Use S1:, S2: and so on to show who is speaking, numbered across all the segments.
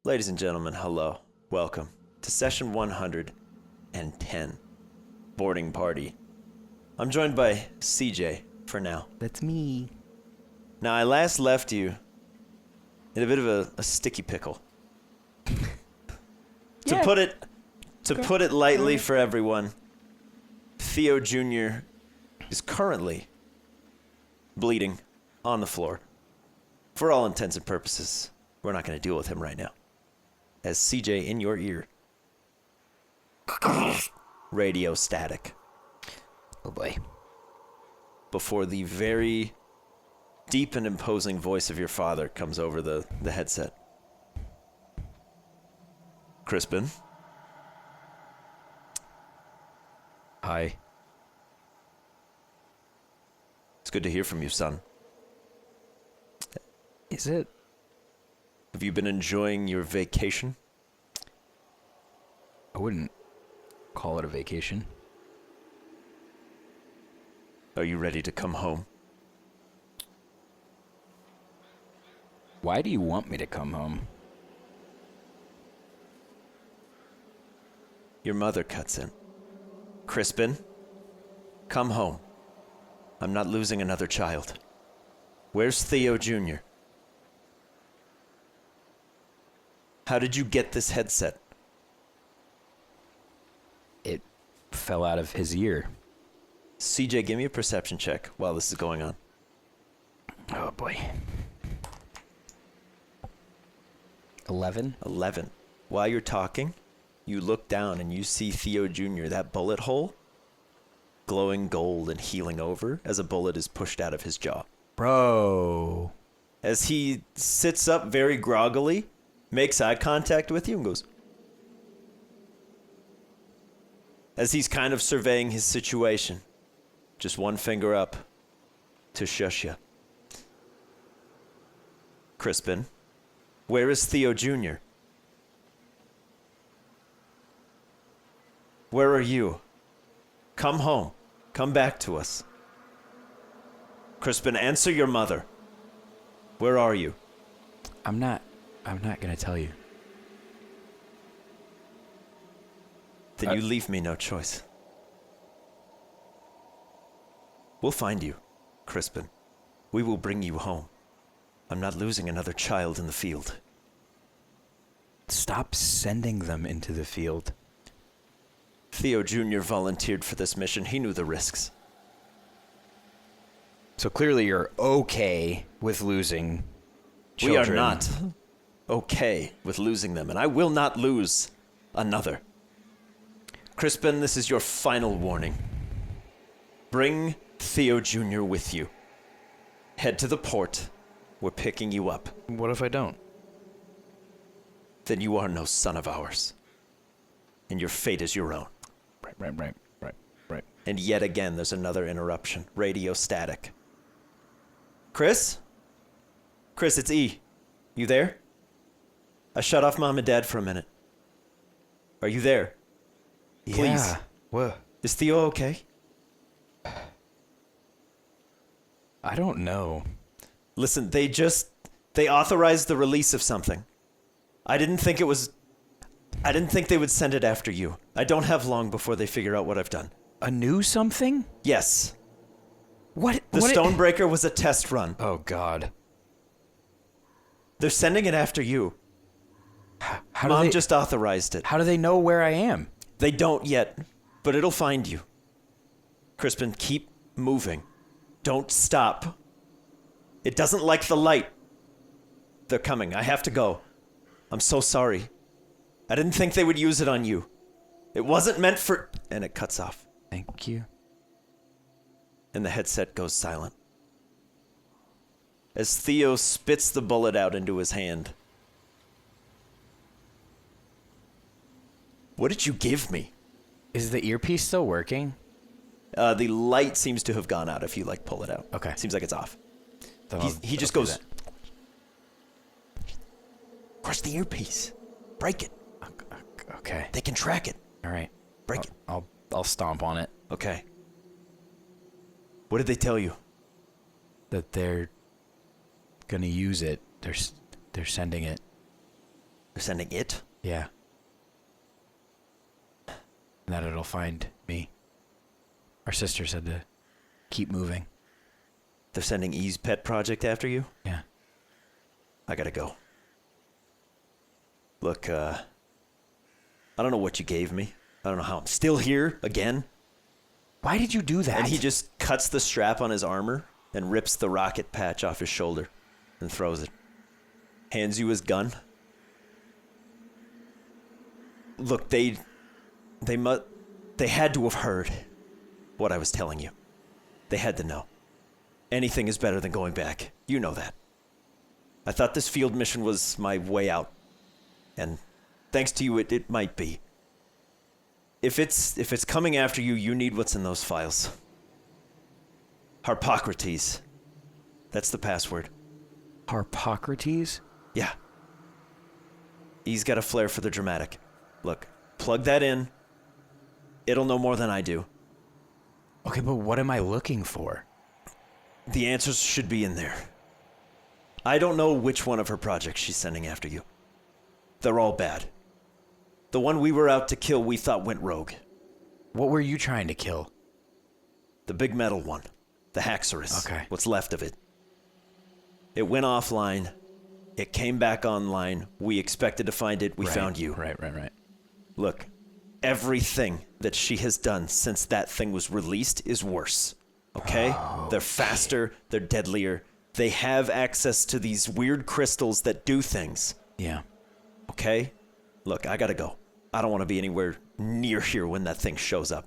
S1: Ladies and gentlemen, hello. Welcome to session 110, Boarding Party. I'm joined by CJ for now.
S2: That's me.
S1: Now, I last left you in a bit of a sticky pickle. To put it lightly for everyone, Theo Jr. is currently bleeding on the floor. For all intents and purposes, we're not going to deal with him right now. As CJ in your ear, radio static.
S2: Oh boy.
S1: Before the very deep and imposing voice of your father comes over the headset. Crispin.
S2: Hi.
S1: It's good to hear from you, son.
S2: Is it?
S1: Have you been enjoying your vacation?
S2: I wouldn't call it a vacation.
S1: Are you ready to come home?
S2: Why do you want me to come home?
S1: Your mother cuts in. Crispin, come home. I'm not losing another child. Where's Theo Jr.? How did you get this headset?
S2: It fell out of his ear.
S1: CJ, give me a perception check while this is going on.
S2: Oh boy. 11?
S1: 11. While you're talking, you look down and you see Theo Jr., that bullet hole, glowing gold and healing over as a bullet is pushed out of his jaw.
S2: Bro.
S1: As he sits up very groggily, makes eye contact with you and goes, as he's kind of surveying his situation, just one finger up to shush you. Crispin, where is Theo Jr.? Where are you? Come home. Come back to us. Crispin, answer your mother. Where are you?
S2: I'm not gonna tell you.
S1: Then you leave me no choice. We'll find you, Crispin. We will bring you home. I'm not losing another child in the field.
S2: Stop sending them into the field.
S1: Theo Jr. volunteered for this mission. He knew the risks.
S2: So clearly you're okay with losing children.
S1: We are not okay with losing them, and I will not lose another. Crispin, this is your final warning. Bring Theo Jr. with you. Head to the port. We're picking you up.
S2: What if I don't?
S1: Then you are no son of ours. And your fate is your own.
S2: Right.
S1: And yet again, there's another interruption. Radio static. Chris? Chris, it's E. You there? I shut off Mom and Dad for a minute. Are you there? Please.
S2: Yeah. What?
S1: Is Theo okay?
S2: I don't know.
S1: Listen, they authorized the release of something. I didn't think they would send it after you. I don't have long before they figure out what I've done.
S2: A new something?
S1: Yes.
S2: What?
S1: The Stonebreaker was a test run.
S2: Oh, God.
S1: They're sending it after you. Mom just authorized it.
S2: How do they know where I am?
S1: They don't yet, but it'll find you. Crispin, keep moving. Don't stop. It doesn't like the light. They're coming. I have to go. I'm so sorry. I didn't think they would use it on you. It wasn't meant for... And it cuts off.
S2: Thank you.
S1: And the headset goes silent. As Theo spits the bullet out into his hand. What did you give me?
S2: Is the earpiece still working?
S1: The light seems to have gone out if you, pull it out.
S2: Okay.
S1: Seems like it's off.
S2: Then
S1: He just
S2: I'll do
S1: goes... Crush the earpiece. Break it.
S2: that. Okay.
S1: They can track it.
S2: All right.
S1: Break it.
S2: I'll stomp on it.
S1: Okay. What did they tell you?
S2: That they're gonna use it. They're sending it.
S1: They're They're sending it?
S2: Yeah. And that it'll find me. Our sister said to keep moving.
S1: They're sending E's pet project after you?
S2: Yeah.
S1: I gotta go. Look, I don't know what you gave me. I don't know how I'm still here again.
S2: Why did you do that?
S1: And he just cuts the strap on his armor and rips the rocket patch off his shoulder and throws it. Hands you his gun. Look, they had to have heard what I was telling you. They had to know. Anything is better than going back. You know that. I thought this field mission was my way out. And thanks to you, it might be. If it's coming after you, you need what's in those files. Harpocrates. That's the password.
S2: Harpocrates?
S1: Yeah. He's got a flair for the dramatic. Look, plug that in. It'll know more than I do.
S2: Okay, but what am I looking for?
S1: The answers should be in there. I don't know which one of her projects she's sending after you. They're all bad. The one we were out to kill we thought went rogue.
S2: What were you trying to kill?
S1: The big metal one. The Haxorus.
S2: Okay.
S1: What's left of it. It went offline. It came back online. We expected to find it. We found you.
S2: Right.
S1: Look, everything that she has done since that thing was released is worse. Okay? They're faster. They're deadlier. They have access to these weird crystals that do things.
S2: Yeah.
S1: Okay? Look, I gotta go. I don't want to be anywhere near here when that thing shows up.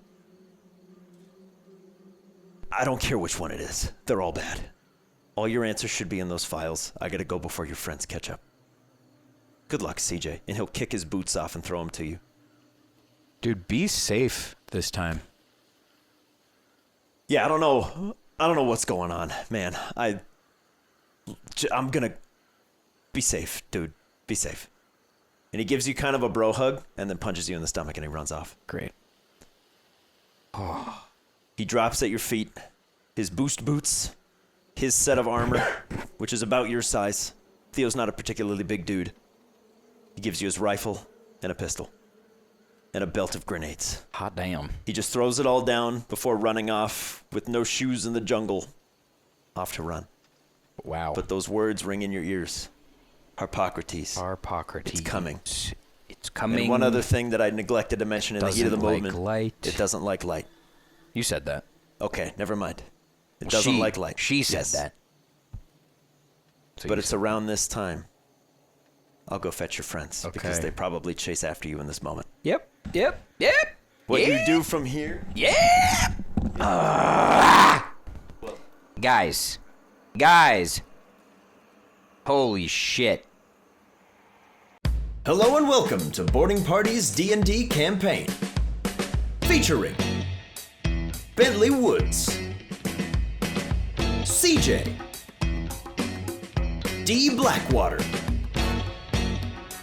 S1: I don't care which one it is. They're all bad. All your answers should be in those files. I gotta go before your friends catch up. Good luck, CJ. And he'll kick his boots off and throw them to you.
S2: Dude, be safe this time.
S1: Yeah, I don't know what's going on, man. I'm gonna be safe, dude. Be safe. And he gives you kind of a bro hug and then punches you in the stomach and he runs off.
S2: Great.
S1: He drops at your feet, his boost boots, his set of armor, which is about your size. Theo's not a particularly big dude. He gives you his rifle and a pistol and a belt of grenades.
S2: Hot damn.
S1: He just throws it all down before running off with no shoes in the jungle, off to run.
S2: Wow.
S1: But those words ring in your ears. Harpocrates.
S2: Harpocrates.
S1: It's coming.
S2: It's coming.
S1: And one other thing that I neglected to mention in the heat of the moment.
S2: Light.
S1: It doesn't like light.
S2: You said that.
S1: Okay, never mind. It doesn't like light.
S2: She said
S1: Yes.
S2: that. So
S1: But it's around this time. I'll go fetch your friends. Because
S2: Okay.
S1: they probably chase after you in this moment.
S2: Yep.
S1: What you do from here?
S2: Guys. Holy shit.
S1: Hello and welcome to Boarding Party's D&D campaign. Featuring Bentley Woods, CJ, D. Blackwater,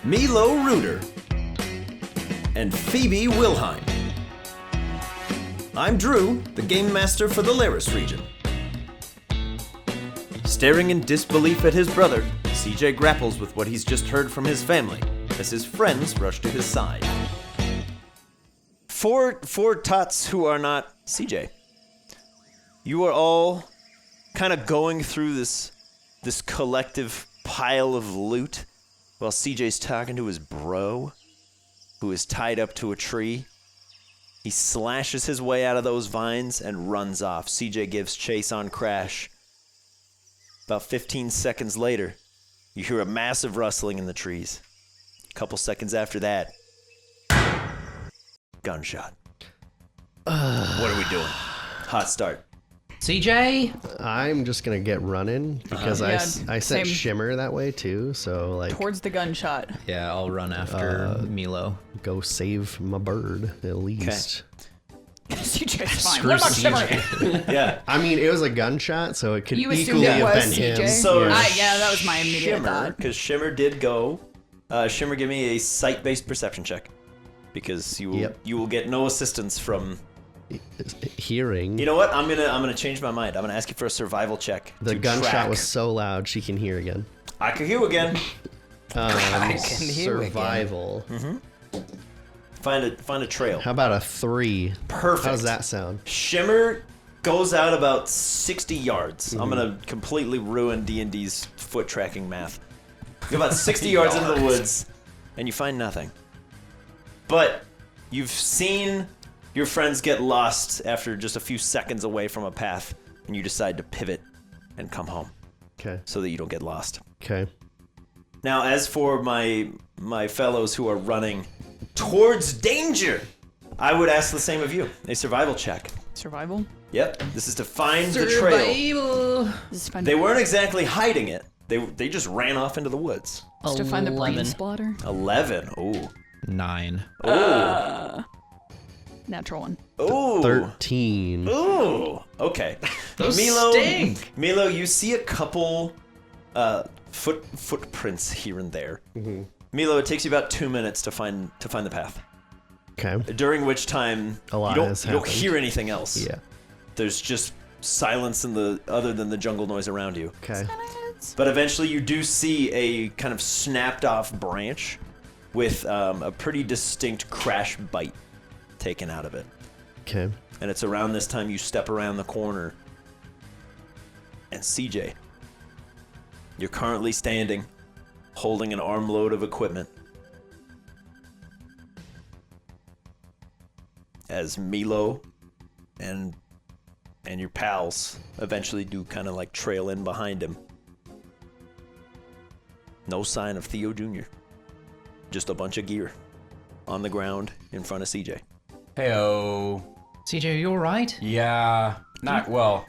S1: Milo Reuter, and Phoebe Wilhine. I'm Drew, the Game Master for the Laris region. Staring in disbelief at his brother, CJ grapples with what he's just heard from his family as his friends rush to his side. For Tots who are not CJ, you are all kind of going through this collective pile of loot while CJ's talking to his bro, who is tied up to a tree. He slashes his way out of those vines and runs off. CJ gives chase on Crash. About 15 seconds later, you hear a massive rustling in the trees. A couple seconds after that, gunshot. What are we doing? Hot start.
S3: CJ?
S4: I'm just gonna get running because I
S3: same.
S4: set Shimmer that way too. So like,
S3: Towards the gunshot.
S5: Yeah, I'll run after Milo.
S4: go save my bird at least.
S3: CJ's fine. What about Shimmer?
S1: Yeah.
S4: I mean, it was a gunshot, so it could
S3: You assumed
S4: equally
S3: it
S4: have
S3: was
S4: been him.
S3: CJ?
S1: So
S3: Yeah, that was my immediate
S1: Shimmer,
S3: thought.
S1: because Shimmer did go. Shimmer, give me a sight-based perception check, because you will get no assistance from.
S4: Hearing.
S1: You know what? I'm gonna change my mind. I'm gonna ask you for a survival check.
S4: The
S1: to
S4: gunshot
S1: track.
S4: was so loud she can hear again.
S1: I can hear again.
S4: Survival.
S1: Find a trail.
S4: How about a 3?
S1: Perfect.
S4: How does that sound?
S1: Shimmer goes out about 60 yards. I'm gonna completely ruin D&D's foot tracking math. You go about 60 yards into the woods, and you find nothing. But you've seen your friends get lost after just a few seconds away from a path, and you decide to pivot and come home
S4: Okay.
S1: so that you don't get lost.
S4: Okay.
S1: Now, as for my fellows who are running towards danger, I would ask the same of you. A survival check.
S3: Survival?
S1: Yep, this is to find the trail.
S3: This is fun.
S1: They weren't exactly hiding it. They just ran off into the woods.
S3: Just to find the brain
S5: 11.
S3: splatter.
S1: 11. Ooh.
S5: 9.
S3: Natural one.
S1: Ooh.
S4: 13.
S1: Ooh. Okay.
S5: Those
S1: Milo,
S5: stink.
S1: Milo, you see a couple footprints here and there. Milo, it takes you about 2 minutes to find the path.
S4: Okay.
S1: During which time
S4: A lot
S1: you
S4: has
S1: don't
S4: happened.
S1: hear anything else.
S4: Yeah.
S1: There's just silence other than the jungle noise around you.
S4: Okay.
S1: But eventually you do see a kind of snapped off branch with a pretty distinct crash bite taken out of it.
S4: Okay.
S1: And it's around this time you step around the corner. And CJ, you're currently standing, holding an armload of equipment. As Milo and your pals eventually do kind of like trail in behind him. No sign of Theo Jr. Just a bunch of gear on the ground in front of CJ.
S2: Heyo.
S5: CJ, are you alright?
S2: Yeah. Not well.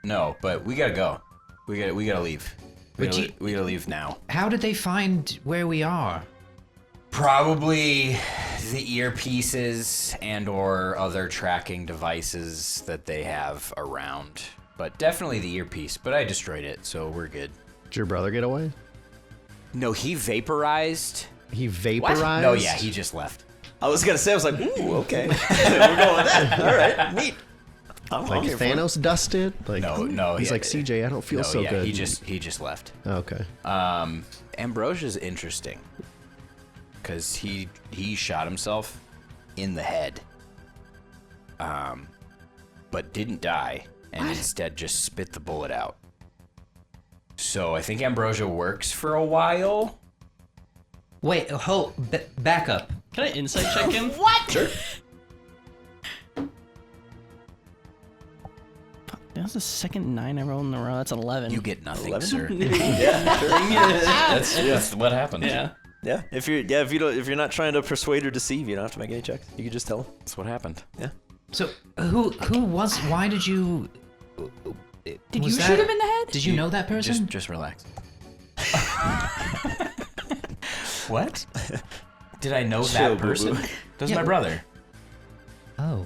S2: No, but we gotta go. We gotta leave. We
S5: But
S2: gotta leave now.
S5: How did they find where we are?
S2: Probably the earpieces and or other tracking devices that they have around. But definitely the earpiece, but I destroyed it, so we're good.
S4: Did your brother get away?
S2: No, he vaporized.
S4: He vaporized?
S2: No, yeah, he just left.
S1: I was gonna say, I was like, ooh, okay. We're going with that. All right, neat. I'm
S4: Like
S1: here for it.
S4: Thanos dusted? Like,
S2: No,
S4: He's
S2: yeah,
S4: like, CJ, I don't feel
S2: no,
S4: so
S2: yeah,
S4: good.
S2: he just left.
S4: Okay.
S2: Ambrosia's interesting because he shot himself in the head, but didn't die, and instead just spit the bullet out. So I think Ambrosia works for a while.
S5: Wait, back up.
S6: Can I insight check him?
S3: What?
S1: Sure.
S6: That's the second 9 I rolled in a row. That's an 11.
S2: You get nothing,
S1: 11?
S2: sir.
S1: Yeah, sure.
S2: That's what happened.
S6: Yeah.
S1: Yeah, if you're not trying to persuade or deceive, you don't have to make any checks. You can just tell them.
S2: That's what happened.
S1: Yeah.
S5: So, why did you...
S3: Did
S5: was
S3: you
S5: that-
S3: shoot him in the head?
S5: Did you know that person?
S2: Just relax. What? Did I know
S1: Chill,
S2: that person?
S1: boo-boo.
S2: That's
S5: Yeah.
S2: my brother.
S5: Oh.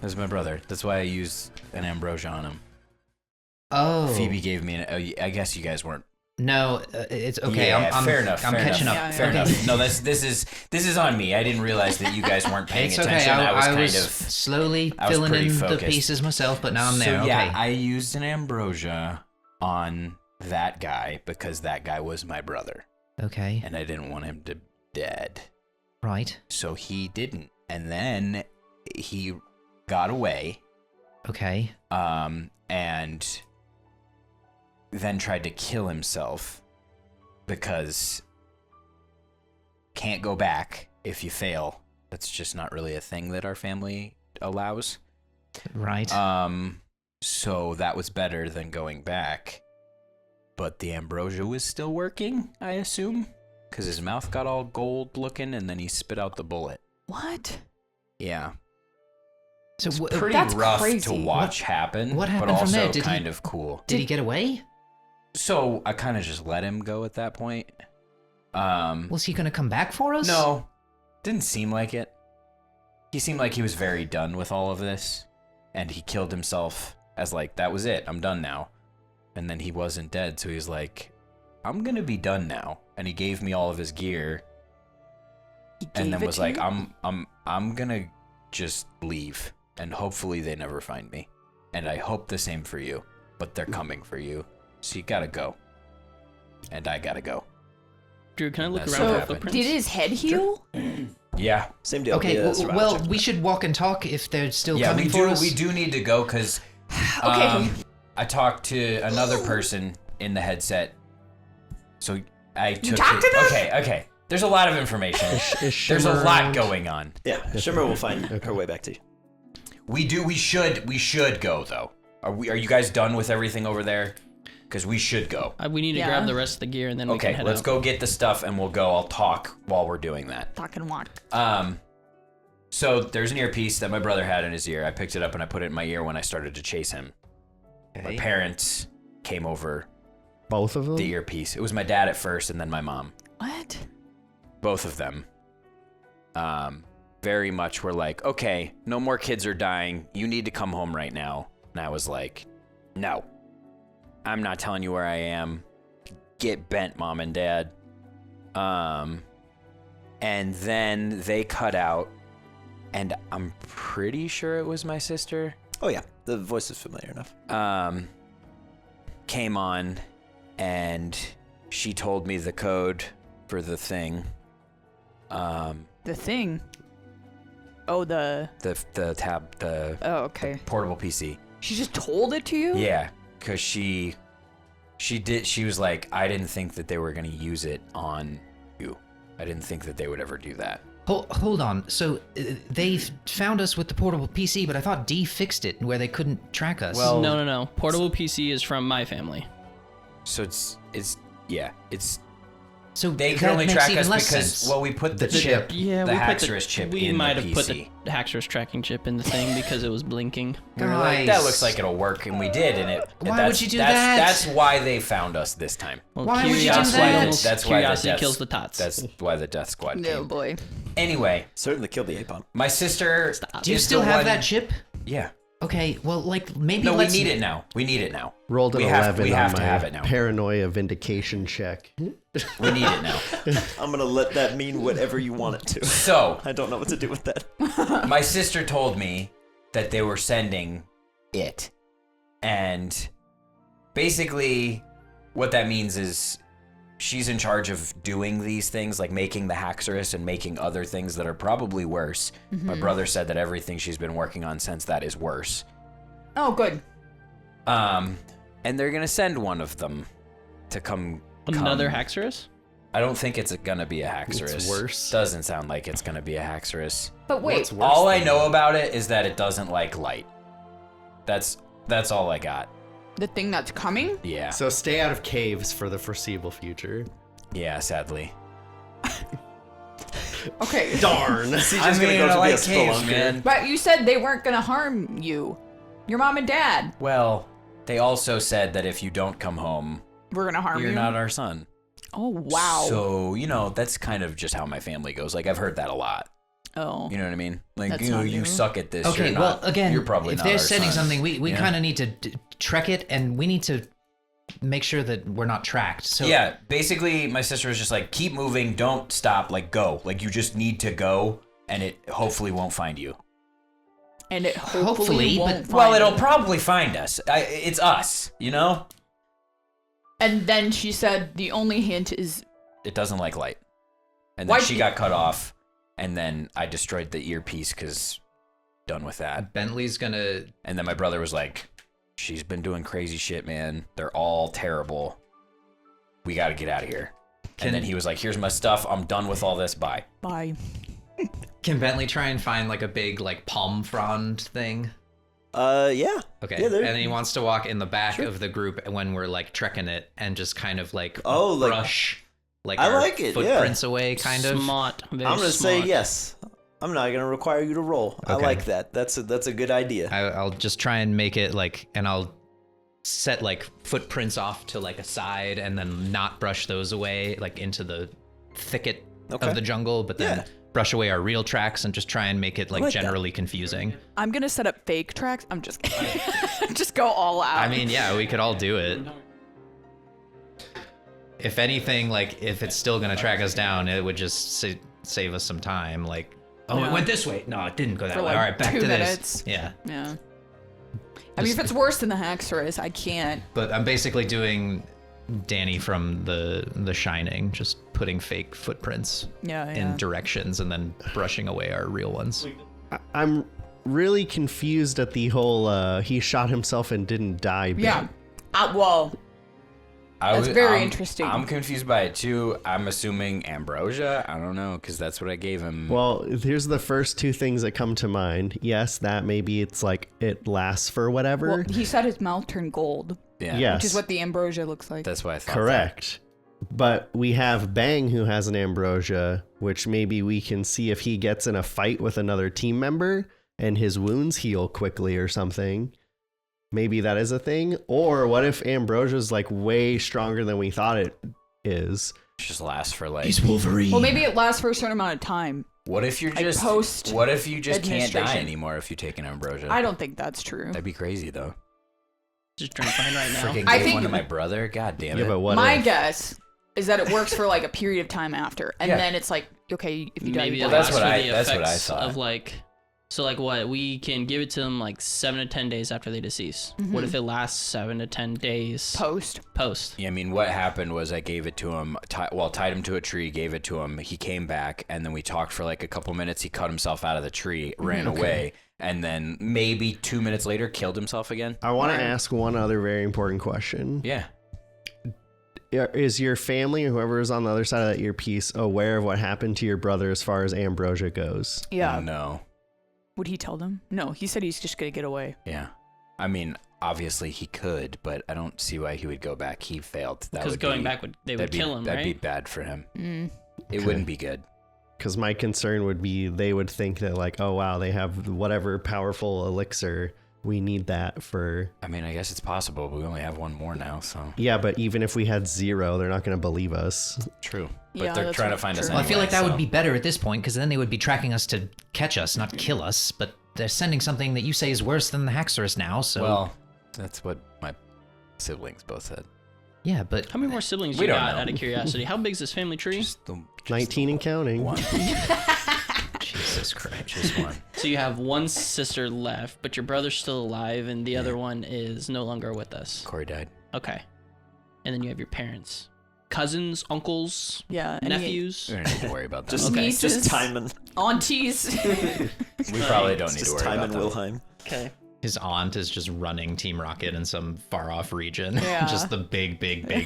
S2: That's my brother. That's why I used an ambrosia on him.
S5: Oh.
S2: Phoebe gave me I guess you guys weren't.
S5: No, it's okay.
S2: Yeah,
S5: I'm
S2: fair enough.
S5: I'm
S2: fair
S5: catching
S2: enough,
S5: up.
S2: Fair
S5: Okay.
S2: enough. No, this is on me. I didn't realize that you guys weren't paying
S5: It's
S2: attention.
S5: okay.
S2: I was
S5: I
S2: kind
S5: was
S2: of
S5: slowly
S2: I was
S5: filling
S2: pretty
S5: in the
S2: focused.
S5: pieces myself, but now I'm
S2: So
S5: there.
S2: yeah,
S5: Okay.
S2: I used an ambrosia on that guy because that guy was my brother,
S5: Okay.
S2: and I didn't want him to dead.
S5: Right.
S2: So he didn't, and then he got away,
S5: Okay.
S2: and then tried to kill himself because can't go back if you fail. That's just not really a thing that our family allows.
S5: Right.
S2: So that was better than going back. But the ambrosia was still working, I assume, because his mouth got all gold looking, and then he spit out the bullet.
S3: What?
S2: Yeah.
S5: so
S2: Pretty
S3: That's
S2: rough
S3: crazy.
S2: to watch happen.
S5: what
S2: but
S5: happened from
S2: also
S5: there? Did he-
S2: kind of cool.
S5: did he get away?
S2: So I kind of just let him go at that point.
S5: Was he gonna come back for us?
S2: No, didn't seem like it. He seemed like he was very done with all of this, and he killed himself as like, that was it, I'm done now. And then he wasn't dead, so he was like, I'm gonna be done now. And he gave me all of his gear, and then was like, I'm gonna just leave, and hopefully they never find me. And I hope the same for you, but they're coming for you, so you gotta go. And I gotta go.
S6: Drew, can I look
S2: That's
S6: around
S2: what
S6: for
S2: happened.
S6: footprints?
S3: Did his head heal?
S2: Yeah.
S1: Same deal.
S5: Okay,
S1: Yeah, survival
S5: well,
S1: check.
S5: we should walk and talk if they're still
S2: Yeah,
S5: coming
S2: we
S5: for
S2: do.
S5: us.
S2: We do need to go because
S3: Okay.
S2: I talked to another person in the headset. So I took
S3: talked to them?
S2: Okay. There's a lot of information.
S4: Is
S2: There's a
S4: Shimmer
S2: lot
S4: around?
S2: going on.
S1: Yeah, Shimmer will find her way back to you.
S2: We should go though. Are you guys done with everything over there? Because we should go.
S6: We need to
S3: Yeah.
S6: grab the rest of the gear and then we can
S2: Okay,
S6: head
S2: let's
S6: out.
S2: go get the stuff and we'll go. I'll talk while we're doing that.
S3: Fucking walk.
S2: So there's an earpiece that my brother had in his ear. I picked it up and I put it in my ear when I started to chase him. My parents came over
S4: Both of them?
S2: the earpiece. It was my dad at first and then my mom.
S3: What?
S2: Both of them. Very much were like, okay, no more kids are dying. You need to come home right now. And I was like, no, I'm not telling you where I am. Get bent, mom and dad. And then they cut out, and I'm pretty sure it was my sister.
S1: Oh yeah, the voice is familiar enough.
S2: Came on, and she told me the code for the thing.
S3: The thing. Oh, the.
S2: The
S3: Oh, okay.
S2: portable PC.
S3: She just told it to you?
S2: Yeah, because she was like, I didn't think that they were going to use it on you. I didn't think that they would ever do that.
S5: Hold on. So they found us with the portable PC, but I thought D fixed it where they couldn't track us.
S2: Well-
S6: No. Portable PC is from my family.
S2: So it's
S5: so
S2: they
S5: that
S2: can only
S5: makes
S2: track
S5: even
S2: us
S5: less
S2: because
S5: sense.
S2: well we put the
S4: chip.
S6: Yeah,
S2: the
S6: we put
S2: Haxorus chip
S6: we
S2: in
S6: might
S2: the
S6: have
S2: PC.
S6: put the Haxorus tracking chip in the thing because it was blinking.
S2: We were like, that
S5: Guys.
S2: looks like it'll work, and we did, and it.
S5: Why
S2: that's,
S5: would you do
S2: that's,
S5: that?
S2: That's why they found us this time.
S6: Well,
S5: Why would you do
S6: curiosity
S5: that?
S6: kills-
S2: That's why the
S6: curiosity
S2: death-
S6: kills the tots.
S2: That's why the Death Squad
S3: No,
S2: came.
S3: boy.
S2: Anyway,
S1: Certainly killed the Apom.
S2: my sister.
S5: Do you
S2: is
S5: still
S2: the
S5: have
S2: one-
S5: that chip?
S2: Yeah.
S5: Okay, well, like maybe
S2: No, we
S5: let's.
S2: need it now. We need it now.
S4: Rolled an
S2: we
S4: 11
S2: we
S4: on
S2: have
S4: my
S2: to have it now.
S4: paranoia vindication check.
S2: We need it now.
S1: I'm gonna let that mean whatever you want it to.
S2: So,
S1: I don't know what to do with that.
S2: my sister told me that they were sending it. And basically, what that means is she's in charge of doing these things, like making the Haxorus and making other things that are probably worse. My brother said that everything she's been working on since that is worse.
S3: Oh, good.
S2: And they're going to send one of them to come.
S6: Another Haxorus?
S2: I don't think it's gonna be a Haxorus.
S4: It's worse.
S2: Doesn't sound like it's gonna be a Haxorus.
S3: But wait.
S4: What's worse
S2: All I
S4: than
S2: know
S4: that?
S2: about it is that it doesn't like light. That's all I got.
S3: The thing that's coming?
S2: Yeah.
S4: So stay out of caves for the foreseeable future.
S2: Yeah, sadly.
S3: Okay.
S4: Darn.
S1: CJ's gonna go to be a spelunker.
S3: But you said they weren't gonna harm you. Your mom and dad.
S2: Well, they also said that if you don't come home,
S3: We're gonna harm
S2: you're
S3: you.
S2: not our son.
S3: Oh, wow.
S2: So, that's kind of just how my family goes. Like, I've heard that a lot.
S3: Oh.
S2: You know what I mean? Like,
S3: That's
S2: you
S3: not
S2: you
S3: new.
S2: suck at this.
S5: Okay,
S2: you're
S5: well,
S2: not,
S5: again,
S2: you're probably
S5: if
S2: not
S5: they're
S2: our
S5: sending
S2: son.
S5: something, we
S2: Yeah.
S5: kind of need to trek it, and we need to make sure that we're not tracked. So
S2: Yeah, basically, my sister was just like, keep moving, don't stop, like, go. Like, you just need to go, and it hopefully won't find you.
S3: And it hopefully
S5: Hopefully,
S3: won't
S5: but-
S3: find
S2: Well, it'll
S3: you.
S2: probably find us. It's us, you know?
S3: And then she said the only hint is
S2: It doesn't like light. And
S3: Why
S2: then she
S3: d-
S2: got cut off, and then I destroyed the earpiece because done with that.
S5: Bentley's gonna.
S2: And then my brother was like, she's been doing crazy shit, man. They're all terrible. We got to get out of here.
S5: Can-
S2: And then he was like, here's my stuff. I'm done with all this. Bye.
S3: bye.
S5: Can Bentley try and find like a big like palm frond thing?
S1: Yeah.
S5: Okay.
S1: Yeah,
S5: and he wants to walk in the back of the group when we're like trekking it and just kind of like
S1: like-
S5: brush like
S1: I
S5: our
S1: like it, yeah.
S5: footprints away, kind of.
S6: Smart. Very
S1: I'm gonna say
S6: smart.
S1: yes. I'm not gonna require you to roll. I
S5: Okay.
S1: like that. That's a good idea.
S5: I'll just try and make it like, and I'll set like footprints off to like a side and then not brush those away like into the thicket
S1: Okay.
S5: of the jungle, but then
S1: Yeah.
S5: brush away our real tracks and just try and make it like,
S1: like that.
S5: generally confusing.
S3: I'm gonna set up fake tracks. I'm just kidding. Just go all out.
S5: I mean, yeah, we could all do it. If anything, like if it's still gonna track us down, it would just save us some time. Like, oh,
S3: Yeah.
S5: it went this way. No, it didn't go that
S3: For,
S5: way.
S3: like,
S5: All right, back
S3: 2
S5: to
S3: minutes.
S5: this. Yeah.
S3: Yeah. I mean, if it's worse than the Haxorus, I can't.
S5: But I'm basically doing Danny from the Shining, just putting fake footprints
S3: Yeah,
S5: in directions and then brushing away our real ones.
S4: I'm really confused at the whole he shot himself and didn't die bit.
S3: Yeah. Well, that's very interesting.
S2: I'm confused by it too. I'm assuming ambrosia. I don't know, because that's what I gave him.
S4: Well, here's the first two things that come to mind. Yes, that maybe it's like it lasts for whatever.
S3: well, he said his mouth turned gold,
S2: yeah,
S4: yes.
S3: which is what the ambrosia looks like.
S2: that's why I thought.
S4: Correct. But we have Bang who has an ambrosia, which maybe we can see if he gets in a fight with another team member and his wounds heal quickly or something. Maybe that is a thing. Or what if Ambrosia's like way stronger than we thought it is?
S2: It just lasts for like.
S5: He's Wolverine.
S3: Well, maybe it lasts for a certain amount of time.
S2: What if you're
S3: like
S2: just
S3: post
S2: What if you just can't die
S3: administration.
S2: anymore if you take an ambrosia?
S3: I don't think that's true.
S2: That'd be crazy though.
S6: Just drink mine right now.
S2: Freaking
S3: I
S2: gave
S3: think-
S2: one to my brother. God damn
S4: Yeah,
S2: it.
S4: but what
S3: My
S4: if?
S3: guess is that it works for like a period of time after, and
S2: Yeah.
S3: then it's like, okay, if you die,
S6: Maybe
S3: you
S6: it
S3: die.
S2: that's
S6: lasts
S2: what
S6: for
S2: I-
S6: the
S2: that's what I
S6: effects
S2: thought.
S6: Of like, so like what we can give it to them like 7 to 10 days after they decease.
S3: Mm-hmm.
S6: What if it lasts 7 to 10 days
S3: Post.
S6: post?
S2: Yeah, I mean, what happened was I gave it to him, tied him to a tree, gave it to him. He came back, and then we talked for like a couple minutes. He cut himself out of the tree, ran away, and then maybe 2 minutes later killed himself again.
S4: I want to ask one other very important question.
S2: Yeah.
S4: Is your family or whoever is on the other side of that earpiece aware of what happened to your brother as far as ambrosia goes?
S3: Yeah.
S2: No.
S3: Would he tell them? No, he said he's just gonna get away.
S2: Yeah. I mean, obviously he could, but I don't see why he would go back. He failed. That
S6: Because
S2: would
S6: going
S2: be,
S6: back they would kill him,
S2: That'd
S6: right?
S2: be bad for him.
S3: Mm.
S2: It wouldn't be good.
S4: Because my concern would be they would think that like, oh wow, they have whatever powerful elixir. We need that for...
S2: I mean, I guess it's possible, but we only have one more now, so.
S4: Yeah, but even if we had 0, they're not going to believe us.
S2: True. But
S3: Yeah,
S2: they're
S3: that's
S2: trying to
S3: what-
S2: find us
S3: true.
S5: Well, I feel
S2: anyway,
S5: like that
S2: so.
S5: would be better at this point because then they would be tracking us to catch us, not kill us. But they're sending something that you say is worse than the Haxorus now. So
S2: Well, that's what my siblings both said.
S5: yeah, but
S6: How many more siblings
S2: We
S6: you
S2: don't
S6: got
S2: know.
S6: out of curiosity? How big is this family tree?
S2: Just
S4: 19 and counting.
S2: one.
S5: Jesus Christ.
S2: Just one.
S6: So you have one sister left, but your brother's still alive, and the other one is no longer with us.
S2: Corey died.
S6: Okay. And then you have your parents, cousins, uncles,
S3: Yeah. and
S6: nephews.
S2: We don't need to worry about that.
S1: Just,
S3: Nieces.
S1: just Timon.
S3: Aunties.
S2: We probably don't need to
S1: Just
S2: worry
S1: Timon
S2: about that.
S1: Wilhelm.
S6: Okay.
S5: his aunt is just running Team Rocket in some far off region.
S3: Yeah.
S5: Just the big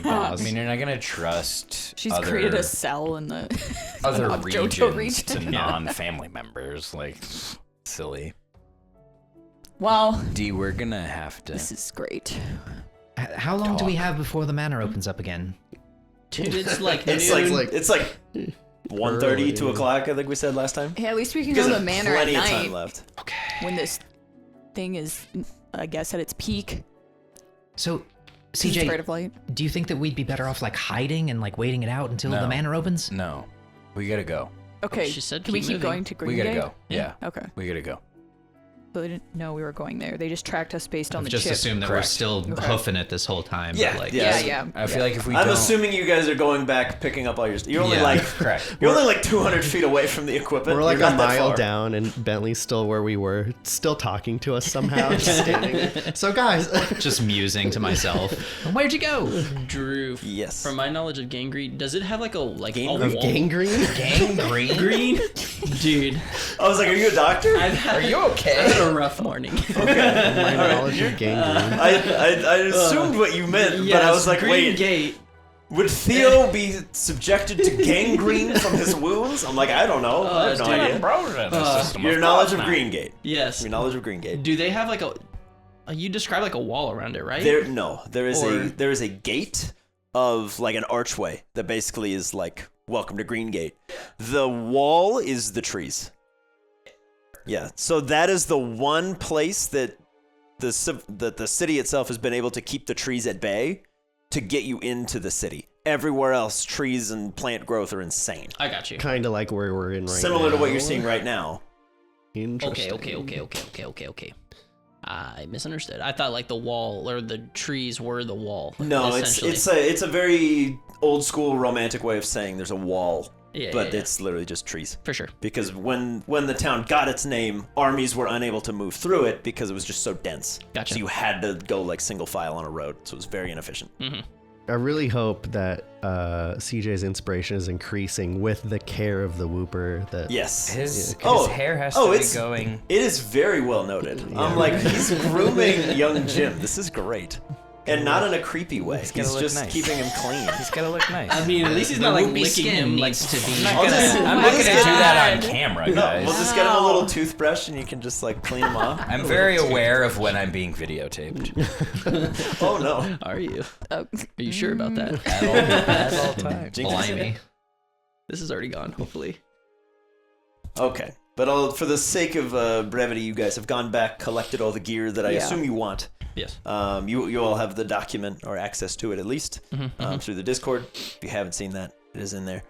S5: boss.
S2: I mean, you're not gonna trust
S3: She's
S2: other,
S3: created a cell in the
S2: other
S3: Johto
S2: regions to
S3: region.
S2: non-family members. Like, silly.
S3: Well,
S2: D, we're gonna have to.
S3: this is great.
S5: How long do we have before the manor opens up again?
S6: Dude, it's like
S1: It's
S6: noon.
S1: like 1:30, 2 o'clock. I think we said last time.
S3: Hey, at least we can
S1: You guys
S3: go to the
S1: have
S3: manor at
S1: plenty of time
S3: night
S1: left.
S3: when this thing is, I guess, at its peak.
S5: So,
S3: 'Cause it's bright
S5: CJ,
S3: of light.
S5: do you think that we'd be better off like hiding and like waiting it out until
S2: No.
S5: the manor opens?
S2: No, we gotta go.
S3: Okay,
S6: she said
S3: can we
S6: keep
S3: keep
S6: moving.
S3: going to Green
S2: We gotta
S3: Gate?
S2: go. Yeah,
S3: Okay.
S2: we gotta go.
S3: So they didn't know we were going there. They just tracked us based on
S5: I've
S3: the
S5: just
S3: chip.
S5: assumed that
S2: Correct.
S5: we're still
S3: Okay.
S5: hoofing it this whole time.
S1: Yeah,
S5: but like,
S1: yeah.
S3: Yeah.
S2: I feel like if we
S1: I'm
S2: don't,
S1: assuming you guys are going back, picking up all your. You're only
S5: Yeah.
S1: like
S2: correct.
S1: you're only like 200 feet away from the equipment.
S4: We're like
S1: You're
S4: a
S1: not that
S4: mile
S1: far.
S4: down, and Bentley's still where we were, still talking to us somehow, just standing there. So, guys,
S5: just musing to myself. Where'd you go?
S6: Drew.
S1: Yes.
S6: From my knowledge of gangrene, does it have like a
S4: of
S6: wall?
S4: gangrene.
S5: Gangrene?
S6: Green? Dude,
S1: I was like, "Are you a doctor?"
S6: I've had,
S2: Are you okay?
S6: I've had a rough morning.
S4: My knowledge of gangrene.
S1: I assumed what you meant, but I was like,
S6: Green
S1: "Wait,
S6: Gate.
S1: would Theo be subjected to gangrene from his wounds?" I'm like, "I don't know. I have no
S6: dude,
S1: idea." Your knowledge of Green Gate.
S6: Yes.
S1: Your knowledge of Green Gate.
S6: Do they have like a? You described like a wall around it, right?
S1: There
S6: Or-
S1: is a gate of like an archway that basically is like welcome to Green Gate. The wall is the trees. Yeah, so that is the one place that the city itself has been able to keep the trees at bay to get you into the city. Everywhere else, trees and plant growth are insane.
S6: I got you.
S4: Kind of like where we're in right now.
S1: Similar to what you're seeing right now.
S4: Interesting.
S6: Okay. I misunderstood. I thought like the wall or the trees were the wall.
S1: No, it's a very old school romantic way of saying there's a wall, but it's literally just trees.
S6: for sure.
S1: Because when the town got its name, armies were unable to move through it because it was just so dense.
S6: Gotcha.
S1: So you had to go like single file on a road, so it was very inefficient.
S4: I really hope that CJ's inspiration is increasing with the care of the Whooper. That
S1: Yes.
S2: His
S1: Oh.
S2: hair has
S1: Oh,
S2: to be
S1: it's-
S2: going.
S1: It is very well noted. I'm like, he's grooming young Jim. This is great. And not in a creepy way.
S2: He's gotta
S1: He's
S2: look
S1: just
S2: nice.
S1: keeping him clean.
S2: He's gotta look nice.
S6: I mean, at least he's
S5: The
S6: not like
S5: whoopee
S6: licking
S5: skin
S6: him. Like,
S5: needs to be.
S2: I'm not
S1: I'll
S2: gonna,
S1: just-
S2: I'm
S1: we'll
S2: not
S1: just
S2: gonna
S1: get-
S2: do that on camera,
S1: No,
S2: guys.
S1: we'll just get him a little toothbrush and you can just like clean him off.
S2: I'm very aware of when I'm being videotaped
S1: Oh no.
S6: are you? Are you sure about that?
S2: at all times.
S1: Jinx is in
S5: Blimey.
S1: it.
S6: This is already gone. Hopefully.
S1: Okay. But for the sake of brevity, you guys have gone back, collected all the gear that I assume you want.
S6: Yes.
S1: You all have the document or access to it at least through the Discord. If you haven't seen that, it is in there.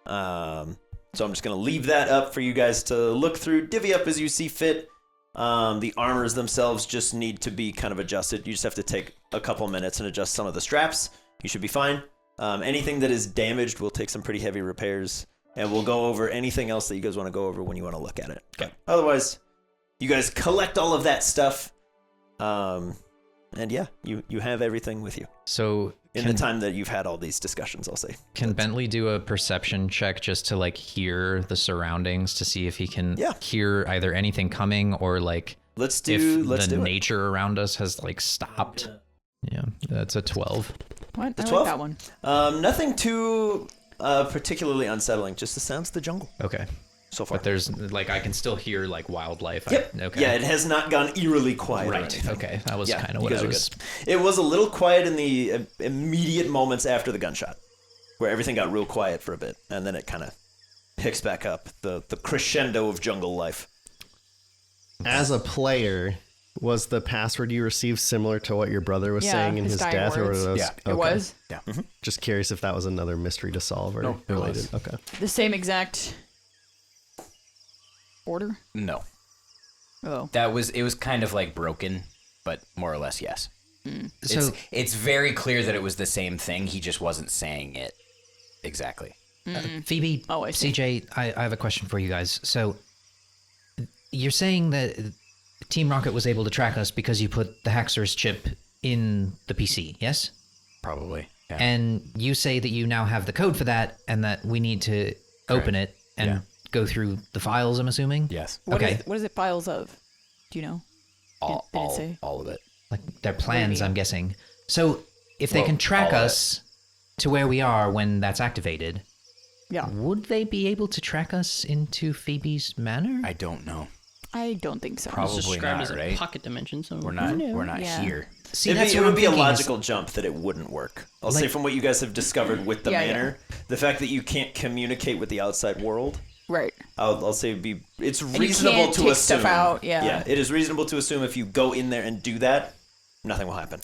S1: So I'm just going to leave that up for you guys to look through, divvy up as you see fit. The armors themselves just need to be kind of adjusted. You just have to take a couple minutes and adjust some of the straps. You should be fine. Anything that is damaged will take some pretty heavy repairs. And we'll go over anything else that you guys want to go over when you want to look at it. Okay. Otherwise, you guys collect all of that stuff. And yeah, you have everything with you.
S5: So
S1: In the time that you've had all these discussions, I'll say.
S5: can Bentley do a perception check just to like hear the surroundings to see if he can hear either anything coming or like
S1: Let's
S5: if
S1: do
S5: the
S1: it.
S5: nature around us has like stopped? Yeah, that's a 12.
S3: What? I
S1: 12?
S3: like that one.
S1: Nothing too particularly unsettling, just the sounds of the jungle
S5: Okay.
S1: so far.
S5: But there's like I can still hear like wildlife.
S1: Yep.
S5: Okay.
S1: Yeah, it has not gone eerily quiet. Or
S5: Right.
S1: anything.
S5: Okay. That was
S1: Yeah,
S5: kind of
S1: you
S5: what
S1: guys
S5: I
S1: are
S5: was.
S1: good. It was a little quiet in the immediate moments after the gunshot, where everything got real quiet for a bit, and then it kind of picks back up the crescendo of jungle life.
S4: as a player, was the password you received similar to what your brother was
S3: Yeah,
S4: saying in
S3: his
S4: his
S3: dying
S4: death, or were
S3: words.
S4: those?
S2: Yeah.
S3: It was
S4: Just curious if that was another mystery to solve or
S2: No, it
S4: related.
S2: was.
S4: Okay.
S3: the same exact order.
S2: No,
S3: Oh,
S2: it was kind of like broken, but more or less yes.
S5: So
S2: It's very clear that it was the same thing. He just wasn't saying it exactly.
S5: Phoebe,
S3: Oh, I see.
S5: CJ, I have a question for you guys. So you're saying that Team Rocket was able to track us because you put the Haxorus chip in the PC, yes?
S2: Probably. Yeah.
S5: And you say that you now have the code for that and that we need to open it and
S2: Yeah.
S5: go through the files, I'm assuming?
S2: yes.
S5: Okay.
S3: What is it files of? Do you know? Did it say?
S2: All of it.
S5: Like their plans, I'm guessing. So if they
S2: Well,
S5: can track
S2: all of
S5: us to where we are when that's activated,
S3: Yeah.
S5: would they be able to track us into Phoebe's manor?
S2: I don't know.
S3: I don't think so.
S2: Probably
S6: It's described
S2: not,
S6: as a
S2: right?
S6: pocket dimension, so
S2: We're not.
S3: No,
S2: We're not
S3: yeah.
S2: here.
S5: See,
S1: It
S5: that's what
S1: would
S5: I'm
S1: be a
S5: thinking is-
S1: logical jump that it wouldn't work. I'll say
S5: Like-
S1: from what you guys have discovered with the
S3: Yeah, yeah.
S1: manor, the fact that you can't communicate with the outside world.
S3: Right.
S1: I'll say it's
S3: you
S1: reasonable
S3: can't
S1: to
S3: take
S1: assume.
S3: stuff out, yeah.
S1: Yeah, it is reasonable to assume if you go in there and do that, nothing will happen.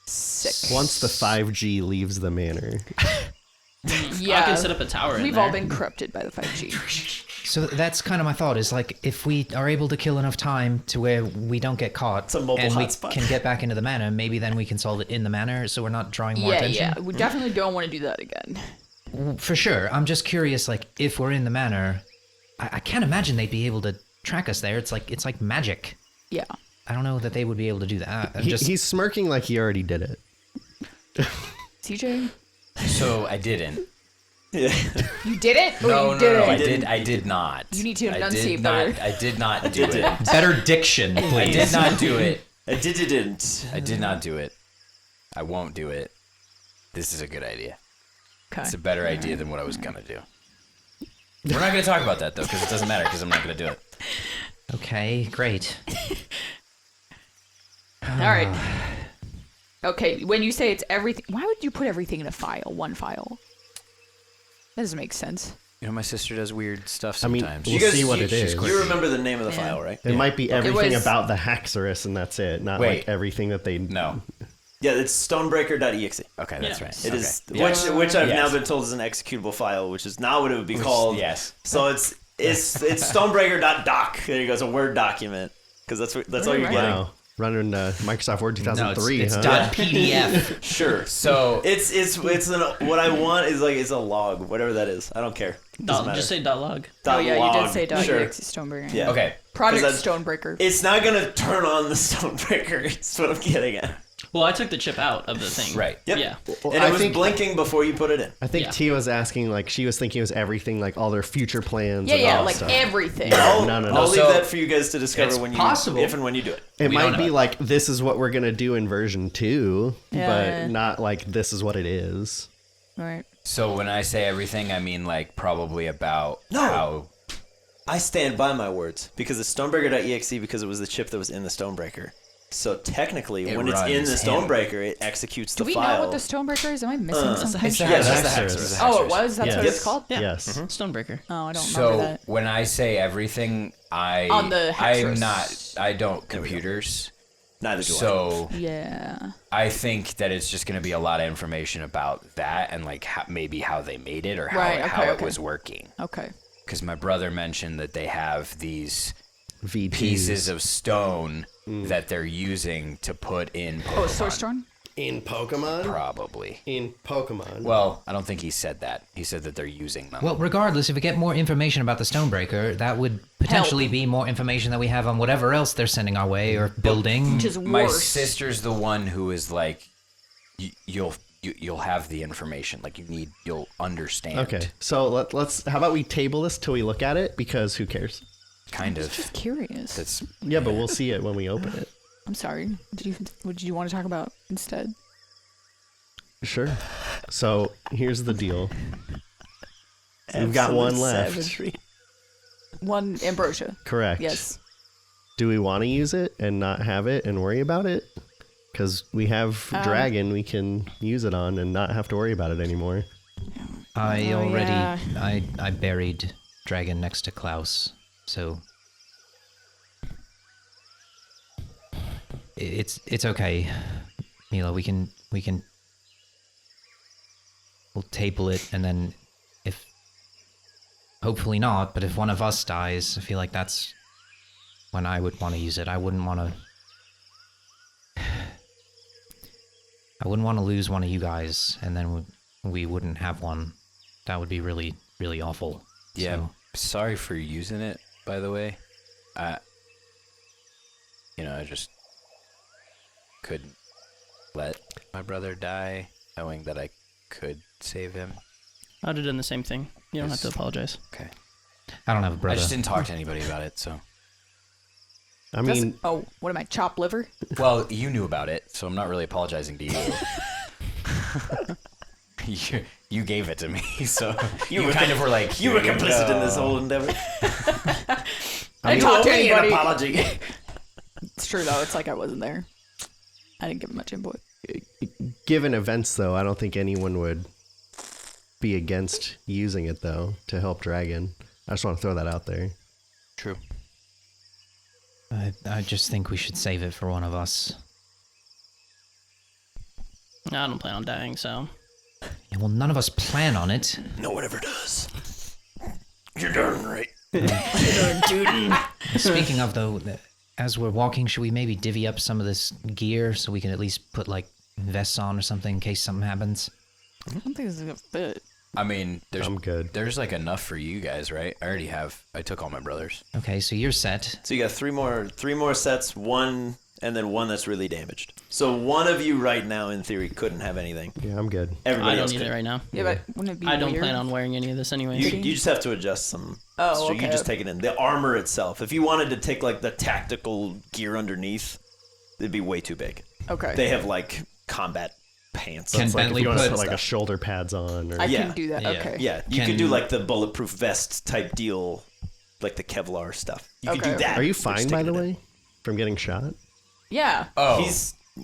S3: Sick.
S4: Once the 5G leaves the manor,
S3: Yeah.
S6: I can set up a tower in
S3: We've
S6: there.
S3: all been corrupted by the 5G.
S5: So that's kind of my thought is like if we are able to kill enough time to where we don't get caught
S1: It's a mobile
S5: and we
S1: hotspot.
S5: can get back into the manor, maybe then we can solve it in the manor so we're not drawing more
S3: Yeah,
S5: attention.
S3: yeah. We definitely don't want to do that again.
S5: For sure. I'm just curious, like if we're in the manor, I can't imagine they'd be able to track us there. It's like magic.
S3: Yeah.
S5: I don't know that they would be able to do that. I'm just
S4: he's smirking like he already did it.
S3: CJ?
S2: So I didn't.
S1: Yeah.
S3: You did it? Or
S2: No,
S3: you
S2: no,
S3: did
S2: no.
S3: it?
S2: I did not.
S3: You need to
S2: I
S3: enunciate
S2: did
S3: better.
S2: not. I did not do it.
S5: better diction,
S2: I
S5: please.
S2: did not do it.
S1: I didn't.
S2: I did not do it. I won't do it. This is a good idea.
S3: Okay.
S2: It's a better idea than what I was gonna do. We're not gonna talk about that though, because it doesn't matter, because I'm not gonna do it.
S5: Okay, great.
S3: All right. Okay, when you say it's everything, why would you put everything in a file, one file? That doesn't make sense.
S2: You know, my sister does weird stuff
S4: I mean,
S2: sometimes.
S4: we'll see what it is.
S1: You remember the name of the
S3: Yeah.
S1: file, right?
S4: It might be everything
S3: was-
S4: about the Haxorus, and that's it. Not
S2: Wait.
S4: like everything that they.
S2: No.
S1: Yeah, it's stonebreaker.exe.
S2: Okay, that's
S6: Yeah.
S2: right.
S1: It
S2: Okay.
S1: is,
S2: Yeah.
S1: which I've now
S2: Yes.
S1: been told is an executable file, which is not what it would be called.
S2: Yes.
S1: So it's stonebreaker.doc. There you go. It's a Word document because that's all you're
S3: Right.
S1: getting.
S4: Wow. Running Microsoft Word
S5: No,
S4: 2003,
S5: it's
S4: huh?
S5: dot PDF.
S1: Sure.
S2: So
S1: It's what I want is a log, whatever that is. I don't care. Doesn't matter.
S6: Just say .log.
S1: Dot
S3: Oh yeah, you
S1: log.
S3: did say
S1: Sure.
S3: .exe Stonebringer.
S1: Yeah.
S2: okay.
S3: Project
S1: 'Cause
S3: Stonebreaker.
S1: It's not gonna turn on the Stonebreaker. Is what I'm getting at.
S6: Well, I took the chip out of the thing.
S2: Right.
S1: Yep.
S6: Yeah.
S4: Well,
S1: And
S4: I
S1: it was
S4: think-
S1: blinking before you put it in.
S4: I think
S6: Yeah.
S4: Tia was asking, like, she was thinking it was everything, like all their future plans.
S3: Yeah,
S4: and
S3: yeah,
S4: all
S3: like
S4: stuff.
S3: everything.
S1: I'll,
S4: no, no.
S1: I'll
S2: So,
S1: leave that for you guys to discover
S2: it's
S1: when you
S2: possible.
S1: if and when you do it.
S4: It
S2: We
S4: might
S2: don't
S4: be
S2: know.
S4: like, this is what we're going to do in version 2,
S3: Yeah.
S4: but not like this is what it is.
S3: Right.
S2: So when I say everything, I mean like probably about
S1: No.
S2: how.
S1: I stand by my words because it's Stonebreaker.exe because it was the chip that was in the Stonebreaker. So technically,
S2: It
S1: when it's in the
S2: runs him.
S1: Stonebreaker, it executes
S3: Do
S1: the
S3: we
S1: file.
S3: know what the Stonebreaker is? Am I missing something?
S2: It's the
S1: Yes,
S2: Hexers.
S1: it's the
S2: Hexers.
S1: Hexers.
S3: Oh, it was? That's what
S4: Yes.
S3: it's called?
S6: Yeah.
S4: Yes.
S6: Stonebreaker.
S3: Oh, I don't
S2: So
S3: remember that.
S2: when I say everything,
S3: On the
S2: I'm
S3: Hexers.
S2: not. I don't computers.
S1: Neither do I.
S2: So
S3: Yeah.
S2: I think that it's just going to be a lot of information about that and like maybe how they made it or how,
S3: Right,
S2: how
S3: okay,
S2: it
S3: okay.
S2: was working.
S3: Okay.
S2: Because my brother mentioned that they have these
S4: V2s.
S2: pieces of stone that they're using to put in Pokemon.
S3: Oh, Source Storm?
S4: In Pokemon?
S2: Probably.
S4: In Pokemon.
S2: Well, I don't think he said that. He said that they're using them.
S5: Well, regardless, if we get more information about the Stonebreaker, that would potentially be more information that we have on whatever else they're sending our way or building.
S3: Which is
S2: My
S3: worse.
S2: sister's the one who is like, you'll have the information. Like you'll understand.
S4: Okay, so let's. How about we table this till we look at it? Because who cares?
S2: Kind of.
S3: Just curious.
S2: That's
S4: Yeah, but we'll see it when we open it.
S3: I'm sorry. What did you want to talk about instead?
S4: Sure. So here's the deal. We've got one left.
S1: Savagery.
S3: One Ambrosia.
S4: Correct.
S3: Yes.
S4: Do we want to use it and not have it and worry about it? Because we have Dragon we can use it on and not have to worry about it anymore.
S5: I
S3: Oh,
S5: already
S3: yeah.
S5: I buried Dragon next to Klaus, so it's okay. Mila, we can we'll table it, and then if hopefully not, but if one of us dies, I feel like that's when I would want to use it. I wouldn't want to lose one of you guys, and then we wouldn't have one. That would be really, really awful.
S2: yeah.
S5: So,
S2: Sorry for using it, by the way. I just couldn't let my brother die, knowing that I could save him.
S6: I'd have done the same thing. You don't have to apologize.
S2: Okay.
S5: I don't have a
S2: I
S5: brother.
S2: just didn't talk to anybody about it, so.
S4: I mean,
S3: Oh, what am I? Chopped liver?
S2: Well, you knew about it, so I'm not really apologizing to you. You gave it to me, so you
S1: were
S2: kind of were like,
S1: You were
S2: "Here
S1: complicit in
S2: go."
S1: this whole endeavor.
S3: I
S1: You
S3: talked to
S1: owe me an
S3: anybody.
S1: apology.
S3: It's true though. It's like I wasn't there. I didn't give much input.
S4: given events, though, I don't think anyone would be against using it, though, to help Dragon. I just want to throw that out there.
S2: True.
S5: I just think we should save it for one of us.
S6: I don't plan on dying, so.
S5: Yeah, well, none of us plan on it.
S1: No one ever does. You're darn right.
S5: Speaking of, though, as we're walking, should we maybe divvy up some of this gear so we can at least put, like, vests on or something in case something happens?
S3: I don't think this is gonna fit.
S2: I mean,
S4: I'm good.
S2: There's like enough for you guys, right? I took all my brothers.
S5: Okay, so you're set.
S1: So you got three more sets, one, and then one that's really damaged. So one of you right now, in theory, couldn't have anything.
S4: Yeah, I'm good.
S1: Everybody
S6: I don't
S1: else
S6: need
S1: could.
S6: it right now.
S3: Yeah, but wouldn't it be
S6: I don't
S3: weird?
S6: plan on wearing any of this anyway.
S1: You just have to adjust some.
S3: Oh,
S1: so
S3: okay.
S1: you just take it in. The armor itself. If you wanted to take like the tactical gear underneath, it'd be way too big.
S3: Okay.
S1: They have like combat pants.
S5: Can
S4: It's like if
S5: Bentley
S4: you want to
S5: put
S4: put like a
S1: stuff.
S4: shoulder pads on, or
S3: I
S1: Yeah.
S3: can do that.
S5: Yeah.
S3: Okay.
S1: Yeah, you
S5: Can-
S1: could do like the bulletproof vest type deal, like the Kevlar stuff. You could
S3: Okay,
S1: do that.
S4: are you
S1: Just
S4: fine,
S1: take
S4: by
S1: it
S4: the
S1: in.
S4: way, from getting shot?
S3: Yeah.
S2: Oh,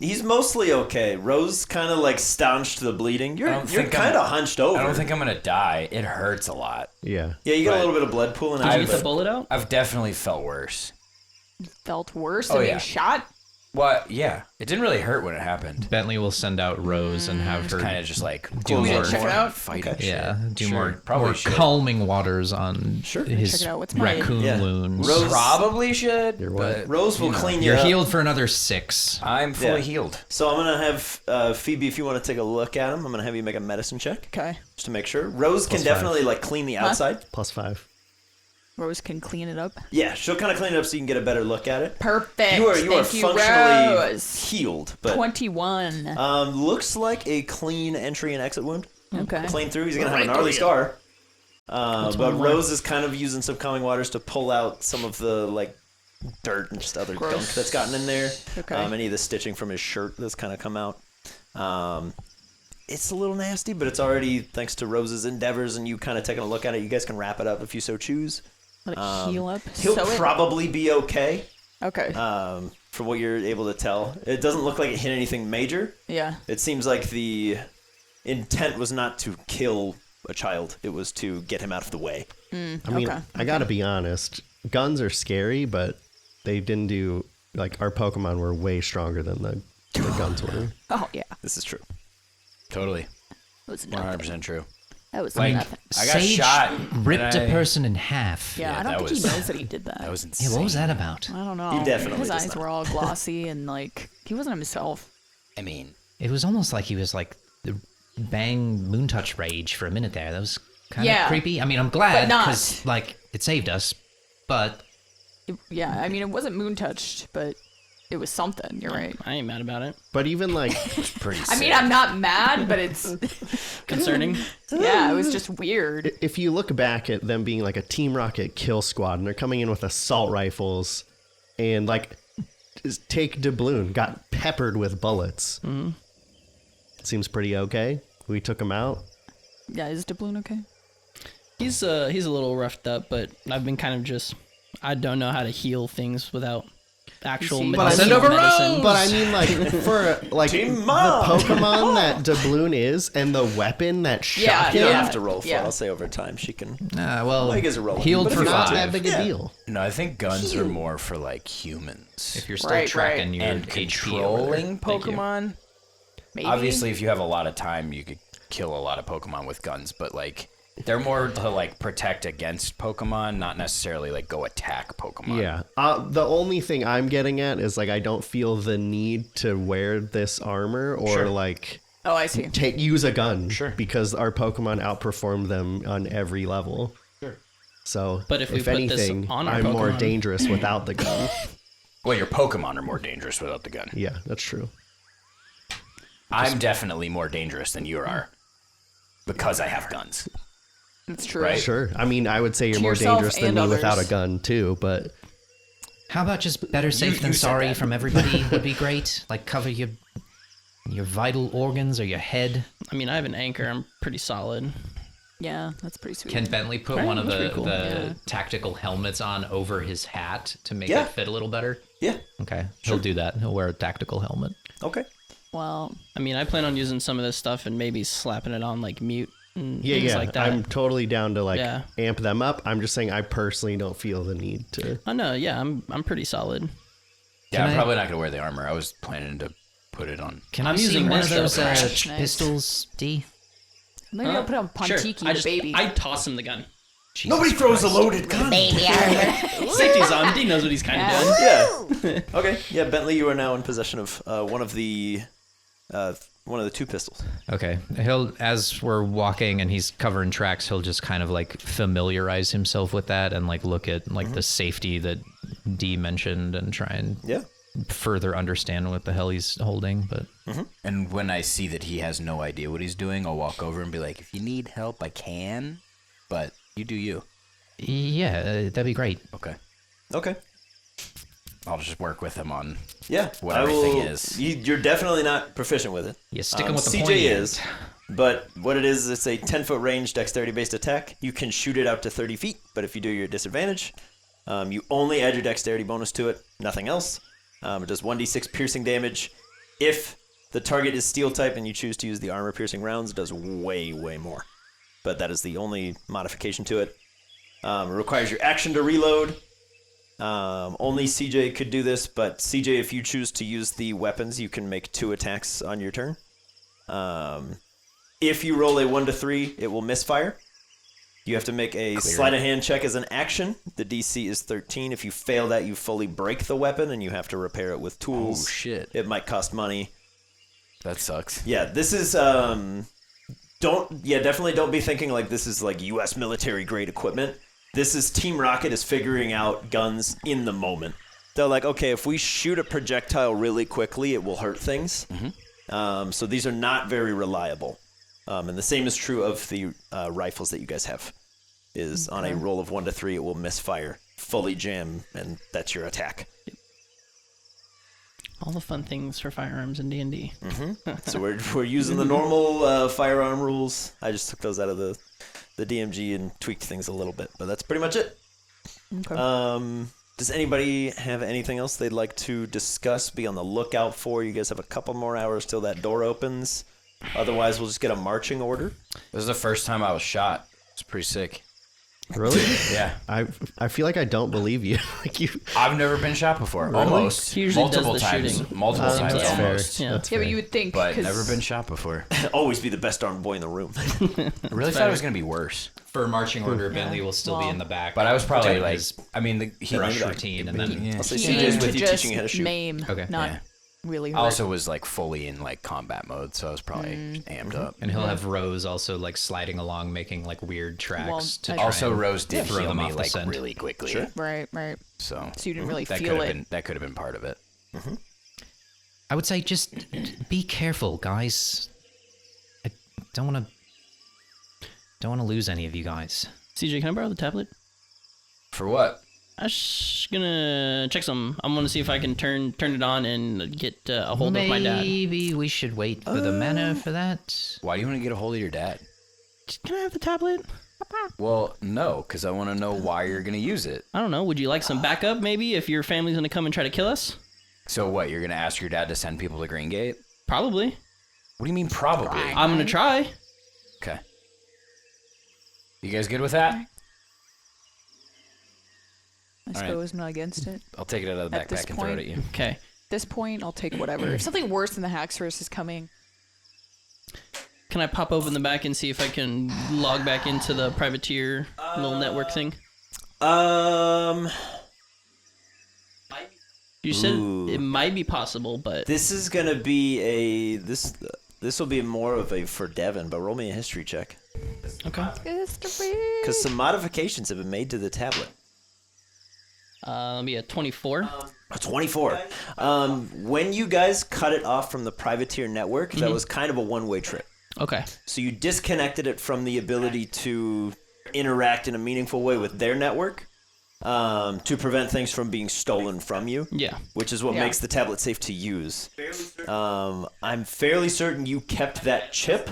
S1: He's mostly okay. Rose kind of like staunched the bleeding. You're
S2: don't
S1: you're
S2: think I'm-
S1: kind of hunched over.
S2: I don't think I'm gonna die. It hurts a lot.
S4: Yeah.
S1: Yeah, you got a
S2: but-
S1: little bit of blood pooling
S6: Did
S1: out.
S6: you
S1: of
S6: get the
S1: it.
S6: bullet out?
S2: I've definitely felt worse.
S3: Felt worse
S2: Oh,
S3: than
S2: yeah.
S3: being shot.
S2: What? Yeah, it didn't really hurt when it happened.
S5: Bentley will send out Rose and have her
S2: Kind of just like
S5: Do
S3: we
S5: more-
S3: check it out?
S2: fighting.
S5: yeah,
S2: shit.
S5: do
S2: Sure,
S5: more
S2: probably
S5: more
S2: should.
S5: calming waters on
S3: Check
S5: his
S3: it out. What's mine?
S5: raccoon
S1: Yeah.
S5: wounds.
S1: Rose-
S2: Probably should.
S4: You're what?
S2: But
S1: Rose will clean you
S5: You're
S1: up.
S5: healed for another 6.
S2: I'm fully
S1: Yeah.
S2: healed.
S1: So I'm gonna have Phoebe, if you want to take a look at him, I'm gonna have you make a medicine check
S3: Okay.
S1: just to make sure. Rose can
S4: +5.
S1: definitely like clean the outside.
S4: +5.
S3: Rose can clean it up.
S1: Yeah, she'll kind of clean it up so you can get a better look at it.
S3: Perfect.
S1: You are
S3: Thank
S1: functionally
S3: Rose.
S1: healed, but
S3: 21.
S1: looks like a clean entry and exit wound.
S3: Okay.
S1: Clean through. He's gonna have a gnarly scar. But Rose is kind of using some calming waters to pull out some of the like dirt and just other gunk that's gotten in there.
S3: Okay.
S1: Any of the stitching from his shirt that's kind of come out. It's a little nasty, but it's already thanks to Rose's endeavors and you kind of taking a look at it. You guys can wrap it up if you so choose.
S3: Let it heal up.
S1: He'll
S3: Sew it?
S1: probably be okay.
S3: Okay.
S1: From what you're able to tell, it doesn't look like it hit anything major.
S3: Yeah.
S1: It seems like the intent was not to kill a child; it was to get him out of the way.
S4: I mean,
S3: Okay.
S4: I gotta be honest. Guns are scary, but they didn't do like our Pokemon were way stronger than the guns were.
S3: Oh yeah.
S1: This is true.
S2: Totally.
S3: That was nothing.
S2: 100% true.
S3: That was
S2: Like,
S3: nothing.
S2: I got
S5: Sage
S2: shot.
S5: ripped
S2: and
S5: a person in half.
S3: Yeah,
S2: yeah,
S3: I don't
S2: that
S3: think he
S2: was-
S3: knows that he did that.
S2: That was insane.
S5: Yeah, what was that about?
S3: I don't know.
S1: He definitely
S3: His
S1: does
S3: eyes
S1: not.
S3: were all glossy and like he wasn't himself.
S2: I mean,
S5: It was almost like he was like the Bang Moontouch rage for a minute there. That was kind of
S3: Yeah.
S5: creepy. I mean, I'm glad
S3: But not.
S5: because like it saved us, but
S3: Yeah, I mean it wasn't moon touched, but it was something. You're right.
S6: I ain't mad about it.
S4: But even like,
S2: pretty
S3: I mean
S2: sick.
S3: I'm not mad, but it's
S6: Concerning.
S3: yeah, it was just weird.
S4: if you look back at them being like a Team Rocket kill squad, and they're coming in with assault rifles, and like, take Doubloon got peppered with bullets. Mm-hmm. Seems pretty okay. We took him out.
S3: Yeah, is Doubloon okay?
S6: He's a little roughed up, but I've been kind of just I don't know how to heal things without actual
S3: see?
S6: medical
S3: But I
S5: send over
S6: medicine.
S4: But I mean, like, for like the
S1: Team Mom!
S4: Pokemon that Doubloon is, and the weapon that shot
S3: Yeah,
S1: You
S4: him,
S1: don't have to roll for
S3: Yeah.
S1: it. I'll say over time she can.
S5: well,
S1: Well, you guys are rolling.
S5: healed
S1: But if
S5: for
S1: you
S4: not
S1: want
S4: that
S5: 5.
S4: big a
S1: Yeah.
S4: deal.
S2: No, I think guns are more for like humans.
S5: If you're still
S3: Right,
S5: tracking
S3: right.
S5: your
S2: and
S5: HP over there.
S2: controlling
S5: Thank you.
S2: Pokemon.
S3: Maybe.
S2: Obviously, if you have a lot of time, you could kill a lot of Pokemon with guns, but like they're more to like protect against Pokemon, not necessarily like go attack Pokemon.
S4: Yeah. The only thing I'm getting at is like I don't feel the need to wear this armor or
S2: Sure.
S4: like
S3: Oh, I see.
S4: use a gun.
S2: Sure.
S4: Because our Pokemon outperform them on every level.
S2: Sure.
S4: So
S6: But if we put this
S4: anything,
S6: on our
S4: I'm more
S6: Pokemon-
S4: dangerous without the gun.
S2: Well, your Pokemon are more dangerous without the gun.
S4: Yeah, that's true.
S2: I'm definitely more dangerous than you are because I have guns.
S3: That's true.
S2: Right.
S4: Sure. I mean, I would say you're
S3: To
S4: more
S3: yourself
S4: dangerous than
S3: and
S4: me without a
S3: others.
S4: gun too, but
S5: How about just better safe than
S2: you said
S5: sorry
S2: that.
S5: from everybody would be great. Like cover your vital organs or your head.
S6: I mean, I have an anchor. I'm pretty solid.
S3: Yeah, that's pretty sweet.
S5: Can Bentley put
S6: Right,
S5: one of
S6: that's
S5: the,
S6: pretty cool.
S5: the
S3: Yeah.
S5: tactical helmets on over his hat to make
S1: Yeah.
S5: it fit a little better?
S1: Yeah.
S5: Okay, he'll do that. He'll wear a tactical helmet.
S1: Okay.
S3: Well,
S6: I mean, I plan on using some of this stuff and maybe slapping it on like mute and
S4: yeah,
S6: things
S4: yeah.
S6: like that.
S4: I'm totally down to like
S6: Yeah.
S4: amp them up. I'm just saying I personally don't feel the need to.
S6: Oh no, yeah, I'm pretty solid.
S2: Yeah,
S5: Can
S2: I'm
S5: I-
S2: probably not gonna wear the armor. I was planning to put it on.
S5: Can
S6: I'm
S5: I see
S6: using
S5: one
S6: this
S5: of those
S6: stuff.
S3: Nice.
S5: pistols, D?
S3: maybe I'll put on
S6: Sure.
S3: Pontiki,
S6: I
S3: the baby.
S6: I toss him the gun.
S5: Jesus
S1: Nobody throws
S5: Christ.
S1: a loaded gun.
S6: Safety's on. D knows what he's kind of doing.
S1: Yeah. Okay. Yeah, Bentley, you are now in possession of one of the two pistols.
S5: Okay, he'll as we're walking and he's covering tracks, he'll just kind of like familiarize himself with that and like look at like the safety that D mentioned and try and
S1: Yeah.
S5: further understand what the hell he's holding. But
S2: And when I see that he has no idea what he's doing, I'll walk over and be like, "If you need help, I can, but you do you."
S5: yeah, that'd be great.
S2: Okay.
S1: Okay.
S2: I'll just work with him on
S1: Yeah.
S2: what
S1: I
S2: everything
S1: will-
S2: is.
S1: You're definitely not proficient with it.
S5: Yeah, stick him with the
S1: CJ
S5: pointy
S1: is, but what it is, it's a 10-foot range dexterity-based attack. You can shoot it out to 30 feet, but if you do, you're at disadvantage. You only add your dexterity bonus to it, nothing else. It does 1d6 piercing damage. If the target is steel type and you choose to use the armor piercing rounds, it does way, way more. But that is the only modification to it. It requires your action to reload. Only CJ could do this, but CJ, if you choose to use the weapons, you can make 2 attacks on your turn. If you roll a 1 to 3, it will misfire. You have to make a sleight of hand check as an action. The DC is 13. If you fail that, you fully break the weapon and you have to repair it with tools.
S2: Oh, shit.
S1: It might cost money.
S2: That sucks.
S1: Yeah, this is definitely don't be thinking like this is like US military grade equipment. This is Team Rocket is figuring out guns in the moment. They're like, okay, if we shoot a projectile really quickly, it will hurt things. So these are not very reliable. And the same is true of the rifles that you guys have. Is on a roll of 1 to 3, it will misfire, fully jam, and that's your attack.
S6: All the fun things for firearms in D&D.
S1: So we're using the normal firearm rules. I just took those out of the DMG and tweaked things a little bit, but that's pretty much it.
S3: Okay.
S1: Does anybody have anything else they'd like to discuss, be on the lookout for? You guys have a couple more hours till that door opens. Otherwise, we'll just get a marching order.
S2: This is the first time I was shot. It's pretty sick.
S4: Really?
S2: Yeah.
S4: I feel like I don't believe you. Like you.
S2: I've never been shot before.
S4: Really?
S2: Almost.
S6: He usually does
S2: multiple
S6: the
S2: times.
S6: shooting.
S2: Multiple times
S4: That's fair.
S2: almost.
S6: Yeah.
S4: That's
S3: Yeah, but
S4: fair.
S3: you would think.
S2: But
S3: 'cause-
S2: never been shot before.
S1: Always be the best armed boy in the room.
S2: I really thought it was going to be worse.
S5: For marching order, Bentley will still be
S3: Well-
S5: in the back.
S2: But I was probably
S5: protecting
S2: like,
S5: his
S2: I mean, he
S5: rush routine, and then
S2: Yeah.
S1: I'll say
S3: He
S1: CJ's
S3: aimed to
S1: with you
S3: just
S1: teaching you how to shoot.
S3: maim,
S5: Okay.
S3: not
S2: Yeah.
S3: really hurt.
S2: I also was like fully in like combat mode, so I was probably amped up.
S5: and he'll have Rose also like sliding along, making like weird tracks
S3: Well,
S5: to
S3: I-
S5: try
S2: Also,
S5: and
S2: Rose did
S5: throw
S2: heal
S5: them
S2: me
S5: off the
S2: like
S5: scent.
S2: really quickly.
S1: Sure.
S3: Right.
S2: So
S3: So you didn't really
S2: that
S3: feel
S2: could have
S3: it.
S2: been that could have been part of it.
S5: I would say just be careful, guys. I don't want to lose any of you guys.
S6: CJ, can I borrow the tablet?
S2: For what?
S6: I'm just gonna check some. I'm gonna see if I can turn it on and get a hold of my dad.
S5: Maybe we should wait for the manor for that.
S2: Why do you want to get a hold of your dad?
S6: Can I have the tablet?
S2: Well, no, because I want to know why you're gonna use it.
S6: I don't know. Would you like some backup, maybe, if your family's gonna come and try to kill us?
S2: So what? You're gonna ask your dad to send people to Green Gate?
S6: Probably.
S2: What do you mean probably?
S6: I'm gonna try.
S2: Okay. You guys good with that?
S3: I
S2: right.
S3: suppose I'm not against it.
S2: I'll take it out of the
S3: At this
S2: backpack and throw it at you.
S6: Okay.
S3: At this point, I'll take whatever. If something worse than the Haxorus is coming,
S6: Can I pop open the back and see if I can log back into the privateer little network thing? You said
S1: Ooh.
S6: it might be possible, but
S1: This is gonna be this will be more of a for Devin, but roll me a history check.
S6: okay.
S1: Because some modifications have been made to the tablet.
S6: Let me a 24.
S1: A 24. When you guys cut it off from the privateer network, that was kind of a one-way trip.
S6: Okay.
S1: So you disconnected it from the ability to interact in a meaningful way with their network to prevent things from being stolen from you,
S6: Yeah.
S1: which is what
S3: Yeah.
S1: makes the tablet safe to use. I'm fairly certain you kept that chip.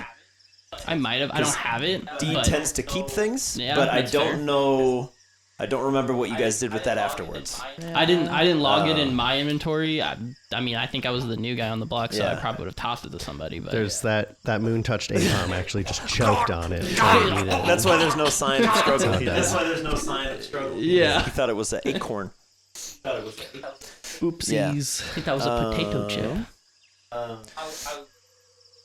S6: I might have. I don't have it.
S1: D
S6: but
S1: tends to keep things,
S6: Yeah,
S1: but I
S6: that's
S1: don't
S6: fair.
S1: know. I don't remember what you guys did with that afterwards.
S6: I didn't log it in my inventory. I mean, I think I was the new guy on the block, so I
S1: Yeah.
S6: probably would have tossed it to somebody. But
S4: There's that moon touched ACOM actually just choked on it. trying to eat it.
S1: That's why there's no sign of struggle.
S4: not
S1: That's
S4: bad.
S1: why there's no sign of struggle.
S6: Yeah.
S1: He thought it was an acorn.
S4: Oopsies.
S6: I think that was a potato chip.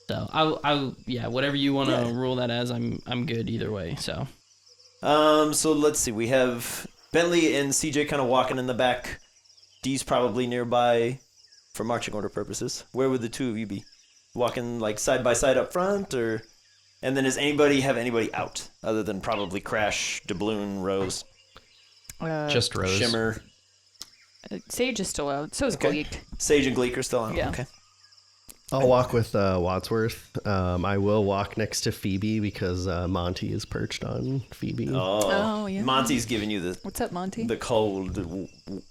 S6: So I yeah, whatever you want to rule that as, I'm good either way. So
S1: So let's see. We have Bentley and CJ kind of walking in the back. D's probably nearby for marching order purposes. Where would the two of you be? Walking like side by side up front, or? And then does anybody have anybody out other than probably Crash, Doubloon, Rose,
S5: Just Rose.
S1: Shimmer,
S3: Sage is still out. So is
S1: Okay.
S3: Gleek.
S1: Sage, and Gleek are still out?
S3: Yeah.
S1: Okay.
S4: I'll walk with Wadsworth. I will walk next to Phoebe because Monty is perched on Phoebe.
S3: Oh, yeah.
S1: Monty's giving you
S3: What's up, Monty?
S1: the cold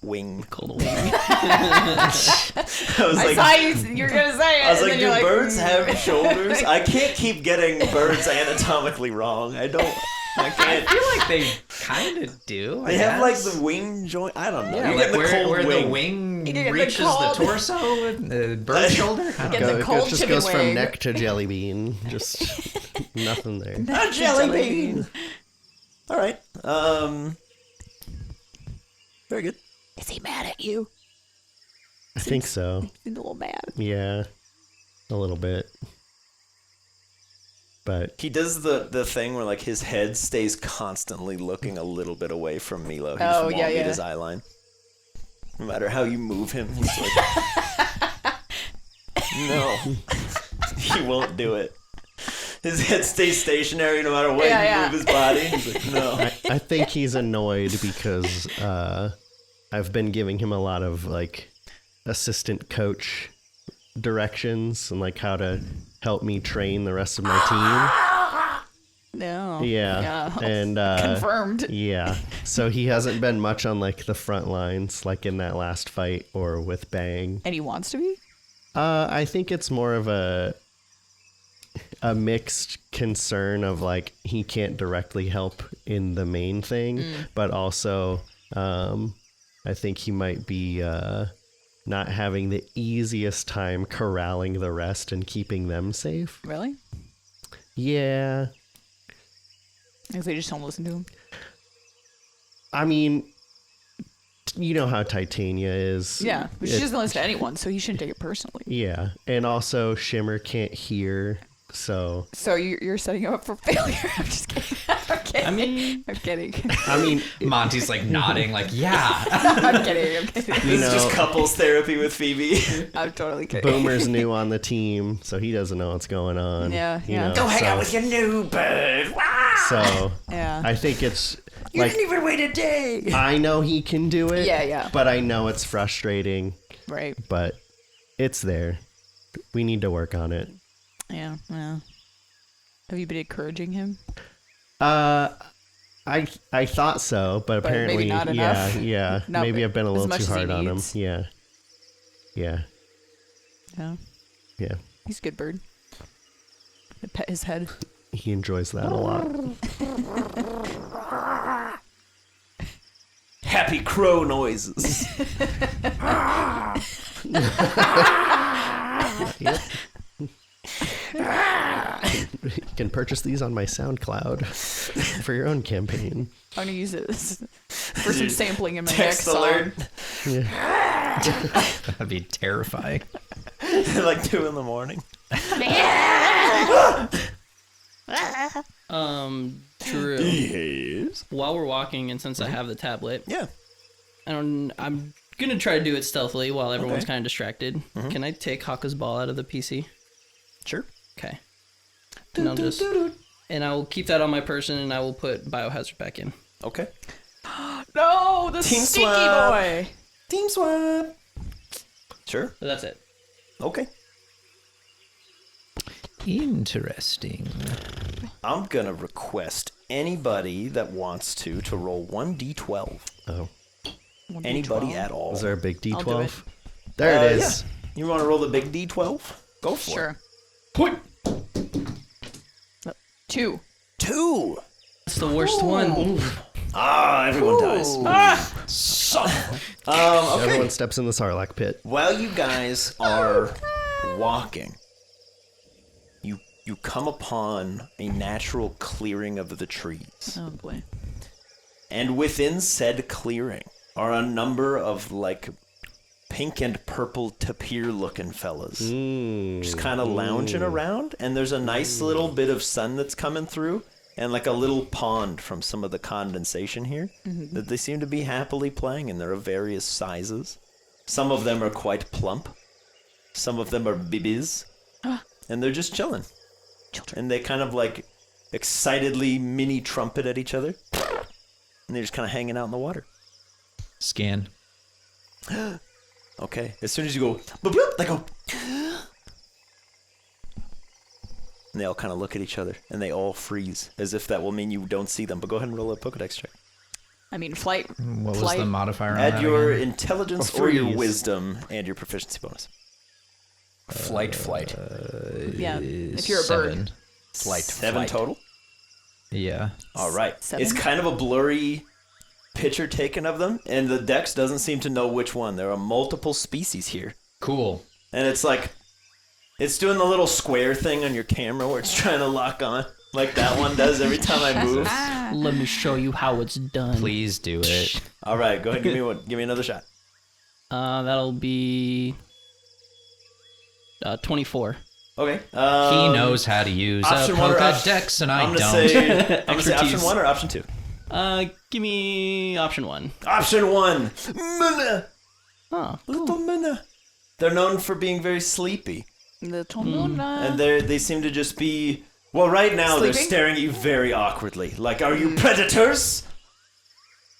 S1: wing.
S6: cold away.
S1: I was
S3: I
S1: like,
S3: saw you. You're gonna say it.
S1: I was
S3: and
S1: like,
S3: then
S1: do
S3: you're
S1: birds have shoulders? I can't keep getting birds anatomically wrong. I can't.
S5: I feel like they kind of do.
S1: They have like the wing joint. I don't know.
S5: Yeah,
S1: You
S5: like
S1: get the cold
S5: where
S1: wing.
S5: the wing
S3: You get the
S5: reaches the
S3: cold-
S5: torso and the bird shoulder. I don't
S3: Get
S5: know.
S3: the
S4: It
S3: cold
S4: just
S3: chicken
S4: goes from
S3: wing.
S4: neck to jelly bean. Just nothing there.
S1: A jelly bean. All right. Very good.
S3: Is he mad at you?
S4: I think so.
S3: He's a little mad.
S4: Yeah, a little bit. But
S1: He does the thing where like his head stays constantly looking a little bit away from Milo. He just
S3: Oh,
S1: won't
S3: yeah,
S1: meet
S3: yeah.
S1: his eye line. No matter how you move him, he's like, no, he won't do it. His head stays stationary no matter what
S3: Yeah,
S1: you
S3: yeah.
S1: move his body. He's like, no.
S4: I think he's annoyed because I've been giving him a lot of like assistant coach directions and like how to help me train the rest of my
S3: No.
S4: team. Yeah. And
S3: Confirmed.
S4: yeah. So he hasn't been much on like the front lines like in that last fight or with Bang.
S3: And he wants to be?
S4: I think it's more of a mixed concern of like he can't directly help in the main thing, but also I think he might be not having the easiest time corralling the rest and keeping them safe.
S3: Really?
S4: Yeah.
S3: Because they just don't listen to him.
S4: I mean, you know how Titania is.
S3: Yeah, but she doesn't listen to anyone, so he shouldn't take it personally.
S4: Yeah. And also Shimmer can't hear, so
S3: So you're setting him up for failure. I'm just kidding. I'm kidding.
S6: I mean,
S3: I'm kidding.
S4: I mean,
S2: Monty's like nodding, like, yeah.
S3: I'm kidding. I'm kidding.
S4: you
S1: This is just
S4: know,
S1: couples therapy with Phoebe.
S3: I'm totally kidding.
S4: Boomer's new on the team, so he doesn't know what's going on.
S3: Yeah,
S4: you
S3: yeah.
S4: know,
S1: Go hang
S4: so,
S1: out with your new bird. Wow.
S4: So
S3: Yeah.
S4: I think it's
S1: You
S4: like
S1: didn't even wait a day.
S4: I know he can do it.
S3: Yeah, yeah.
S4: But I know it's frustrating.
S3: Right.
S4: But it's there. We need to work on it.
S3: Yeah. Yeah. Have you been encouraging him?
S4: I thought so, but
S3: But maybe
S4: apparently,
S3: not
S4: yeah,
S3: enough.
S4: yeah.
S3: Not
S4: Maybe I've been a
S3: as
S4: little
S3: much
S4: too
S3: as he
S4: hard on him.
S3: needs.
S4: Yeah, yeah,
S3: Yeah.
S4: yeah.
S3: He's a good bird. I pet his head.
S4: He enjoys that a lot.
S1: Happy crow noises.
S4: Yep. You can purchase these on my SoundCloud for your own campaign.
S3: I'm gonna use it for some sampling in my
S1: Text
S3: next
S1: alert.
S3: song.
S4: Yeah.
S5: That'd be terrifying.
S1: Like 2 a.m.
S6: Drew.
S1: Yes.
S6: While we're walking, and since I have the tablet,
S1: Yeah.
S6: I'm gonna try to do it stealthily while everyone's
S1: Okay.
S6: kind of distracted. Can I take Haka's ball out of the PC?
S1: Sure.
S6: Okay. And I will keep that on my person, and I will put biohazard back in.
S1: Okay.
S3: No, the
S1: Team
S3: stinky
S1: swap.
S3: boy.
S1: Team swap. Sure.
S6: So that's it.
S1: Okay.
S5: Interesting.
S1: I'm gonna request anybody that wants to roll 1d12.
S4: Oh,
S1: Anybody at all.
S4: is there a big
S3: I'll do it.
S4: D12? There it is.
S1: Yeah. You want to roll the big d12? Go for it.
S3: Sure.
S6: Put.
S3: 2.
S1: 2.
S6: That's the worst one.
S1: Ah, everyone dies. Okay.
S4: Everyone steps in the Sarlacc pit.
S1: While you guys are walking, you come upon a natural clearing of the trees.
S3: Oh boy.
S1: And within said clearing are a number of like pink and purple tapir looking fellas. Just kind of lounging around, and there's a nice little bit of sun that's coming through, and like a little pond from some of the condensation here that they seem to be happily playing, and they're of various sizes. Some of them are quite plump. Some of them are bibis. And they're just chilling. And they kind of like excitedly mini trumpet at each other. And they're just kind of hanging out in the water.
S5: Scan.
S1: Okay. As soon as you go, bloop, bloop, they go. And they all kind of look at each other, and they all freeze, as if that will mean you don't see them. But go ahead and roll a Pokedex check.
S3: I mean, flight.
S5: What was
S3: Flight.
S5: the modifier on
S1: Add
S5: that
S1: your
S5: again?
S1: intelligence
S4: Oh,
S1: or your
S4: freeze.
S1: wisdom and your proficiency bonus.
S2: Flight.
S3: Yeah. If you're a bird.
S2: Flight.
S1: 7 total?
S5: Yeah.
S1: All right.
S3: 7?
S1: It's kind of a blurry picture taken of them, and the dex doesn't seem to know which one. There are multiple species here.
S2: Cool.
S1: And it's like, it's doing the little square thing on your camera where it's trying to lock on, like that one does every time I move.
S6: Let me show you how it's done.
S5: Please do it.
S1: All right, go ahead, give me one. Give me another shot.
S6: That'll be 24.
S1: Okay.
S5: He knows how to use a
S1: option one or
S5: Pokedex, and I
S1: I'm gonna
S5: don't.
S1: say option
S6: Expertise.
S1: 1 or option 2.
S6: Give me option 1.
S1: Option 1. Muna.
S6: Oh,
S1: Little Muna. They're known for being very sleepy,
S3: Little Luna.
S1: and they seem to just be. Well, right now they're
S3: Sleeping?
S1: staring at you very awkwardly. Like, are you predators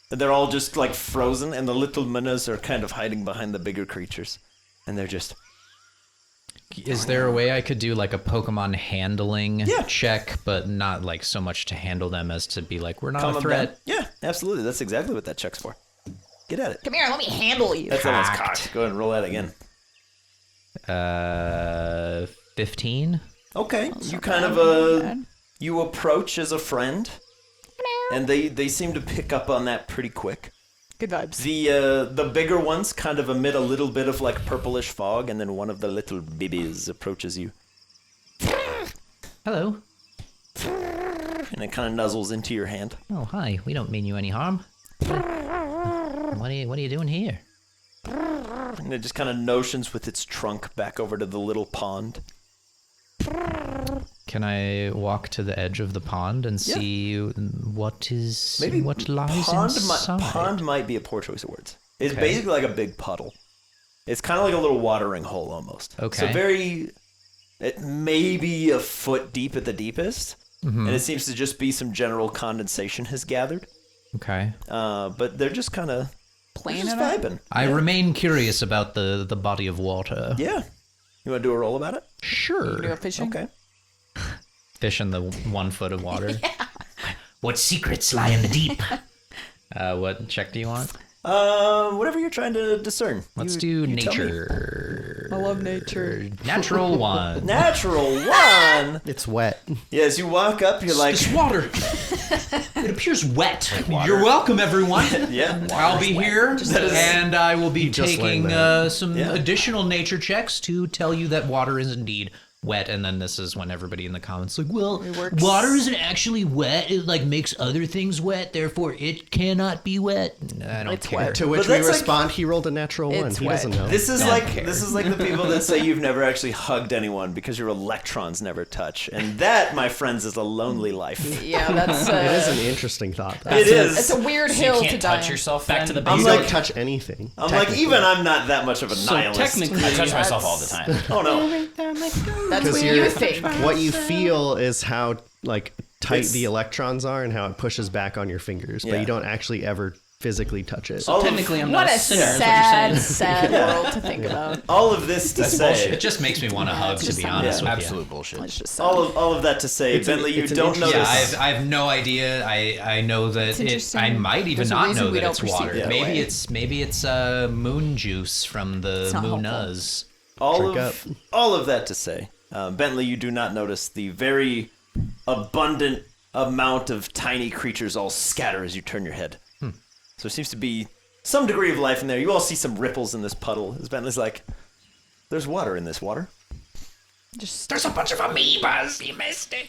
S1: They're all just like frozen, and the little minnows are kind of hiding behind the bigger creatures, and they're just.
S5: Is there a way I could do like a Pokemon handling
S1: Yeah.
S5: check, but not like so much to handle them as to be like, we're not
S1: calm
S5: a
S1: them
S5: threat?
S1: down? Yeah, absolutely. That's exactly what that check's for. Get at it.
S3: Come here, let me handle you.
S1: That's almost cocked. Go ahead and roll that again.
S5: 15?
S1: Okay, you kind of you approach as a friend, and they seem to pick up on that pretty quick.
S3: Good vibes.
S1: The bigger ones kind of emit a little bit of like purplish fog, and then one of the little bibbies approaches you,
S5: Hello.
S1: and it kind of nuzzles into your hand.
S5: Oh, hi. We don't mean you any harm. What are you doing here?
S1: And it just kind of notions with its trunk back over to the little pond.
S5: Can I walk to the edge of the pond and
S1: Yeah.
S5: see what lies
S1: pond
S5: inside?
S1: Pond might be a poor choice of words. It's
S5: Okay.
S1: basically like a big puddle. It's kind of like a little watering hole almost.
S5: Okay.
S1: So it may be a foot deep at the deepest, and it seems to just be some general condensation has gathered.
S5: Okay.
S1: But they're just kind of
S3: Playing
S1: just
S3: it up.
S1: vibing.
S5: I remain curious about the body of water.
S1: Yeah. You want to do a roll about it?
S5: Sure.
S3: Do a fishing?
S1: Okay.
S5: Fish in the 1 foot of water.
S7: What secrets lie in the deep?
S5: What check do you want?
S1: Whatever you're trying to discern.
S5: Let's
S1: You
S5: do
S1: tell me.
S5: nature.
S3: I love nature.
S5: Natural 1.
S1: Natural one.
S4: It's wet.
S1: Yeah, as you walk up, you're like,
S7: This water. It appears wet. You're welcome, everyone.
S1: yeah.
S7: I'll be here, and I will be
S4: just
S7: taking
S4: learned that.
S7: some
S1: Yeah.
S7: additional nature checks to tell you that water is indeed
S5: Wet, and then this is when everybody in the comments like, well,
S3: works.
S7: water isn't actually wet. It like makes other things wet, therefore it cannot be wet.
S5: I don't
S3: It's
S5: care.
S3: wet.
S4: To which
S1: But
S4: we
S1: that's like-
S4: respond, he rolled a natural one.
S3: It's
S4: He
S3: wet.
S4: doesn't know.
S1: This is
S5: Don't
S1: like
S5: care.
S1: this is like the people that say you've never actually hugged anyone because your electrons never touch, and that, my friends, is a lonely life.
S3: Yeah, that's
S4: It is an interesting thought. though.
S1: It is.
S3: It's a weird
S2: So
S3: hill
S2: you
S3: to
S2: can't
S3: die
S2: touch
S3: on.
S2: yourself.
S6: Back to
S2: then?
S6: the
S1: I'm
S4: You
S1: like-
S4: don't touch anything.
S1: I'm like,
S4: technically.
S1: even I'm not that much of a
S6: So
S1: nihilist.
S6: technically,
S2: I touch myself all the time.
S1: Oh no.
S3: That's
S4: Because
S3: what
S4: you're-
S3: you think.
S4: What you feel is how like tight
S1: It's-
S4: the electrons are and how it pushes back on your fingers, but
S1: Yeah.
S4: you don't actually ever physically touch it.
S1: All of-
S6: technically, I'm
S3: What
S6: not
S3: a
S6: a sinner. Is what you're saying.
S3: sad world to think about.
S1: All of this to
S5: It
S1: say,
S5: just makes me want to hug, to
S3: just
S5: be
S3: sounds-
S5: honest with
S2: Absolute bullshit.
S3: It's just
S1: all of that to say, Bentley, you
S4: it's an
S1: don't
S4: interesting-
S1: notice.
S5: Yeah, I have no idea. I know that
S3: It's
S5: it.
S3: interesting.
S5: I might even
S3: There's a
S5: not
S3: reason
S5: know
S3: we
S5: that
S3: don't
S5: it's
S3: perceive
S5: water.
S3: it that
S5: Maybe
S3: way.
S5: it's moon juice from the
S3: It's not helpful.
S5: moonaz.
S1: all of that to say, Bentley, you do not notice the very abundant amount of tiny creatures all scatter as you turn your head. So there seems to be some degree of life in there. You all see some ripples in this puddle. As Bentley's like, there's water in this water.
S3: just
S7: There's a bunch of amoebas. You missed it.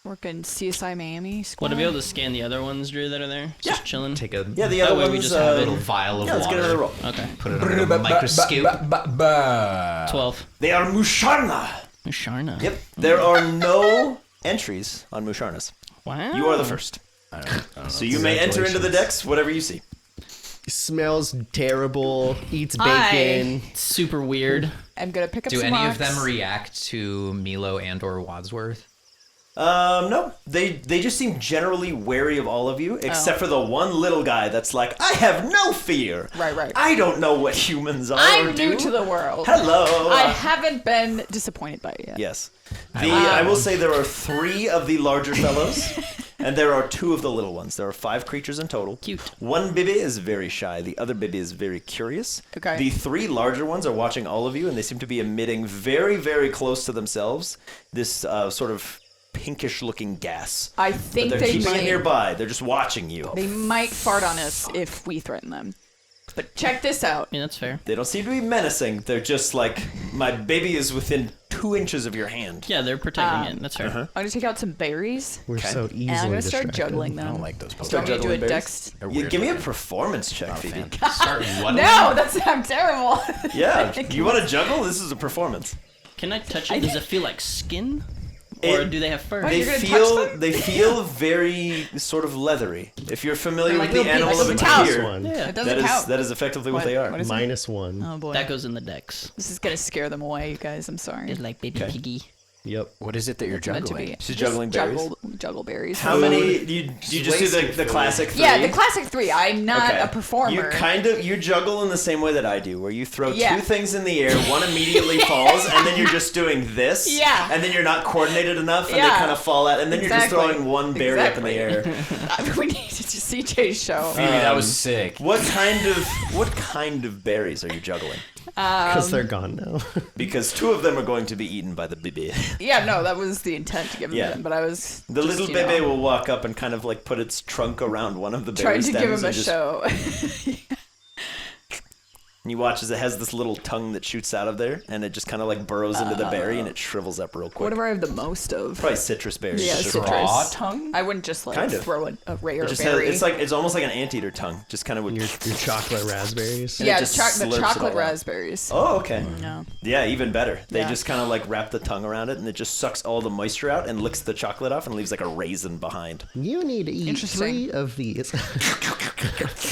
S3: working CSI Miami. Squad.
S6: Would I be able to scan the other ones, Drew, that are there? Just chilling.
S5: Take a
S1: Yeah, the
S6: That
S1: other
S6: way
S1: ones.
S6: we just have
S5: a little vial of
S1: yeah, let's
S5: water.
S1: get another roll.
S6: Okay.
S5: Put it under a microscope.
S6: 12.
S1: They are Musharna.
S6: Sharna.
S1: Yep. There are no entries on Musharnas.
S6: Wow.
S1: You are the first. So you may enter into the decks whatever you see.
S4: Smells terrible, eats
S3: Hi.
S4: bacon.
S6: Super weird.
S3: I'm gonna pick up
S5: Do
S3: some
S5: any
S3: rocks.
S5: of them react to Milo and or Wadsworth?
S1: No. They just seem generally wary of all of you, except for the one little guy that's like, I have no fear.
S3: Right.
S1: I don't know what humans are or
S3: I'm
S1: do.
S3: new to the world.
S1: Hello.
S3: I haven't been disappointed by it yet.
S1: Yes. I will say there are 3 of the larger fellows, and there are 2 of the little ones. There are 5 creatures in total.
S6: Cute.
S1: One Bibi is very shy. The other Bibi is very curious.
S3: Okay.
S1: The 3 larger ones are watching all of you, and they seem to be emitting very, very close to themselves this sort of pinkish-looking gas.
S3: I
S1: But
S3: think
S1: they're
S3: they
S1: keeping it
S3: might.
S1: nearby. They're just watching you.
S3: They might fart on us if we threaten them. But check this out.
S6: Yeah, that's fair.
S1: They don't seem to be menacing. They're just like, my baby is within 2 inches of your hand.
S6: Yeah, they're protecting it. That's fair.
S3: I'm gonna take out some berries,
S4: We're so easily
S3: and I'm gonna start
S4: distracted.
S3: juggling
S2: I
S3: them.
S2: don't like those
S3: Do you
S2: Pokemon.
S3: want me to do a
S1: juggling berries?
S3: dex?
S1: Yeah, give me a performance check, Phoebe.
S5: Start what?
S3: No, I'm terrible.
S1: Yeah, you want to juggle? This is a performance.
S6: Can I touch it? Does it feel like skin? Or
S1: It-
S6: do they have fur?
S3: Wait,
S1: They
S3: you're gonna touch
S1: feel
S3: them?
S1: they feel very sort of leathery. If you're familiar
S6: Like
S1: with the
S6: little
S1: animal
S6: pieces
S1: of a
S6: of
S3: towel.
S1: tapir,
S4: One.
S6: Yeah.
S3: It doesn't count.
S1: that is effectively what they are.
S3: What is it?
S4: -1.
S3: Oh boy.
S6: That goes in the dex.
S3: This is gonna scare them away, you guys. I'm sorry.
S6: It's like baby piggy.
S4: Yep.
S2: What is it that you're
S3: It's meant to
S2: juggling?
S3: be.
S1: She's
S3: Just
S1: juggling berries?
S3: Juggle berries.
S1: How many? Do you just do the classic 3?
S3: Yeah, the classic 3. I'm not
S1: Okay.
S3: a performer.
S1: You juggle in the same way that I do, where you throw
S3: Yeah.
S1: 2 things in the air, one immediately falls, and then you're just doing this.
S3: Yeah.
S1: And then you're not coordinated enough, and they
S3: Yeah.
S1: kind of fall out, and then you're just
S3: Exactly.
S1: throwing one berry up in the air.
S3: We need to see Jay's show.
S2: Phoebe, that was sick.
S1: What kind of berries are you juggling?
S4: Because they're gone now.
S1: Because 2 of them are going to be eaten by the bebe.
S3: Yeah, no, that was the intent to give him
S1: Yeah.
S3: them, but I was
S1: The
S3: just,
S1: little
S3: you
S1: bebe
S3: know,
S1: will walk up and kind of like put its trunk around one of the berry
S3: trying to
S1: stems
S3: give him a
S1: and just-
S3: show.
S1: And you watch as it has this little tongue that shoots out of there, and it just kind of like burrows into the berry, and it shrivels up real quick.
S3: Whatever I have the most of.
S1: Probably citrus berries.
S3: Yeah,
S1: Just
S3: citrus.
S2: Raw tongue?
S3: I wouldn't just like
S1: Kind of.
S3: throw a rare
S1: It just
S3: berry.
S1: it's almost like an anteater tongue. Just kind of would.
S4: your chocolate raspberries.
S1: and it
S3: yeah,
S1: just
S3: the
S1: slurps it
S3: chocolate
S1: all out.
S3: raspberries.
S1: Oh, okay.
S3: No.
S1: Yeah, even better. They
S3: Yeah.
S1: just kind of like wrap the tongue around it, and it just sucks all the moisture out and licks the chocolate off and leaves like a raisin behind.
S4: You need to eat
S3: Interesting.
S4: 3 of these.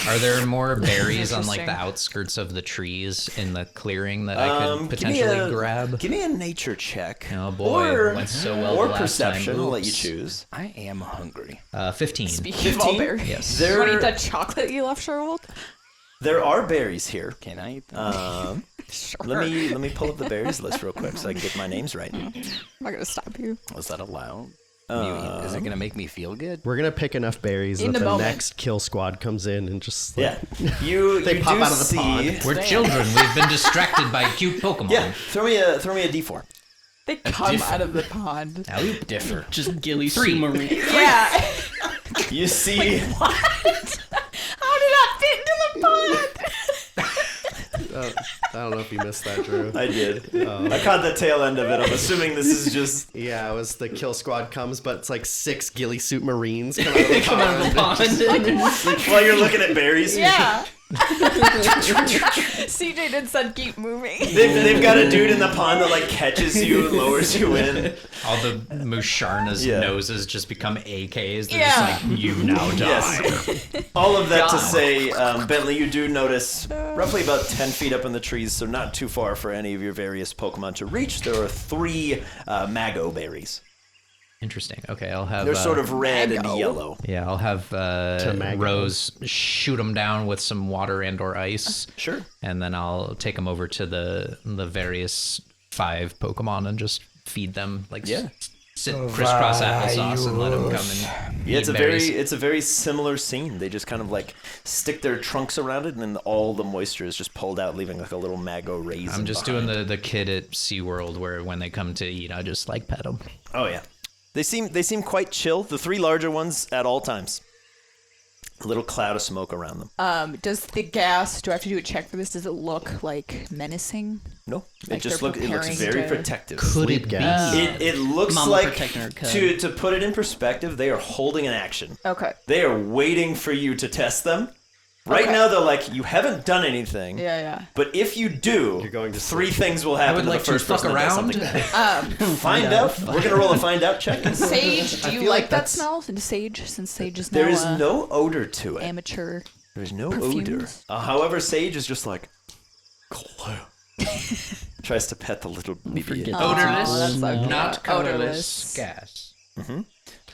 S5: Are there more berries on like the
S3: Interesting.
S5: outskirts of the trees in the clearing that I could
S1: Give
S5: potentially
S1: me a,
S5: grab?
S1: Give me a nature check.
S5: Oh boy,
S1: or,
S5: went so well
S1: or
S5: the last
S1: perception.
S5: time.
S1: I'll let you
S5: Oops.
S1: choose.
S2: I am hungry.
S5: 15.
S3: Speaking of all
S1: 15?
S3: berries.
S5: Yes.
S3: You want to
S1: There,
S3: eat that chocolate you left, Sherwold?
S1: there are berries here.
S2: Can I eat them?
S3: Sure.
S1: Let me pull up the berries list real quick so I can get my names right.
S3: I'm not gonna stop you.
S2: Was that allowed? Is it gonna make me feel good?
S4: We're gonna pick enough berries
S3: In
S4: that
S3: the
S4: the
S3: moment.
S4: next kill squad comes in and just like,
S1: Yeah, you
S4: They
S1: you
S4: pop
S1: do
S4: out of the
S1: see.
S4: pond.
S5: We're children. We've been distracted by cute Pokemon.
S1: Yeah, throw me a D4.
S3: They come out of the pond.
S2: Now we differ.
S6: Just Gilly Sumaru.
S3: Yeah.
S1: You see.
S3: What? How did that fit into the pond?
S4: I don't know if you missed that, Drew.
S1: I did. I caught the tail end of it. I'm assuming this is just.
S4: Yeah, it was the kill squad comes, but it's like 6 ghillie suit marines come out of the pond.
S1: While you're looking at berries.
S3: Yeah. CJ did said keep moving.
S1: They've got a dude in the pond that like catches you and lowers you in.
S5: All the Musharna's
S1: Yeah.
S5: noses just become AKs. They're
S3: Yeah.
S5: just like, you now die.
S1: Yes. All of that to say, Bentley, you do notice roughly about 10 feet up in the trees, so not too far for any of your various Pokemon to reach. There are 3 Mago berries.
S5: Interesting. Okay, I'll have.
S1: They're sort of red
S3: Mago.
S1: and yellow.
S5: Yeah, I'll have
S4: Tamago.
S5: Rose shoot them down with some water and/or ice,
S1: Sure.
S5: and then I'll take them over to the various 5 Pokemon and just feed them like
S1: Yeah.
S5: sit crisscross applesauce and let them come and
S1: Yeah,
S5: eat berries.
S1: it's a very similar scene. They just kind of like stick their trunks around it, and then all the moisture is just pulled out, leaving like a little Mago raisin.
S5: I'm just
S1: behind.
S5: doing the kid at SeaWorld where when they come to eat, I just like pet them.
S1: Oh yeah, they seem quite chill. The 3 larger ones at all times. A little cloud of smoke around them.
S3: Does the gas? Do I have to do a check for this? Does it look like menacing?
S1: No,
S3: Like
S1: it just
S3: they're
S1: it looks
S3: preparing
S1: very
S3: to-
S1: protective.
S7: Could
S4: Sleep
S7: it
S4: gas.
S7: be?
S1: It looks
S6: Mama
S1: like
S6: protecting her cub.
S1: to put it in perspective, they are holding an action.
S3: Okay.
S1: They are waiting for you to test them. Right
S3: Okay.
S1: now, they're like, you haven't done anything.
S3: Yeah, yeah.
S1: But if you do,
S4: You're going to
S1: 3 things will happen
S5: would
S1: to
S5: like
S1: the
S5: to
S1: first
S5: fuck
S1: person that does
S5: around.
S1: something. Find out. We're gonna roll a find out check.
S3: Sage, do you
S4: feel
S3: like
S4: like
S3: that
S4: that's-
S3: smell? And sage, since sage is
S1: There
S3: now
S1: is no odor to it.
S3: amateur.
S1: There's no
S3: perfumes.
S1: odor. However, Sage is just like, tries to pet the little baby.
S5: Odorless,
S3: that's so cute.
S5: not
S3: Odorless.
S5: colorless gas.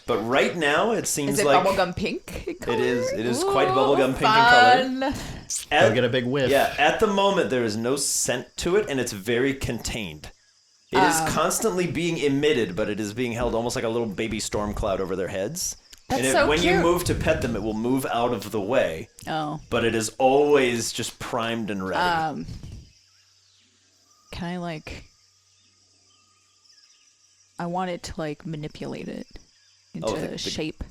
S1: But right now, it seems
S3: Is it
S1: like
S3: bubblegum pink? in color?
S1: It is quite
S3: Ooh,
S1: bubblegum pink in color.
S3: fun.
S4: Go get a big whiff.
S1: Yeah, at the moment there is no scent to it, and it's very contained. It is constantly being emitted, but it is being held almost like a little baby storm cloud over their heads.
S3: That's
S1: And
S3: so
S1: when you
S3: cute.
S1: move to pet them, it will move out of the way,
S3: Oh.
S1: but it is always just primed and ready.
S3: Can I like? I want it to like manipulate it into
S1: Oh, the-
S3: shape.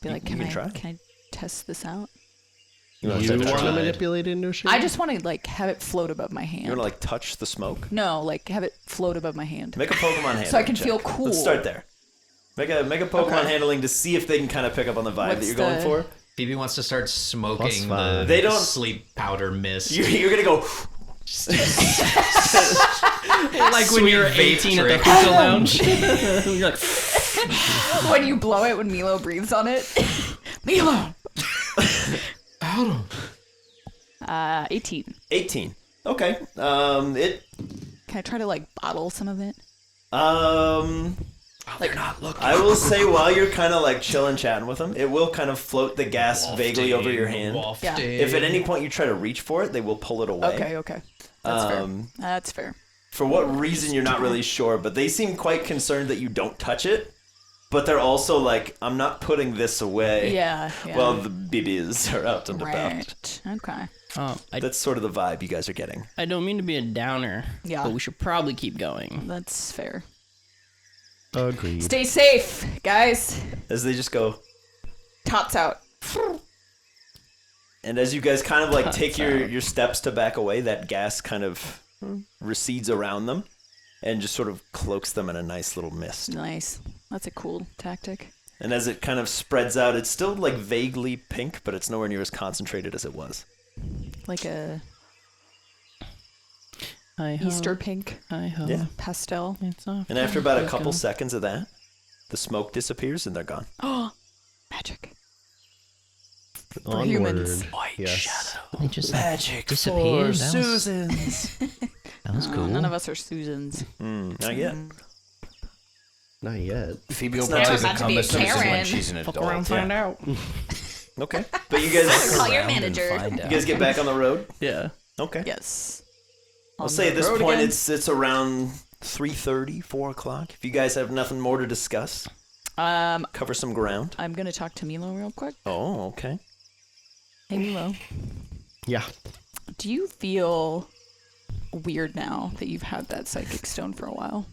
S3: Be like,
S1: you
S3: can
S1: can try.
S3: Can I test this out?
S1: You wanna
S4: You
S1: try to
S4: want to
S1: try?
S4: manipulate it into a shape?
S3: I just want to like have it float above my hand.
S1: You want to like touch the smoke?
S3: No, like have it float above my hand.
S1: Make a Pokemon handling
S3: So I can
S1: check.
S3: feel cool.
S1: Let's start there. Make a Pokemon
S3: Okay.
S1: handling to see if they can kind of pick up on the vibe that
S3: What's
S1: you're going
S3: the-
S1: for.
S5: Phoebe wants to start smoking the
S4: +5.
S1: They don't-
S5: sleep powder mist.
S1: You're gonna go.
S6: Like when you're
S5: Sweet vape
S6: 18 at the
S5: trip.
S6: hookah lounge. You're like,
S3: When you blow it, when Milo breathes on it. Milo. 18.
S1: 18. Okay. It
S3: Can I try to like bottle some of it? Like,
S1: I will say while you're kind of like chilling, chatting with them, it will kind of float the gas vaguely over your hand.
S3: Yeah.
S1: If at any point you try to reach for it, they will pull it away.
S3: okay. That's fair. That's fair.
S1: For what reason, you're not really sure, but they seem quite concerned that you don't touch it. But they're also like, I'm not putting this away.
S3: Yeah.
S1: While the BBs are out and about.
S3: Right. Okay.
S1: That's sort of the vibe you guys are getting.
S6: I don't mean to be a downer.
S3: Yeah.
S6: But we should probably keep going.
S3: That's fair.
S4: Agreed.
S3: Stay safe, guys.
S1: As they just go,
S3: Tots out.
S1: and as you guys kind of like take your steps to back away, that gas kind of recedes around them and just sort of cloaks them in a nice little mist.
S3: Nice. That's a cool tactic.
S1: And as it kind of spreads out, it's still like vaguely pink, but it's nowhere near as concentrated as it was.
S3: Like a
S6: Hi-ho.
S3: Easter pink
S6: Hi-ho.
S1: Yeah.
S3: pastel.
S6: It's off.
S1: And after about a couple seconds of that, the smoke disappears and they're gone.
S3: Oh, magic. For
S4: Onward.
S3: humans.
S4: Yes.
S5: They just
S1: Magic
S5: disappeared.
S1: for
S5: That was,
S1: Susans.
S5: that was cool.
S3: None of us are Susans.
S1: Not yet.
S4: Not yet.
S2: Phoebe will
S1: not
S2: probably
S3: about to
S2: become
S3: be
S2: a
S3: a
S2: Susan when
S3: Karen.
S2: she's an
S6: Fuck
S2: adult.
S6: around, find out.
S1: Okay. But you guys,
S3: Call your
S2: Around and
S3: manager.
S2: find
S1: you
S2: out.
S1: guys get back on the road?
S6: Yeah.
S1: Okay.
S3: Yes.
S1: I'll
S3: On
S1: say
S3: the
S1: at this
S3: road
S1: point
S3: again.
S1: it's around 3:30, 4 o'clock. If you guys have nothing more to discuss, cover some ground.
S3: I'm gonna talk to Milo real quick.
S1: Oh, okay.
S3: Hey Milo,
S4: Yeah.
S3: do you feel weird now that you've had that psychic stone for a while?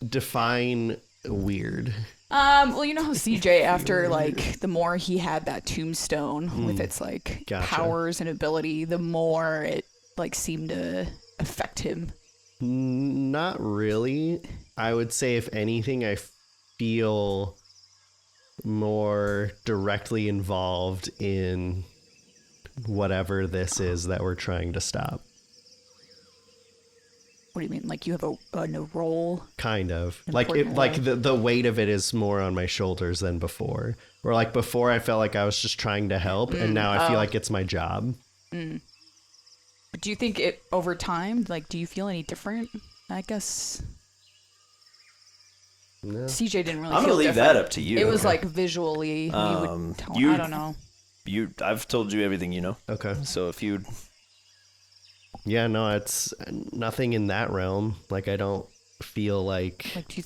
S4: Define weird.
S3: Well, you know how CJ, after like the more he had that tombstone with its like
S4: Gotcha.
S3: powers and ability, the more it like seemed to affect him.
S4: Not really. I would say, if anything, I feel more directly involved in whatever this is that we're trying to stop.
S3: What do you mean? Like you have a role?
S4: Kind of. Like it,
S3: Important
S4: like
S3: role.
S4: the weight of it is more on my shoulders than before. Or like before, I felt like I was just trying to help, and now I feel like it's my job.
S3: But do you think it over time? Like, do you feel any different? I guess
S4: No.
S3: CJ didn't really.
S1: I'm
S3: feel
S1: gonna leave
S3: different.
S1: that up to you.
S3: It was
S1: Okay.
S3: like visually. We would tell,
S1: you-
S3: I don't know.
S1: I've told you everything you know.
S4: Okay.
S1: So if you
S4: Yeah, no, it's nothing in that realm. Like, I don't feel like.
S3: Like, do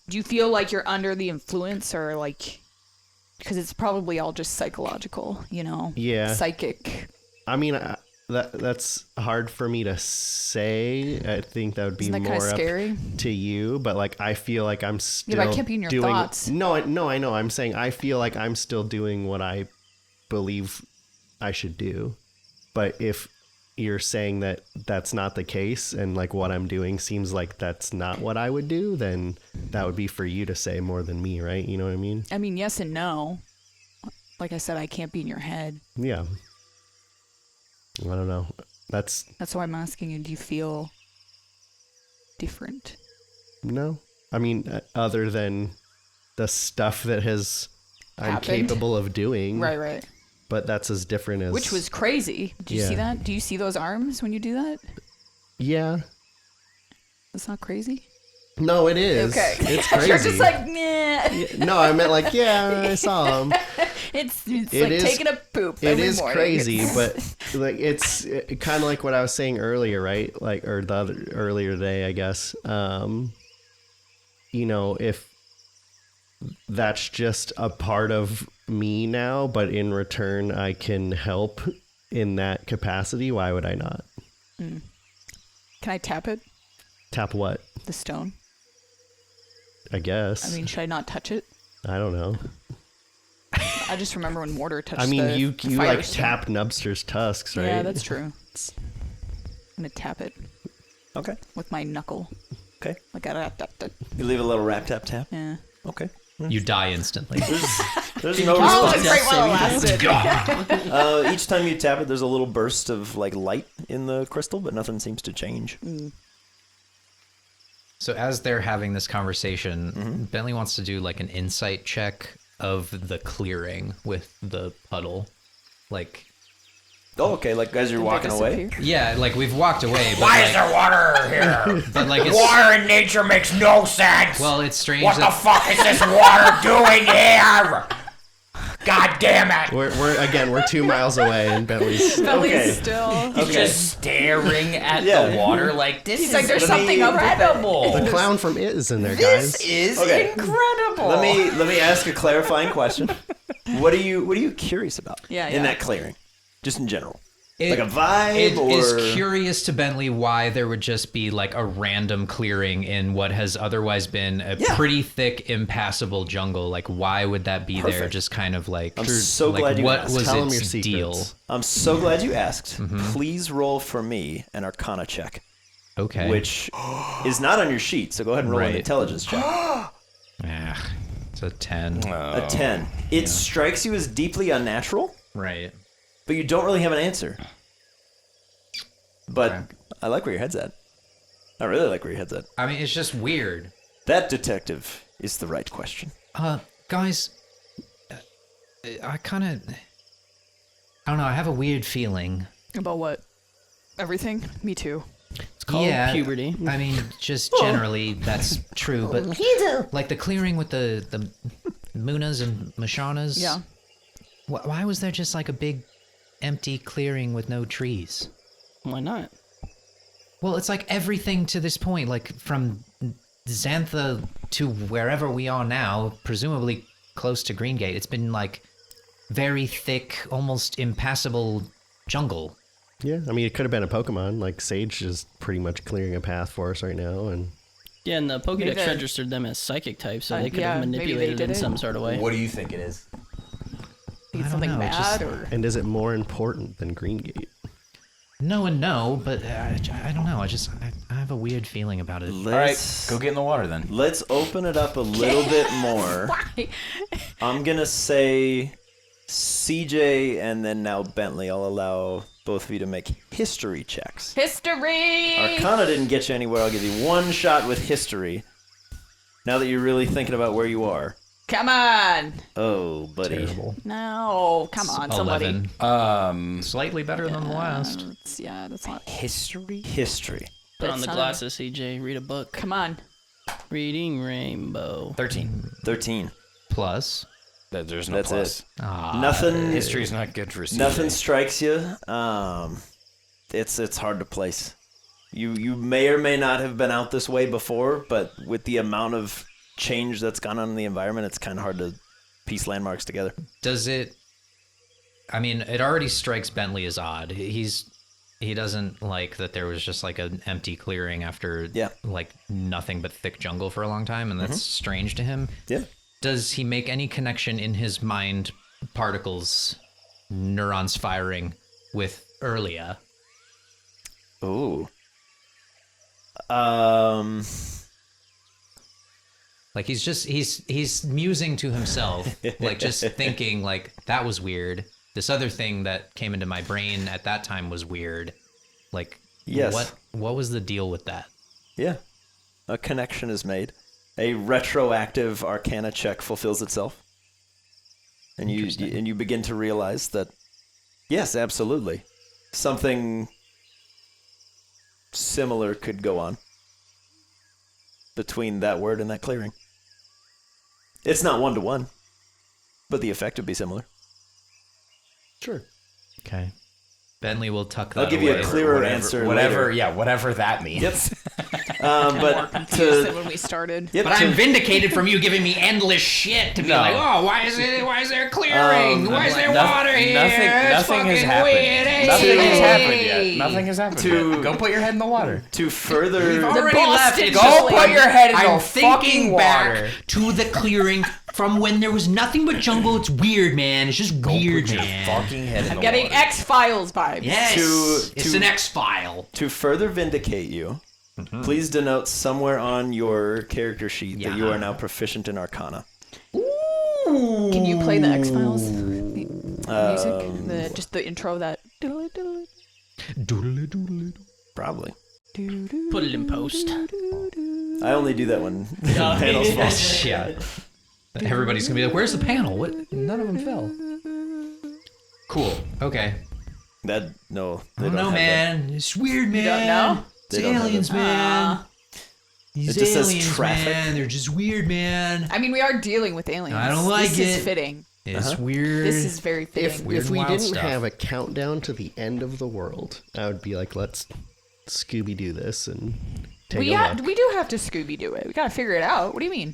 S3: you feel like you're under the influence, or like, because it's probably all just psychological, you know?
S4: Yeah.
S3: Psychic.
S4: I mean, that's hard for me to say. I think that would be
S3: Isn't that kind
S4: more
S3: of
S4: up
S3: scary?
S4: to you. But like, I feel like I'm still.
S3: but I can't be in your
S4: doing,
S3: thoughts.
S4: No, I know. I'm saying I feel like I'm still doing what I believe I should do. But if you're saying that that's not the case, and like what I'm doing seems like that's not what I would do, then that would be for you to say more than me, right? You know what I mean?
S3: I mean, yes and no. Like I said, I can't be in your head.
S4: Yeah. I don't know. That's
S3: That's why I'm asking you. Do you feel different?
S4: no. I mean, other than the stuff that I'm
S3: Happened?
S4: capable of doing,
S3: Right.
S4: but that's as different as
S3: Which was crazy. Did you see
S4: Yeah.
S3: that? Do you see those arms when you do that?
S4: yeah.
S3: That's not crazy.
S4: No, it is.
S3: Okay.
S4: It's crazy.
S3: You're just like, nah.
S4: No, I meant like, yeah, I saw him.
S3: It's
S4: It
S3: like
S4: is-
S3: taking a poop.
S4: It
S3: every
S4: is
S3: morning.
S4: crazy,
S3: It's-
S4: but like it's kind of like what I was saying earlier, right? Like, or earlier today, I guess. You know, if that's just a part of me now, but in return I can help in that capacity, why would I not?
S3: Can I tap it?
S4: Tap what?
S3: The stone.
S4: I guess.
S3: I mean, should I not touch it?
S4: I don't know.
S3: I just remember when Mortar touched.
S4: I mean,
S3: the
S4: you
S3: fire
S4: like
S3: stone.
S4: tap Nubster's tusks, right?
S3: Yeah, that's true. I'm gonna tap it
S1: okay,
S3: with my knuckle.
S1: okay,
S3: Like I
S1: you leave a little rap tap tap.
S3: Yeah.
S1: Okay,
S5: You die instantly.
S1: there's no
S3: Oh,
S1: response.
S3: that's great while it lasted.
S1: Each time you tap it, there's a little burst of like light in the crystal, but nothing seems to change.
S5: So as they're having this conversation, Bentley wants to do like an insight check of the clearing with the puddle. Like,
S1: Oh, okay. Like as you're walking away.
S5: Yeah, like we've walked away. But
S8: Why is there water here?
S5: But like it's,
S8: Water in nature makes no sense.
S5: well, it's strange
S8: What the
S5: that
S8: fuck is this water doing here? God damn it!
S4: We're 2 miles away, and Bentley's.
S1: Okay.
S3: Still.
S8: He's just staring at
S1: Yeah.
S8: the water like this.
S3: He's like, there's something up with it.
S8: incredible.
S4: The clown from It is in there, guys.
S8: This is
S1: Okay.
S8: incredible.
S1: Let me ask a clarifying question. What are you curious about?
S3: Yeah,
S1: In
S3: yeah.
S1: that clearing, just in general,
S5: It-
S1: like a vibe
S5: It
S1: or
S5: is curious to Bentley why there would just be like a random clearing in what has otherwise been a
S1: Yeah.
S5: pretty thick, impassable jungle. Like, why would that be there?
S1: Perfect.
S5: Just kind of like,
S1: I'm so
S5: like,
S1: glad you
S5: what
S1: asked.
S5: was
S4: Tell 'em
S5: its
S4: your
S5: deal?
S4: secrets.
S1: I'm so glad you asked.
S5: Mm-hmm.
S1: Please roll for me an Arcana check,
S5: Okay.
S1: which is not on your sheet. So go ahead and roll an
S5: Right.
S1: intelligence check.
S5: Ah, it's a 10.
S1: A 10. It strikes you as deeply unnatural,
S5: Right.
S1: but you don't really have an answer. But I like where your head's at. I really like where your head's at.
S5: I mean, it's just weird.
S1: That detective is the right question.
S5: Guys, I kind of, I don't know. I have a weird feeling.
S3: About what? Everything? Me too.
S6: It's called puberty.
S5: I mean, just generally, that's true. But like the clearing with the Munas and Mashanas.
S3: Yeah.
S5: Why was there just like a big empty clearing with no trees?
S6: Why not?
S5: Well, it's like everything to this point, like from Xantha to wherever we are now, presumably close to Greengate, it's been like very thick, almost impassable jungle.
S4: Yeah, I mean, it could have been a Pokemon. Like Sage is pretty much clearing a path for us right now, and
S6: Yeah, and the Pokédex
S3: Maybe-
S6: registered them as psychic types, so they could
S3: yeah,
S6: have
S3: maybe they
S6: manipulated it
S3: did
S6: in
S3: it.
S6: some sort of way.
S8: What do you think it is?
S3: Think
S5: I
S3: it's
S5: don't
S3: something
S5: know, it's
S3: bad
S5: just-
S3: or
S4: and is it more important than Greengate?
S5: No and no, but I don't know. I have a weird feeling about it.
S8: All right, go get in the water then.
S1: Let's open it up a little bit more.
S3: why?
S1: I'm gonna say CJ and then now Bentley. I'll allow both of you to make history checks.
S3: History.
S1: Arcana didn't get you anywhere. I'll give you one shot with history. Now that you're really thinking about where you are.
S3: Come on.
S1: Oh, buddy.
S4: Terrible.
S3: No. Come on, somebody.
S5: 11. Slightly better than the last.
S3: That's not.
S8: History?
S1: History.
S6: Put on
S3: That's
S6: the
S3: not
S6: glasses, CJ. Read a book.
S3: Come on.
S6: Reading Rainbow.
S8: 13.
S1: 13.
S5: Plus.
S8: There's no
S1: That's
S8: plus.
S1: it.
S5: Ah,
S1: Nothing.
S8: History's not good for CJ.
S1: Nothing strikes you. It's hard to place. You may or may not have been out this way before, but with the amount of change that's gone on in the environment, it's kind of hard to piece landmarks together.
S5: Does it? I mean, it already strikes Bentley as odd. He doesn't like that there was just like an empty clearing after like nothing but thick jungle for a long time, and that's strange to him.
S1: Yeah.
S5: Does he make any connection in his mind, particles, neurons firing with Earlia?
S1: Ooh.
S5: Like he's musing to himself, like just thinking like that was weird. This other thing that came into my brain at that time was weird. Like
S1: Yes.
S5: what was the deal with that?
S1: Yeah. A connection is made. A retroactive Arcana check fulfills itself. And you begin to realize that yes, absolutely. Something similar could go on between that word and that clearing. It's not 1-to-1, but the effect would be similar.
S4: Sure.
S5: Okay. Bentley will tuck that
S1: I'll give you a
S5: away.
S1: clearer answer later.
S8: Whatever that means.
S1: Yep.
S3: More
S1: But
S3: confused than
S1: to
S3: when we started.
S1: yep,
S7: But
S1: to-
S7: I'm vindicated from you giving me endless shit to be like, oh, why is there clearing? Why is there water here? It's
S8: Nothing has
S7: fucking
S8: happened.
S7: weird. Hey,
S8: Nothing has
S7: hey.
S8: happened yet. Nothing has happened
S1: To-
S8: yet. Go put your head in the water.
S1: to further
S7: Already
S3: boss
S7: left.
S3: did
S7: Go
S3: just
S7: put
S3: leave.
S7: your head in
S8: I'm
S7: the fucking
S8: thinking
S7: back
S8: water.
S7: to the clearing from when there was nothing but jungle. It's weird, man. It's just weird,
S8: Put your
S7: man.
S8: fucking head in
S3: I'm
S8: the
S3: getting
S8: water.
S3: X-Files vibes.
S7: Yes, it's
S1: to-
S7: an X-file.
S1: to further vindicate you, please denote somewhere on your character sheet that you are now proficient in Arcana.
S3: Can you play the X-Files music? Just the intro, that.
S1: Probably.
S6: Put it in post.
S1: I only do that when panels fall.
S5: Yeah. Everybody's gonna be like, "Where's the panel? What? None of them fell." Cool. Okay.
S1: No, they
S5: I don't
S1: don't
S5: know,
S1: have
S5: man. It's weird, man.
S3: You don't know?
S5: It's
S1: They don't have
S5: aliens,
S1: it.
S5: man. These
S1: It just says
S5: aliens,
S1: traffic.
S5: man. They're just weird, man.
S3: I mean, we are dealing with aliens.
S5: I don't like
S3: this
S5: it.
S3: is fitting.
S5: It's weird.
S3: This is very fitting.
S5: Weird
S4: If we
S5: wild
S4: didn't
S5: stuff.
S4: have a countdown to the end of the world, I would be like, let's Scooby Doo this and take a look.
S3: We do have to Scooby do it. We gotta figure it out. What do you mean?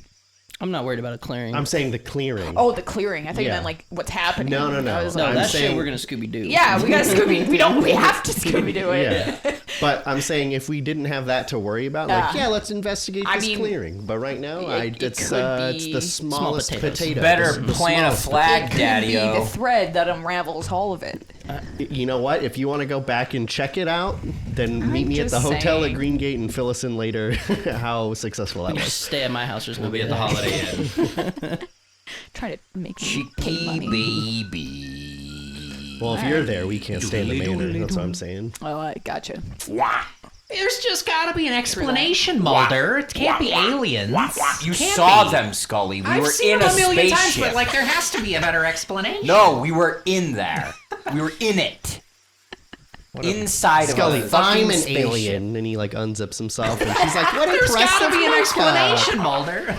S6: I'm not worried about a clearing.
S4: I'm saying the clearing.
S3: Oh, the clearing. I thought you
S4: Yeah.
S3: meant like what's happening.
S4: No, no, no.
S3: I was
S6: no,
S3: like,
S6: that
S4: saying-
S6: shit we're gonna Scooby Doo.
S3: yeah, we gotta Scooby. We have to Scooby do it.
S4: Yeah. But I'm saying if we didn't have that to worry about, like, yeah, let's investigate
S3: I
S4: this
S3: mean,
S4: clearing. But right now,
S3: it
S4: it's
S3: could
S4: the
S3: be
S4: smallest
S6: small potatoes.
S4: potato.
S2: Better
S4: the
S2: plant a
S4: smallest
S2: flag,
S3: It could be
S2: Daddy-o.
S3: the thread that unravels all of it.
S4: You know what? If you want to go back and check it out, then meet me at the
S3: just
S4: hotel
S3: saying.
S4: at Green Gate and fill us in later how successful that
S6: You
S4: was.
S6: just stay at my house. There's
S5: We'll
S6: no
S5: be at the Holiday Inn.
S3: Try to make me pay
S2: Cheeky
S3: money.
S2: baby.
S4: Well, if you're there, we can't stay in the manor. That's what I'm saying.
S3: Oh, I gotcha.
S5: There's just gotta be an explanation, Mulder. It can't be aliens.
S2: You
S5: Can't
S2: saw
S5: be.
S2: them, Scully. We
S5: I've
S2: were
S5: seen
S2: in
S5: them
S2: a
S5: a million times,
S2: spaceship.
S5: but like there has to be a better explanation.
S2: No, we were in there. We were in it. Inside
S4: Scully,
S2: of a fucking
S4: I'm an
S2: spaceship.
S4: alien, and he like unzips himself, and she's like, "What
S5: There's
S4: impressive
S5: gotta be an
S4: makeup."
S5: explanation, Mulder.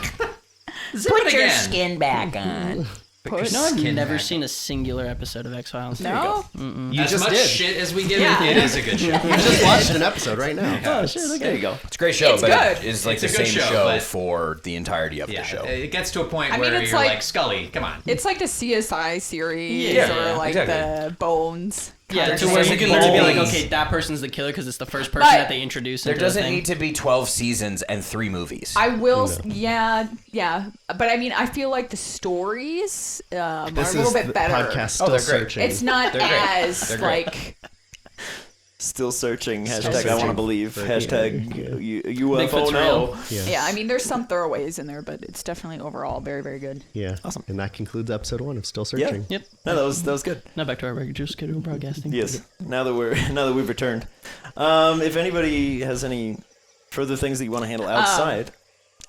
S5: Zip it again.
S2: skin back on.
S3: Push.
S6: No, I've
S5: Skin
S6: never
S5: back.
S6: seen a singular episode of X-Files.
S3: No?
S2: You
S5: As
S2: just
S5: much
S2: did.
S5: shit as we give
S3: Yeah.
S5: it, it is a good show.
S4: I just watched an episode right now.
S6: Oh shit! Okay.
S2: There you go. It's a great show,
S3: It's
S2: but
S3: good.
S2: it's like
S5: It's a
S2: the
S5: good
S2: same
S5: show,
S2: show
S5: but-
S2: for the entirety of the
S5: Yeah,
S2: show.
S5: it gets to a point
S3: I mean,
S5: where
S3: it's
S5: you're
S3: like-
S5: like, Scully, come on.
S3: It's like the CSI series
S2: Yeah,
S3: or like
S2: exactly.
S3: the Bones.
S6: Yeah,
S3: kind
S6: to
S3: of
S6: where
S3: thing.
S6: you can literally be like,
S2: Bones.
S6: okay, that person's the killer because it's the first person
S3: But
S6: that they introduce.
S2: There
S6: into the
S2: doesn't
S6: thing.
S2: need to be 12 seasons and 3 movies.
S3: I will, yeah. But I mean, I feel like the stories are
S4: This
S3: a little
S4: is
S3: bit
S4: the
S3: better.
S4: podcast still
S2: they're great.
S4: searching.
S3: It's not
S2: They're great.
S3: as
S2: They're great.
S3: like
S1: Still searching. Hashtag I
S4: searching.
S1: want to believe.
S4: But,
S1: Hashtag UFO
S6: Bigfoot's
S1: no.
S6: real.
S3: yeah. I mean, there's some throwaways in there, but it's definitely overall very, very good.
S4: Yeah.
S1: Awesome.
S4: And that concludes episode 1 of Still
S1: Yeah.
S4: Searching.
S6: Yep.
S1: No, that was good.
S6: Now back to our regular schedule broadcasting.
S1: Yes. Now that we've returned, if anybody has any further things that you want to handle outside,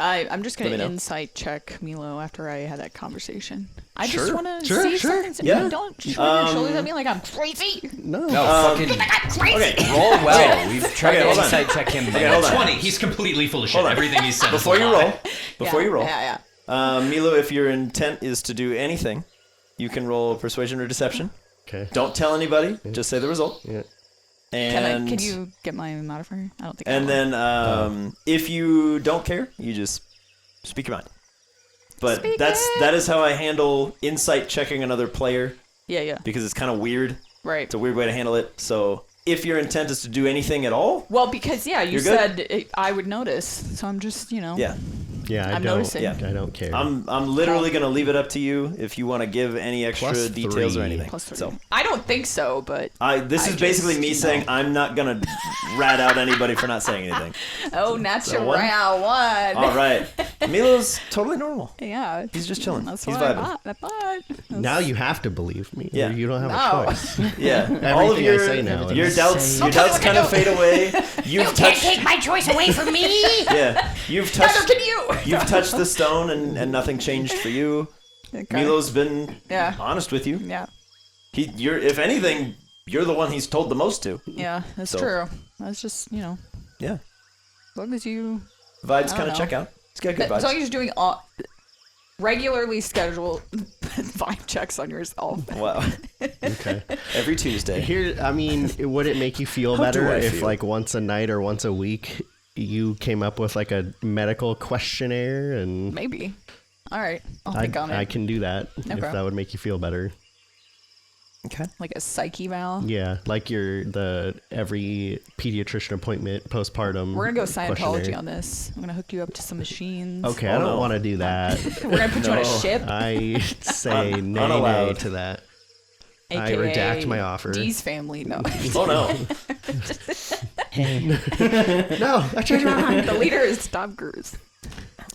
S3: I'm just gonna
S1: Let me know.
S3: insight check Milo after I had that conversation. I
S1: Sure.
S3: just want to
S4: Sure,
S3: see
S4: sure.
S3: something.
S1: Yeah.
S3: Don't shrug your shoulders at me like I'm crazy.
S4: No.
S2: no, fucking
S1: okay.
S2: roll well. We've tried
S1: Okay,
S2: to
S1: hold on.
S2: insight check him.
S1: Okay, hold on.
S5: 20. He's completely full of shit.
S1: Hold on.
S5: Everything he said.
S1: Before
S5: is a
S1: you
S5: lie.
S1: roll, before
S3: yeah,
S1: you roll,
S3: Yeah.
S1: Milo, if your intent is to do anything, you can roll persuasion or deception.
S4: Okay.
S1: Don't tell anybody. Just say the result.
S4: Yeah.
S1: And
S3: Can you get my modifier? I don't think. I
S1: and
S3: have
S1: then if you don't care, you just speak your mind. But
S3: Speak
S1: that is how I handle insight checking another player
S3: one. Yeah.
S1: because it's kind of weird.
S3: Right.
S1: It's a weird way to handle it. So if your intent is to do anything at all,
S3: Well, because you
S1: You're good?
S3: said I would notice, so I'm just
S1: yeah,
S4: Yeah, I
S3: I'm
S4: don't.
S3: noticing.
S1: Yeah.
S4: I don't care.
S1: I'm literally gonna leave it up to you if you want to give any extra
S4: Plus
S1: details or
S4: 3.
S1: anything.
S3: Plus 3.
S1: So
S3: I don't think so, but
S1: this
S3: I
S1: is basically
S3: just,
S1: me
S3: you
S1: saying
S3: know.
S1: I'm not gonna rat out anybody for not saying anything.
S3: oh, natural
S1: one?
S3: one.
S1: All right, Milo's totally normal.
S3: Yeah.
S1: He's just chilling.
S3: That's
S1: He's
S3: what
S1: vibing.
S3: I thought.
S4: now you have to believe me.
S1: Yeah.
S4: You don't have
S3: No.
S4: a choice.
S1: Yeah, all of
S4: Everything I
S1: your
S4: say now
S1: your
S4: is-
S1: doubts
S3: Don't tell me what to
S1: kind of
S3: do.
S1: fade away. You've
S8: Can't
S1: touched
S8: take my choice away from me.
S1: yeah, you've
S3: Neither
S1: touched
S3: can you.
S1: you've touched the stone and nothing changed for you.
S3: Okay.
S1: Milo's been
S3: Yeah.
S1: honest with you.
S3: Yeah.
S1: You're if anything, you're the one he's told the most to.
S3: Yeah. That's
S1: So-
S3: true. That's just
S1: Yeah,
S3: as long as you.
S1: vibes
S3: I
S1: kind
S3: don't
S1: of
S3: know.
S1: check out. It's got good
S3: As long as
S1: vibes.
S3: you're doing all regularly scheduled vibe checks on yourself.
S1: Wow,
S4: Okay.
S1: every Tuesday.
S4: Here, I mean, would it make you feel
S1: How
S4: better
S1: do I
S4: if,
S1: feel?
S4: like, once a night or once a week, you came up with like a medical questionnaire and
S3: Maybe. All right. I'll think on it.
S4: I can do that if
S3: Okay.
S4: that would make you feel better.
S1: Okay.
S3: Like a psyche val.
S4: Yeah, like every pediatrician appointment postpartum.
S3: We're gonna go Scientology
S4: questionnaire.
S3: on this. I'm gonna hook you up to some machines.
S4: Okay,
S1: Oh,
S4: I don't
S1: no.
S4: want to do that.
S3: We're gonna put you on a
S1: No.
S3: ship.
S4: I say nay
S1: unallowed.
S4: to that. I
S3: AKA
S4: redact my offer.
S3: Dee's family. No.
S1: Oh no.
S4: No, I changed my mind.
S3: the leader is Tom Cruise.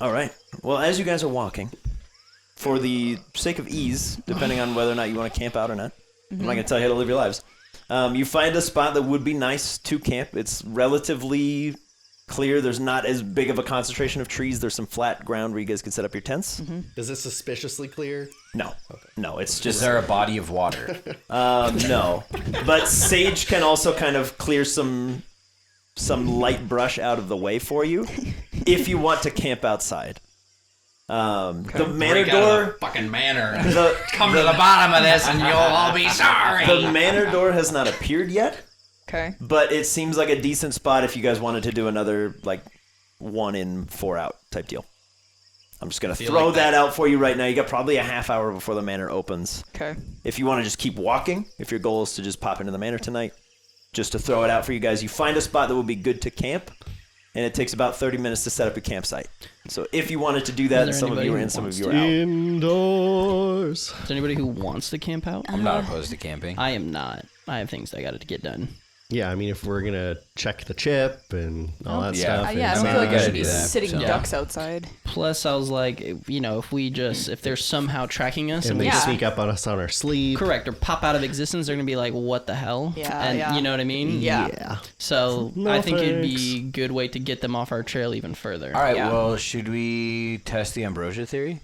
S1: All right. Well, as you guys are walking, for the sake of ease, depending on whether or not you want to camp out or not, I'm not going to tell you how to live your lives. You find a spot that would be nice to camp. It's relatively clear. There's not as big of a concentration of trees. There's some flat ground where you guys can set up your tents.
S4: Is it suspiciously clear?
S1: No, it's
S2: Is
S1: just
S2: there a body of water?
S1: no. But Sage can also kind of clear some light brush out of the way for you if you want to camp outside. The manor
S7: Break out of
S1: door.
S7: the fucking manor.
S5: Come to the bottom of this, and you'll all be sorry.
S1: The manor door has not appeared yet,
S3: Okay.
S1: but it seems like a decent spot if you guys wanted to do another like 1 in 4 out type deal. I'm just gonna throw
S7: like
S1: that out for you right now. You got probably a half hour before the manor opens.
S3: Okay.
S1: If you want to just keep walking, if your goal is to just pop into the manor tonight, just to throw it out for you guys, you find a spot that would be good to camp, and it takes about 30 minutes to set up a campsite. So if you wanted to do that,
S6: Is there
S1: some of you are
S6: anybody
S1: in,
S6: who
S1: some of
S6: wants
S1: you are
S6: to?
S1: out.
S4: Indoors.
S6: Is there anybody who wants to camp out?
S2: I'm not opposed to camping.
S6: I am not. I have things I got to get done.
S4: Yeah, I mean, if we're gonna check the chip and all that
S2: yeah.
S4: stuff.
S3: Yeah, I
S4: and
S3: don't feel like we
S2: gotta
S3: should
S2: do
S3: be
S2: that,
S3: sitting
S2: so.
S3: ducks outside.
S6: Plus, I was like, if they're somehow tracking us,
S4: and
S6: we
S4: they
S3: Yeah.
S4: sneak up on us on our sleep.
S6: correct or pop out of existence, they're gonna be like, "What the hell?"
S3: Yeah,
S6: and
S3: yeah.
S6: you know what I mean?
S3: Yeah.
S4: Yeah.
S6: So
S4: No
S6: I think it'd
S4: thanks.
S6: be a good way to get them off our trail even further.
S2: All right,
S3: Yeah.
S2: well, should we test the ambrosia theory?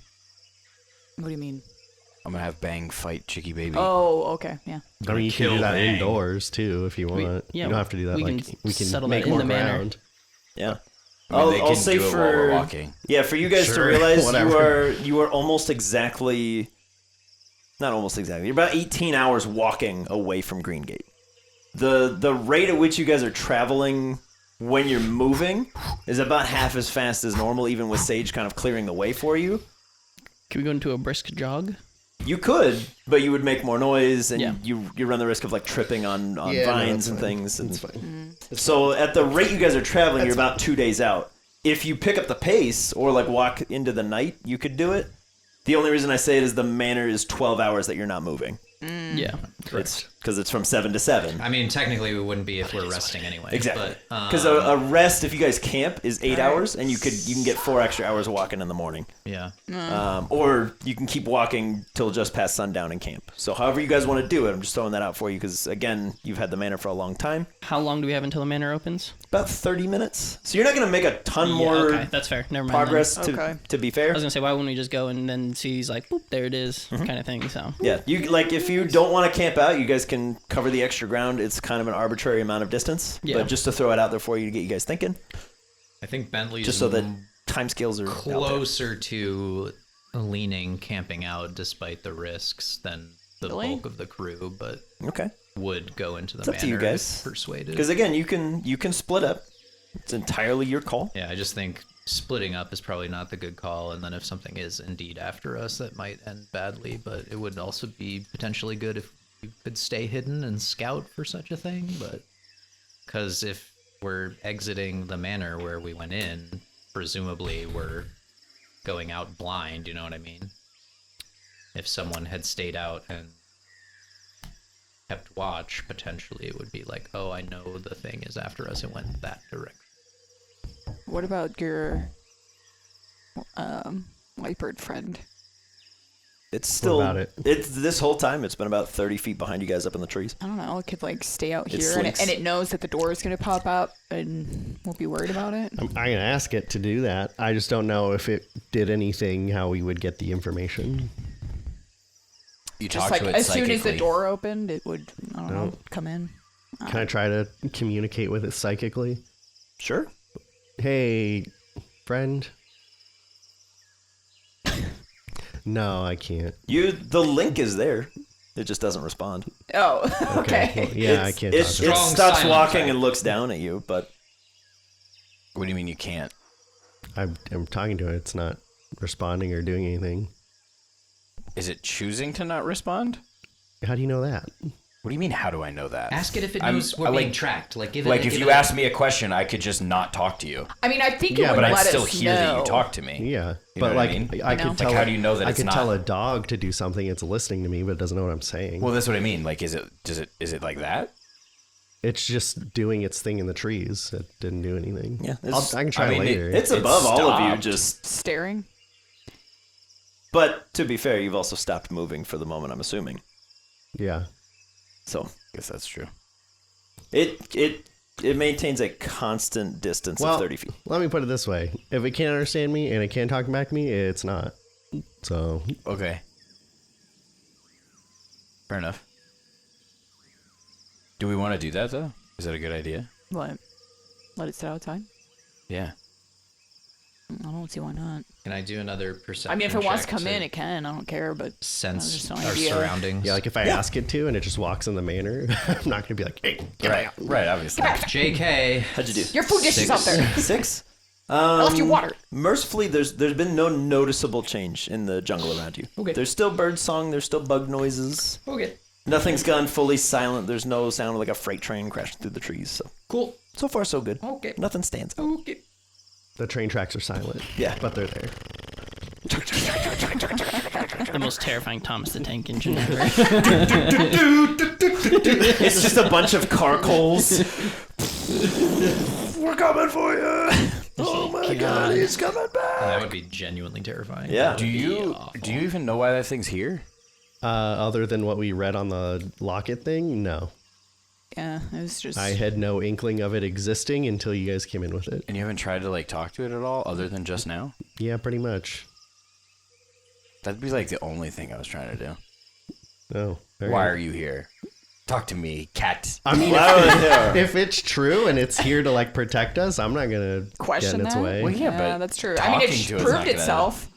S3: What do you mean?
S2: I'm gonna have Bang fight Chicky Baby.
S3: Oh, okay. Yeah.
S4: I mean, you can
S7: Kill
S4: do that
S7: Bang.
S4: indoors too if you want.
S6: yeah,
S4: you don't have to do that.
S6: we
S4: Like
S6: can
S4: we can
S6: settle
S4: make
S6: that in
S4: more
S6: the manor.
S4: ground.
S1: Yeah.
S2: I mean, they
S1: I'll
S2: can
S1: say
S2: do it while we're
S1: for
S2: walking.
S1: yeah, for you guys to
S4: Sure,
S1: realize
S4: whatever.
S1: you are almost exactly, not almost exactly. You're about 18 hours walking away from Green Gate. The rate at which you guys are traveling when you're moving is about half as fast as normal, even with Sage kind of clearing the way for you.
S6: Can we go into a brisk jog?
S1: You could, but you would make more noise, and
S6: Yeah.
S1: you run the risk of like tripping on
S4: Yeah, no,
S1: vines
S4: that's
S1: and
S4: fine.
S1: things. And
S4: It's fine.
S1: so at the rate you guys are traveling, you're about 2 days out. If you pick up the pace or like walk into the night, you could do it. The only reason I say it is the manor is 12 hours that you're not moving.
S6: Yeah.
S1: It's because it's from 7 to 7.
S5: I mean, technically, we wouldn't be if we're resting anyway.
S1: Exactly.
S5: But,
S1: Because a rest, if you guys camp, is 8 hours, and you can get 4 extra hours walking in the morning.
S5: yeah.
S1: Or you can keep walking till just past sundown and camp. So however you guys want to do it, I'm just throwing that out for you because, again, you've had the manor for a long time.
S6: How long do we have until the manor opens?
S1: About 30 minutes. So you're not going to make a ton
S6: Yeah,
S1: more
S6: okay, that's fair. Never mind.
S1: progress
S6: then.
S3: Okay.
S1: to be
S6: I
S1: fair.
S6: was gonna say, why wouldn't we just go and then see he's like, boop, there it is, kind of thing. So
S1: Yeah, you like if you don't want to camp out, you guys can cover the extra ground. It's kind of an arbitrary amount of distance,
S6: Yeah.
S1: but just to throw it out there for you to get you guys thinking,
S5: I think Bentley's
S1: just so that time scales are out there.
S5: closer to leaning camping out despite the risks than the
S3: Really?
S5: bulk of the crew, but
S1: Okay,
S5: would go into the
S1: It's up to you
S5: manor if
S1: guys.
S5: persuaded.
S1: because again, you can split up. It's entirely your call.
S5: Yeah, I just think splitting up is probably not the good call, and then if something is indeed after us, that might end badly, but it would also be potentially good if you could stay hidden and scout for such a thing, but because if we're exiting the manor where we went in, presumably we're going out blind, you know what I mean? If someone had stayed out and kept watch, potentially it would be like, oh, I know the thing is after us, it went that direction.
S3: What about your white-bird friend?
S1: It's still
S4: about it?
S1: It's this whole time. It's been about 30 feet behind you guys up in the trees.
S3: I don't know. It could like stay out
S1: It
S3: here, and
S1: slinks.
S3: it knows that the door is gonna pop up, and won't be worried about it.
S4: I'm gonna ask it to do that. I just don't know if it did anything. How we would get the information.
S2: You
S3: Just
S2: talk
S3: like
S2: to it
S3: as soon as the
S2: psychically.
S3: door opened, it would I don't know
S4: No.
S3: come in.
S4: Can I try to communicate with it psychically?
S1: Sure.
S4: Hey, friend. No, I can't.
S1: The link is there. It just doesn't respond.
S3: Oh, okay.
S4: Well, yeah, I can't.
S1: It,
S4: talk to
S1: it
S4: it.
S5: Strong
S1: stops
S5: silence,
S1: walking
S5: right?
S1: and looks down at you, but
S2: What do you mean you can't?
S4: I'm talking to it. It's not responding or doing anything.
S2: Is it choosing to not respond?
S4: How do you know that?
S2: What do you mean? How do I know that?
S5: Ask it if it
S2: I'm-
S5: knows we're
S2: I
S5: being
S2: like-
S5: tracked. Like, give it.
S2: Like if
S5: give
S2: you
S5: it-
S2: asked me a question, I could just not talk to you.
S3: I mean, I think
S4: Yeah,
S3: it would
S2: But I'd
S3: let
S2: still
S3: us
S2: hear
S3: know.
S2: that you talk to me.
S4: Yeah,
S2: You know
S4: but
S2: what I
S4: like
S2: mean?
S4: I
S3: know.
S4: could
S3: Like,
S4: tell.
S2: how do you know that
S4: I
S2: it's
S4: could
S2: not?
S4: tell a dog to do something. It's listening to me, but it doesn't know what I'm saying.
S2: Well, that's what I mean. Like, is it like that?
S4: It's just doing its thing in the trees. It didn't do anything.
S1: Yeah,
S4: I can try
S2: I mean,
S4: later.
S1: it's
S2: It
S1: above all of you.
S2: stopped.
S1: Just,
S3: Staring.
S1: but to be fair, you've also stopped moving for the moment. I'm assuming.
S4: yeah.
S1: So
S2: I guess that's true.
S1: it maintains a constant distance
S4: Well,
S1: of 30 feet.
S4: let me put it this way: if it can't understand me and it can't talk back to me, it's not. So
S2: Okay. Fair enough. Do we want to do that, though? Is that a good idea?
S3: What? Let it sit outside?
S2: Yeah.
S3: I don't see why not.
S5: Can I do another perception?
S3: I mean, if it wants to
S5: check
S3: come in, it can. I don't care, but
S5: sense
S3: just no
S5: our
S3: idea.
S5: surroundings.
S4: Yeah, like if I ask it to and it just walks in the manor, I'm not gonna be like, hey, get out.
S2: Right, obviously.
S5: JK.
S1: How'd you do?
S3: Your food dish is out there.
S1: 6?
S3: I left you water.
S1: Mercifully, there's been no noticeable change in the jungle around you.
S6: Okay.
S1: There's still bird song. There's still bug noises.
S6: Okay.
S1: Nothing's gone fully silent. There's no sound of like a freight train crashing through the trees.
S6: Cool.
S1: So far, so good.
S6: Okay.
S1: Nothing stands out.
S6: Okay.
S4: The train tracks are silent.
S1: Yeah.
S4: But they're there.
S6: The most terrifying Thomas the Tank Engine ever.
S1: It's just a bunch of carcoals. We're coming for you. Oh my god, he's coming back.
S5: That would be genuinely terrifying.
S1: Yeah.
S2: Do you even know why that thing's here?
S4: Other than what we read on the locket thing, no.
S3: Yeah, it was just.
S4: I had no inkling of it existing until you guys came in with it.
S2: And you haven't tried to like talk to it at all, other than just now?
S4: Yeah, pretty much.
S2: That'd be like the only thing I was trying to do.
S4: Oh.
S2: Why are you here? Talk to me, cat.
S4: I mean,
S1: Yeah.
S4: if it's true and it's here to like protect us, I'm not gonna
S3: Question
S4: get in its
S3: that?
S4: way.
S2: Well, yeah, but
S3: that's true. I mean, it
S2: talking to it's
S3: proved
S2: not gonna-
S3: itself.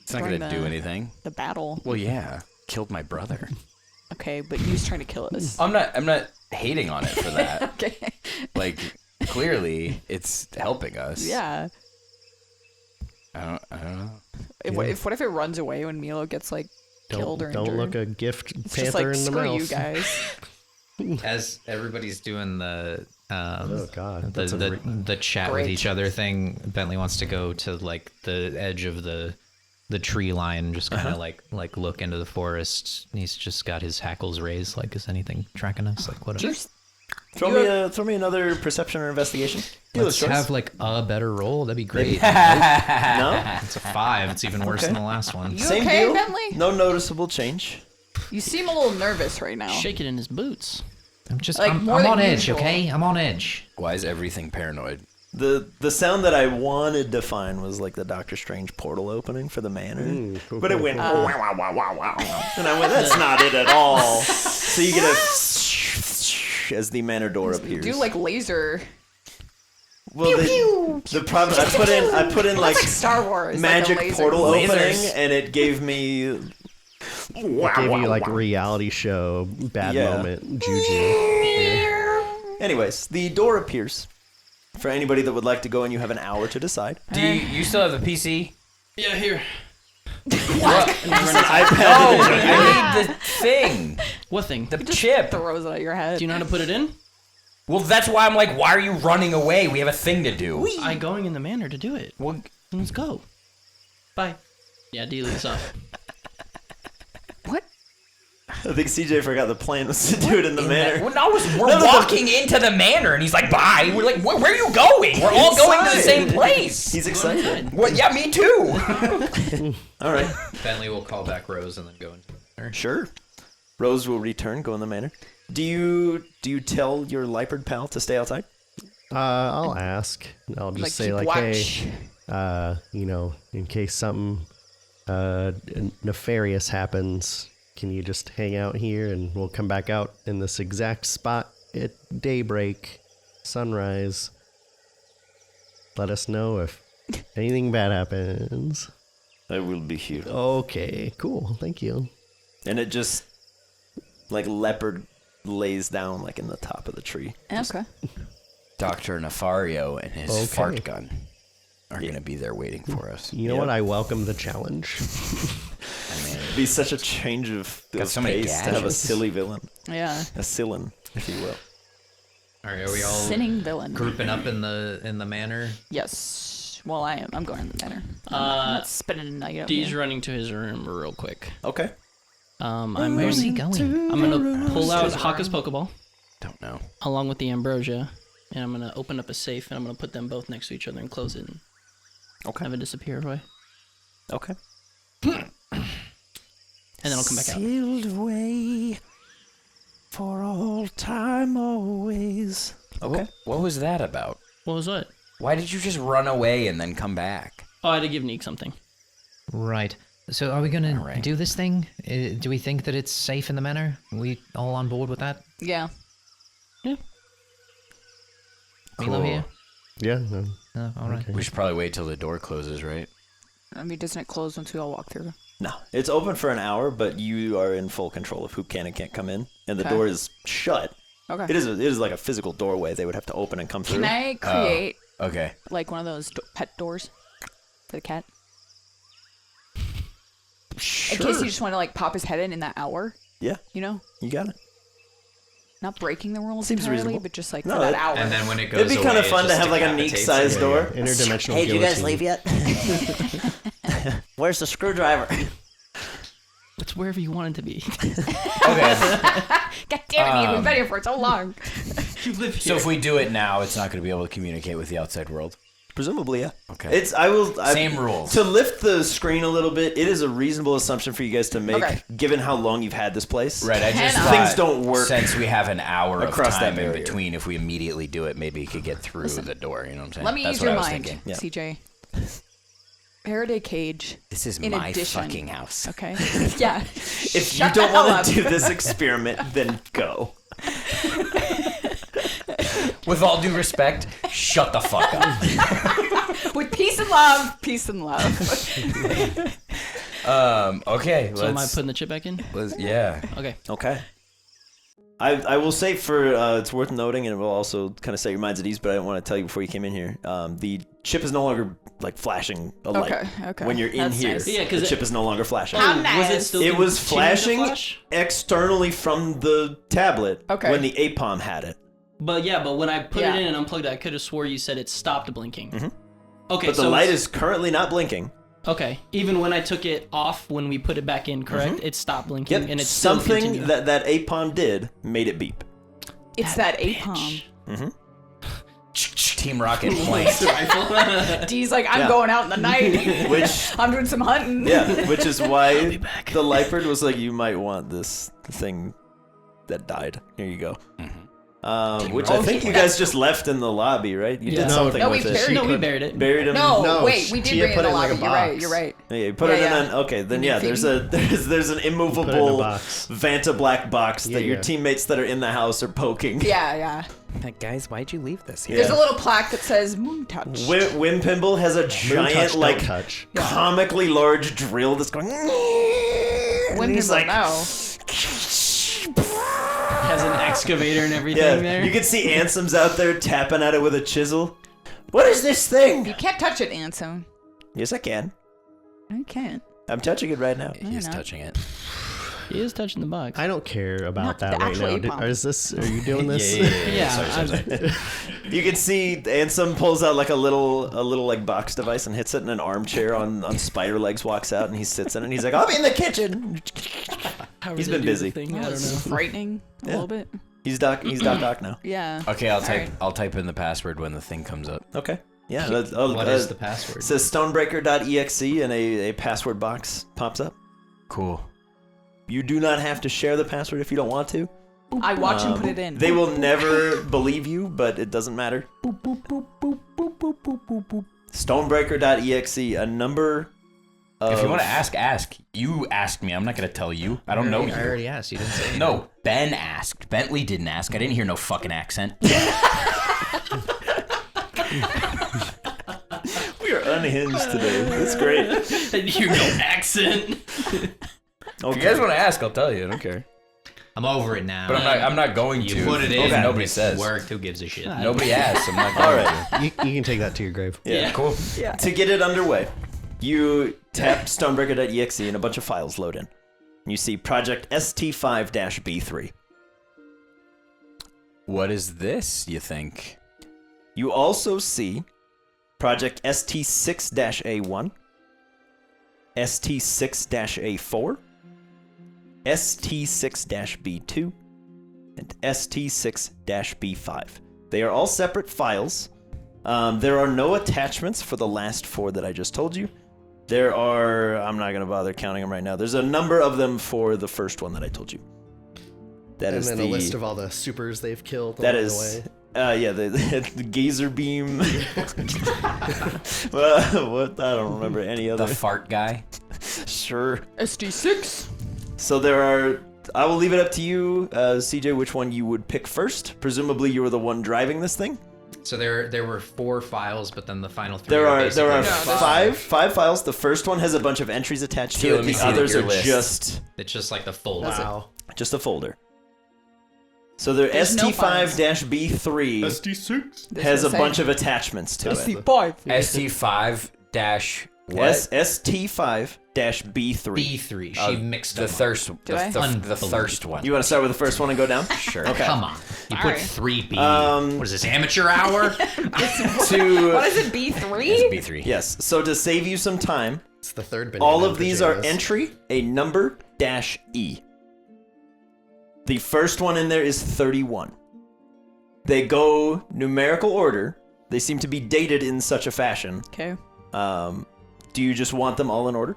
S2: It's not
S3: during
S2: gonna do
S3: the-
S2: anything.
S3: The battle.
S2: Well, yeah, killed my brother.
S3: Okay, but he was trying to kill us.
S2: I'm not hating on it for that.
S3: Okay.
S2: Like, clearly, it's helping us.
S3: Yeah.
S2: I don't know.
S3: What if it runs away when Milo gets like killed or
S4: Don't
S3: injured?
S4: look a gift
S3: It's just
S4: panther
S3: like
S4: in the
S3: screw
S4: mouth.
S3: you guys.
S5: As everybody's doing the
S4: Oh god, that's a
S5: the chat with
S3: Great.
S5: each other thing, Bentley wants to go to like the edge of the tree line and just kind of like look into the forest. He's just got his hackles raised. Like, is anything tracking us? Like, what?
S1: Throw me another perception or investigation.
S5: Let's have like a better roll. That'd be great.
S1: No?
S5: It's a 5. It's even worse
S1: Okay.
S5: than the last one.
S3: You
S1: Same
S3: okay,
S1: deal.
S3: Bentley?
S1: No noticeable change.
S3: You seem a little nervous right now.
S6: Shake it in his boots.
S3: Like,
S5: I'm
S3: more than
S5: on edge,
S3: usual.
S5: okay? I'm on edge.
S2: Why is everything paranoid?
S1: The sound that I wanted to find was like the Doctor Strange portal opening for the manor, but it went wow wow wow wow wow, and I went, that's not it at all. So you get a as the manor door appears.
S3: Do like laser.
S1: Well, the problem I put in like
S3: That's like Star Wars.
S1: magic
S3: like a laser.
S1: portal
S2: Lasers.
S1: opening, and it gave me
S4: It gave you like reality show bad
S1: Yeah.
S4: moment juju.
S1: Anyways, the door appears. For anybody that would like to go, and you have an hour to decide.
S2: Do you still have the PC?
S6: Yeah, here.
S2: Oh, I need the thing.
S6: What thing?
S2: The chip.
S3: Throws it at your head.
S6: Do you know how to put it in?
S2: Well, that's why I'm like, why are you running away? We have a thing to do.
S6: I'm going in the manor to do it.
S2: Well,
S6: Let's go. Bye. Yeah, D leads off.
S3: What?
S1: I think CJ forgot the plan was to do it in the manor.
S2: Well, no, we're walking into the manor, and he's like, bye. We're like, where are you going? We're all going to the same place.
S1: He's excited.
S2: Well, yeah, me too.
S1: All right,
S5: Bentley will call back Rose and then go into the
S1: sure. Rose will return, go in the manor. Do you tell your leopard pal to stay outside?
S4: I'll ask. I'll just say
S3: keep
S4: like,
S3: watch.
S4: hey, in case something nefarious happens, can you just hang out here and we'll come back out in this exact spot at daybreak, sunrise. Let us know if anything bad happens.
S1: I will be here.
S4: Okay, cool. Thank you.
S1: And it just like leopard lays down like in the top of the tree.
S3: Okay.
S2: Dr. Nefario and his
S4: Okay.
S2: fart gun are going to be there waiting for us.
S4: You know what? I welcome the challenge.
S2: I mean,
S1: It'd be such a change of
S2: so many
S1: pace to have a
S2: gadgets.
S1: silly villain,
S3: Yeah.
S1: a Cylon, if you will.
S5: All right, are we all
S3: Sinning villain.
S5: grouping up in the manor?
S3: Yes. Well, I am. I'm going in the manor. I'm not spending a night out
S6: D's
S3: here.
S6: running to his room real quick.
S1: Okay.
S5: Where's he going?
S6: I'm gonna pull out Haka's Pokeball
S2: don't know.
S6: along with the Ambrosia, and I'm gonna open up a safe, and I'm gonna put them both next to each other and close it, and
S1: Okay.
S6: have it disappear away,
S1: Okay.
S6: and then I'll come back out.
S1: Sealed away for all time, always. Okay.
S2: What was that about?
S6: What was what?
S2: Why did you just run away and then come back?
S6: Oh, I had to give Neek something.
S5: Right. So are we gonna
S2: Alright.
S5: do this thing? Do we think that it's safe in the manor? Are we all on board with that?
S3: Yeah.
S5: Milo here?
S4: Yeah. No.
S5: All right.
S2: We should probably wait till the door closes, right?
S3: I mean, doesn't it close once we all walk through?
S1: No, it's open for an hour, but you are in full control of who can and can't come in, and the
S3: Okay.
S1: door is shut.
S3: Okay.
S1: It is like a physical doorway. They would have to open and come through.
S3: Can I create
S2: Okay.
S3: like one of those pet doors for the cat?
S1: Sure.
S3: In case you just want to like pop his head in that hour,
S1: Yeah,
S3: you know?
S1: you got it.
S3: Not breaking the rules
S1: Seems
S3: entirely,
S1: reasonable.
S3: but just like
S1: No,
S3: for that
S1: that-
S3: hour.
S7: And then when it goes
S1: It'd be kind of
S7: away,
S1: fun
S7: it
S1: to
S7: just
S1: have like a neat
S7: decapitates
S1: sized
S7: it.
S1: door.
S4: Interdimensional
S1: Hey, did you guys
S4: guillotine.
S1: leave yet? Where's the screwdriver?
S6: It's wherever you want it to be.
S2: Okay.
S3: God damn it, we've been here for so long.
S6: You live here.
S2: So if we do it now, it's not going to be able to communicate with the outside world.
S1: Presumably, yeah.
S2: Okay.
S1: It's
S2: Same rules.
S1: To lift the screen a little bit, it is a reasonable assumption for you guys to make,
S3: Okay.
S1: given how long you've had this place.
S2: Right, I just
S3: Can
S2: thought
S1: Things don't work
S2: since we have an hour of
S1: across that
S2: time in
S1: barrier.
S2: between. If we immediately do it, maybe we could get through the door. You know what I'm saying?
S3: Let me
S2: That's
S3: use
S2: what
S3: your
S2: I was
S3: mind,
S2: thinking.
S1: Yeah.
S3: CJ. Faraday cage.
S2: This is
S3: In
S2: my
S3: addition-
S2: fucking house.
S3: Okay. Yeah.
S1: If you don't want to do this experiment, then go.
S2: With all due respect, shut the fuck up.
S3: With peace and love, peace and love.
S2: Okay.
S6: So am I putting the chip back in?
S2: Yeah.
S6: Okay.
S1: Okay. I will say it's worth noting, and it will also kind of set your minds at ease, but I didn't want to tell you before you came in here. The chip is no longer like flashing a light.
S3: Okay.
S1: When you're in
S3: That's
S1: here,
S3: nice.
S6: Yeah, 'cause
S1: the
S6: it-
S1: chip is no longer flashing.
S3: How
S6: Was
S3: nice.
S6: it still
S1: It was
S6: continuing to
S1: flashing
S6: flash?
S1: externally from the tablet
S3: Okay.
S1: when the APOM had it.
S6: But when I put
S3: Yeah.
S6: it in and unplugged it, I could have swore you said it stopped blinking. Okay,
S1: But the
S6: so
S1: light
S6: it's-
S1: is currently not blinking.
S6: okay. Even when I took it off, when we put it back in, correct? It stopped blinking,
S1: Yep.
S6: and it's still
S1: Something
S6: continuing.
S1: that APOM did made it beep.
S3: It's that APOM.
S2: Team Rocket point.
S6: Rifle.
S3: D's like, I'm
S1: Yeah.
S3: going out in the night.
S1: Which
S3: I'm doing some hunting.
S1: yeah, which is why the Leopard was like, you might want this thing that died. Here you go. Which I think you guys just left in the lobby, right? You
S6: Yeah.
S1: did something
S3: No, we
S1: with it.
S3: buried
S6: No, we buried it.
S1: Buried him.
S3: No,
S4: No,
S3: wait, we did
S4: Tia
S3: bring it
S4: put
S3: in the
S4: it in like
S3: lobby.
S4: a
S3: You're right.
S4: box.
S3: You're right.
S1: Yeah, you put it in
S3: Yeah,
S1: an okay. Then yeah, there's
S3: Thingy.
S1: there's an
S4: Put it in a
S1: immovable
S4: box.
S1: Vanta black box that your
S4: Yeah.
S1: teammates that are in the house are poking.
S3: Yeah.
S2: Guys, why'd you leave this here?
S3: There's a little plaque that says Moon Touch.
S1: Wimpimble has a giant
S4: touch, don't
S1: like
S4: touch.
S1: comically large drill that's going.
S3: When
S1: he's
S3: people
S1: like,
S3: know.
S6: Has an excavator and everything
S1: yeah,
S6: there.
S1: you can see Ansem's out there tapping at it with a chisel. What is this thing?
S3: You can't touch it, Ansem.
S1: Yes, I can.
S3: You can't.
S1: I'm touching it right now.
S2: He's
S3: know.
S2: touching it.
S6: He is touching the box.
S4: I don't care about
S3: Not
S4: that
S3: the
S4: right
S3: actual
S4: now.
S3: APOM.
S4: Are you doing this?
S6: Yeah,
S2: Sorry.
S1: You can see Ansem pulls out like a little like box device and hits it in an armchair on spider legs. Walks out and he sits in it and he's like, "I'll be in the kitchen."
S6: How
S1: He's
S6: does it
S1: been
S6: do the
S1: busy.
S6: thing? I
S3: Oh,
S6: don't
S3: this is
S6: know.
S3: frightening a little bit.
S1: He's Doc now.
S3: Yeah.
S2: Okay, I'll type.
S3: Alright.
S2: I'll type in the password when the thing comes up.
S1: Okay. Yeah.
S5: What is the password?
S1: It says stonebreaker.exe and a password box pops up.
S2: Cool.
S1: You do not have to share the password if you don't want to.
S3: I watch him put it in.
S1: They will never believe you, but it doesn't matter. Stonebreaker.exe, a number of...
S2: If you want to ask. You asked me. I'm not gonna tell you. I don't know you.
S5: I already asked. You didn't say.
S2: No, Ben asked. Bentley didn't ask. I didn't hear no fucking accent.
S1: We are unhinged today. That's great.
S6: You know accent.
S2: If you guys want to ask, I'll tell you. I don't care.
S5: I'm over it now.
S2: But I'm not going to.
S5: You put it in.
S2: Okay. Nobody
S5: It's
S2: says.
S5: worked. Who gives a shit?
S2: Nobody asks. I'm not going
S1: All right.
S2: to.
S4: You can take that to your grave.
S1: Yeah.
S2: Cool.
S1: To get it underway, you tap stonebreaker.exe and a bunch of files load in. You see Project ST5-B3.
S2: What is this, you think?
S1: You also see Project ST6-A1, ST6-A4, ST6-B2, and ST6-B5. They are all separate files. There are no attachments for the last four that I just told you. There are, I'm not going to bother counting them right now. There's a number of them for the first one that I told you. That
S4: And
S1: is
S4: then
S1: the
S4: a list of all the supers they've killed
S1: that
S4: along
S1: is,
S4: the way.
S1: yeah, the gazer beam. Well, what? I don't remember any
S2: The
S1: other.
S2: fart guy?
S1: Sure.
S3: SD6.
S1: So there are. I will leave it up to you, CJ, which one you would pick first. Presumably, you were the one driving this thing.
S5: So there were 4 files, but then the final 3
S1: There are
S3: No,
S1: five files. The first one has a bunch of entries attached
S2: Theo,
S1: to
S2: let
S1: it.
S2: me
S1: The
S2: see
S1: others
S2: your
S1: are
S2: list.
S5: It's just like the folder.
S4: Wow.
S1: just a folder. So their
S3: There's no
S1: ST5-B3
S4: SD6.
S1: has a bunch of attachments to it.
S3: SD5.
S2: ST5 dash what?
S1: ST5-B3.
S5: B3. She mixed
S2: the
S5: them up.
S2: thirst.
S3: Did I?
S2: The thirst one.
S1: You want to start with the first one and go down?
S2: Sure.
S1: Okay.
S5: Come on. You put
S3: Alright.
S5: 3 B.
S1: Um,
S5: What is this, amateur hour?
S1: To
S3: What is it, B3?
S2: It's B3.
S1: yes. So to save you some time,
S4: It's the third banana.
S1: all of these are
S4: pajamas.
S1: entry a number dash E. The first one in there is 31. They go numerical order. They seem to be dated in such a fashion.
S3: Okay.
S1: Do you just want them all in order?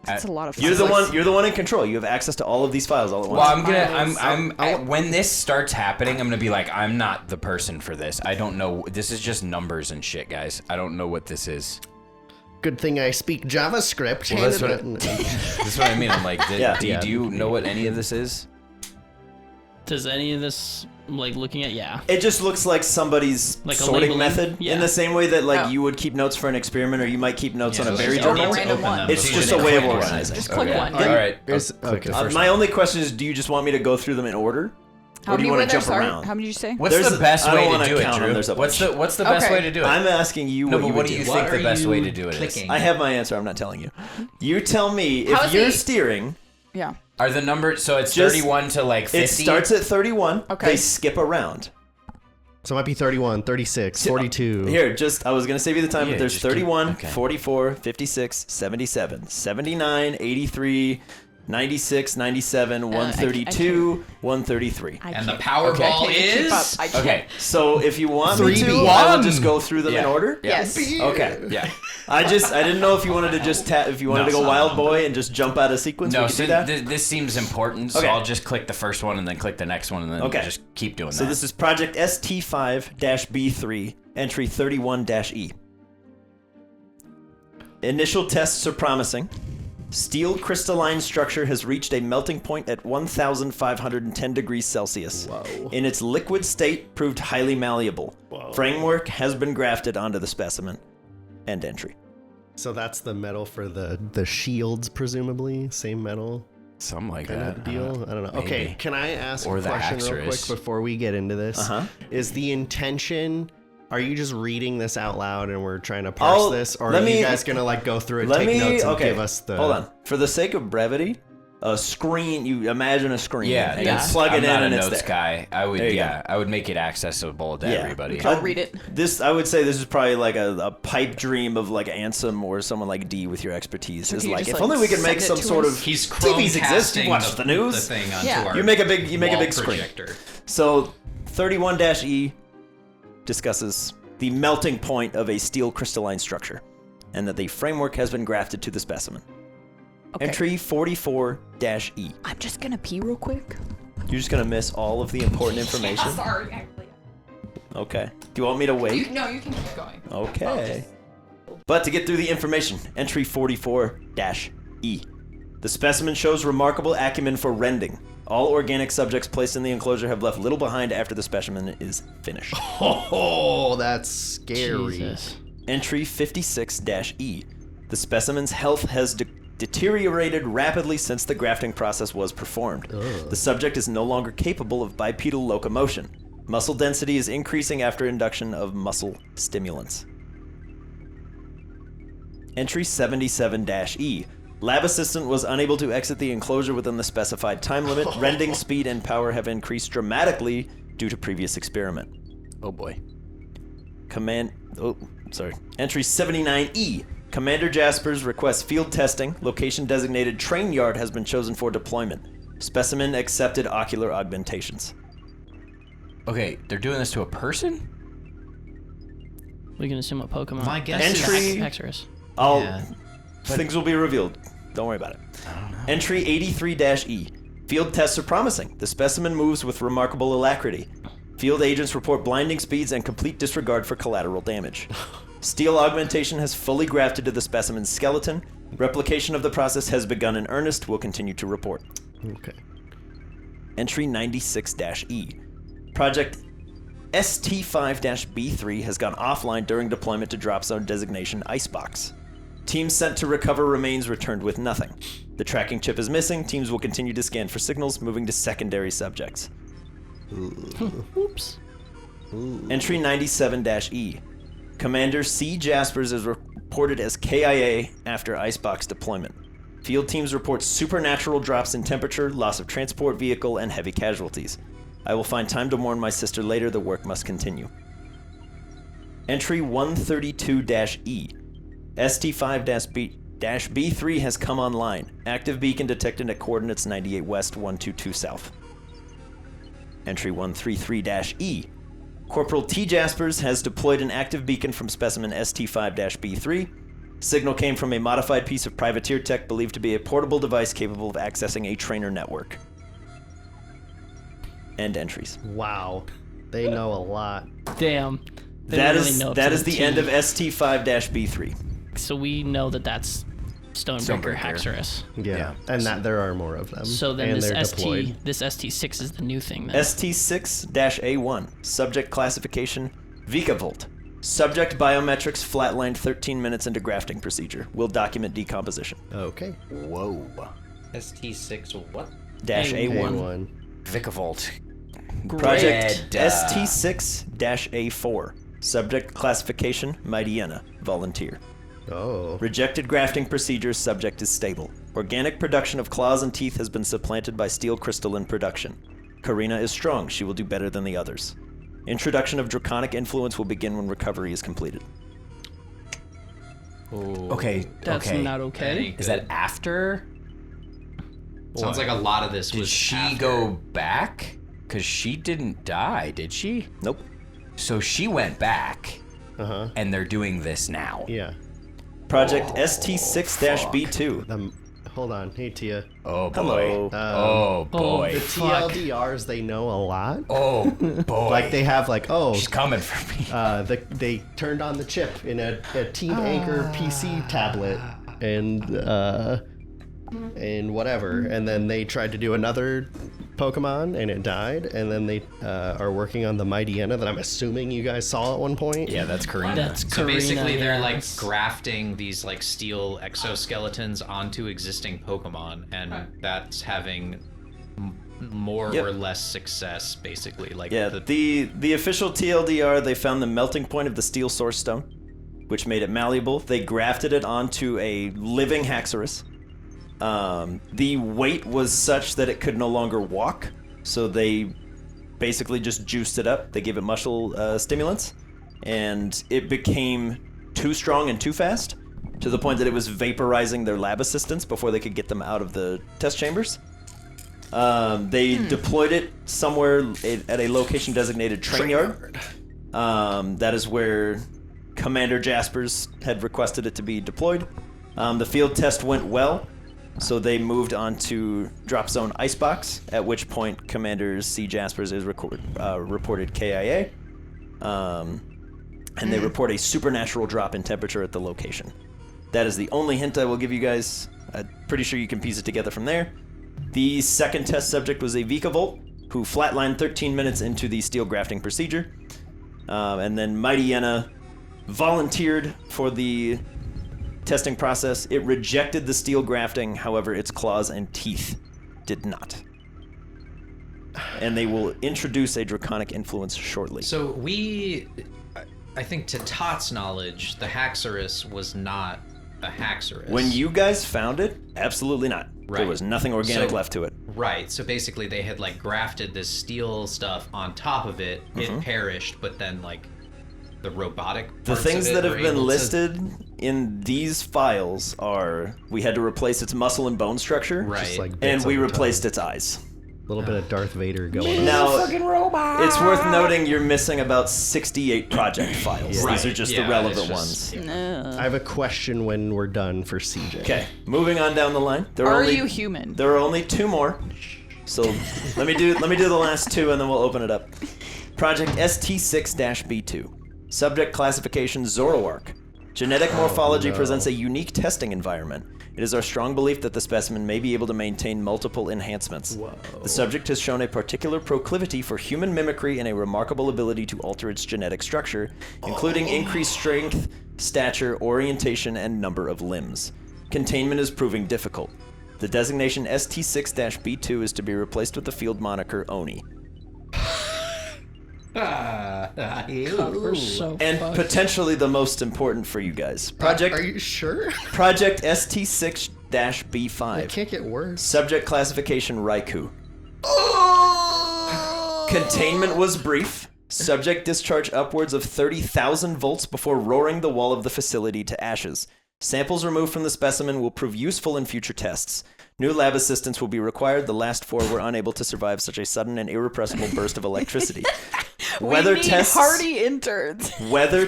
S3: That's a lot of
S1: You're the
S3: files.
S1: one. You're the one in control. You have access to all of these files all at once.
S2: Well, I'm gonna. When this starts happening, I'm gonna be like, I'm not the person for this. I don't know. This is just numbers and shit, guys. I don't know what this is.
S4: Good thing I speak JavaScript.
S2: Well, that's what I mean. I'm like,
S1: Yeah.
S2: do you know what any of this is?
S6: Does any of this like looking at? Yeah.
S1: It just looks like somebody's
S6: Like a
S1: sorting
S6: labeling?
S1: method
S6: Yeah.
S1: in the same way that like
S3: Oh.
S1: you would keep notes for an experiment, or you might keep notes on a
S5: so
S1: berry
S5: you
S3: just
S5: need
S1: journal.
S5: to
S3: Random
S5: open
S3: one.
S5: them
S1: It's
S5: before
S1: just
S5: you
S1: a way of
S5: click
S1: organizing.
S3: Just click one.
S2: All right.
S4: Is-
S2: Click the
S4: okay.
S2: first
S1: My only question is, do you just want me to go through them in order,
S3: How
S1: or do
S3: many
S1: you
S3: were
S1: want to
S3: there?
S1: jump
S3: Sorry.
S1: around?
S3: How many did you say?
S2: What's
S1: There's
S2: the
S1: a-
S2: best
S1: I don't
S2: way
S1: wanna
S2: to do it,
S1: count 'em,
S2: Drew?
S1: there's a
S2: What's
S1: bunch.
S2: the best
S3: Okay.
S2: way to do it?
S1: I'm asking you what
S2: no,
S1: you
S2: but
S1: would
S2: what do you
S1: do.
S2: think
S5: What
S2: the
S5: are
S2: best
S5: you
S2: way to do it is?
S5: clicking?
S1: I have my answer. I'm not telling you. You tell me
S3: How
S1: if
S3: is
S1: you're
S3: he-
S1: steering.
S3: Yeah.
S2: Are the numbers so it's
S1: Just-
S2: 31 to like 50?
S1: It starts at 31.
S3: Okay.
S1: They skip around.
S4: So it might be 31, 36, 42.
S1: Here, I was going to save you the time,
S2: Yeah,
S1: but there's
S2: just keep-
S1: 31,
S2: okay.
S1: 44, 56, 77, 79, 83, 96, 97, 132, 133.
S3: I
S5: And the
S3: can't-
S5: Powerball
S3: I can't keep up.
S5: is.
S3: I can't.
S2: Okay.
S1: So if you want me to,
S4: 3B1.
S1: I will just go through them in
S2: Yeah.
S1: order.
S3: Yes.
S1: Okay.
S2: Yeah.
S1: I didn't know if you wanted to just if you wanted to go wild boy and just jump out of sequence.
S2: No,
S1: we could
S2: so
S1: do that.
S2: this seems important, so
S1: Okay.
S2: I'll just click the first one and then click the next one and then
S1: Okay.
S2: just keep doing
S1: So
S2: that.
S1: this is Project ST5-B3, entry 31-E. Initial tests are promising. Steel crystalline structure has reached a melting point at 1,510 degrees Celsius.
S4: Whoa.
S1: In its liquid state, proved highly malleable. Framework has been grafted onto the specimen. End entry.
S4: So that's the metal for the shields, presumably. Same metal
S2: Something like
S4: kind
S2: that.
S4: of deal. I don't know. Okay,
S2: maybe.
S4: can I ask
S2: Or
S4: a
S2: the
S4: question real quick
S2: Axeris.
S4: before we get into this?
S1: Uh-huh.
S4: Is the intention... Are you just reading this out loud and we're trying to parse this? Or are you guys going to like go through and take notes and give us the...
S1: Hold on. For the sake of brevity, a screen, you imagine a screen.
S2: Yeah,
S1: and
S2: that's,
S1: you plug it
S2: I'm not
S1: in and
S2: a
S1: it's
S2: notes
S1: there.
S2: guy. I would,
S1: There you
S2: I would make it accessible to everybody.
S3: I'll read it.
S1: I would say this is probably like a pipe dream of like Ansem or someone like D with your expertise.
S3: So
S1: Is
S3: can you
S1: like,
S3: just,
S1: if
S3: like,
S1: only we could make
S3: send it
S1: some
S3: to
S1: sort
S3: us?
S1: of
S5: He's
S1: TVs exist. You
S5: Chromecasting
S1: watch the news.
S5: The thing onto
S3: Yeah.
S5: our
S1: You make a big
S5: wall
S1: screen.
S5: projector.
S1: So 31-E discusses the melting point of a steel crystalline structure, and that the framework has been grafted to the specimen.
S3: Okay.
S1: Entry 44-E.
S3: I'm just gonna pee real quick.
S1: You're just gonna miss all of the important information.
S3: Sorry, actually.
S1: Okay. Do you want me to wait?
S3: No, you can keep going.
S1: Okay. But to get through the information, entry 44-E. The specimen shows remarkable acumen for rending. All organic subjects placed in the enclosure have left little behind after the specimen is finished.
S4: Oh, that's scary.
S6: Jesus.
S1: Entry 56-E. The specimen's health has deteriorated rapidly since the grafting process was performed. The subject is no longer capable of bipedal locomotion. Muscle density is increasing after induction of muscle stimulants. Entry 77-E. Lab assistant was unable to exit the enclosure within the specified time limit. Rending speed and power have increased dramatically due to previous experiment. Oh boy. Entry 79-E. Commander Jaspers requests field testing. Location designated train yard has been chosen for deployment. Specimen accepted ocular augmentations.
S2: Okay, they're doing this to a person?
S6: We can assume what Pokemon.
S5: My guess
S1: Entry-
S6: Axeris.
S5: Yeah.
S1: Things will be revealed. Don't worry about it. Entry 83-E. Field tests are promising. The specimen moves with remarkable alacrity. Field agents report blinding speeds and complete disregard for collateral damage. Steel augmentation has fully grafted to the specimen's skeleton. Replication of the process has begun in earnest. We'll continue to report.
S4: Okay.
S1: Entry 96-E. Project ST5-B3 has gone offline during deployment to drop zone designation Icebox. Teams sent to recover remains returned with nothing. The tracking chip is missing. Teams will continue to scan for signals, moving to secondary subjects.
S6: Oops.
S1: Entry 97-E. Commander C. Jaspers is reported as KIA after Icebox deployment. Field teams report supernatural drops in temperature, loss of transport vehicle, and heavy casualties. I will find time to mourn my sister later. The work must continue. Entry 132-E. ST5-B3 has come online. Active beacon detected at coordinates 98 west, 122 south. Entry 133-E. Corporal T. Jaspers has deployed an active beacon from specimen ST5-B3. Signal came from a modified piece of privateer tech believed to be a portable device capable of accessing a trainer network. End entries.
S4: Wow. They know a lot.
S6: Damn. They
S1: That
S6: really
S1: is
S6: know
S1: that
S6: to
S1: is the
S6: T.
S1: end of ST5-B3.
S6: So we know that that's Stonebreaker Haxorus.
S4: Yeah. And that there are more of them.
S6: So then
S4: and
S6: this
S4: they're
S6: ST, this ST6 is the new thing then.
S1: ST6-A1. Subject classification Vikavolt. Subject biometrics flatlined 13 minutes into grafting procedure. Will document decomposition.
S4: Okay.
S2: Whoa.
S5: ST6 what?
S1: Dash A1.
S4: A1.
S2: Vikavolt.
S1: Project
S2: Red,
S1: ST6-A4. Subject classification Mightyena. Volunteer.
S4: Oh.
S1: Rejected grafting procedures. Subject is stable. Organic production of claws and teeth has been supplanted by steel crystalline production. Karina is strong. She will do better than the others. Introduction of draconic influence will begin when recovery is completed.
S2: Okay.
S6: That's
S2: okay.
S6: not okay.
S2: Is that after?
S5: Sounds like a lot of this
S2: Did
S5: was
S2: she
S5: after.
S2: go back? Because she didn't die, did she?
S1: Nope.
S2: So she went back,
S4: Uh-huh.
S2: and they're doing this now.
S4: Yeah.
S1: Project ST6-B2.
S4: Hold on. Hey, Tia.
S2: Oh boy.
S1: Hello.
S2: Oh boy.
S4: The TLDRs, they know a lot.
S2: Oh boy.
S4: Like, they have, like,
S2: She's coming for me.
S4: they turned on the chip in a Team Anchor PC tablet and whatever, and then they tried to do another Pokemon and it died, and then they are working on the Mightyena that I'm assuming you guys saw at one point.
S2: Yeah, that's Karina.
S6: That's
S5: So
S6: Karina,
S5: basically, they're like
S6: yes.
S5: grafting these like steel exoskeletons onto existing Pokemon, and that's having more
S1: Yep.
S5: or less success, basically. Like
S1: Yeah, the official TLDR, they found the melting point of the steel source stone, which made it malleable. They grafted it onto a living Haxorus. The weight was such that it could no longer walk, so they basically just juiced it up. They gave it muscle stimulants, and it became too strong and too fast, to the point that it was vaporizing their lab assistants before they could get them out of the test chambers. They deployed it somewhere at a location designated Train Yard. That is where Commander Jaspers had requested it to be deployed. The field test went well, so they moved on to Drop Zone Icebox, at which point Commander C. Jaspers is reported KIA. And they report a supernatural drop in temperature at the location. That is the only hint I will give you guys. I'm pretty sure you can piece it together from there. The second test subject was a Vikavolt, who flatlined 13 minutes into the steel grafting procedure. And then Mightyena volunteered for the testing process. It rejected the steel grafting, however, its claws and teeth did not. And they will introduce a draconic influence shortly.
S5: So I think to Tots' knowledge, the Haxorus was not a Haxorus.
S1: When you guys found it, absolutely not.
S5: Right.
S1: There was nothing organic
S5: So-
S1: left to it.
S5: Right, so basically they had like grafted this steel stuff on top of it. It perished, but then like the robotic
S1: The
S5: parts
S1: things
S5: of it
S1: that have
S5: were
S1: been
S5: able to-
S1: listed in these files are we had to replace its muscle and bone structure,
S5: Right.
S4: Just like
S1: and
S4: bits
S1: we
S4: of the
S1: replaced
S4: tongue.
S1: its eyes.
S4: A little bit of Darth Vader going on.
S1: Now, it's worth noting you're missing about 68 project files.
S5: Right.
S1: These are just
S5: Yeah,
S1: the relevant
S5: it's just-
S1: ones.
S4: I have a question when we're done for CJ.
S1: Okay, moving on down the line. There
S3: Are
S1: only,
S3: you human?
S1: There are only two more. So let me do the last two, and then we'll open it up. Project ST6-B2. Subject classification Zoroark. Genetic morphology presents a unique testing environment. It is our strong belief that the specimen may be able to maintain multiple enhancements. The subject has shown a particular proclivity for human mimicry and a remarkable ability to alter its genetic structure, including increased strength, stature, orientation, and number of limbs. Containment is proving difficult. The designation ST6-B2 is to be replaced with the field moniker Oni.
S6: We're so
S1: And
S6: fucked.
S1: potentially the most important for you guys. Project
S4: Are you sure?
S1: Project ST6-B5.
S4: It can't get worse.
S1: Subject classification Raikou. Containment was brief. Subject discharged upwards of 30,000 volts before roaring the wall of the facility to ashes. Samples removed from the specimen will prove useful in future tests. New lab assistance will be required. The last 4 were unable to survive such a sudden and irrepressible burst of electricity.
S3: We need hardy interns.
S1: Weather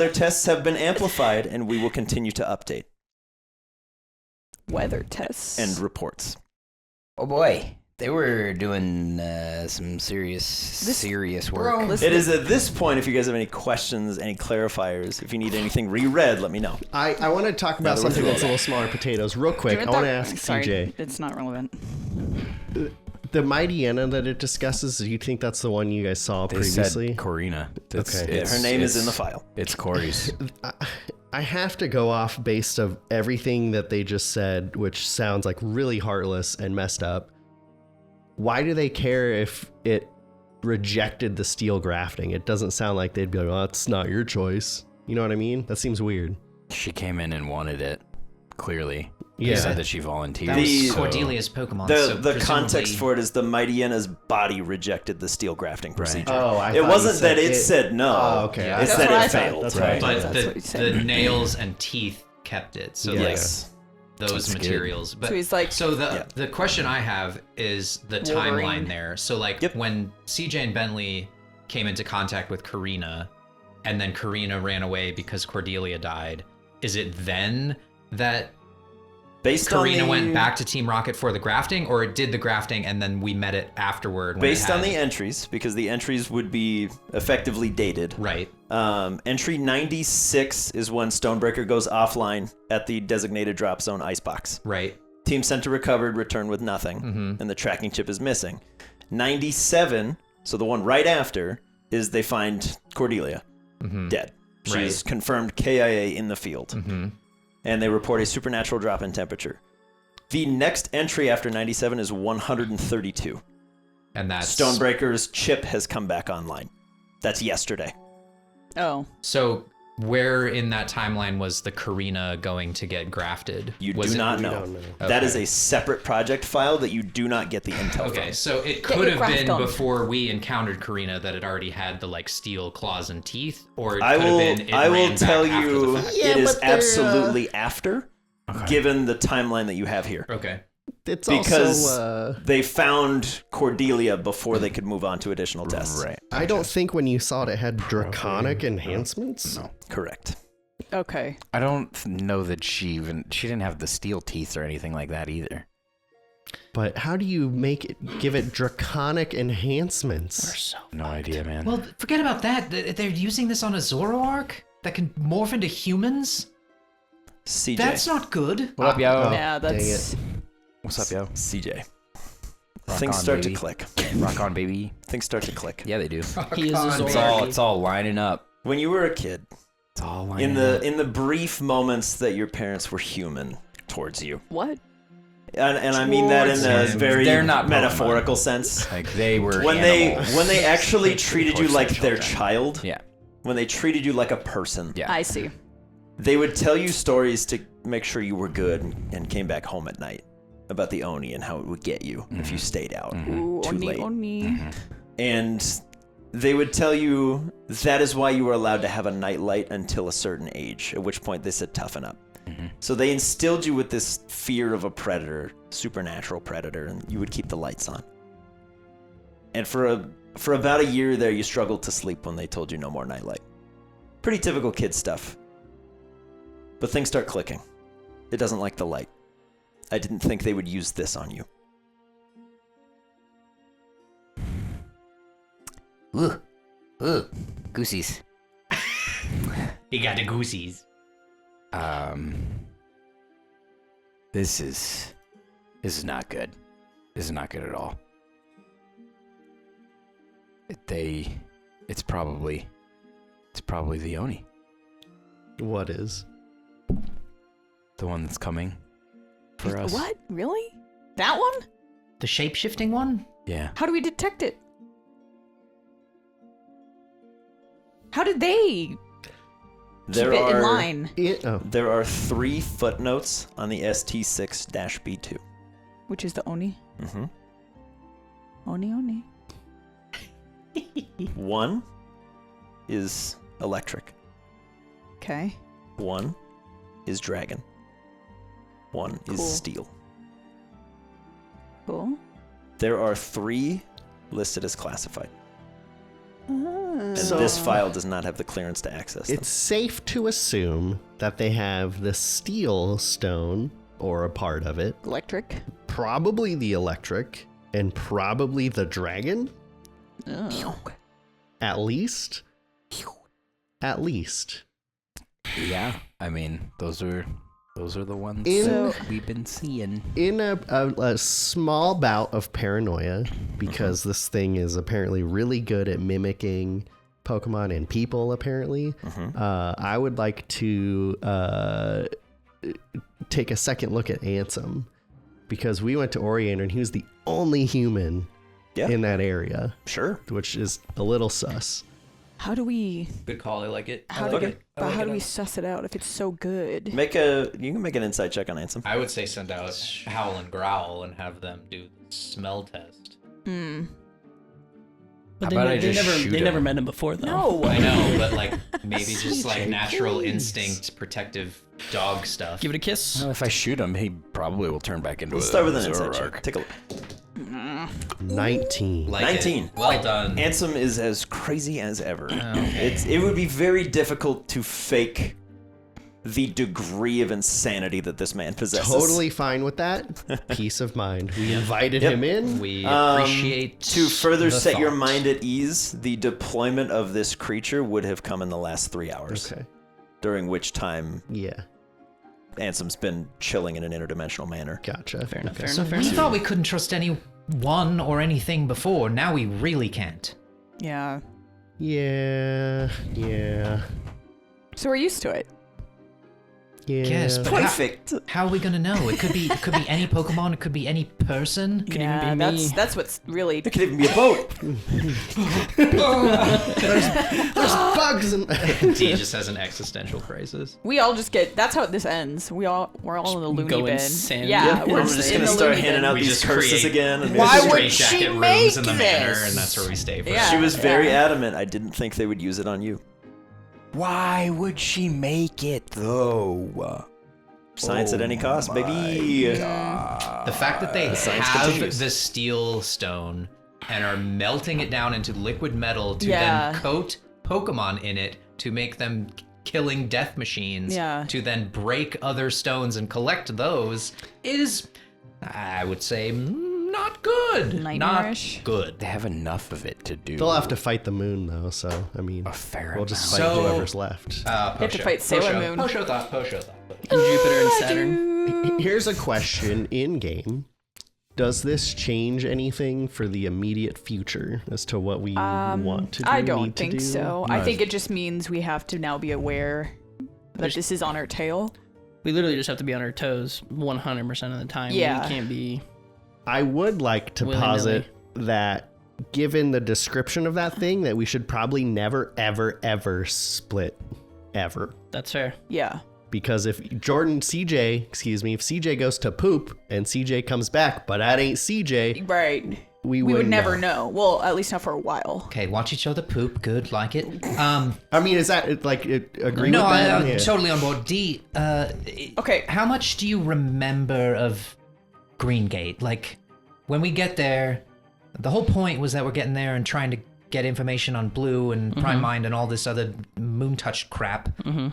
S1: tests have been amplified, and we will continue to update
S3: Weather tests.
S1: and reports.
S8: Oh boy, they were doing some serious work.
S1: It is at this point, if you guys have any questions, any clarifiers, if you need anything reread, let me know.
S4: I want to talk about something that's a little smaller potatoes real quick. I want to ask CJ.
S3: It's not relevant.
S4: The Mighty Anna that it discusses, do you think that's the one you guys saw
S2: They
S4: previously?
S2: said Corina.
S4: Okay.
S1: Her name is in the file.
S2: It's Corey's.
S4: I have to go off based of everything that they just said, which sounds like really heartless and messed up. Why do they care if it rejected the steel grafting? It doesn't sound like they'd be like, "Oh, that's not your choice." You know what I mean? That seems weird.
S2: She came in and wanted it. Clearly,
S4: Yeah.
S2: He said that she volunteered.
S5: That was
S1: The-
S5: Cordelia's Pokemon.
S1: The
S5: so
S1: context
S5: presumably-
S1: for it is the Mighty Anna's body rejected the steel grafting procedure.
S4: Oh, I
S1: it
S4: thought
S1: wasn't
S4: you said
S1: that it said no.
S4: Oh, okay.
S5: Yeah.
S1: It's
S3: That's
S1: that
S3: what I
S1: it
S3: thought.
S1: failed.
S4: That's right.
S5: But
S3: That's what he said.
S5: the nails and teeth kept it. So
S1: Yes.
S5: like those
S2: That's good.
S5: materials. But
S3: So he's like-
S5: so the
S1: Yeah.
S5: the question I have is the
S3: Wolverine.
S5: timeline there. So like
S1: Yep.
S5: when CJ and Bentley came into contact with Karina, and then Karina ran away because Cordelia died. Is it then that
S1: Based on
S5: Karina
S1: the,
S5: went back to Team Rocket for the grafting, or it did the grafting and then we met it afterward? When
S1: Based
S5: it
S1: on
S5: had-
S1: the entries, because the entries would be effectively dated.
S5: right.
S1: Entry 96 is when Stonebreaker goes offline at the designated drop zone icebox.
S5: Right.
S1: Team Center recovered, returned with nothing, and the tracking chip is missing. 97, so the one right after, is they find Cordelia dead. She's confirmed KIA in the field. And they report a supernatural drop in temperature. The next entry after 97 is 132.
S5: And that's
S1: Stonebreaker's chip has come back online. That's yesterday.
S3: Oh.
S5: So where in that timeline was the Karina going to get grafted?
S1: You
S5: Was
S1: do
S5: it-
S1: not know.
S4: don't know.
S1: That is
S5: Okay.
S1: a separate project file that you do not get the intel
S5: Okay,
S1: from.
S5: so it
S3: Get
S5: could
S3: your
S5: have
S3: graft
S5: been
S3: on.
S5: before we encountered Karina that it already had the like steel claws and teeth, or it
S1: I
S5: could
S1: will,
S5: have been. It
S1: I will
S5: ran back
S1: tell
S5: after
S1: you,
S5: the fact.
S1: it is absolutely after, given the timeline that you have here.
S5: Okay.
S4: It's
S1: Because
S4: also,
S1: they found Cordelia before they could move on to additional tests.
S2: Right.
S4: I don't think when you saw it, it had draconic enhancements.
S2: No.
S1: Correct.
S3: Okay.
S2: I don't know that she didn't have the steel teeth or anything like that either.
S4: But how do you give it draconic enhancements?
S2: No idea, man.
S5: Well, forget about that. They're using this on a Zoroark that can morph into humans.
S1: CJ.
S5: That's not good.
S2: What up, yo?
S3: Yeah,
S4: dang
S3: that's.
S2: What's up, yo?
S1: CJ.
S2: Rock
S1: Things
S2: on,
S1: start
S2: baby.
S1: to click.
S2: Rock on, baby.
S1: Things start to click.
S2: Yeah, they do.
S6: He is a
S2: It's
S6: Zoroark.
S2: all lining up.
S1: When you were a kid,
S2: It's all lining up.
S1: in the brief moments that your parents were human towards you,
S3: What?
S1: and I mean that in a
S2: Towards you.
S1: very
S2: They're not
S1: metaphorical sense.
S2: Like they were
S1: When
S2: animals.
S1: they actually treated you
S2: Towards
S1: like
S2: their
S1: their child,
S2: Yeah.
S1: when they treated you like a person,
S2: Yeah.
S3: I see.
S1: they would tell you stories to make sure you were good and came back home at night about the Oni and how it would get you if you stayed out
S3: Ooh,
S1: too
S3: oni,
S1: late.
S3: oni.
S1: And they would tell you that is why you were allowed to have a nightlight until a certain age, at which point they said toughen up. So they instilled you with this fear of a predator, supernatural predator, and you would keep the lights on. And for about a year there, you struggled to sleep when they told you no more nightlight. Pretty typical kid stuff. But things start clicking. It doesn't like the light. I didn't think they would use this on you.
S8: Ooh, ooh, goosies.
S5: He got the goosies.
S2: This is not good. This is not good at all. It's probably the Oni.
S4: What is?
S2: The one that's coming for us.
S3: What? Really? That one?
S5: The shape-shifting one?
S2: Yeah.
S3: How do we detect it? How did they keep it in line?
S1: There are 3 footnotes on the ST6-B2.
S3: Which is the Oni?
S1: Mm-hmm.
S3: Oni.
S1: 1 is electric.
S3: Okay.
S1: 1 is dragon. 1 is
S3: Cool.
S1: steel.
S3: Cool.
S1: There are 3 listed as classified. And
S4: So-
S1: this file does not have the clearance to access them.
S4: It's safe to assume that they have the steel stone, or a part of it,
S3: Electric.
S4: probably the electric, and probably the dragon, at least. At least.
S2: Yeah. I mean, those are the ones
S4: In-
S2: we've been seeing.
S4: In a small bout of paranoia, because this thing is apparently really good at mimicking Pokemon and people, apparently, I would like to take a second look at Ansem, because we went to Oriander and he was the only human in that area,
S1: Sure.
S4: which is a little sus.
S3: How do we?
S5: Good call. I like it.
S3: How do we suss it out if it's so good?
S1: You can make an insight check on Ansem.
S5: I would say send out Howl and Growl and have them do the smell test.
S6: But
S2: How about I just shoot
S6: they
S2: him?
S6: never met him before, though.
S3: No.
S5: I know, but like maybe just like
S3: CJ,
S5: natural
S3: please.
S5: instinct, protective dog stuff.
S6: Give it a kiss.
S2: Well, if I shoot him, he probably will turn back into
S1: Let's
S2: a
S1: start with an insight
S2: Zoroark.
S1: check. Take a look.
S4: 19.
S5: Like
S1: 19.
S5: It. Well done.
S1: Ansem is as crazy as ever.
S5: Okay.
S1: It would be very difficult to fake the degree of insanity that this man possesses.
S4: Totally fine with that. Peace of mind. We invited
S1: Yep.
S4: him in.
S5: We appreciate
S1: To further
S5: the
S1: set your
S5: thought.
S1: mind at ease, the deployment of this creature would have come in the last 3 hours.
S4: Okay.
S1: During which time
S4: Yeah.
S1: Ansem's been chilling in an interdimensional manner.
S4: Gotcha.
S6: Fair enough.
S4: Okay.
S6: Fair
S5: So
S6: enough. Fair
S5: we
S6: enough.
S5: thought we couldn't trust anyone or anything before. Now we really can't.
S3: Yeah.
S4: Yeah.
S3: So we're used to it.
S4: Yeah.
S5: Yes, but
S1: Perfect.
S5: how are we gonna know? It could be any Pokemon. It could be any person.
S6: Could
S3: yeah,
S6: even be me.
S3: that's what's really.
S1: It could even be a boat.
S4: There's bugs and
S5: D just has an existential crisis.
S3: We all just get. That's how this ends. We're all in the loony
S6: go
S3: bin.
S6: insane.
S3: Yeah,
S1: We're
S3: just
S1: just
S3: in
S1: gonna
S3: the
S1: start
S3: loony
S1: handing
S3: bin.
S1: out
S5: We
S1: these
S5: just
S1: curses
S5: create-
S1: again. And
S3: Why
S1: maybe-
S3: would
S5: Straight
S3: she
S5: jacket
S3: make
S5: rooms in the manor,
S3: this?
S5: and that's where we stay for.
S3: Yeah.
S1: She was very adamant. I didn't think they would use it on you.
S2: Why would she make it though?
S1: Science at any cost, baby.
S5: The fact that they
S1: science
S5: have
S1: continues.
S5: the steel stone and are melting it down into liquid metal to
S3: Yeah.
S5: then coat Pokemon in it to make them killing death machines
S3: Yeah.
S5: to then break other stones and collect those is, I would say, not good.
S3: Nightmarish.
S5: Not good.
S2: They have enough of it to do.
S4: they'll have to fight the moon though, so I mean
S2: a fair
S4: we'll just
S2: amount.
S4: fight
S5: So-
S4: whoever's left.
S3: have to fight Sailor Moon.
S5: Posho thought.
S6: And Jupiter and Saturn.
S4: Here's a question in game. Does this change anything for the immediate future as to what we want to do?
S3: I don't
S4: need to
S3: think
S4: do?
S3: so. I think it just means we have to now be aware that this is on our tail.
S6: We literally just have to be on our toes 100% of the time.
S3: Yeah.
S6: We can't be.
S4: I would like to
S6: Willy-nilly.
S4: posit that given the description of that thing, that we should probably never, ever, ever split. Ever.
S6: That's fair.
S3: Yeah.
S4: Because if if CJ goes to poop and CJ comes back, but that ain't CJ,
S3: Right.
S4: we
S3: We would
S4: wouldn't
S3: never know. Well, at least not for a while.
S5: Okay, watch each other poop. Good, like it.
S4: I mean, is that like agree
S5: No,
S4: with that?
S5: I'm
S4: Yeah.
S5: totally on board. D,
S3: Okay.
S5: how much do you remember of Greengate? Like, when we get there, the whole point was that we're getting there and trying to get information on Blue and Prime Mind and all this other moon touch crap.
S6: Mm-hmm.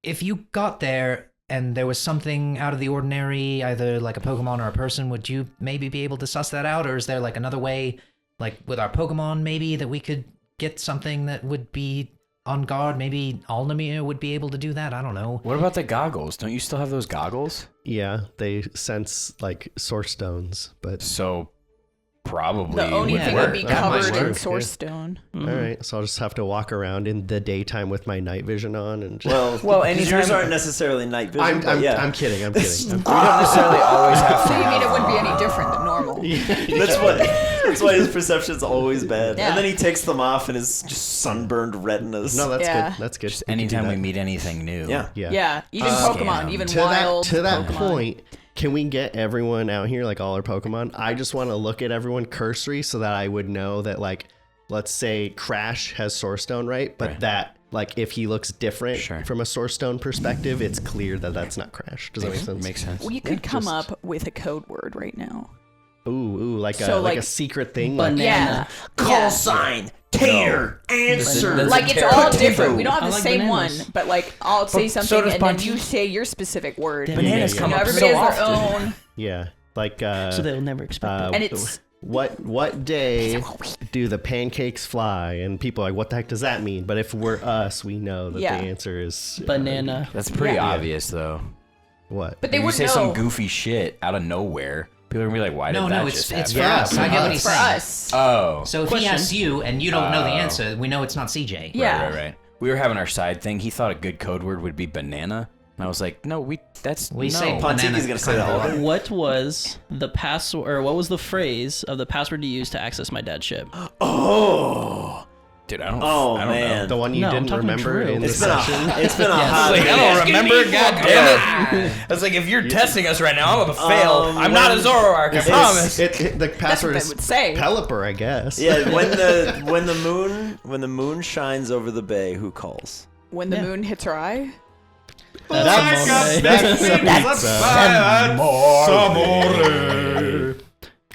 S5: If you got there and there was something out of the ordinary, either like a Pokemon or a person, would you maybe be able to suss that out? Or is there like another way, like with our Pokemon maybe, that we could get something that would be on guard. Maybe Alnamir would be able to do that. I don't know.
S2: What about the goggles? Don't you still have those goggles?
S4: Yeah, they sense like source stones, but
S2: So probably
S3: The only
S2: would
S3: thing
S2: work.
S3: would be
S4: That might
S3: covered in
S4: work,
S3: source
S4: yeah.
S3: stone.
S4: all right. So I'll just have to walk around in the daytime with my night vision on and. Just,
S1: Well,
S2: Well,
S1: 'cause
S2: anytime-
S1: yours aren't necessarily night vision.
S4: I'm
S1: but yeah.
S4: kidding. I'm kidding.
S2: We don't necessarily always have
S3: So
S2: to
S3: you mean
S2: have
S3: it wouldn't be any different than normal?
S1: That's why his perception's always bad.
S3: Yeah.
S1: And then he takes them off and is just sunburned retinas.
S4: No, that's
S3: Yeah.
S4: good. That's good.
S2: Just
S4: We can do
S2: anytime we
S4: that.
S2: meet anything new.
S1: Yeah.
S3: Yeah, even
S2: Scam.
S3: Pokemon, even
S4: to
S3: wild
S4: that
S3: Pokemon.
S4: point, can we get everyone out here, like all our Pokemon? I just want to look at everyone cursory so that I would know that, like, let's say Crash has Source Stone, right? But
S2: Right.
S4: that, like, if he looks different
S2: Sure.
S4: from a Source Stone perspective, it's clear that that's not Crash. Does that make sense?
S2: Makes sense.
S3: Well, you could come
S4: just-
S3: up with a code word right now.
S4: Ooh, like
S3: So,
S4: a like a
S3: like,
S4: secret thing. Like,
S6: Banana.
S3: Yeah.
S1: sign, tear, answer.
S2: That's
S3: Like
S2: a
S3: it's
S2: terrible
S3: all
S2: potato.
S3: different. We don't have
S6: I
S3: the
S6: like
S3: same
S6: bananas.
S3: one, but like I'll say
S2: so
S3: something
S2: does
S3: and then
S2: Bunty.
S3: you say your specific word.
S2: Bananas
S4: Yeah,
S2: come
S3: You know,
S2: up
S3: everybody
S2: so
S3: has their
S2: often.
S3: own,
S4: yeah, like
S6: So they'll never expect it.
S3: and it's
S4: what day do the pancakes fly? And people are like, what the heck does that mean? But if we're us, we know that
S3: Yeah.
S4: the answer is
S6: Banana.
S2: That's pretty
S3: Yeah.
S2: obvious, though.
S4: What?
S3: but they
S2: If you
S3: would
S2: say
S3: know.
S2: some goofy shit out of nowhere, people are gonna be like, "Why did
S5: No,
S2: that
S5: no,
S2: just
S5: it's
S2: happen?"
S5: for
S4: Yeah,
S5: us. I get what he's
S3: for
S5: saying.
S3: us.
S2: Oh,
S5: So if
S6: Question.
S5: he asks you and you don't know the answer, we know it's not CJ.
S3: Yeah.
S2: right. We were having our side thing. He thought a good code word would be banana, and I was like, "No,
S5: We
S2: no.
S5: say
S1: Pontiki's
S5: banana
S1: gonna say that all day.
S6: What was the password, or what was the phrase of the password you used to access my dad's ship?
S1: Oh,
S2: Dude, I don't.
S1: Oh,
S2: I don't
S1: man.
S2: know.
S4: The one you
S6: No, I'm
S4: didn't
S6: talking
S4: remember
S6: true.
S4: in the
S1: it's been
S4: session?
S1: it's been a hot.
S2: Like, I
S1: minute.
S2: don't remember. God damn it! I was like, if you're testing us right now, I'm gonna fail. I'm not a Zoroark. I promise.
S4: The password
S3: what
S4: is
S3: they would say.
S4: Pelipper, I guess.
S1: Yeah, when the moon shines over the bay, who calls?
S3: When the moon hits her eye.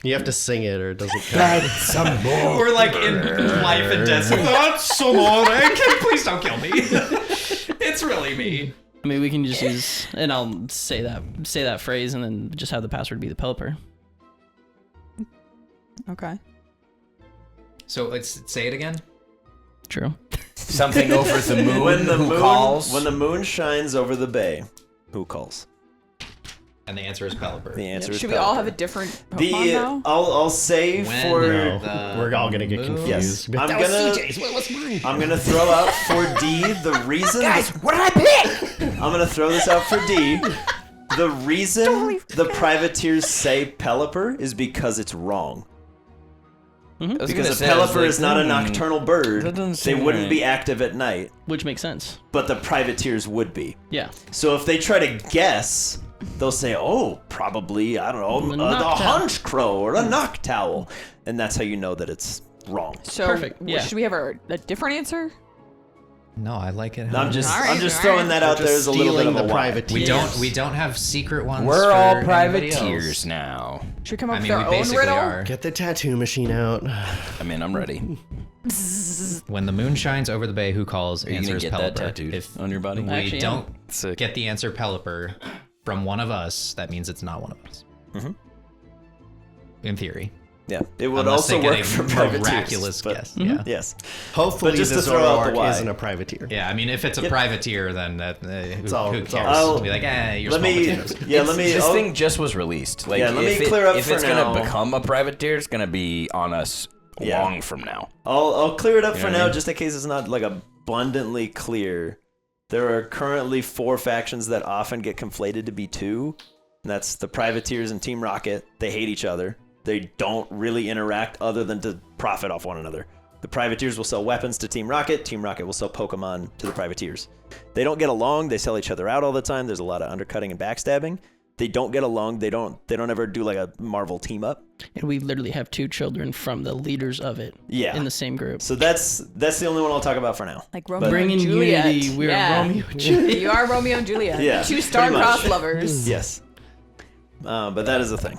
S4: You have to sing it or it doesn't count.
S5: We're like in life and death. That's please don't kill me. It's really me.
S6: I mean, we can just use, and I'll say that phrase, and then just have the password be the Pelipper.
S3: Okay.
S5: So let's say it again.
S6: True.
S2: Something over the moon.
S1: When the
S2: who
S1: moon
S2: calls?
S1: when the moon shines over the bay, who calls?
S5: And the answer is Pelipper.
S1: The answer is
S3: Should we all have a
S1: Pelipper.
S3: different Pokemon now?
S1: I'll say for
S4: We're all gonna get confused.
S1: yes.
S3: That was CJ's. What was mine?
S1: I'm gonna throw out for D the reason.
S8: Guys, what did I pick?
S1: I'm gonna throw this out for D. The reason the privateers say Pelipper is because it's wrong. Because a Pelipper is not a nocturnal bird.
S2: That doesn't
S1: They
S2: seem
S1: wouldn't
S2: right.
S1: be active at night,
S6: Which makes sense.
S1: but the privateers would be.
S6: Yeah.
S1: So if they try to guess, they'll say, "Oh, probably I don't know,
S6: The
S1: the
S6: Noctowl.
S1: hunch crow or a noctowl," and that's how you know that it's wrong.
S3: So
S6: Perfect, yeah.
S3: should we have a different answer?
S5: No, I like it.
S1: I'm just
S3: All right,
S1: I'm just
S3: all
S1: throwing
S3: right.
S1: that out
S4: We're
S1: there
S4: just
S1: as a little bit of
S4: stealing
S1: a
S4: the
S1: why.
S4: privateers.
S5: We don't have secret ones.
S2: We're
S5: for
S2: all
S5: anybody
S2: privateers
S5: else.
S2: now.
S3: Should we come up
S5: I
S3: with
S5: mean, we
S3: our own
S5: basically
S3: riddle?
S5: are.
S4: Get the tattoo machine out.
S2: I mean, I'm ready.
S5: When the moon shines over the bay, who calls?
S2: Are you
S5: Answer
S2: gonna
S5: is
S2: get
S5: Pelipper.
S2: that tattooed
S5: If
S2: on your body?
S5: we
S6: Actually,
S5: don't
S2: Sick.
S5: get the answer Pelipper from one of us, that means it's not one of us.
S1: Mhm.
S5: In theory.
S1: Yeah, it would
S5: Unless
S1: also
S5: they
S1: work
S5: get
S1: for
S5: a
S1: privateers.
S5: miraculous
S1: but-
S5: guess. Yeah.
S1: Yes.
S4: Hopefully,
S1: But just
S4: the
S1: to throw out the
S4: Zoroark
S1: why.
S4: isn't a privateer.
S5: Yeah, I mean, if it's a
S1: Yep.
S5: privateer, then that who
S4: it's all
S5: cares?
S1: I'll-
S5: It'll be like, you're
S1: Let
S5: small
S1: me
S5: potatoes.
S1: yeah, let me
S2: This
S1: I'll-
S2: thing just was released. Like,
S1: Yeah, let
S2: if
S1: me
S2: it-
S1: clear up
S2: if
S1: for
S2: it's
S1: now.
S2: gonna become a privateer, it's gonna be on us
S1: Yeah.
S2: long from now.
S1: I'll clear it up
S2: You
S1: for
S2: know what I
S1: now,
S2: mean?
S1: just in case it's not like abundantly clear. There are currently 4 factions that often get conflated to be 2. And that's the Privateers and Team Rocket. They hate each other. They don't really interact other than to profit off one another. The Privateers will sell weapons to Team Rocket. Team Rocket will sell Pokemon to the Privateers. They don't get along. They sell each other out all the time. There's a lot of undercutting and backstabbing. They don't get along. They don't ever do like a Marvel team up.
S6: And we literally have 2 children from the leaders of it.
S1: Yeah.
S6: In the same group.
S1: So that's the only one I'll talk about for now.
S3: Like Romeo
S6: Bring in
S3: and Juliet.
S6: unity. We're
S3: yeah.
S6: Romeo and Juliet.
S3: You are Romeo and Juliet.
S1: Yeah,
S3: 2
S1: pretty
S3: star-crossed
S1: much.
S3: lovers.
S1: Yes. But that is a thing.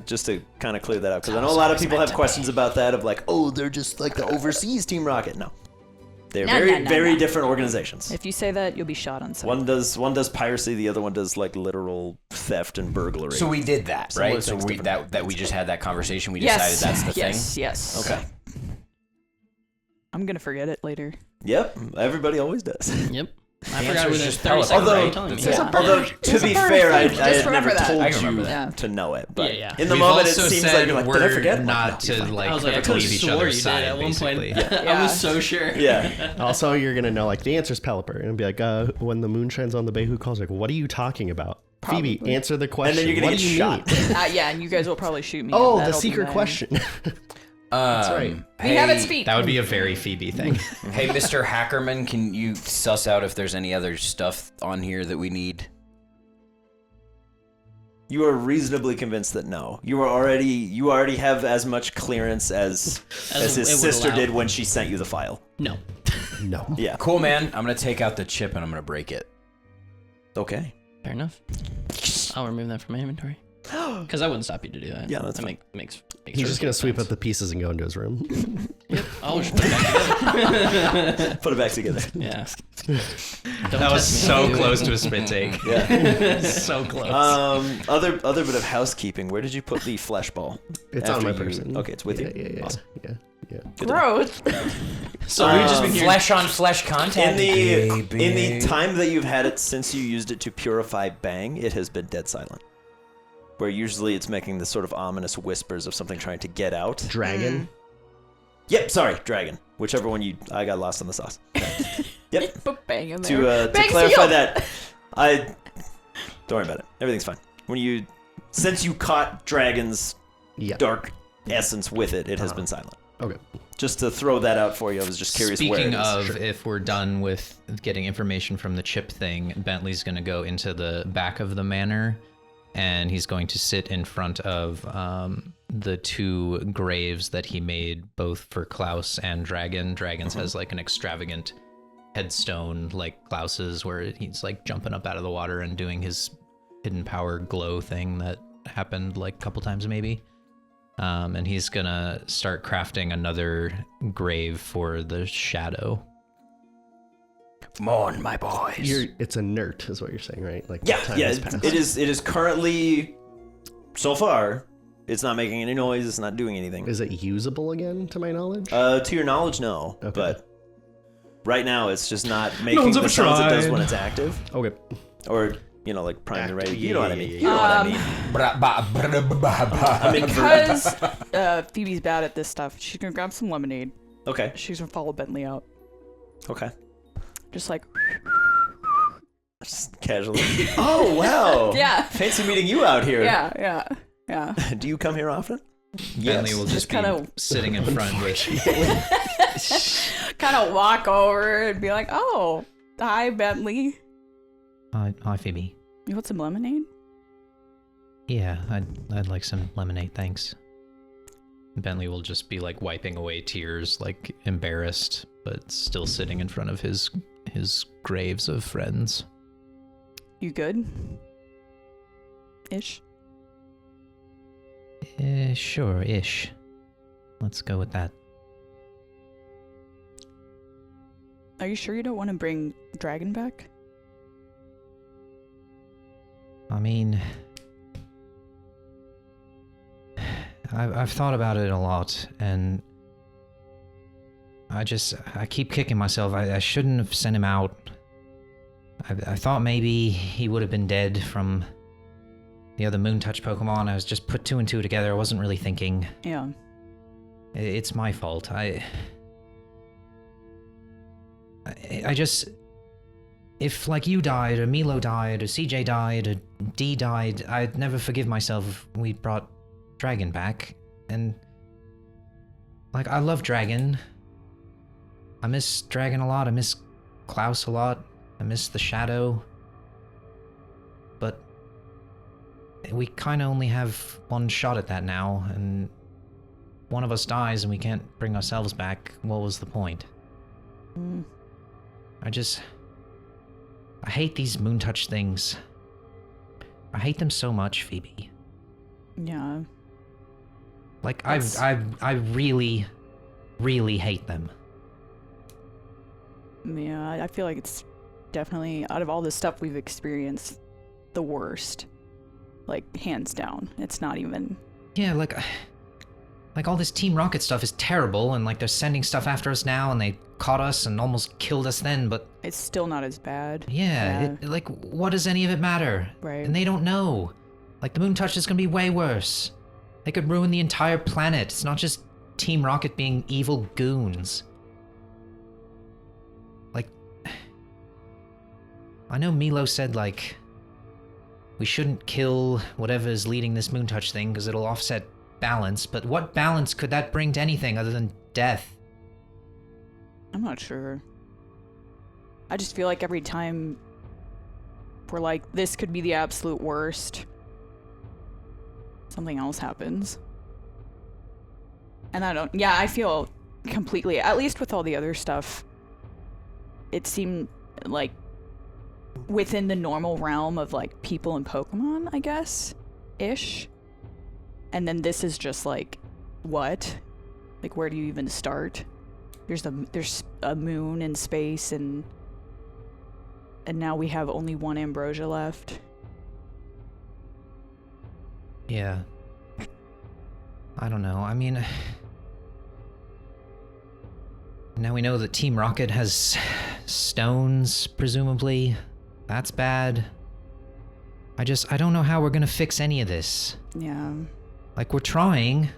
S1: Just to kind of clear that up, because I know a lot of people have questions about that of like, oh, they're just like the overseas Team Rocket. No. They're
S3: No,
S1: very,
S3: no, no,
S1: very
S3: no.
S1: different organizations.
S3: If you say that, you'll be shot on sight.
S1: One does piracy, the other one does like literal theft and burglary.
S2: So we did that,
S1: Similar
S2: right? So
S1: things,
S2: we
S1: different
S2: that we just had that conversation. We
S3: yes.
S2: decided that's the
S3: yes.
S2: thing.
S3: Yes.
S1: Okay.
S3: I'm gonna forget it later.
S1: Yep, everybody always does.
S6: Yep. I
S2: The
S6: forgot
S2: answer
S6: it
S2: is
S6: was
S2: just
S6: 30 seconds.
S1: Although-
S6: Right? Telling me.
S3: Yeah.
S1: Although, to
S3: It's a
S1: be
S3: bird
S1: fair, I
S3: thing.
S1: had
S3: Just
S1: never
S3: remember that.
S1: told
S2: I
S1: you
S2: remember
S3: that.
S1: to know it. But
S6: Yeah.
S1: in the
S5: We've
S1: moment, it
S5: also
S1: seems
S5: said
S1: like,
S5: we're
S1: did I forget?
S5: not
S1: No,
S5: to
S1: you're fine.
S6: I
S5: like
S6: was like, I could
S5: leave
S6: have
S5: each
S6: swore
S5: other's
S6: you
S5: side,
S6: did at one
S5: basically.
S6: point. I
S3: Yeah.
S6: was so sure.
S1: Yeah.
S4: Also, you're gonna know like the answer's Pelipper, and be like, when the moon shines on the bay, who calls? Like, what are you talking about? Phoebe,
S3: Probably.
S4: answer the question.
S1: And then you're gonna
S4: what
S1: get
S4: do you
S1: shot.
S4: mean?
S3: Yeah, and you guys will probably shoot me.
S4: Oh,
S3: and
S4: the
S3: that'll be
S4: secret
S3: my-
S4: question. That's right.
S3: We have its feet.
S5: That would be a very Phoebe thing.
S2: Hey, Mr. Hackerman, can you suss out if there's any other stuff on here that we need?
S1: You are reasonably convinced that no. You already have as much clearance as his
S6: it would
S1: sister
S6: allow.
S1: did when she sent you the file.
S6: No.
S4: No.
S1: Yeah.
S2: Cool, man. I'm gonna take out the chip and I'm gonna break it.
S1: Okay.
S6: Fair enough. I'll remove that from my inventory. Because I wouldn't stop you to do that.
S1: Yeah, that's
S6: that
S1: fine.
S6: makes
S4: He's just gonna sweep
S6: sense.
S4: up the pieces and go into his room.
S6: I'll just put it back together.
S1: Put it back together.
S6: Yeah.
S5: That was so close to a spit take.
S1: Yeah.
S5: So close.
S1: Other bit of housekeeping. Where did you put the flesh ball?
S4: It's on
S1: After
S4: my
S1: you-
S4: person.
S1: Okay, it's with
S4: yeah,
S1: you.
S4: Yeah.
S1: Awesome.
S4: Yeah.
S1: Good to know.
S3: Gross.
S6: So we've just been hearing.
S2: Flesh on flesh contact.
S1: In the time that you've had it since you used it to purify Bang, it has been dead silent. Where usually it's making this sort of ominous whispers of something trying to get out.
S4: Dragon.
S1: Yep, sorry, dragon. Whichever one I got lost on the sauce. Yep.
S3: Put Bang in there.
S1: To
S3: Bang
S1: clarify
S3: seal.
S1: that, don't worry about it. Everything's fine. Since you caught dragon's
S4: Yeah.
S1: dark essence with it, it has been silent.
S4: Okay.
S1: Just to throw that out for you, I was just curious where it
S5: Speaking
S1: is.
S5: of, if we're done with getting information from the chip thing, Bentley's going to go into the back of the manor, and he's going to sit in front of the two graves that he made, both for Klaus and Dragon. Dragon's has like an extravagant headstone like Klaus's, where he's like jumping up out of the water and doing his hidden power glow thing that happened like a couple times maybe. And he's gonna start crafting another grave for the shadow.
S2: Mourn, my boys.
S4: It's inert, is what you're saying, right? Like
S1: Yeah,
S4: time
S1: yeah.
S4: has passed.
S1: It is currently, so far, it's not making any noise. It's not doing anything.
S4: Is it usable again, to my knowledge?
S1: To your knowledge, no.
S4: Okay.
S1: But right now, it's just not making
S5: one's
S1: the
S5: ever
S1: sounds it does
S5: tried.
S1: when it's active,
S4: Okay.
S1: or like prime and ready.
S4: Active,
S1: You know what I mean.
S4: yeah,
S1: You know what I mean. I mean,
S3: Because Phoebe's bad at this stuff, she's gonna grab some lemonade.
S1: okay,
S3: She's gonna follow Bentley out,
S1: okay.
S3: just like
S1: Just casually. Oh wow.
S3: yeah,
S1: Fancy meeting you out here.
S3: yeah.
S1: Do you come here often?
S5: Bentley will just
S3: Just
S5: be
S3: kinda-
S5: sitting in front with
S3: Kind of walk over and be like, "Oh, hi, Bentley.
S5: Hi Phoebe.
S3: You want some lemonade?"
S5: Yeah, I'd like some lemonade, thanks. Bentley will just be like wiping away tears, like embarrassed, but still sitting in front of his graves of friends.
S3: You good? Ish.
S5: Sure-ish. Let's go with that.
S3: Are you sure you don't want to bring Dragon back?
S5: I mean, I've thought about it a lot, and I keep kicking myself. I shouldn't have sent him out. I thought maybe he would have been dead from the other Moon Touch Pokemon. I was just put two and two together. I wasn't really thinking.
S3: Yeah.
S5: It's my fault. I just... If, like, you died, or Milo died, or CJ died, or D died, I'd never forgive myself if we brought Dragon back. And, like, I love Dragon. I miss Dragon a lot. I miss Klaus a lot. I miss the Shadow. But we kind of only have one shot at that now, and one of us dies and we can't bring ourselves back. What was the point? I hate these Moon Touch things. I hate them so much, Phoebe.
S3: Yeah.
S5: Like, I really, really hate them.
S3: Yeah, I feel like it's definitely, out of all the stuff we've experienced, the worst. Like, hands down. It's not even...
S5: Yeah, like, Like, all this Team Rocket stuff is terrible, and, like, they're sending stuff after us now, and they caught us and almost killed us then, but...
S3: It's still not as bad.
S5: Yeah, like, what does any of it matter?
S3: Right.
S5: And they don't know. Like, the moon touch is gonna be way worse. They could ruin the entire planet. It's not just Team Rocket being evil goons. Like... I know Milo said, like... we shouldn't kill whatever's leading this moon touch thing, because it'll offset balance, but what balance could that bring to anything other than death?
S3: I'm not sure. I just feel like every time we're like, this could be the absolute worst, something else happens. And I feel completely, at least with all the other stuff, it seemed like within the normal realm of like people and Pokemon, I guess, ish. And then this is just like, what? Like, where do you even start? There's a moon in space, and now we have only one Ambrosia left.
S5: Yeah. I don't know. I mean... now we know that Team Rocket has stones, presumably. That's bad. I don't know how we're gonna fix any of this.
S3: Yeah.
S5: Like, we're trying,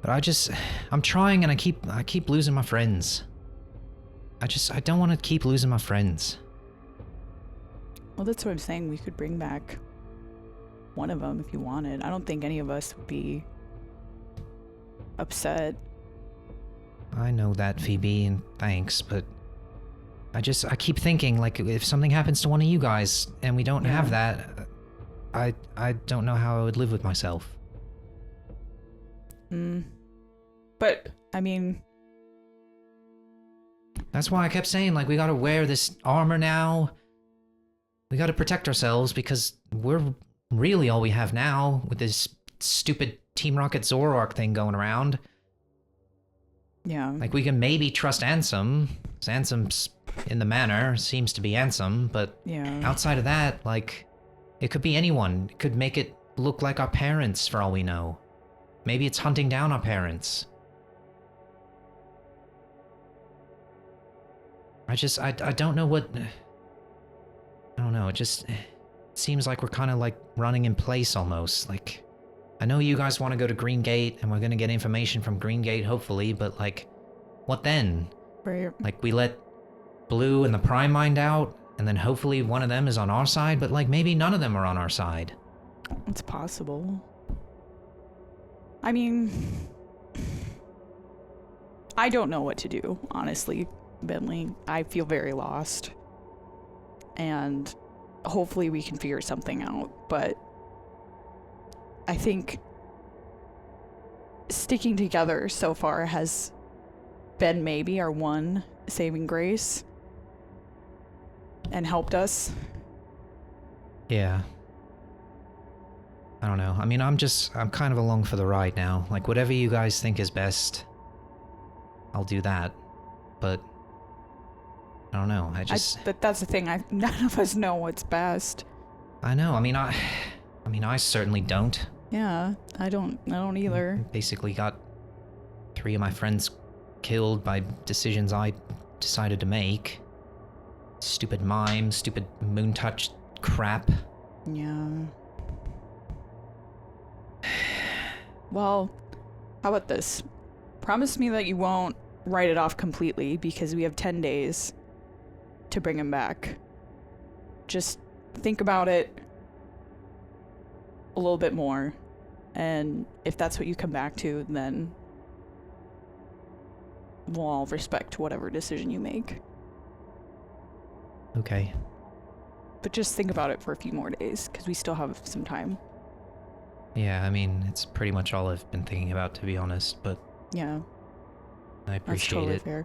S5: but I'm trying and I keep losing my friends. I don't want to keep losing my friends.
S3: Well, that's what I'm saying. We could bring back one of them if you wanted. I don't think any of us would be upset.
S5: I know that, Phoebe, and thanks, but I keep thinking, like, if something happens to one of you guys and we don't have that, I don't know how I would live with myself.
S3: But, I mean...
S5: that's why I kept saying, like, we gotta wear this armor now. We gotta protect ourselves, because we're really all we have now with this stupid Team Rocket Zoroark thing going around.
S3: Yeah.
S5: Like, we can maybe trust Ansem. Ansem's in the manor, seems to be Ansem, but
S3: Yeah.
S5: outside of that, like, it could be anyone. It could make it look like our parents, for all we know. Maybe it's hunting down our parents. I don't know what... I don't know, it just seems like we're kind of like running in place almost. Like, I know you guys want to go to Green Gate, and we're gonna get information from Green Gate, hopefully, but like, what then?
S3: Right.
S5: Like, we let Blue and the Prime Mind out, and then hopefully one of them is on our side, but like, maybe none of them are on our side.
S3: It's possible. I mean... I don't know what to do, honestly, Bentley. I feel very lost. And hopefully we can figure something out, but I think sticking together so far has been maybe our one saving grace and helped us.
S5: Yeah. I don't know. I mean, I'm kind of along for the ride now. Like, whatever you guys think is best, I'll do that. But I don't know.
S3: That's the thing. None of us know what's best.
S5: I know. I mean, I certainly don't.
S3: Yeah, I don't either.
S5: Basically got 3 of my friends killed by decisions I decided to make. Stupid mime, stupid moon touch crap.
S3: Yeah. Well, how about this? Promise me that you won't write it off completely, because we have 10 days to bring him back. Just think about it a little bit more, and if that's what you come back to, then we'll all respect whatever decision you make.
S5: Okay.
S3: But just think about it for a few more days, because we still have some time.
S5: Yeah, I mean, it's pretty much all I've been thinking about, to be honest, but
S3: Yeah,
S5: I
S3: that's
S5: appreciate
S3: totally
S5: it.
S3: fair.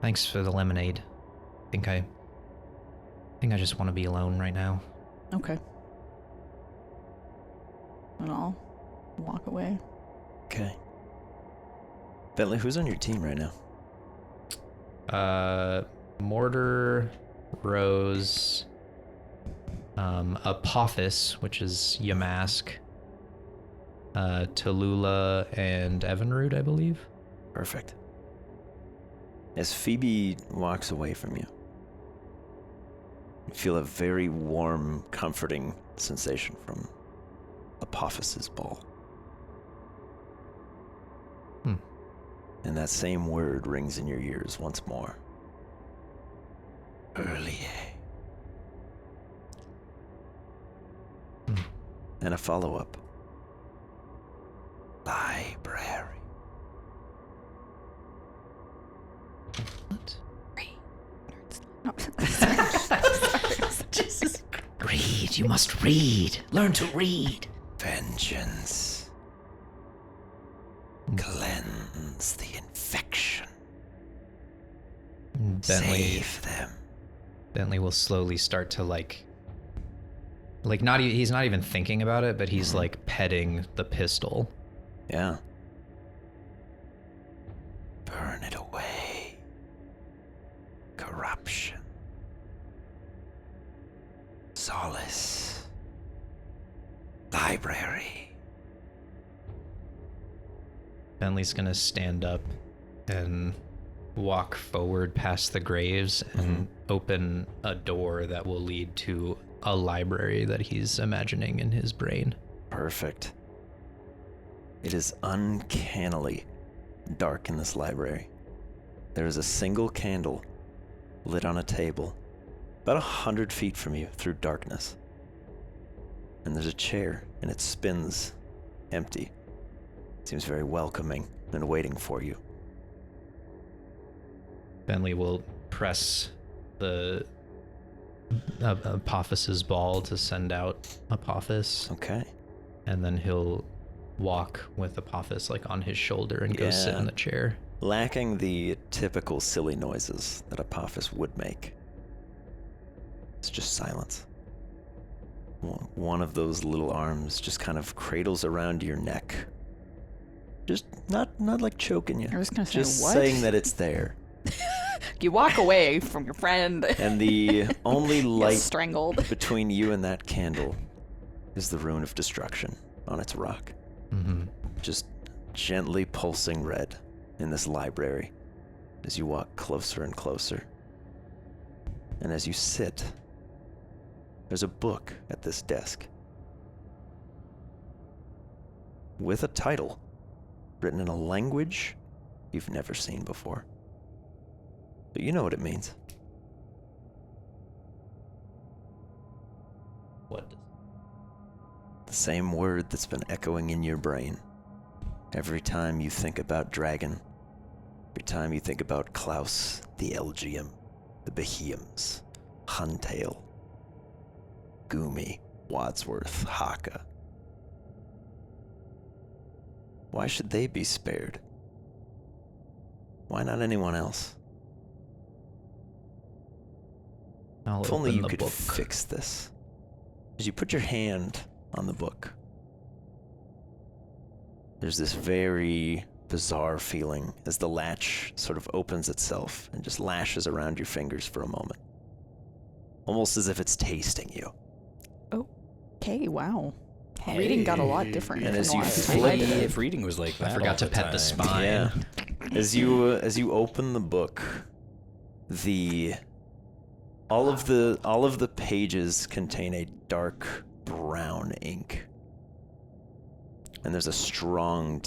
S5: Thanks for the lemonade. I think I just want to be alone right now.
S3: Okay. And I'll walk away.
S1: Okay. Bentley, who's on your team right now?
S5: Mortar, Rose, Apophis, which is Yamask, Tallulah and Evinrude, I believe.
S1: Perfect. As Phoebe walks away from you, you feel a very warm, comforting sensation from Apophyse's ball. And that same word rings in your ears once more. Early. And a follow-up. Library.
S5: What?
S3: No.
S5: Jesus. Read. You must read. Learn to read.
S1: Vengeance. Cleanse the infection. Save them.
S5: Bentley will slowly start to like not he's not even thinking about it, but he's like petting the pistol.
S1: Yeah. Burn it away. Corruption. Solace. Library.
S5: Bentley's gonna stand up and walk forward past the graves and open a door that will lead to a library that he's imagining in his brain.
S1: Perfect. It is uncannily dark in this library. There is a single candle lit on a table about 100 feet from you through darkness. And there's a chair, and it spins empty. Seems very welcoming and waiting for you.
S5: Bentley will press the Apophyse's ball to send out Apophis,
S1: Okay.
S5: and then he'll walk with Apophis like on his shoulder and go sit in the chair.
S1: Lacking the typical silly noises that Apophis would make. It's just silence. One of those little arms just kind of cradles around your neck. Just not like choking you.
S3: I was gonna say,
S1: just
S3: what?
S1: saying that it's there.
S3: You walk away from your friend.
S1: And the only
S3: Get
S1: light
S3: strangled.
S1: between you and that candle is the rune of destruction on its rock. Just gently pulsing red in this library as you walk closer and closer. And as you sit, there's a book at this desk with a title written in a language you've never seen before. But you know what it means.
S5: What?
S1: The same word that's been echoing in your brain every time you think about Dragon, every time you think about Klaus, the Elgium, the Behemoths, Huntail, Goomy, Wadsworth, Haka. Why should they be spared? Why not anyone else?
S5: I'll
S1: If only
S5: open
S1: you
S5: the
S1: could
S5: book.
S1: fix this. As you put your hand on the book, there's this very bizarre feeling as the latch sort of opens itself and just lashes around your fingers for a moment. Almost as if it's tasting you.
S3: Okay, wow. Reading got a lot different.
S1: And
S3: from
S1: as you
S3: last
S1: flip-
S3: time I did it.
S2: If reading was like that,
S5: I forgot to
S2: all the
S5: pet the
S2: time.
S5: spine.
S1: Yeah. As you open the book, all of the pages contain a dark brown ink. And there's a strong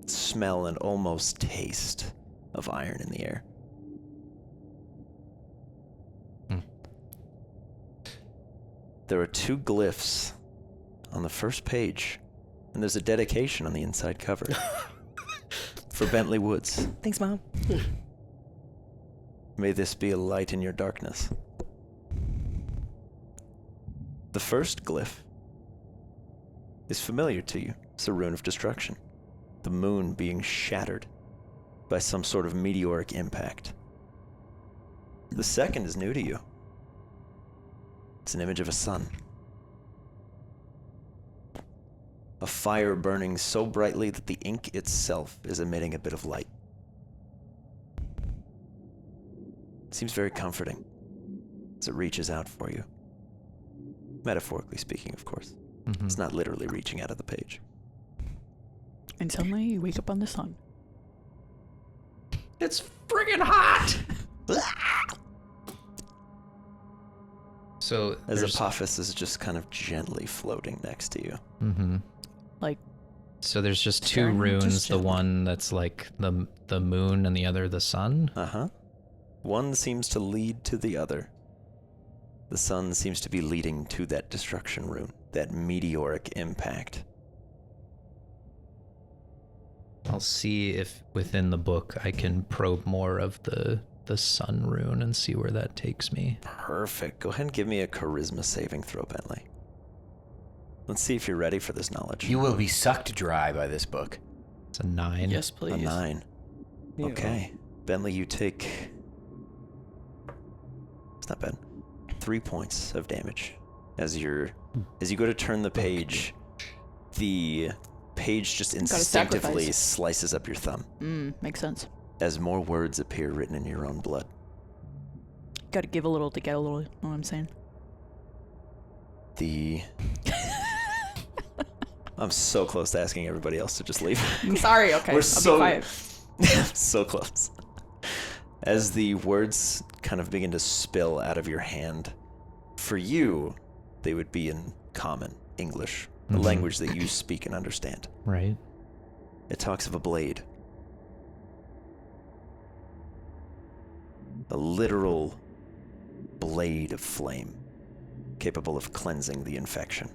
S1: smell and almost taste of iron in the air. There are 2 glyphs on the first page, and there's a dedication on the inside cover. For Bentley Woods.
S9: Thanks, Mom.
S1: May this be a light in your darkness. The first glyph is familiar to you. It's a rune of destruction. The moon being shattered by some sort of meteoric impact. The second is new to you. It's an image of a sun. A fire burning so brightly that the ink itself is emitting a bit of light. It seems very comforting as it reaches out for you. Metaphorically speaking, of course. It's not literally reaching out of the page.
S3: And suddenly you wake up on the sun.
S5: It's friggin' hot. So
S1: As
S5: there's,
S1: Apophis is just kind of gently floating next to you.
S5: mm-hmm.
S3: Like,
S5: So there's just two
S3: Staring
S5: runes.
S3: just
S5: The
S3: gently.
S5: one that's like the moon, and the other the sun.
S1: Uh-huh. One seems to lead to the other. The sun seems to be leading to that destruction rune, that meteoric impact.
S5: I'll see if within the book I can probe more of the sun rune and see where that takes me.
S1: Perfect. Go ahead and give me a charisma saving throw, Bentley. Let's see if you're ready for this knowledge.
S2: You will be sucked dry by this book.
S5: It's a 9.
S6: Yes, please.
S1: A 9. Okay. Bentley, you take... It's not bad. 3 points of damage. As you go to turn the page, the page just instinctively
S3: sacrifice.
S1: slices up your thumb
S3: Makes sense.
S1: as more words appear written in your own blood.
S3: Gotta give a little to get a little, you know what I'm saying?
S1: I'm so close to asking everybody else to just leave.
S3: I'm sorry, okay.
S1: We're
S3: I'll
S1: so
S3: be quiet.
S1: so close. As the words kind of begin to spill out of your hand, for you, they would be in common English, the language that you speak and understand.
S5: Right.
S1: It talks of a blade. A literal blade of flame, capable of cleansing the infection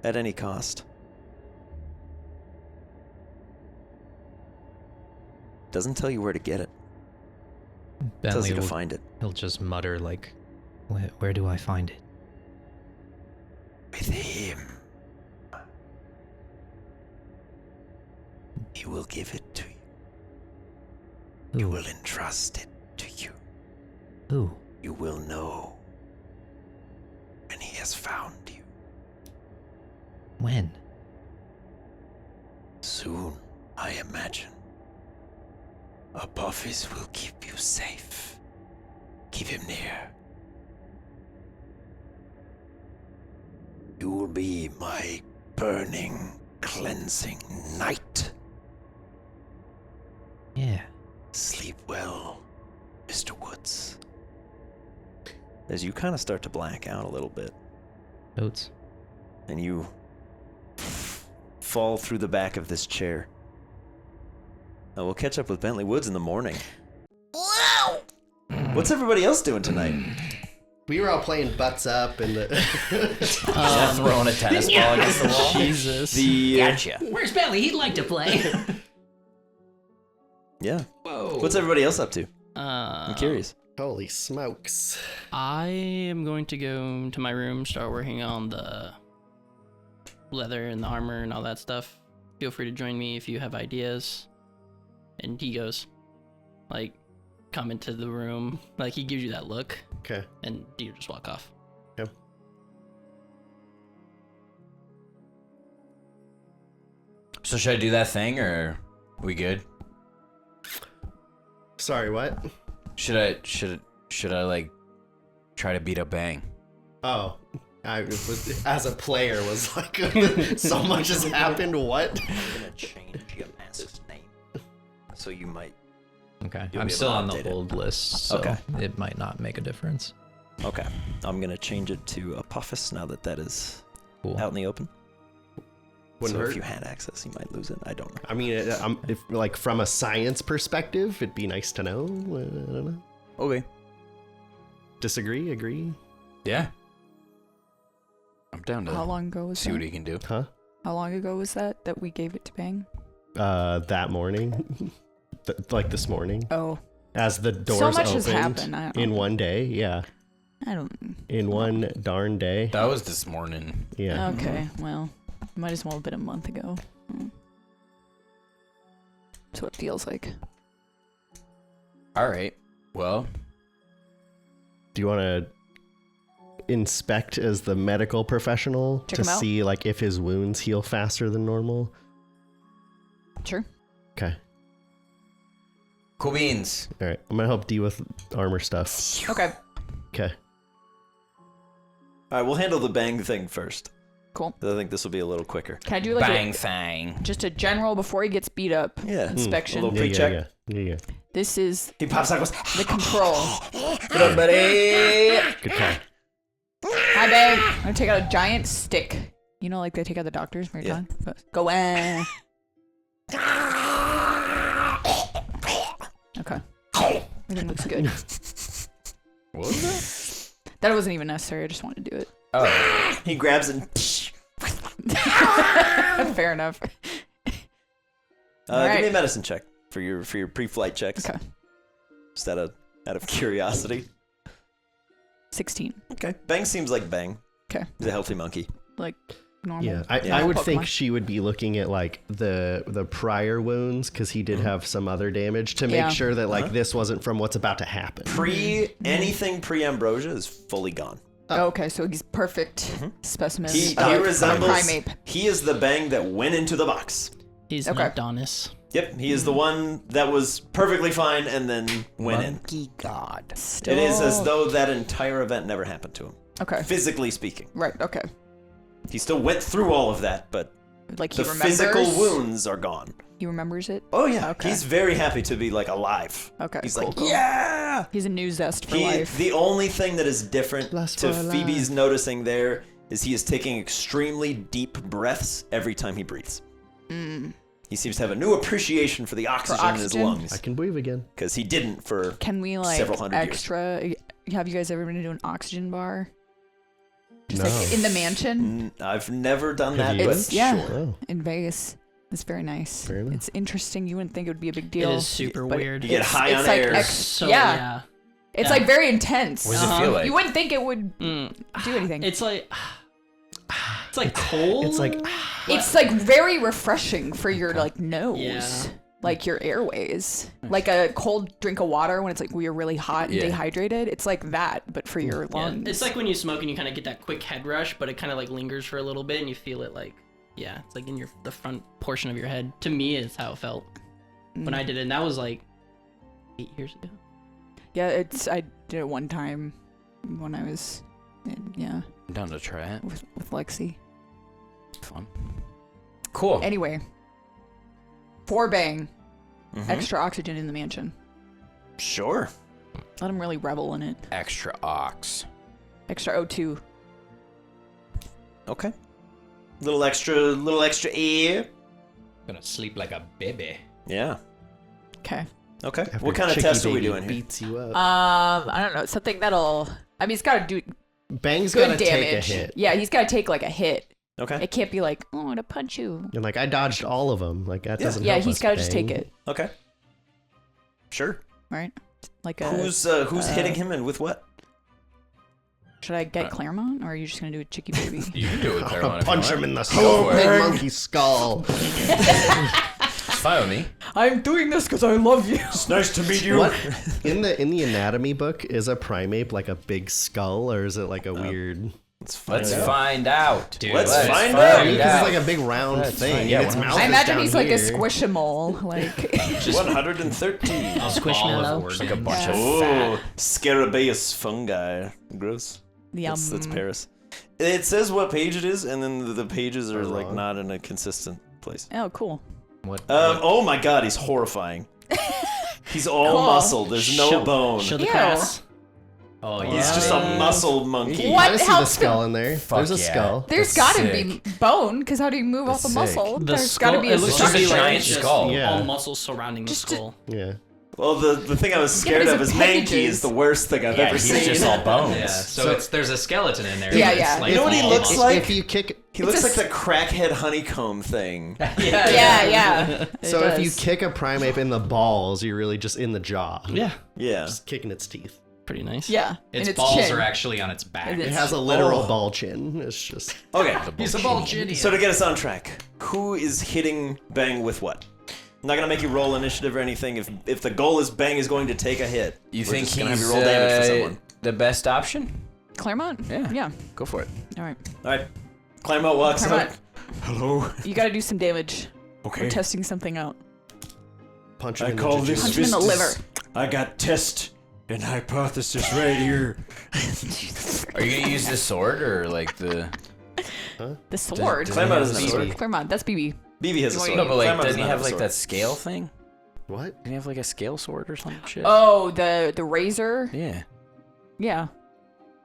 S1: at any cost. Doesn't tell you where to get it. Tells
S5: Bentley
S1: you to
S5: will,
S1: find it.
S5: he'll just mutter like, where do I find it?
S1: With him. He will give it to you. He
S5: Ooh.
S1: will entrust it to you.
S5: Ooh.
S1: You will know when he has found you.
S5: When?
S1: Soon, I imagine. Apophis will keep you safe. Keep him near. You will be my burning, cleansing night.
S5: Yeah.
S1: Sleep well, Mr. Woods. As you kind of start to black out a little bit,
S5: Notes.
S1: and you fall through the back of this chair. Now we'll catch up with Bentley Woods in the morning. What's everybody else doing tonight?
S4: We were all playing butts up and
S2: Throwing a tennis ball against the wall.
S6: Jesus.
S2: Gotcha.
S7: Where's Bentley? He'd like to play.
S1: Yeah.
S7: Whoa.
S1: What's everybody else up to? I'm curious.
S4: holy smokes.
S6: I am going to go to my room, start working on the leather and the armor and all that stuff. Feel free to join me if you have ideas. And he goes, like, come into the room. Like, he gives you that look,
S4: Okay.
S6: and you just walk off.
S4: Okay.
S2: So should I do that thing, or we good?
S4: Sorry, what?
S2: Should I like try to beat up Bang?
S4: Oh. I was, as a player, was like, so much has happened. What?
S1: I'm gonna change your master's name, so you might.
S5: Okay.
S1: You'll
S5: I'm
S1: be
S5: still
S1: able to
S5: on the
S1: update it.
S5: old list, so
S1: Okay.
S5: it might not make a difference.
S1: Okay, I'm gonna change it to Apophis now that is
S5: Cool.
S1: out in the open.
S4: Wouldn't
S1: so
S4: hurt.
S1: if you had access, you might lose it. I don't know.
S4: I mean, if like from a science perspective, it'd be nice to know. I don't know.
S2: Okay.
S4: Disagree? Agree?
S2: Yeah. I'm down to
S3: How long ago was
S2: see what
S3: that?
S2: he can do.
S4: Huh?
S3: How long ago was that we gave it to Bang?
S4: That morning, like this morning,
S3: Oh,
S4: as the doors
S3: so much
S4: opened
S3: has happened. I don't
S4: in
S3: know.
S4: one day. Yeah,
S3: I don't.
S4: in one darn day.
S2: That was this morning.
S4: Yeah.
S3: Okay, well, might as well have been a month ago. That's what it feels like.
S2: All right. Well,
S4: Do you want to inspect as the medical professional
S3: Check
S4: to
S3: him out.
S4: see like if his wounds heal faster than normal?
S3: Sure.
S4: Okay.
S2: cool beans.
S4: All right. I'm gonna help D with armor stuff.
S3: Okay.
S4: Okay.
S1: All right, we'll handle the Bang thing first.
S3: Cool.
S1: I think this will be a little quicker.
S3: Can I do like
S2: Bang thang.
S3: just a general before he gets beat up
S1: Yeah.
S3: inspection?
S1: A little pre-check.
S4: Yeah.
S3: This is
S1: He pops out and goes,
S3: the control.
S1: "What up, buddy?"
S4: Good call.
S3: Hi, babe. I'm gonna take out a giant stick. You know, like they take out the doctors, Retcon?
S1: Yeah.
S3: Go in. Okay. Everything looks good.
S2: What was that?
S3: That wasn't even necessary. I just wanted to do it.
S2: Oh.
S1: He grabs and
S3: Fair enough.
S1: give
S3: Alright.
S1: me a medicine check for your pre-flight checks.
S3: Okay.
S1: Just out of curiosity.
S3: 16.
S1: Okay. Bang seems like Bang.
S3: Okay.
S1: He's a healthy monkey.
S3: Like normal.
S4: Yeah,
S1: Yeah.
S4: I would
S3: Pokemon.
S4: think she would be looking at like the prior wounds because he did have some other damage to make
S3: Yeah.
S4: sure that like this wasn't from what's about to happen.
S1: Anything pre-ambrosia is fully gone.
S3: Oh, okay, so he's perfect specimen.
S1: He
S3: of
S1: resembles.
S3: primate.
S1: He is the Bang that went into the box.
S6: He's
S3: Okay.
S6: not Adonis.
S1: Yep, he is the one that was perfectly fine and then went in.
S2: Monkey God.
S3: Still...
S1: It is as though that entire event never happened to him,
S3: Okay.
S1: physically speaking.
S3: Right. Okay.
S1: He still went through all of that, but
S3: Like he
S1: the
S3: remembers.
S1: physical wounds are gone.
S3: He remembers it.
S1: Oh yeah,
S3: Okay.
S1: he's very happy to be like alive.
S3: Okay.
S1: He's
S3: cool,
S1: like,
S3: cool.
S1: yeah.
S3: He's a new zest for life.
S1: The only thing that is different
S4: Lust
S1: to
S4: for
S1: Phoebe's noticing there is he is taking extremely deep breaths every time he breathes. He seems to have a new appreciation for the oxygen in his
S3: oxygen?
S1: lungs
S4: I can breathe again.
S1: because he didn't for.
S3: Can we like
S1: several hundred years.
S3: extra? Have you guys ever been to an oxygen bar? Just
S4: No.
S3: like in the mansion
S1: I've never done
S4: Have
S1: that,
S4: you?
S1: but
S3: It's- yeah.
S1: sure.
S4: Oh,
S3: in Vegas. It's very nice.
S4: Fair enough.
S3: It's interesting. You wouldn't think it would be a big
S6: It
S3: deal.
S6: is super
S3: but
S6: weird.
S1: You get high
S3: it's
S1: on
S3: like
S1: air.
S6: So
S3: yeah.
S6: yeah.
S3: It's
S6: Yeah.
S3: like very intense.
S2: What does it feel like?
S3: You wouldn't think it would do anything.
S6: It's like cold.
S4: it's like
S3: It's like very refreshing for your like nose.
S6: Yeah.
S3: Like your airways. Like a cold drink of water when it's like you're really hot and
S2: Yeah.
S3: dehydrated. It's like that, but for your
S6: Yeah,
S3: lungs.
S6: it's like when you smoke and you kind of get that quick head rush, but it kind of like lingers for a little bit and you feel it like, yeah, it's like in the front portion of your head. To me, it's how it felt when I did it, and that was like 8 years ago.
S3: Yeah, I did it one time when I was
S2: I'm down to try it.
S3: with Lexi.
S2: Fun. Cool.
S3: Anyway. For Bang.
S1: Mhm.
S3: Extra oxygen in the mansion.
S1: Sure.
S3: Let him really revel in it.
S2: Extra ox.
S3: Extra O2.
S1: Okay. Little extra air.
S5: Gonna sleep like a baby.
S1: Yeah.
S3: Okay.
S1: Okay.
S4: after
S1: What kind of
S4: Chicky
S1: test are we
S4: Baby
S1: doing here?
S4: beats you up.
S3: I don't know. Something that'll. I mean, it's got to do
S4: Bang's
S3: good
S4: gotta
S3: damage.
S4: take a hit.
S3: Yeah, he's got to take like a hit.
S1: Okay.
S3: It can't be like, oh, I'm gonna punch you.
S4: And like I dodged all of them. Like that doesn't
S3: Yeah,
S4: help
S3: he's
S4: us,
S3: got to just
S4: Bang.
S3: take it,
S1: Okay. Sure.
S3: right? Like a.
S1: Who's hitting him and with what?
S3: Should I get Claremont, or are you just gonna do a Chicky Baby?
S2: You can do it, Claremont. if you
S4: Punch
S2: want.
S4: him in the
S2: Go
S4: skull.
S2: for it.
S4: Big monkey skull.
S2: It's fine with me.
S3: I'm doing this because I love you.
S1: It's nice to meet you.
S4: What in the anatomy book is a primate like a big skull or is it like a weird?
S1: Let's find
S2: Let's
S1: out.
S2: find out.
S5: Dude,
S1: Let's
S2: Let's
S1: find
S2: find
S1: out.
S4: Because it's like a big round
S2: Let's
S4: thing.
S2: find- yeah,
S4: and its
S2: 100%.
S4: mouth
S3: I
S4: is
S3: imagine
S4: down
S3: he's like a
S4: here.
S3: squishable, like
S1: 113.
S6: Squishmallow.
S2: It's like a bunch of
S1: Oh,
S2: fat.
S1: Scarabaeus fungi. Gross. That's Paris. It says what page it is, and then the pages are like
S4: wrong.
S1: not in a consistent place.
S3: Oh, cool.
S5: What?
S1: Oh my god, he's horrifying. He's all
S3: Cool.
S1: muscle. There's no
S6: Show-
S1: bone.
S6: Show the
S3: Ew.
S6: class.
S5: Oh yeah.
S1: He's just a muscle monkey.
S4: You
S3: What
S4: gotta see the
S3: helps
S4: skull in there.
S2: Fuck
S4: There's a
S2: yeah.
S4: skull.
S3: There's
S2: That's
S3: got to be bone, because how do you move off a
S2: That's
S3: muscle?
S2: sick.
S3: There's got to be a
S6: it looks
S2: just
S6: to
S2: a
S6: be like
S2: giant
S6: it's just
S2: skull.
S4: Yeah.
S6: all muscles surrounding the
S3: Just a-
S6: skull.
S4: Yeah.
S1: Well, the thing I was
S3: Yeah,
S1: scared
S3: but
S1: of
S3: his
S1: is Mankey
S3: appendages-
S1: is the worst thing I've
S2: Yeah,
S1: ever
S2: he's
S1: seen.
S2: just all bones.
S5: Yeah. So there's a skeleton in there.
S3: Yeah,
S5: but it's
S3: yeah.
S5: like
S1: You know what he
S5: all
S1: looks
S5: muscle.
S1: like?
S4: If you kick,
S1: He looks
S3: It's
S1: like
S3: a
S1: the crackhead honeycomb thing.
S3: Yeah.
S4: so
S3: It
S4: if you
S3: does.
S4: kick a primate in the balls, you're really just in the jaw.
S6: Yeah,
S1: Yeah.
S4: Just kicking its teeth.
S6: pretty nice.
S3: Yeah.
S5: Its
S3: and
S5: balls
S3: chin.
S5: are actually on its back.
S3: And
S4: It
S3: it's-
S4: has a literal ball chin. It's just
S1: Okay.
S5: He's a ball chin.
S1: So to get us on track, who is hitting Bang with what? I'm not gonna make you roll initiative or anything. If the goal is Bang is going to take a hit,
S2: You
S1: we're
S2: think
S1: just gonna
S2: he's
S1: have you roll damage for someone.
S2: the best option?
S3: Claremont?
S2: Yeah.
S3: Yeah.
S2: Go for it.
S3: All right.
S1: All right. Claremont walks
S3: Claremont,
S1: up. Hello.
S3: you got to do some damage.
S1: Okay.
S3: We're testing something out.
S4: punch him
S1: I
S4: in the
S1: call
S4: juju.
S1: this
S3: Punch him in the liver.
S1: I got test and hypothesis right here.
S2: Are you gonna use the sword or like the?
S3: The sword.
S1: Claremont doesn't have a sword.
S3: Claremont, that's BB.
S1: BB has a
S3: No,
S1: sword.
S2: No, but like,
S1: Claremont
S2: doesn't he
S1: not
S2: have
S1: a
S2: like
S1: sword.
S2: that scale thing?
S4: What?
S2: Didn't he have like a scale sword or some shit?
S3: Oh, the razor.
S2: Yeah.
S3: Yeah.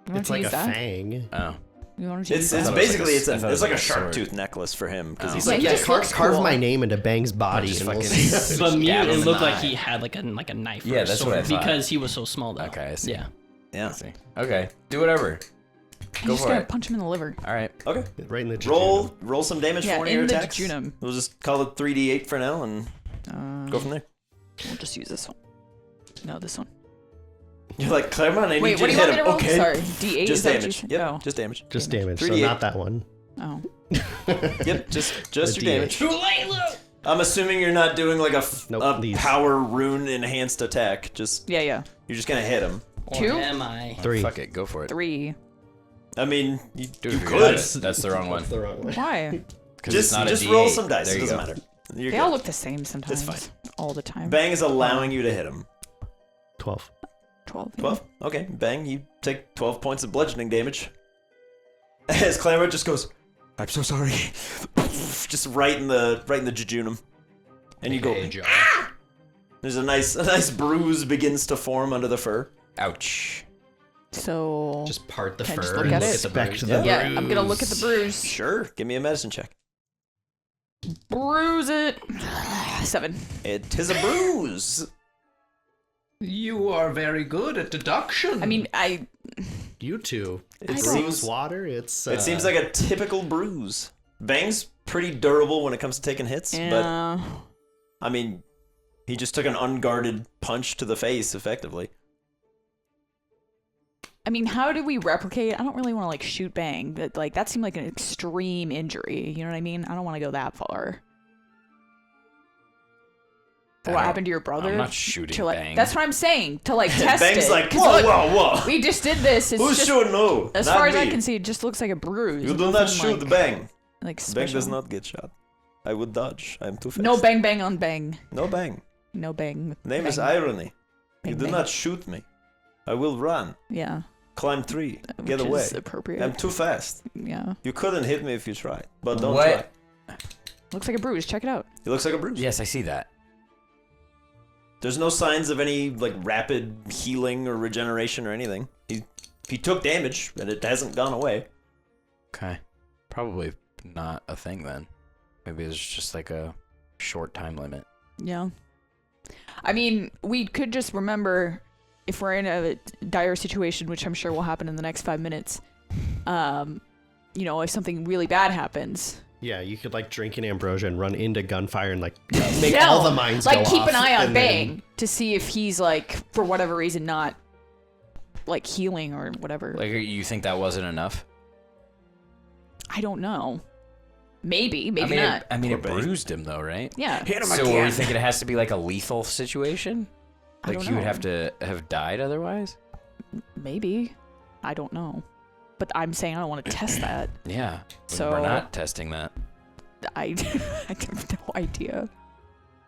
S3: You want
S4: It's
S3: to
S4: like
S3: use
S4: a
S3: that?
S4: fang.
S2: Oh.
S3: You want to use
S1: It's
S3: that?
S2: thought it was
S1: basically
S2: like a- I thought it
S1: it's
S2: was
S1: like a
S2: like a
S1: shark
S2: sword.
S1: tooth necklace for him because he's
S3: Yeah,
S1: like
S3: he just looks
S4: carve
S3: cool.
S4: my name into Bang's body
S2: Just
S4: and we'll
S2: fucking-
S4: see.
S6: But me,
S2: Stab him
S6: it
S2: in
S6: looked
S2: the
S6: like
S2: eye.
S6: he had like a knife.
S2: Yeah,
S6: or a
S2: that's what
S6: sword
S2: I thought.
S6: because he was so small though.
S2: Okay, I see.
S6: Yeah.
S1: yeah.
S2: I see. Okay, do whatever.
S3: I'm
S2: Go
S3: just
S2: for
S3: gonna
S2: it.
S3: punch him in the liver.
S2: All right.
S1: Okay.
S4: Right in the
S1: Roll some damage
S3: Yeah,
S1: for one of your
S3: in the
S1: attacks.
S3: jejunum.
S1: We'll just call it 3d8 for now and go from there.
S3: We'll just use this one. No, this one.
S1: You're like Claremont. I need
S3: Wait,
S1: you
S3: what
S1: to
S3: do you
S1: hit
S3: want me to
S1: him.
S3: roll?
S1: Okay.
S3: Sorry, D8.
S1: Just
S3: is that what you
S1: damage.
S3: said?
S1: Yep.
S3: Oh.
S1: Just damage.
S4: Just damage, so
S1: 3d8.
S4: not that one.
S3: Oh.
S1: Yep. Just your
S4: D8.
S1: damage.
S6: Too late, Luke.
S1: I'm assuming you're not doing like a
S4: Nope, these.
S1: power rune enhanced attack. Just
S3: Yeah.
S1: you're just gonna hit him.
S6: Or
S3: 2?
S6: am I?
S4: 3.
S2: Fuck it, go for it.
S3: 3.
S1: I mean, you
S2: Dude,
S1: could.
S2: That's the wrong one.
S4: the wrong one.
S3: Why?
S2: 'Cause
S1: Just
S2: it's not a
S1: just
S2: D8.
S1: roll some dice.
S2: There
S1: It
S2: you
S1: doesn't
S2: go.
S1: matter. You're
S3: They
S1: good.
S3: all look the same sometimes.
S1: fine.
S3: All the time.
S1: Bang is allowing you to hit him.
S4: 12.
S3: 12. yeah.
S1: 12? Okay, Bang, you take 12 points of bludgeoning damage. As Claremont just goes, I'm so sorry. Just right in the jejunum. And you go, "Ah!" There's a nice bruise begins to form under the fur.
S2: Ouch.
S3: So.
S5: Just part the
S3: Can I
S5: fur
S3: just
S5: and
S3: look at
S5: look
S3: it?
S5: at the
S4: Expect
S5: bruise.
S4: the
S3: Yeah, I'm gonna look at the bruise.
S1: Sure, give me a medicine check.
S3: Bruise it. 7.
S1: It is a bruise.
S5: You are very good at deduction.
S3: I mean,
S4: You two.
S1: It
S3: don't-
S1: seems
S4: water. It's.
S1: it seems like a typical bruise. Bang's pretty durable when it comes to taking hits, but
S3: yeah.
S1: I mean, he just took an unguarded punch to the face, effectively.
S3: I mean, how do we replicate? I don't really want to like shoot Bang. That seemed like an extreme injury. You know what I mean? I don't want to go that far. For what happened to your brother?
S2: I'm not shooting
S3: To, like,
S2: Bang.
S3: that's what I'm saying. To like test
S1: Bang's
S3: it.
S1: like,
S3: 'Cause
S1: whoa,
S3: look,
S1: whoa, whoa.
S3: we just did this. It's
S1: Who
S3: just,
S1: should know?
S3: as
S1: Not
S3: far as I
S1: me.
S3: can see, it just looks like a bruise.
S1: You do not
S3: Nothing,
S1: shoot
S3: like,
S1: Bang.
S3: Like
S1: Bang
S3: special.
S1: does not get shot. I would dodge. I'm too fast.
S3: No bang bang on Bang.
S1: No Bang.
S3: No bang.
S1: Name is
S3: bang.
S1: Irony.
S3: Bang,
S1: You do
S3: bang.
S1: not shoot me. I will run.
S3: Yeah.
S1: Climb tree. Get
S3: Which
S1: away.
S3: is appropriate.
S1: I'm too fast.
S3: Yeah.
S1: You couldn't hit me if you tried. But don't
S2: What?
S1: try.
S3: Looks like a bruise. Check it out.
S1: It looks like a bruise.
S2: Yes, I see that.
S1: There's no signs of any like rapid healing or regeneration or anything. He took damage and it hasn't gone away.
S2: Okay. Probably not a thing then. Maybe it's just like a short time limit.
S3: Yeah. I mean, we could just remember if we're in a dire situation, which I'm sure will happen in the next 5 minutes. If something really bad happens.
S4: Yeah, you could like drink an ambrosia and run into gunfire and like make all the mines
S3: like
S4: go
S3: keep
S4: off,
S3: an eye on
S4: and then-
S3: Bang to see if he's like for whatever reason not like healing or whatever.
S2: Like, you think that wasn't enough?
S3: I don't know. Maybe
S2: I mean,
S3: not.
S2: it
S1: Poor Bang.
S2: bruised him though, right?
S3: Yeah.
S2: So are we thinking it has to be like a lethal situation?
S3: I
S2: Like
S3: don't
S2: he would
S3: know.
S2: have to have died otherwise?
S3: Maybe. I don't know. But I'm saying I don't want to test that.
S2: Yeah.
S3: So-
S2: we're not testing that.
S3: I have no idea.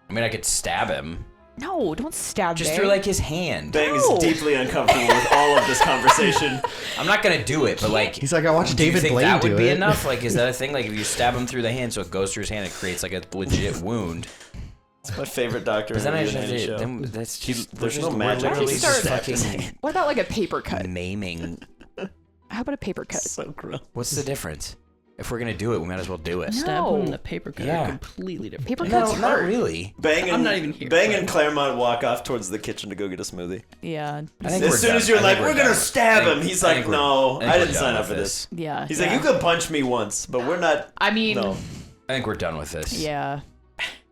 S2: I mean, I could stab him.
S3: No, don't stab
S2: Just
S3: Bang.
S2: through like his hand.
S1: Bang
S3: No.
S1: is deeply uncomfortable with all of this conversation.
S2: I'm not gonna do it, but like,
S4: He's like, I watched
S2: do you
S4: David
S2: think
S4: Blaine
S2: that
S4: do
S2: would be
S4: it.
S2: enough? Like, is that a thing? Like, if you stab him through the hand, so it goes through his hand, it creates like a legit wound.
S1: It's my favorite doctor
S2: Because then I
S1: in
S2: just have
S1: any
S2: to.
S1: show.
S2: Then that's just.
S1: there's
S2: we're
S1: no
S2: just-
S1: magic.
S2: We're literally
S3: Just
S2: just
S3: start-
S2: fucking
S3: What about like a paper cut?
S2: maiming.
S3: How about a paper cut?
S1: So gross.
S2: What's the difference? If we're gonna do it, we might as well do it.
S3: No.
S6: Stab him in the paper cut.
S2: Yeah.
S6: Completely different.
S3: Paper
S6: thing.
S3: cuts
S2: No, not
S3: hurt.
S2: really.
S1: Bang and,
S6: I'm not even here,
S1: Bang
S6: but-
S1: and Claremont walk off towards the kitchen to go get a smoothie.
S3: Yeah.
S2: I think we're
S1: As soon
S2: done.
S1: as you're
S2: I
S1: like,
S2: think
S1: we're gonna
S2: done.
S1: stab
S2: I think-
S1: him, he's
S2: I
S1: like,
S2: think we're-
S1: no,
S2: think
S1: I
S2: we're
S1: didn't
S2: done
S1: sign up
S2: with
S1: for this.
S3: Yeah.
S1: He's
S3: yeah.
S1: like, you could punch me once, but we're not.
S3: I mean,
S1: No.
S2: I think we're done with this.
S3: yeah.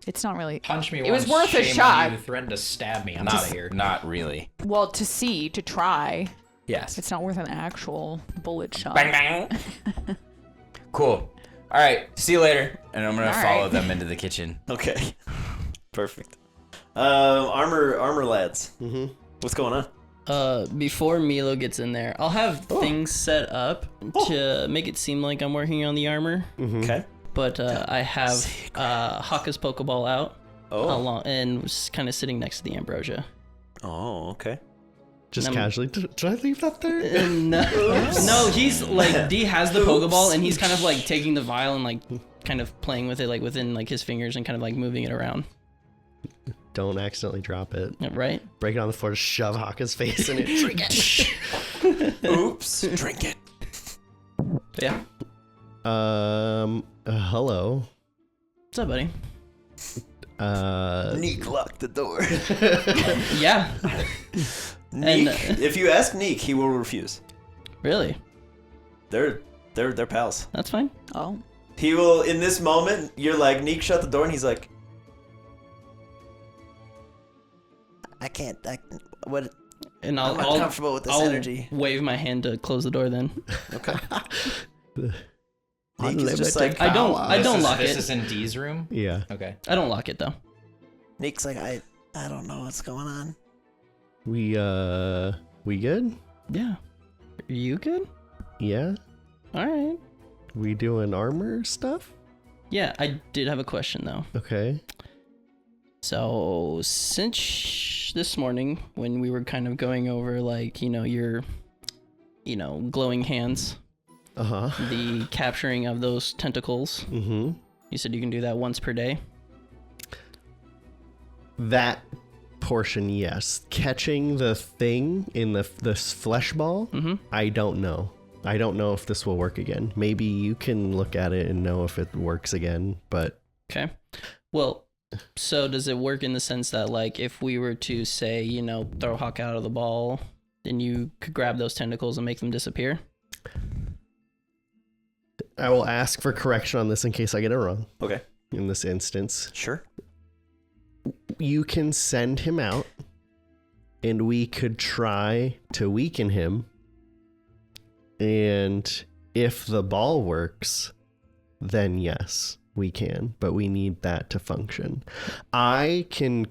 S3: It's not really.
S5: Punch me
S3: It was
S5: once,
S3: worth a
S5: shame on
S3: shot.
S5: You threatened to stab me. I'm out of
S2: Not,
S5: here.
S2: not really.
S3: Well, to try.
S2: Yes.
S3: It's not worth an actual bullet shot.
S2: Bang bang. Cool. All right. See you later. And I'm gonna
S3: All
S2: follow
S3: right.
S2: them into the kitchen.
S1: Okay. Perfect. Armor lads.
S4: Mm-hmm.
S1: What's going on?
S6: Before Milo gets in there, I'll have things set up to make it seem like I'm working on the armor.
S1: Okay.
S6: But I have Haka's Pokeball out
S1: Oh.
S6: along and was kind of sitting next to the ambrosia.
S1: Oh, okay.
S4: Just casually. Did I leave that there?
S6: No, he's like D has the Pokeball and he's kind of like taking the vial and like kind of playing with it like within like his fingers and kind of like moving it around.
S4: Don't accidentally drop it.
S6: Yeah, right?
S4: Break it on the floor, shove Haka's face in it. Drink it.
S1: Oops. Drink it.
S6: Yeah.
S4: Hello.
S6: What's up, buddy?
S1: Neek locked the door.
S6: Yeah.
S1: Neek,
S6: And,
S1: if you ask Neek, he will refuse.
S6: Really?
S1: They're pals.
S6: That's fine.
S3: Oh.
S1: He will, in this moment, you're like, Neek, shut the door, and he's like, I can't, what?
S6: And
S1: I'm not comfortable with this
S6: I'll
S1: energy.
S6: wave my hand to close the door then.
S1: Okay. Neek is just like,
S6: I don't lock
S2: This
S6: it.
S2: is in D's room?
S4: Yeah.
S2: Okay.
S6: I don't lock it though.
S1: Neek's like, I don't know what's going on.
S4: We good?
S6: Yeah. Are you good?
S4: Yeah.
S6: All right.
S4: We doing armor stuff?
S6: Yeah, I did have a question though.
S4: Okay.
S6: So since this morning when we were kind of going over like, your glowing hands,
S4: Uh-huh.
S6: the capturing of those tentacles,
S4: Mm-hmm.
S6: you said you can do that once per day.
S4: That portion, yes. Catching the thing in the flesh ball, I don't know. I don't know if this will work again. Maybe you can look at it and know if it works again, but...
S6: Okay. Well, so does it work in the sense that like if we were to say, throw Hawk out of the ball, then you could grab those tentacles and make them disappear?
S4: I will ask for correction on this in case I get it wrong.
S1: Okay.
S4: In this instance.
S1: Sure.
S4: You can send him out, and we could try to weaken him. And if the ball works, then yes, we can. But we need that to function. I can,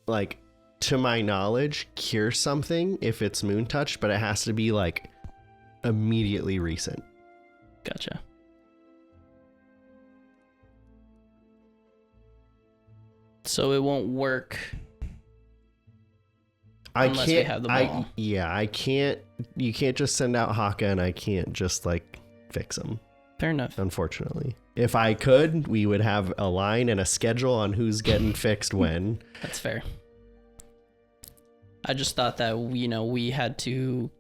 S4: like, to my knowledge, cure something if it's moon touch, but it has to be, like, immediately recent.
S6: Gotcha. So it won't work unless we have the ball.
S4: I can't. You can't just send out Haka, and I can't just like fix him.
S6: Fair enough.
S4: Unfortunately, if I could, we would have a line and a schedule on who's getting fixed when.
S6: That's fair. I just thought that we had to,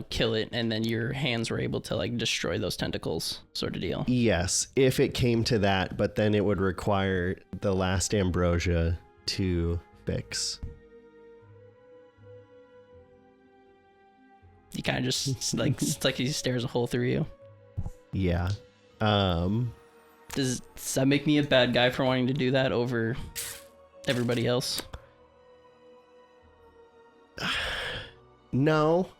S6: kill it, and then your hands were able to like destroy those tentacles, sort of deal.
S4: Yes, if it came to that, but then it would require the last ambrosia to fix.
S6: He kind of just like it's like he stares a hole through you.
S4: Yeah.
S6: Does that make me a bad guy for wanting to do that over everybody else?
S4: No.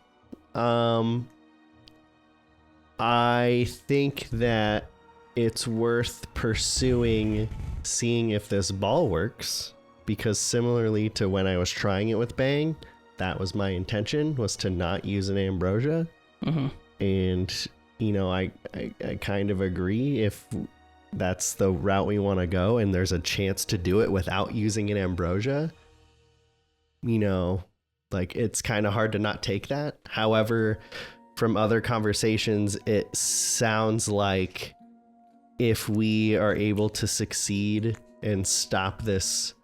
S4: I think that it's worth pursuing seeing if this ball works, because similarly to when I was trying it with Bang, that was my intention, was to not use an ambrosia.
S6: Mm-hmm.
S4: And, I kind of agree if that's the route we want to go and there's a chance to do it without using an ambrosia, like it's kind of hard to not take that. However, from other conversations, it sounds like if we are able to succeed and stop this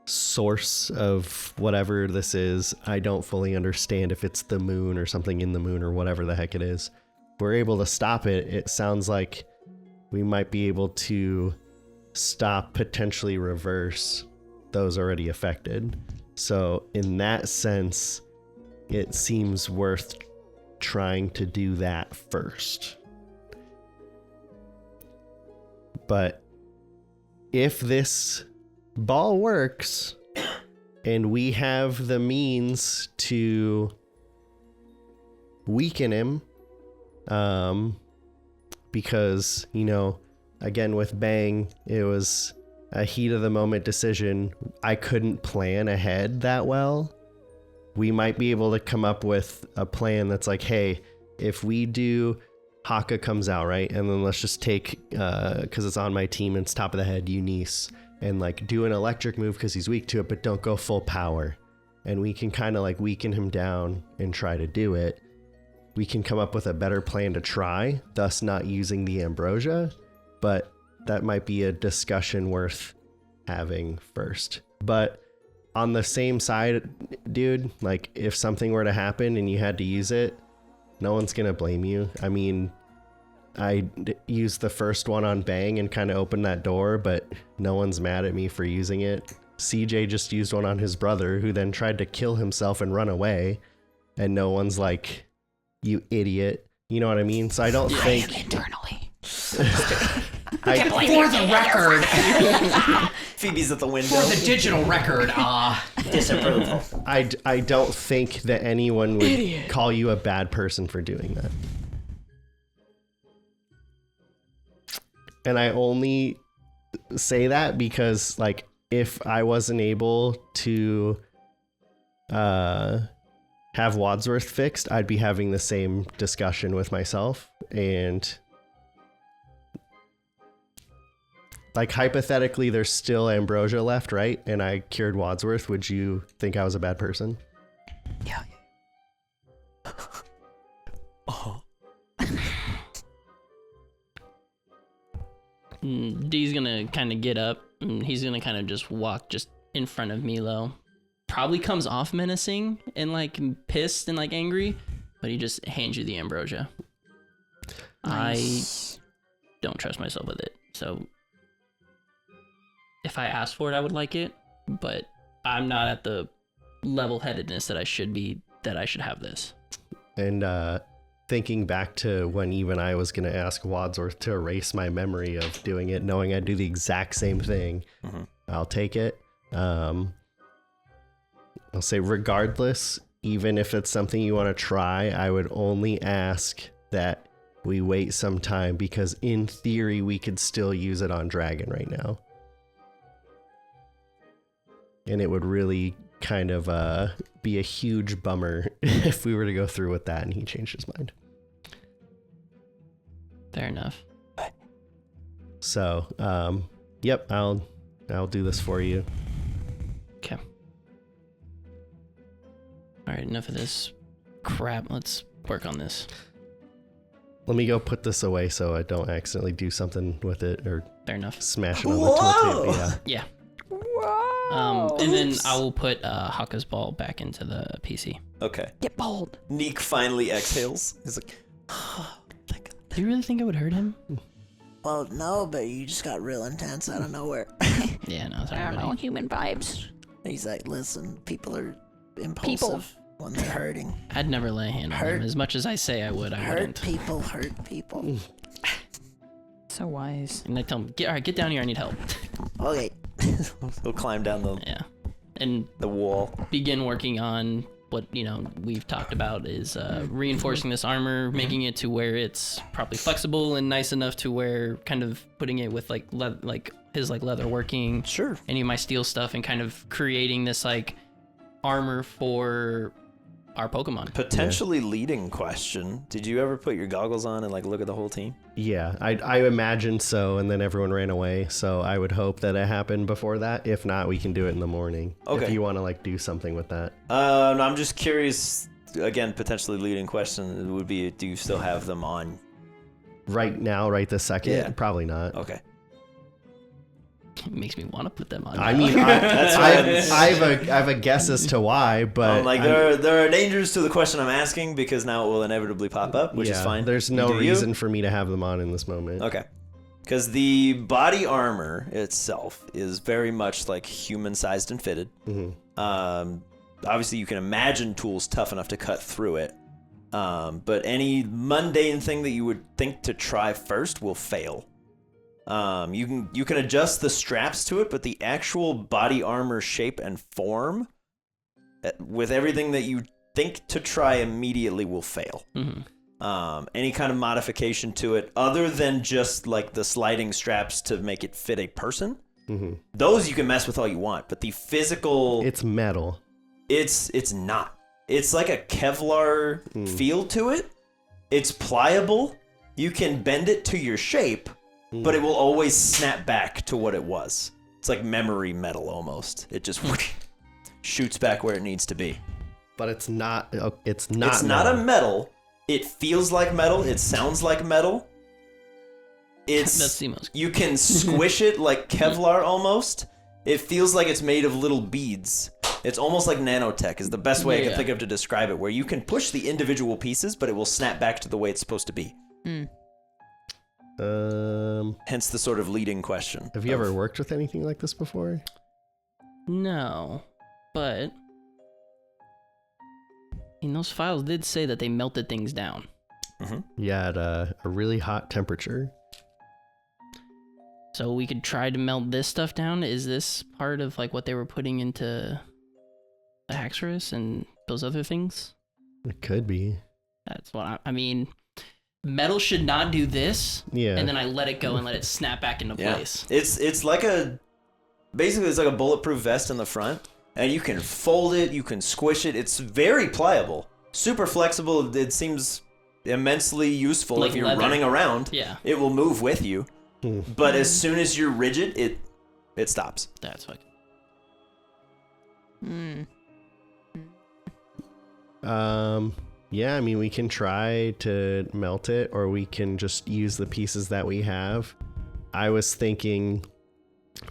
S4: source of whatever this is, I don't fully understand if it's the moon or something in the moon or whatever the heck it is. If we're able to stop it, it sounds like we might be able to stop, potentially reverse those already affected. So in that sense, it seems worth trying to do that first. But if this ball works and we have the means to weaken him, because, again, with Bang, it was a heat of the moment decision. I couldn't plan ahead that well. We might be able to come up with a plan that's like, hey, if we do Haka comes out, right? And then let's just take, because it's on my team and it's top of the head, Eunice, and like do an electric move because he's weak to it, but don't go full power. and we can kind of like weaken him down and try to do it, we can come up with a better plan to try, thus not using the ambrosia. But that might be a discussion worth having first. But on the same side, dude, like if something were to happen and you had to use it, no one's gonna blame you. I mean, I used the first one on Bang and kind of opened that door, but no one's mad at me for using it. CJ just used one on his brother, who then tried to kill himself and run away, and no one's like, you idiot. You know what I mean? So I don't think...
S3: Internally.
S7: For the record,
S1: Phoebe's at the window.
S7: for the digital record,
S8: Disapproval.
S4: I don't think that anyone would call you a bad person for doing that. And I only say that because, like, if I wasn't able to have Wadsworth fixed, I'd be having the same discussion with myself. And, like, hypothetically, there's still ambrosia left, right? And I cured Wadsworth. Would you think I was a bad person?
S3: Yeah.
S6: D's gonna kind of get up and he's gonna kind of just walk just in front of Milo. Probably comes off menacing and like pissed and like angry, but he just hands you the ambrosia.
S3: Nice.
S6: I don't trust myself with it, so if I asked for it, I would like it, but I'm not at the level-headedness that I should be, that I should have this.
S4: And thinking back to when even I was going to ask Wadsworth to erase my memory of doing it, knowing I'd do the exact same thing, I'll take it. I'll say regardless, even if it's something you want to try, I would only ask that we wait some time, because in theory, we could still use it on Dragon right now. And it would really kind of be a huge bummer if we were to go through with that and he changed his mind.
S6: Fair enough.
S4: So, yep, I'll do this for you.
S6: Okay. All right, enough of this crap. Let's work on this.
S4: Let me go put this away so I don't accidentally do something with it or
S6: Fair enough.
S4: smash it on the tool table. Yeah.
S6: Yeah.
S3: Whoa.
S6: And then I will put Haka's ball back into the PC.
S1: Okay.
S3: Get bold.
S1: Neek finally exhales. He's like, oh, thank God.
S6: Do you really think it would hurt him?
S9: Well, no, but you just got real intense out of nowhere.
S6: Yeah, no, sorry,
S3: I don't know,
S6: buddy.
S3: human vibes.
S9: He's like, listen, people are impulsive when they're hurting.
S6: I'd never lay a hand on him. As much as I say I would, I
S9: Hurt
S6: wouldn't.
S9: people hurt people.
S3: So wise.
S6: And I tell him, all right, get down here, I need help.
S9: Okay.
S1: He'll climb down
S6: Yeah. And
S1: the wall.
S6: begin working on what, we've talked about is reinforcing this armor, making it to where it's properly flexible and nice enough to where kind of putting it with his leather working.
S1: Sure.
S6: Any of my steel stuff and kind of creating this armor for our Pokemon.
S1: Potentially leading question. Did you ever put your goggles on and look at the whole team?
S4: Yeah, I imagine so, and then everyone ran away, so I would hope that it happened before that. If not, we can do it in the morning.
S1: Okay.
S4: If you want to do something with that.
S1: I'm just curious, again, potentially leading question would be, do you still have them on?
S4: Right now, right this second?
S1: Yeah.
S4: Probably not.
S1: Okay.
S6: It makes me want to put them on.
S4: I mean,
S1: That's
S4: I have a guess as to why, but
S1: there are dangers to the question I'm asking, because now it will inevitably pop up, which is fine.
S4: There's
S1: You
S4: no
S1: do you.
S4: reason for me to have them on in this moment.
S1: Okay. Because the body armor itself is very much human-sized and fitted. Obviously, you can imagine tools tough enough to cut through it. But any mundane thing that you would think to try first will fail. You can adjust the straps to it, but the actual body armor shape and form, with everything that you think to try immediately, will fail. Any kind of modification to it, other than just the sliding straps to make it fit a person, those you can mess with all you want. But the physical,
S4: It's metal.
S1: it's not. It's like a Kevlar feel to it. It's pliable. You can bend it to your shape, but it will always snap back to what it was. It's like memory metal almost. It just shoots back where it needs to be.
S4: But it's not. It's not.
S1: It's not a metal. It feels like metal. It sounds like metal.
S6: That's the most.
S1: You can squish it like Kevlar almost. It feels like it's made of little beads. It's almost like nanotech is the best way I can think of to describe it, where you can push the individual pieces, but it will snap back to the way it's supposed to be. Hence the sort of leading question.
S4: Have you ever worked with anything like this before?
S6: No, but those files did say that they melted things down.
S4: Yeah, at a really hot temperature.
S6: So we could try to melt this stuff down. Is this part of like what they were putting into the Haxorus and those other things?
S4: It could be.
S6: That's what I mean. Metal should not do this.
S4: Yeah.
S6: And then I let it go and let it snap back into place.
S1: It's like basically it's like a bulletproof vest in the front, and you can fold it, you can squish it. It's very pliable, super flexible. It seems immensely useful
S6: Like
S1: if you're
S6: leather.
S1: running around.
S6: Yeah.
S1: It will move with you. But as soon as you're rigid, it stops.
S6: That's fucking.
S4: Yeah, I mean, we can try to melt it, or we can just use the pieces that we have. I was thinking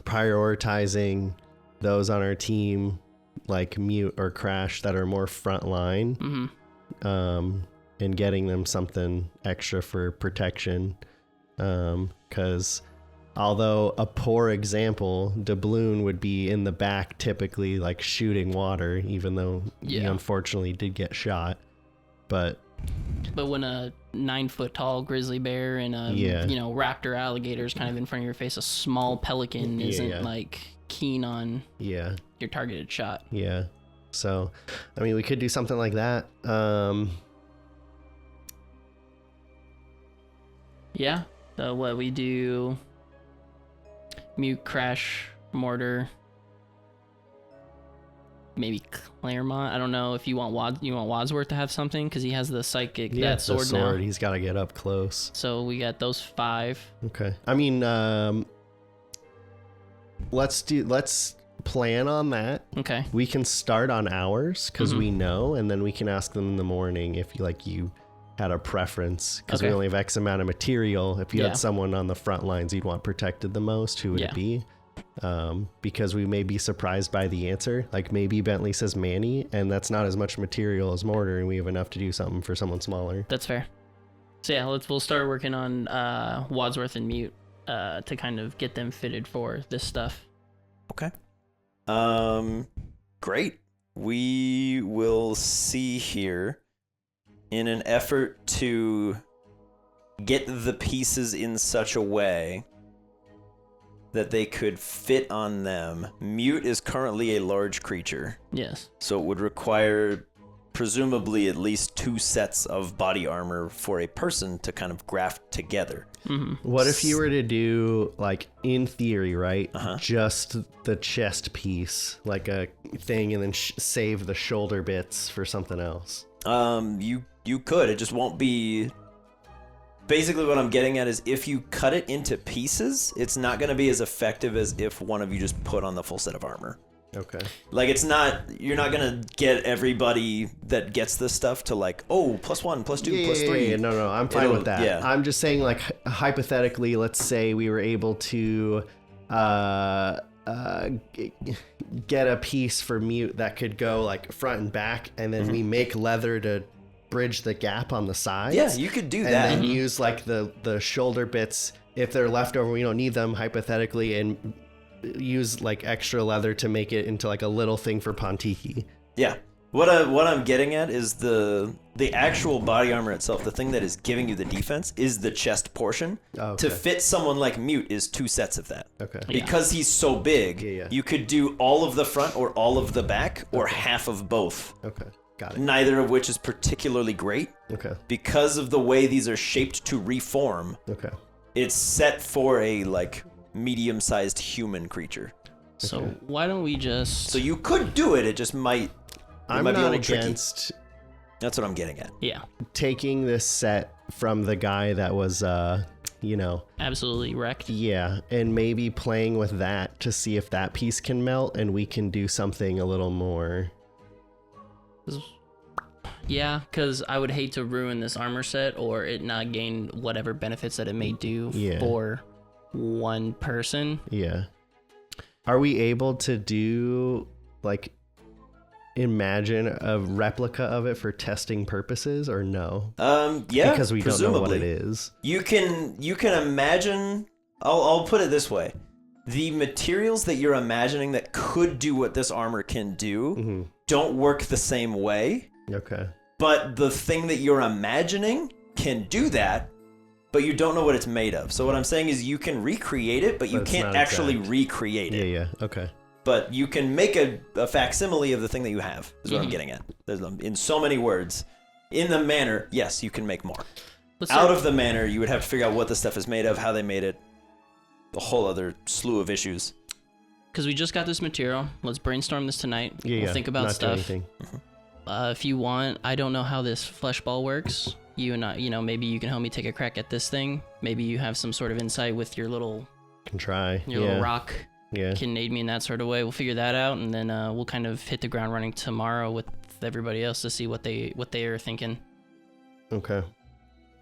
S4: prioritizing those on our team, like Mute or Crash, that are more frontline, and getting them something extra for protection. Because although a poor example, Doubloon would be in the back typically, like shooting water, even though he unfortunately did get shot. But
S6: when a 9-foot tall grizzly bear and a raptor alligator is kind of in front of your face, a small pelican isn't like keen on your targeted shot.
S4: Yeah. So, I mean, we could do something like that.
S6: Yeah. So what we do? Mute, Crash, Mortar. Maybe Claremont. I don't know if you want Wadsworth to have something because he has the psychic that sword now.
S4: He's got to get up close.
S6: So we got those 5.
S4: Okay. I mean, let's plan on that.
S6: Okay.
S4: We can start on ours because we know, and then we can ask them in the morning if you had a preference, because we only have X amount of material. If you had someone on the front lines you'd want protected the most, who would it be? Because we may be surprised by the answer. Like maybe Bentley says Manny, and that's not as much material as Mortar, and we have enough to do something for someone smaller.
S6: That's fair. So yeah, we'll start working on Wadsworth and Mute to kind of get them fitted for this stuff.
S1: Okay. Great. We will see here. In an effort to get the pieces in such a way that they could fit on them, Mute is currently a large creature.
S6: Yes.
S1: So it would require presumably at least 2 sets of body armor for a person to kind of graft together.
S4: What if you were to do, like, in theory, right, just the chest piece, like a thing, and then save the shoulder bits for something else?
S1: You could. It just won't be... Basically what I'm getting at is if you cut it into pieces, it's not going to be as effective as if one of you just put on the full set of armor.
S4: Okay.
S1: Like, it's not... You're not going to get everybody that gets this stuff to, like, oh, +1, +2, +3.
S4: Yeah, no, I'm fine with that.
S1: Yeah.
S4: I'm just saying, like, hypothetically, let's say we were able to get a piece for Mute that could go, like, front and back, and then we make leather to bridge the gap on the sides.
S1: Yeah, you could do that.
S4: And then use, like, the shoulder bits, if they're left over, we don't need them, hypothetically, and use, like, extra leather to make it into, like, a little thing for Pontiki.
S1: Yeah. What I'm getting at is the actual body armor itself, the thing that is giving you the defense, is the chest portion.
S4: Oh, okay.
S1: To fit someone like Mute is 2 sets of that.
S4: Okay.
S1: Because he's so big, you could do all of the front or all of the back or half of both.
S4: Okay. Got it.
S1: Neither of which is particularly great.
S4: Okay.
S1: Because of the way these are shaped to reform.
S4: Okay.
S1: It's set for a, like, medium-sized human creature.
S6: So why don't we just...
S1: So you could do it, it just might...
S4: I'm
S1: might be a
S4: not
S1: little
S4: against...
S1: tricky. That's what I'm getting at.
S6: Yeah.
S4: Taking this set from the guy that was
S6: Absolutely wrecked.
S4: Yeah, and maybe playing with that to see if that piece can melt and we can do something a little more.
S6: Yeah, because I would hate to ruin this armor set or it not gain whatever benefits that it may do for one person.
S4: Yeah. Are we able to do, like, imagine a replica of it for testing purposes or no?
S1: Yeah,
S4: because we don't know what it
S1: presumably.
S4: is.
S1: You can imagine. I'll put it this way: the materials that you're imagining that could do what this armor can do don't work the same way.
S4: Okay.
S1: But the thing that you're imagining can do that, but you don't know what it's made of. So what I'm saying is you can recreate it, but you
S4: But it's
S1: can't
S4: not
S1: actually
S4: exact.
S1: recreate it.
S4: Yeah. Okay.
S1: But you can make a facsimile of the thing that you have, is what I'm getting at. In so many words. In the manor, yes, you can make more. Out of the manor, you would have to figure out what the stuff is made of, how they made it, a whole other slew of issues.
S6: Because we just got this material. Let's brainstorm this tonight.
S4: Yeah.
S6: We'll think about
S4: not do
S6: stuff.
S4: anything.
S6: If you want, I don't know how this flesh ball works. You and I, maybe you can help me take a crack at this thing. Maybe you have some sort of insight with your little
S4: Can try.
S6: little rock.
S4: Yeah.
S6: Can aid me in that sort of way. We'll figure that out, and then we'll kind of hit the ground running tomorrow with everybody else to see what they are thinking.
S4: Okay.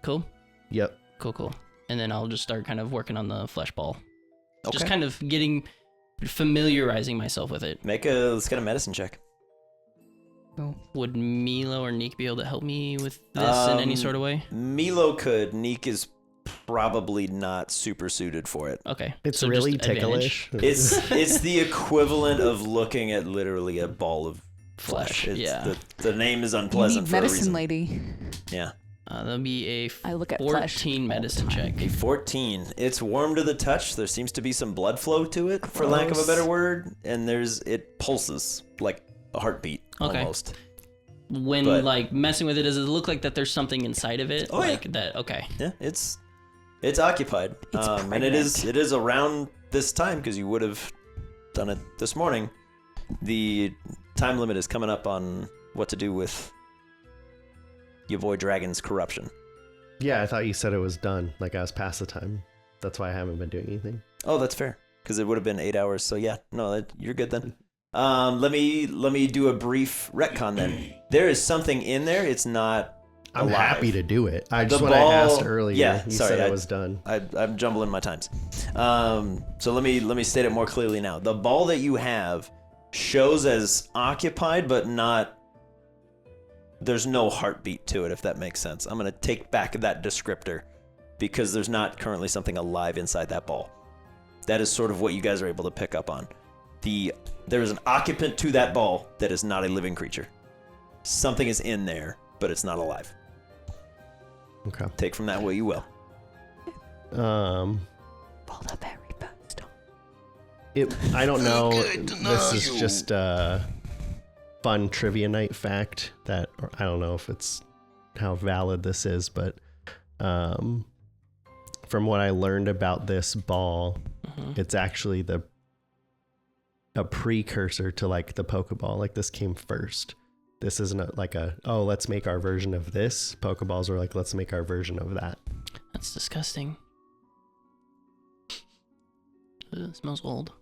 S6: Cool.
S4: Yep.
S6: Cool. And then I'll just start kind of working on the flesh ball.
S1: Okay.
S6: Just kind of familiarizing myself with it.
S1: Let's get a medicine check.
S6: Would Milo or Neek be able to help me with this in any sort of way?
S1: Milo could. Neek is probably not super suited for it.
S6: Okay.
S4: It's
S6: so
S4: really
S6: just advantage.
S4: ticklish.
S1: It's the equivalent of looking at literally a ball of
S6: Flesh,
S1: It's
S6: yeah.
S1: The name is
S3: You
S1: unpleasant
S3: need
S1: for a
S3: medicine
S1: reason.
S3: lady.
S1: Yeah.
S6: That'll be a
S3: I look at flesh
S6: 14
S3: all the
S6: medicine
S3: time.
S6: check.
S1: A 14. It's warm to the touch. There seems to be some blood flow to it, for lack of a better word. And it pulses like a heartbeat
S6: Okay.
S1: almost.
S6: When
S1: But-
S6: messing with it, does it look like that there's something inside of it?
S1: Oh,
S6: like that. Okay.
S1: Yeah, it's occupied. And it is around this time because you would have done it this morning. The time limit is coming up on what to do with your boy Dragon's corruption.
S4: Yeah, I thought you said it was done. Like I was past the time. That's why I haven't been doing anything.
S1: Oh, that's fair. Because it would have been 8 hours. So yeah, no, you're good then. Let me do a brief retcon then. There is something in there. It's not.
S4: I'm
S1: alive.
S4: happy to do it. I just
S1: The
S4: when I asked
S1: ball-
S4: earlier,
S1: yeah,
S4: you
S1: sorry,
S4: said it was done.
S1: I'm jumbling my times. So let me state it more clearly now. The ball that you have shows as occupied, but not. There's no heartbeat to it, if that makes sense. I'm gonna take back that descriptor because there's not currently something alive inside that ball. That is sort of what you guys are able to pick up on. There is an occupant to that ball that is not a living creature. Something is in there, but it's not alive.
S4: Okay.
S1: Take from that what you will.
S3: Pull the very best.
S4: I don't know. This is just a fun trivia night fact that or I don't know if it's how valid this is, but from what I learned about this ball, it's actually a precursor to like the Pokeball. Like this came first. This isn't let's make our version of this. Pokeballs were like, let's make our version of that.
S6: That's disgusting. It smells old.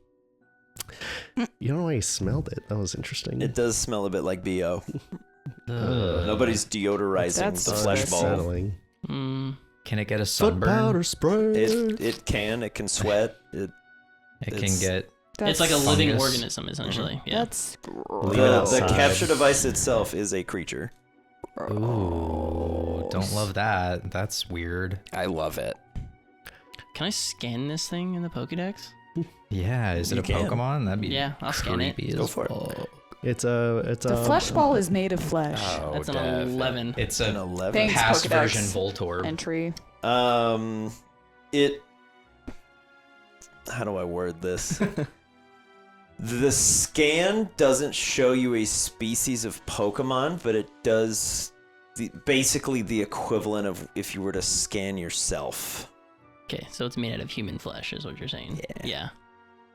S4: You don't know why you smelled it. That was interesting.
S1: It does smell a bit like BO.
S5: Ugh.
S1: Nobody's deodorizing
S3: That's
S1: the flesh ball.
S4: Unsettling.
S5: Can it get a
S4: Foot
S5: sunburn?
S4: powder spray.
S1: It can sweat.
S5: It can
S1: it's-
S5: get.
S6: It's like a living
S5: Fungus.
S6: organism, essentially. Yeah.
S3: That's
S4: Leave it
S1: The
S4: outside.
S1: capture device itself is a creature.
S5: Ooh, don't love that. That's weird.
S2: I love it.
S6: Can I scan this thing in the Pokédex?
S5: Yeah, is it
S1: You
S5: a
S1: can.
S5: Pokemon? That'd be
S6: Yeah, I'll scan it.
S5: creepy
S1: Go
S5: as
S1: for it.
S5: fuck.
S4: It's a
S3: the flesh ball is made of flesh.
S2: Oh,
S6: That's an
S2: definitely.
S6: 11.
S5: It's
S1: An
S5: a
S1: 11.
S3: Thanks,
S5: past
S3: Pokedex.
S5: version Voltorb.
S3: Entry.
S1: How do I word this? The scan doesn't show you a species of Pokemon, but it does basically the equivalent of if you were to scan yourself.
S6: Okay, so it's made out of human flesh, is what you're saying. Yeah.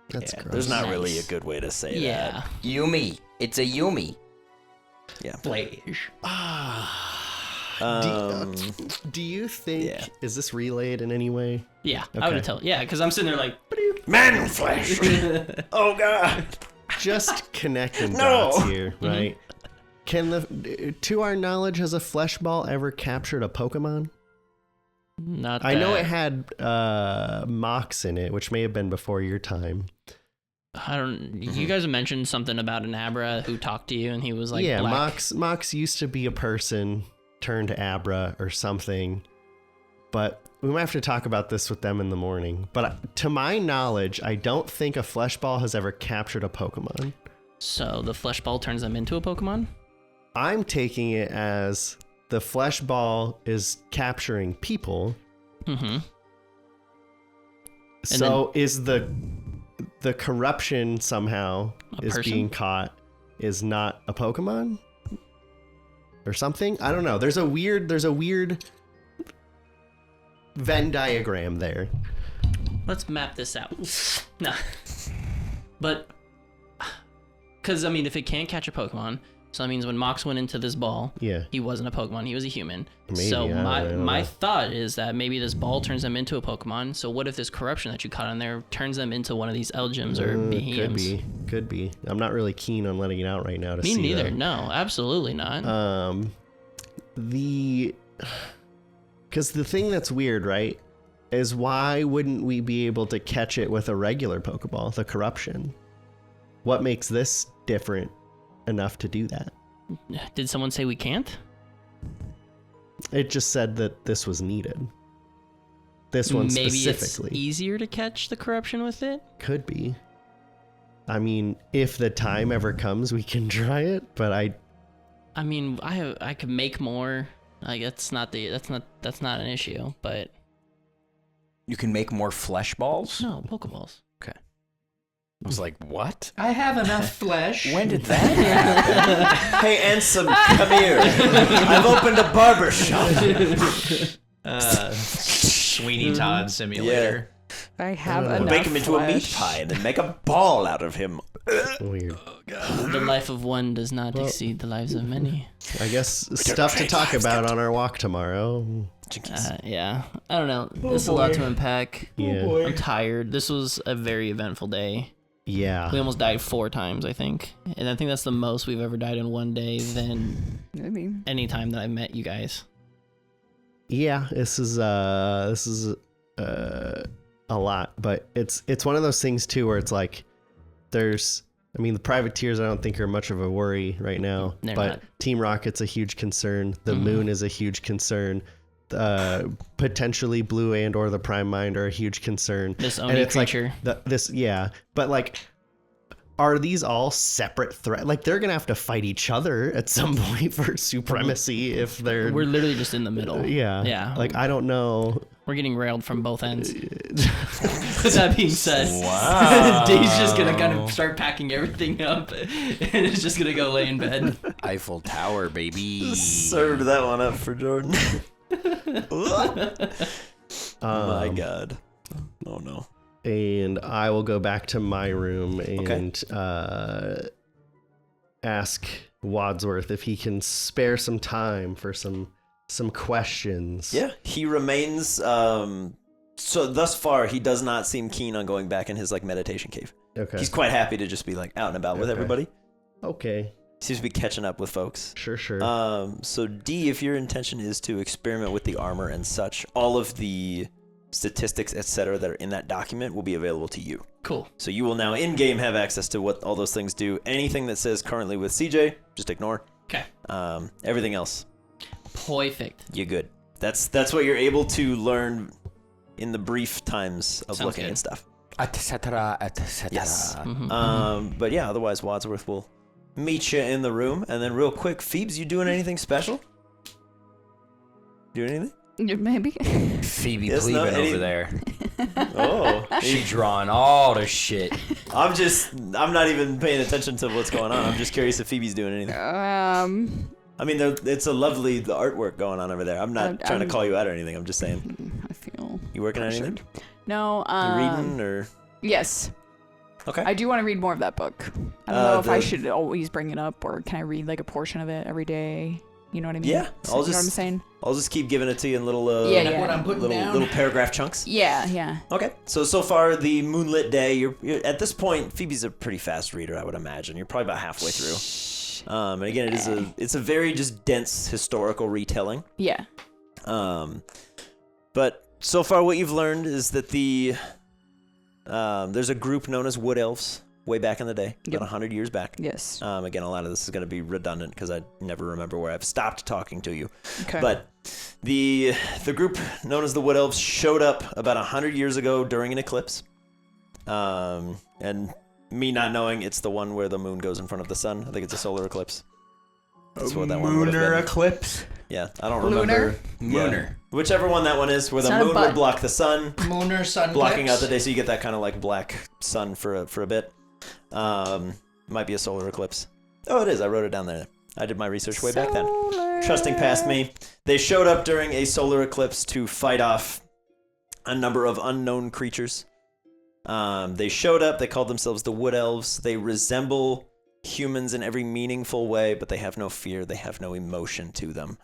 S4: That's
S1: Yeah,
S4: gross.
S1: there's not
S6: Nice.
S1: really a good way to say
S6: Yeah.
S2: Yumi. It's a Yumi.
S1: that. Yeah.
S5: Flesh.
S4: Do you think is this relayed in any way?
S6: Yeah, I would tell. Yeah, because I'm sitting there like,
S1: Man flesh. Oh God.
S4: Just connecting
S1: No.
S4: dots here, right? To our knowledge, has a flesh ball ever captured a Pokemon?
S6: not.
S4: I know
S6: that-
S4: it had Mox in it, which may have been before your time.
S6: I don't. You guys mentioned something about an Abra who talked to you, and he was like,
S4: yeah,
S6: black.
S4: Mox used to be a person turned Abra or something, but we might have to talk about this with them in the morning. But to my knowledge, I don't think a flesh ball has ever captured a Pokemon.
S6: So the flesh ball turns them into a Pokemon.
S4: I'm taking it as the flesh ball is capturing people.
S6: Mm-hmm.
S4: So is the corruption somehow
S6: A
S4: is
S6: person?
S4: being caught is not a Pokemon or something? I don't know. There's a weird Venn diagram there.
S6: Let's map this out. Nah. But, because, I mean, if it can't catch a Pokemon, so that means when Mox went into this ball,
S4: Yeah.
S6: he wasn't a Pokemon, he was a human.
S4: Maybe,
S6: so
S4: I don't
S6: my
S4: know.
S6: thought is that maybe this ball turns them into a Pokemon, so what if this corruption that you caught in there turns them into one of these Elgyms or Behemoths?
S4: Could be. I'm not really keen on letting it out right now to
S6: Me
S4: see
S6: neither,
S4: that.
S6: no, absolutely not.
S4: Because the thing that's weird, right, is why wouldn't we be able to catch it with a regular Pokeball, the corruption? What makes this different enough to do that?
S6: Did someone say we can't?
S4: It just said that this was needed. This one
S6: Maybe
S4: specifically.
S6: it's easier to catch the corruption with it?
S4: Could be. I mean, if the time ever comes, we can try it, but
S6: I mean, I could make more. Like that's not an issue, but
S2: You can make more flesh balls?
S6: no, Pokeballs.
S2: I was like, what?
S5: I have enough flesh.
S2: When did that happen?
S1: Hey, Ansem, come here. I've opened a barber shop.
S5: Sweeney Todd simulator.
S3: I have
S4: We'll
S3: enough
S1: Make him into a meat
S3: flesh.
S1: pie and then make a ball out of him.
S4: weird.
S6: The life of one does not exceed the lives of many.
S4: I guess stuff to talk about on our walk tomorrow.
S6: Yeah, I don't know. There's a lot to unpack.
S4: Yeah.
S6: I'm tired. This was a very eventful day.
S4: Yeah.
S6: We almost died 4 times, I think. And I think that's the most we've ever died in one day than
S3: Maybe.
S6: any time that I met you guys.
S4: Yeah, this is a lot, but it's one of those things too where it's like I mean, the privateers I don't think are much of a worry right now,
S6: They're
S4: but
S6: not.
S4: Team Rocket's a huge concern. The moon is a huge concern. Potentially Blue and or the Prime Mind are a huge concern.
S6: This
S4: And
S6: Oni
S4: it's
S6: creature.
S4: like but like, are these all separate threats? Like they're gonna have to fight each other at some point for supremacy if they're.
S6: We're literally just in the middle.
S4: Yeah.
S6: Yeah.
S4: Like I don't know.
S6: We're getting railed from both ends. With that being said,
S2: Wow.
S6: Dave's just gonna kind of start packing everything up, and it's just gonna go lay in bed.
S2: Eiffel Tower, baby.
S1: Served that one up for Jordan. My
S4: Um,
S1: God. Oh no.
S4: And I will go back to my room and ask Wadsworth if he can spare some time for some questions.
S1: Yeah, he remains. So thus far, he does not seem keen on going back in his like meditation cave.
S4: Okay.
S1: He's quite happy to just be like out and about with
S4: Okay.
S1: everybody.
S4: Okay.
S1: Seems to be catching up with folks.
S4: Sure.
S1: So D, if your intention is to experiment with the armor and such, all of the statistics, etc., that are in that document will be available to you.
S6: Cool.
S1: So you will now in-game have access to what all those things do. Anything that says currently with CJ, just ignore.
S6: Okay.
S1: Everything else,
S6: Perfect.
S1: you're good. That's what you're able to learn in the brief times of
S6: Sounds
S1: looking
S6: good.
S1: at stuff.
S2: Etc. Etc.
S1: Yes.
S6: Mhm,
S1: But yeah, otherwise Wadsworth will meet you in the room, and then real quick, Phoebes, you doing anything special? Doing anything?
S3: Maybe.
S2: Phoebe
S1: Yes, no,
S2: Cleveland
S1: any-
S2: over there.
S1: Oh,
S2: She drawing all the shit.
S1: I'm not even paying attention to what's going on. I'm just curious if Phoebe's doing anything.
S3: I
S1: I mean, it's a lovely the artwork going on over there. I'm not trying to call you out or anything. I'm just saying.
S3: feel.
S1: You working on
S3: pressured.
S1: anything?
S3: No.
S1: You reading or?
S3: Yes.
S1: Okay.
S3: I do want to read more of that book. I don't know if I
S1: the-
S3: should always bring it up, or can I read like a portion of it every day? You know what I mean?
S1: Yeah,
S3: So, you know what I'm saying?
S1: I'll just keep giving it to you in little
S3: Yeah.
S5: What I'm putting down.
S1: little paragraph chunks.
S3: Yeah.
S1: Okay, so far the moonlit day, you're at this point. Phoebe's a pretty fast reader, I would imagine. You're probably about halfway through. And again, it's a very just dense historical retelling.
S3: Yeah.
S1: But so far, what you've learned is that there's a group known as Wood Elves way back in the day, about 100 years back.
S3: Yes.
S1: Again, a lot of this is going to be redundant because I never remember where I've stopped talking to you.
S3: Okay.
S1: But the group known as the Wood Elves showed up about 100 years ago during an eclipse. And me not knowing, it's the one where the moon goes in front of the sun. I think it's a solar eclipse. That's what that one would have
S2: Lunar
S1: been.
S2: eclipse.
S1: Yeah, I don't
S3: Lunar?
S1: remember.
S2: Lunar.
S1: Yeah. Whichever one that one is, where
S3: It's
S1: the
S3: not a
S1: moon
S3: butt.
S1: would block the sun,
S5: Mooner sun
S1: blocking out the day, so you get that kind of like black sun for a bit. Might be a solar eclipse. Oh, it is. I wrote it down there. I did my research way back then. Trusting past me. They showed up during a solar eclipse to fight off a number of unknown creatures. They showed up. They called themselves the Wood Elves. They resemble humans in every meaningful way, but they have no fear. They have no emotion to them.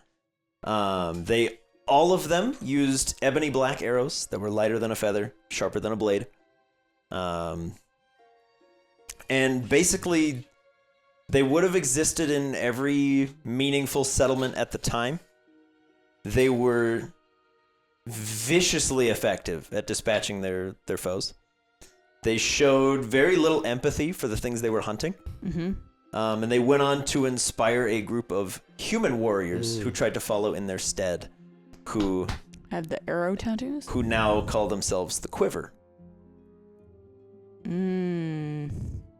S1: All of them used ebony black arrows that were lighter than a feather, sharper than a blade. And basically, they would have existed in every meaningful settlement at the time. They were viciously effective at dispatching their foes. They showed very little empathy for the things they were hunting.
S3: Mm-hmm.
S1: And they went on to inspire a group of human warriors who tried to follow in their stead, who
S3: Have the arrow tattoos?
S1: now call themselves the Quiver,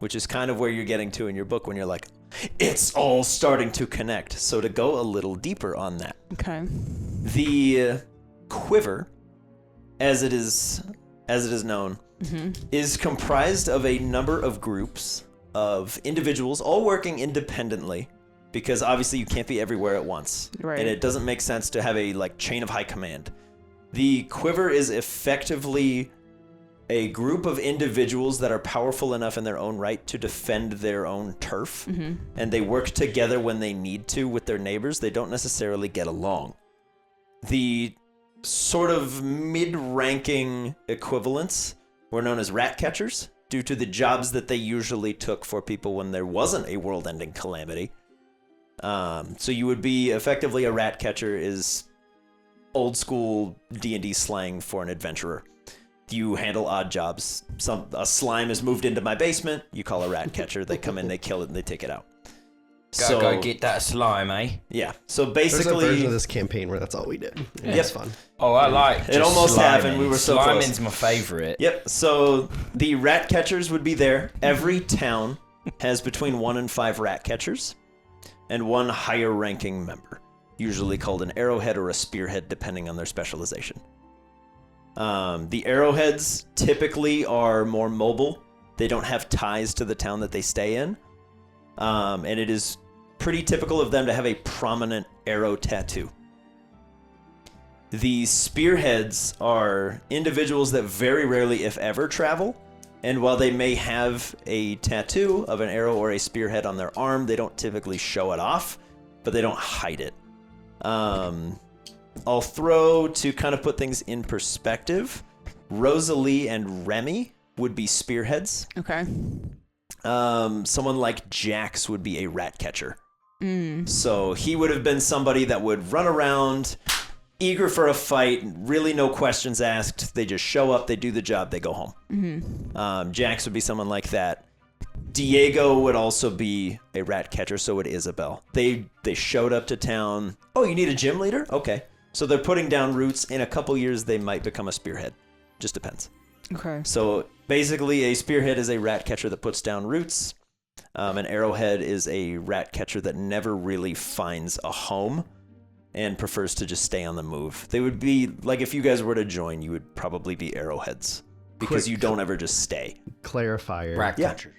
S1: which is kind of where you're getting to in your book when you're like, it's all starting to connect. So to go a little deeper on that,
S3: Okay.
S1: the Quiver, as it is known, is comprised of a number of groups of individuals all working independently, because obviously you can't be everywhere at once.
S3: Right.
S1: And it doesn't make sense to have a chain of high command. The Quiver is effectively a group of individuals that are powerful enough in their own right to defend their own turf, and they work together when they need to with their neighbors. They don't necessarily get along. The sort of mid-ranking equivalents were known as rat catchers due to the jobs that they usually took for people when there wasn't a world-ending calamity. So you would be effectively a rat catcher is old school D&D slang for an adventurer. You handle odd jobs. A slime is moved into my basement. You call a rat catcher. They come in, they kill it, and they take it out.
S2: Go get that slime, eh?
S1: Yeah. So
S4: There's a version
S1: basically,
S4: of this campaign where that's all we did.
S1: Yep.
S4: It's fun.
S2: Oh, I like
S1: It almost happened. We were so close.
S2: Sliming's my favorite.
S1: Yep. So the rat catchers would be there. Every town has between 1 and 5 rat catchers, and 1 higher ranking member, usually called an arrowhead or a spearhead, depending on their specialization. The arrowheads typically are more mobile. They don't have ties to the town that they stay in. And it is pretty typical of them to have a prominent arrow tattoo. The spearheads are individuals that very rarely, if ever, travel. And while they may have a tattoo of an arrow or a spearhead on their arm, they don't typically show it off, but they don't hide it. I'll throw, to kind of put things in perspective, Rosalie and Remy would be spearheads.
S3: Okay.
S1: Someone like Jax would be a rat catcher. So he would have been somebody that would run around, eager for a fight, really no questions asked. They just show up, they do the job, they go home. Jax would be someone like that. Diego would also be a rat catcher, so would Isabel. They showed up to town. Oh, you need a gym leader? Okay. So they're putting down roots. In a couple years, they might become a spearhead. Just depends.
S3: Okay.
S1: So basically, a spearhead is a rat catcher that puts down roots. An arrowhead is a rat catcher that never really finds a home and prefers to just stay on the move. They would be, like, if you guys were to join, you would probably be arrowheads, because you don't ever just stay.
S4: Clarifier.
S2: Rat catchers.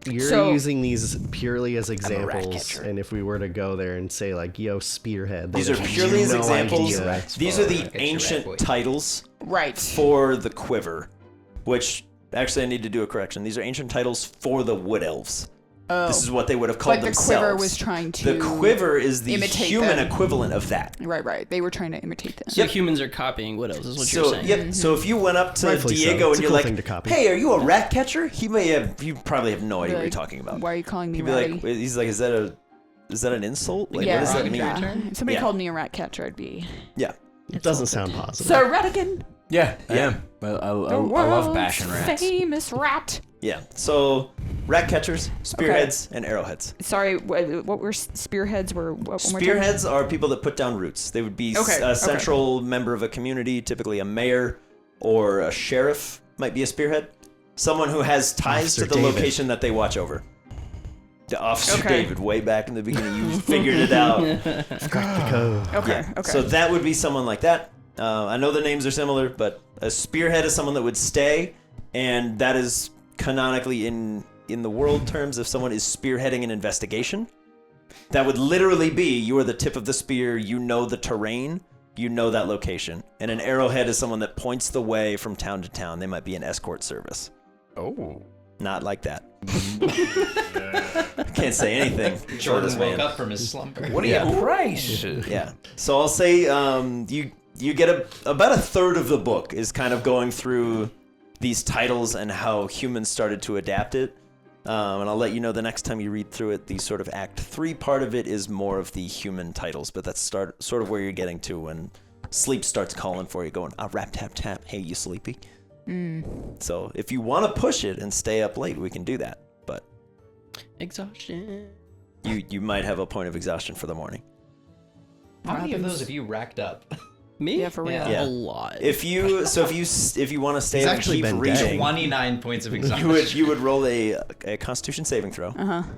S4: You're using these purely as
S1: rat
S4: examples,
S1: catcher.
S4: and if we were to go there and say, like, yo, spearhead.
S1: These
S4: they'd
S1: are
S4: have
S1: purely as
S4: no
S1: examples.
S4: idea.
S1: These are the
S5: Get your rat boy.
S1: ancient titles
S3: Right.
S1: for the Quiver, which, actually, I need to do a correction. These are ancient titles for the Wood Elves.
S3: Oh.
S1: This is what they would have called
S3: But the
S1: themselves.
S3: quiver was trying to
S1: The quiver is the
S3: imitate
S1: human
S3: them.
S1: equivalent of that.
S3: Right. They were trying to imitate them.
S6: So humans are copying widows, is what you're
S1: So
S6: saying.
S1: yep. So if you went up to
S4: Rightfully so.
S1: Diego
S4: It's
S1: and
S4: a
S1: you're
S4: cool
S1: like,
S4: thing to copy.
S1: "Hey, are you a rat catcher?" You probably have no idea what you're
S3: Like,
S1: talking about.
S3: Why are you calling me
S1: He'd be
S3: ratty?
S1: like, he's like, is that an insult? Like,
S3: yeah,
S1: what does that mean?
S3: yeah. If somebody
S1: Yeah.
S3: called me a rat catcher, I'd be...
S1: Yeah.
S4: It doesn't sound positive.
S3: So, Ratigan,
S2: Yeah, I am. I love
S3: world's
S2: bashing rats.
S3: famous rat.
S1: Yeah. So rat catchers, spearheads, and arrowheads.
S3: Sorry, what were spearheads? Were what, one more time?
S1: Spearheads are people that put down roots. They would be a central member of a community, typically a mayor or a sheriff might be a spearhead. Someone who has ties
S4: Officer
S1: to the
S4: David.
S1: location that they watch over. The Officer
S3: Okay.
S1: David, way back in the beginning, you figured it out.
S4: Crack the code.
S3: Okay,
S1: Yeah.
S3: okay.
S1: So that would be someone like that. I know the names are similar, but a spearhead is someone that would stay, and that is canonically in the world terms, if someone is spearheading an investigation, that would literally be you are the tip of the spear, you know the terrain, you know that location. And an arrowhead is someone that points the way from town to town. They might be an escort service.
S2: Oh.
S1: Not like that. Can't say anything. for
S5: Jordan
S1: this
S5: woke
S1: man.
S5: up from his slumber.
S2: What do
S1: Yeah.
S2: you price?
S1: Yeah. So I'll say you get about a third of the book is kind of going through these titles and how humans started to adapt it. And I'll let you know the next time you read through it. The sort of Act 3 part of it is more of the human titles, but that's sort of where you're getting to when sleep starts calling for you, going, rap, tap, tap. Hey, you sleepy? So if you want to push it and stay up late, we can do that. But
S6: Exhaustion.
S1: you might have a point of exhaustion for the morning.
S5: How many of those have you racked up?
S6: Me?
S3: Yeah, for real.
S1: Yeah.
S6: A lot.
S1: If you want to stay
S4: He's
S1: up and
S4: actually
S1: keep
S4: been
S1: reading,
S4: dead.
S5: 29 points of exhaustion.
S1: you would roll a Constitution saving throw,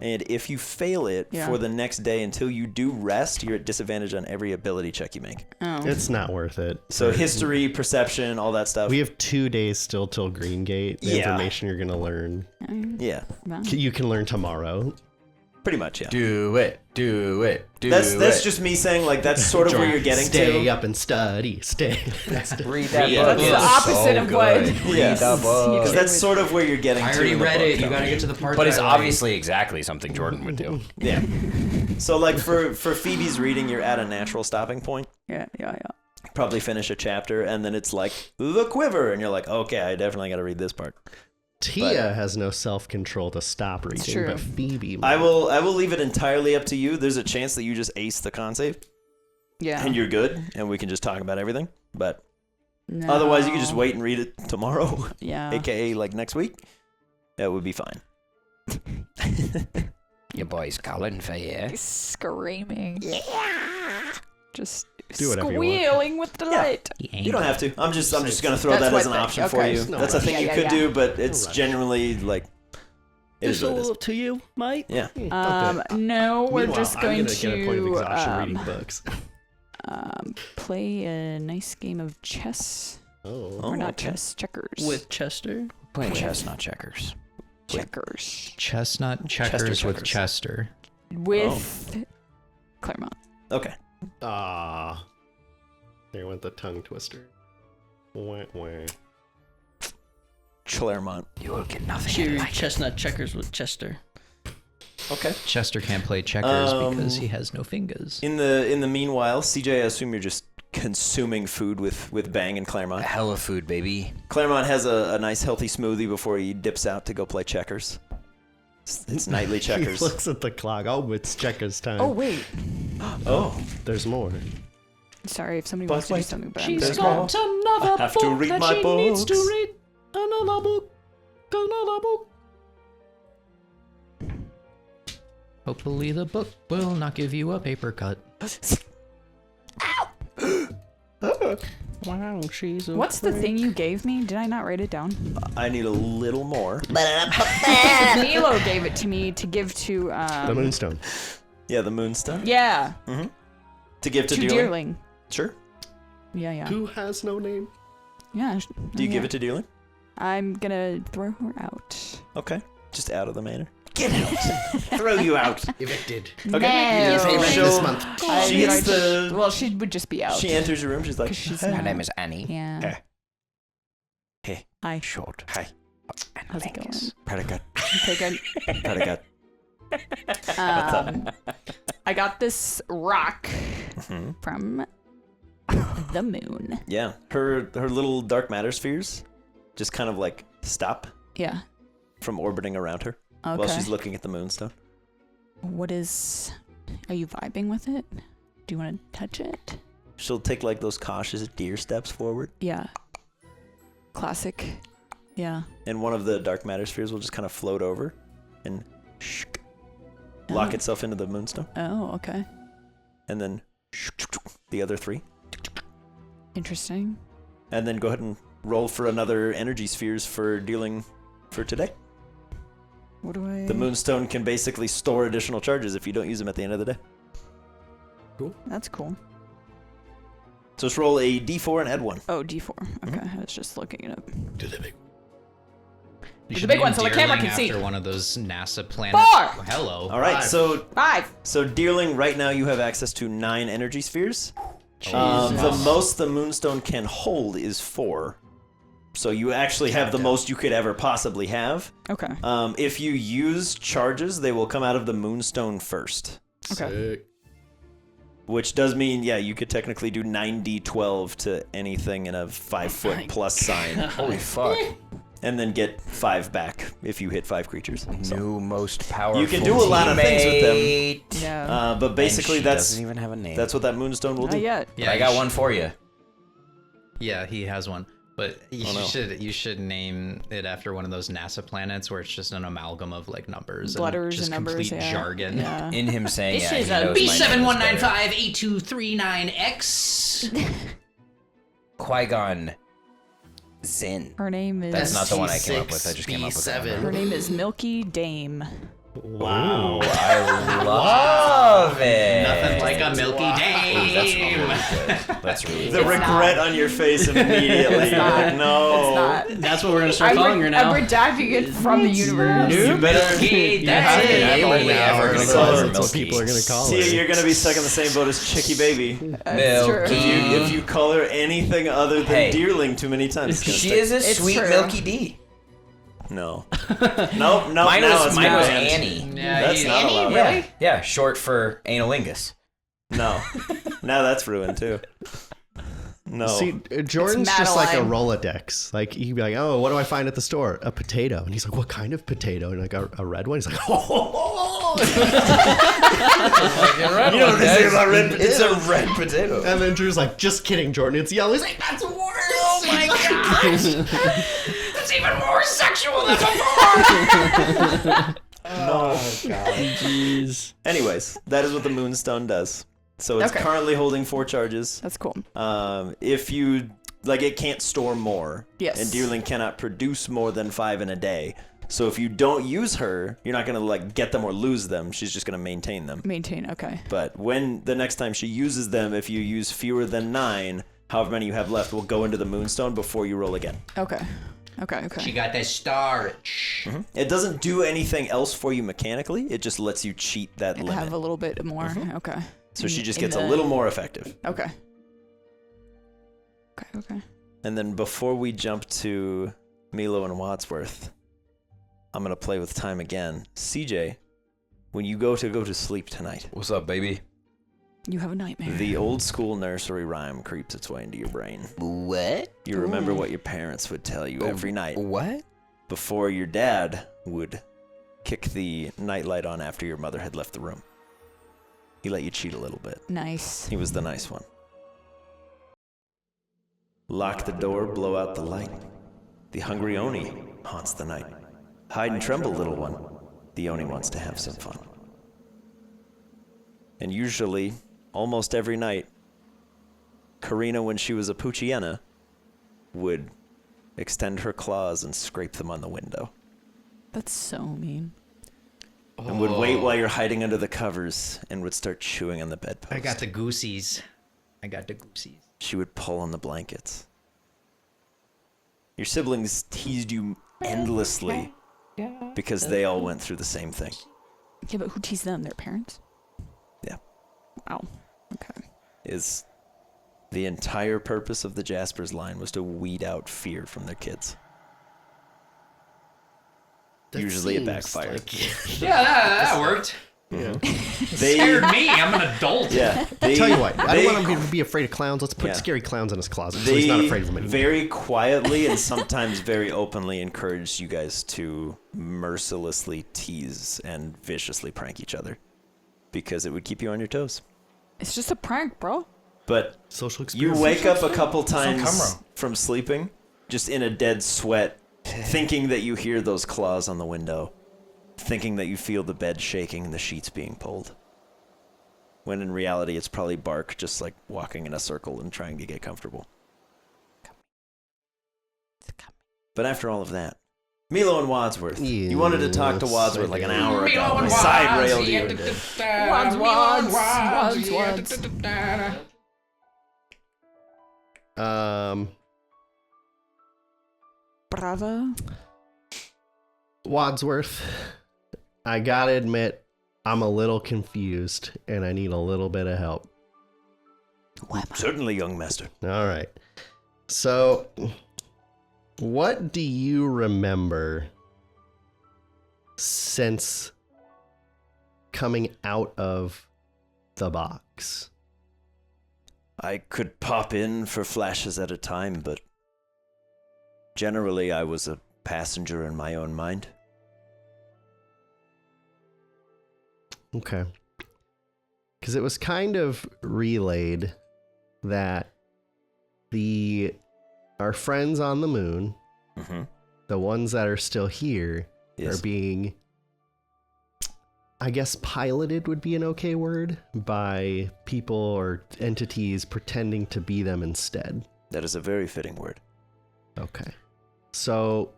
S1: and if you fail it
S3: Yeah.
S1: for the next day until you do rest, you're at disadvantage on every ability check you make.
S3: Oh.
S4: It's not worth it.
S1: So history, perception, all that stuff.
S4: We have 2 days still till Green Gate. The
S1: Yeah.
S4: information you're going to learn.
S1: Yeah,
S4: You can learn tomorrow.
S1: pretty much. Yeah,
S2: Do it.
S1: that's just me saying like that's sort of where you're getting
S4: Stay
S1: to.
S4: up and study. Stay.
S2: Read that
S5: Yeah.
S2: book.
S3: That's the opposite of what.
S1: Yeah,
S2: the book.
S1: because that's sort of where you're getting to.
S5: I already
S1: in the
S5: read
S1: book,
S5: it. You
S1: though.
S5: gotta get to the part
S2: But
S5: that
S2: it's
S5: I like.
S2: obviously exactly something Jordan would do.
S1: Yeah. So like for Phoebe's reading, you're at a natural stopping point.
S3: Yeah.
S1: Probably finish a chapter, and then it's like the quiver, and you're like, okay, I definitely got to read this part.
S4: Tia has no self-control to stop reading,
S3: true.
S4: but Phoebe
S1: I
S4: might.
S1: will leave it entirely up to you. There's a chance that you just ace the con save
S3: Yeah.
S1: and you're good, and we can just talk about everything. But
S3: No.
S1: otherwise, you can just wait and read it tomorrow,
S3: Yeah.
S1: aka like next week. That would be fine.
S2: Your boy's calling for you.
S3: Screaming. Just
S4: Do whatever you want.
S3: squealing with delight.
S1: You don't have to. I'm just gonna throw
S3: That's
S1: that
S3: what
S1: as an
S3: the-
S1: option for
S3: okay.
S1: you.
S4: No
S1: That's a
S4: rush.
S1: thing you
S3: Yeah,
S1: could
S3: yeah.
S1: do, but it's
S4: rush.
S1: generally like it is
S6: It's a
S1: what it is.
S6: little up to you, mate.
S1: Yeah.
S3: No, we're
S4: Meanwhile,
S3: just
S4: I'm
S3: going
S4: gonna get a point of
S3: to
S4: exhaustion reading books.
S3: play a nice game of chess.
S4: Oh.
S3: Or not
S1: okay.
S3: chess, checkers.
S6: With Chester.
S2: Playing chess, not checkers.
S3: checkers.
S5: Chestnut checkers with
S1: checkers.
S5: Chester.
S3: With Claremont.
S1: Okay.
S4: Ah. There went the tongue twister. Wah, wah.
S1: Claremont.
S2: You will get nothing.
S6: Cheery chestnut checkers with Chester.
S1: Okay.
S5: Chester can't play checkers
S1: Um,
S5: because he has no fingers.
S1: In the meanwhile, CJ, I assume you're just consuming food with Bang and Claremont.
S2: Hella food, baby.
S1: Claremont has a nice healthy smoothie before he dips out to go play checkers. It's nightly checkers.
S4: He looks at the clock. Oh, it's checkers time.
S3: Oh, wait.
S1: Oh,
S4: There's more.
S3: Sorry if somebody
S1: But
S3: wants to do
S1: wait,
S3: something, but
S6: She's
S1: There's
S6: got another
S1: I have to
S6: book
S1: read
S6: that
S1: my
S6: she needs to
S1: books.
S6: read. Another book. Another book.
S5: Hopefully the book will not give you a paper cut.
S6: Wow, she's a
S3: what's the thing you gave me? Did I not write it down?
S1: I need a little more.
S3: Nilo gave it to me to give to
S4: The Moonstone.
S1: Yeah, the moonstone.
S3: yeah,
S1: To give to
S3: to
S1: Deerling.
S3: Deerling.
S1: Sure.
S3: Yeah.
S4: Who has no name?
S3: Yeah.
S1: Do you give it to Deerling?
S3: I'm gonna throw her out.
S1: Okay. Just out of the manor. Get out. Throw you out.
S4: Evicted.
S1: Okay.
S3: No.
S4: Pay rent
S1: So-
S4: this month.
S1: She hits the.
S3: Well, she would just be out.
S1: She enters your room. She's like,
S3: 'Cause she's
S1: "Hey."
S2: Her
S3: not-
S2: name is Annie.
S3: Yeah.
S1: Hey. Hey.
S3: Hi.
S2: Short.
S1: Hi.
S3: How's it going?
S1: Predicate.
S3: Okay, good.
S1: Predicate.
S3: I got this rock
S1: Mm-hmm.
S3: from the moon.
S1: Yeah, her little dark matter spheres just kind of like stop
S3: Yeah.
S1: from orbiting around her while
S3: Okay.
S1: she's looking at the moonstone.
S3: What is... Are you vibing with it? Do you want to touch it?
S1: She'll take like those cautious deer steps forward,
S3: Yeah. Classic. Yeah.
S1: and one of the dark matter spheres will just kind of float over and lock
S3: Oh.
S1: itself into the moonstone,
S3: Oh, okay.
S1: and then the other three,
S3: Interesting.
S1: and then go ahead and roll for another energy spheres for dealing for today.
S3: What do I...
S1: The moonstone can basically store additional charges if you don't use them at the end of the day.
S3: That's cool.
S1: So just roll a d4 and add 1.
S3: Oh, D4. Okay, I was just looking it up.
S5: You
S3: The
S5: should
S3: big
S5: name
S3: one so the camera
S5: Deerling
S3: can see.
S5: after one of those NASA planets.
S3: 4!
S5: Hello.
S1: All right, so
S3: 5.
S1: Deerling, right now you have access to 9 energy spheres. The most the moonstone can hold is 4. So you actually have the most you could ever possibly have.
S3: Okay.
S1: If you use charges, they will come out of the moonstone first.
S3: Okay.
S1: Which does mean, yeah, you could technically do 9d12 to anything in a 5-foot plus sign.
S2: Holy fuck.
S1: And then get 5 back if you hit 5 creatures. So,
S2: New most powerful
S1: you can do a lot of things with them.
S2: teammate.
S3: Yeah.
S1: But basically,
S2: And she
S1: that's
S2: doesn't even have a name.
S1: that's what that moonstone will
S3: Not
S1: do.
S3: yet.
S2: I got one for you.
S5: Yeah, he has one. But you
S1: Oh, no.
S5: you should name it after one of those NASA planets where it's just an amalgam of like numbers
S3: Letters
S5: just
S3: and numbers.
S5: complete
S3: Yeah.
S5: jargon.
S3: Yeah.
S2: In him saying,
S3: This
S2: yeah,
S3: is
S2: he
S3: a
S2: knows my name is better.
S5: B71958239X.
S2: Qui-Gon Zinn.
S3: Her name is...
S2: That's not the one I came up with. I just came up with that one.
S3: Her name is Milky Dame.
S4: Wow.
S2: I love it.
S5: Nothing like a milky
S2: Ooh, that's really
S5: dame.
S2: good. That's really
S1: The
S3: It's
S1: regret
S3: not.
S1: on your face immediately.
S3: It's
S1: You're
S3: not.
S1: like, no.
S3: It's not.
S6: That's what we're gonna start calling her now.
S3: I'm redacting it from the universe.
S1: You better.
S5: Milky
S4: have to
S5: dame.
S4: name her
S2: only
S4: now,
S2: ever
S4: or
S2: gonna
S4: else
S2: call her
S4: that's what
S2: Milky.
S4: people are gonna call her.
S1: See, you're gonna be stuck in the same boat as Chicky Baby.
S3: That's true.
S2: Milky.
S1: If you call her anything other than
S2: Hey.
S1: Deerling too many times, it's gonna
S2: She
S1: stick.
S2: is a
S3: It's
S2: sweet
S3: true.
S2: Milky D.
S1: No. Nope.
S2: Mine
S1: now
S2: was
S1: it's
S2: mine was
S1: banned.
S2: Annie.
S5: Yeah,
S1: That's
S5: he's-
S1: not allowed.
S2: Yeah, yeah, short for analingus.
S1: No. Now that's ruined too. No.
S4: See, Jordan's just like a
S3: Madeline.
S4: Rolodex. Like, he'd be like, oh, what do I find at the store? A potato. And he's like, what kind of potato? And like, a red one? He's like, oh.
S1: you know what they say about red potatoes.
S2: It's a red potato.
S4: And then Drew's like, just kidding, Jordan. It's yellow. He's like, that's worse.
S5: Oh my gosh! That's even more sexual than before!
S6: Jeez.
S1: Anyways, that is what the moonstone does. So it's
S3: Okay.
S1: currently holding 4 charges.
S3: That's cool.
S1: If you like, it can't store more.
S3: Yes.
S1: And Deerling cannot produce more than 5 in a day. So if you don't use her, you're not gonna like get them or lose them. She's just gonna maintain them.
S3: Maintain. Okay.
S1: But when the next time she uses them, if you use fewer than 9, however many you have left will go into the moonstone before you roll again.
S3: Okay. Okay. Okay.
S5: She got that storage.
S1: It doesn't do anything else for you mechanically. It just lets you cheat that limit.
S3: Have a little bit more. Okay.
S1: So she just
S3: in
S1: gets a
S3: the-
S1: little more effective.
S3: Okay. Okay. Okay.
S1: And then before we jump to Milo and Wadsworth, I'm going to play with time again. CJ, when you go to sleep tonight,
S2: What's up, baby?
S3: You have a nightmare.
S1: the old school nursery rhyme creeps its way into your brain.
S2: What?
S1: You remember what your parents would tell you every night
S2: What?
S1: before your dad would kick the nightlight on after your mother had left the room. He let you cheat a little bit.
S3: Nice.
S1: He was the nice one. Lock the door, blow out the light. The hungry Oni haunts the night. Hide and tremble, little one. The Oni wants to have some fun. And usually, almost every night, Karina, when she was a Puchiena, would extend her claws and scrape them on the window.
S3: That's so mean.
S1: And would wait while you're hiding under the covers and would start chewing on the bedpost.
S5: I got the goosies.
S1: She would pull on the blankets. Your siblings teased you endlessly because they all went through the same thing.
S3: Yeah, but who teased them? Their parents?
S1: Yeah.
S3: Wow. Okay.
S1: Is the entire purpose of the Jaspers line was to weed out fear from their kids. usually it
S4: seems
S1: backfires.
S4: like-
S5: Yeah, that worked.
S7: Scared me. I'm an adult.
S1: Yeah.
S4: Tell you what, I don't want him to be afraid of clowns. Let's put
S1: Yeah.
S4: scary clowns in his closet so he's not afraid of them anymore.
S1: Very quietly and sometimes very openly encourage you guys to mercilessly tease and viciously prank each other because it would keep you on your toes.
S3: It's just a prank, bro.
S1: But
S4: Social
S1: you
S4: experience.
S1: wake up a couple times
S2: camera.
S1: from sleeping, just in a dead sweat, thinking that you hear those claws on the window, thinking that you feel the bed shaking and the sheets being pulled. When in reality, it's probably Bark just like walking in a circle and trying to get comfortable. But after all of that, Milo and Wadsworth. You wanted to talk to
S4: Yes,
S1: Wadsworth
S4: I
S1: like an
S4: did.
S1: hour ago.
S7: Milo
S1: I
S7: and
S1: side railed
S7: Wads,
S1: you.
S3: Bravo.
S4: Wadsworth, I gotta admit, I'm a little confused and I need a little bit of help.
S1: Certainly, young master.
S4: All right. So, what do you remember since coming out of the box?
S1: I could pop in for flashes at a time, but generally I was a passenger in my own mind.
S4: Okay. Because it was kind of relayed that our friends on the moon,
S1: Mm-hmm.
S4: the ones that are still here,
S1: Yes.
S4: are being, I guess, piloted would be an okay word, by people or entities pretending to be them instead.
S1: That is a very fitting word.
S4: Okay. So,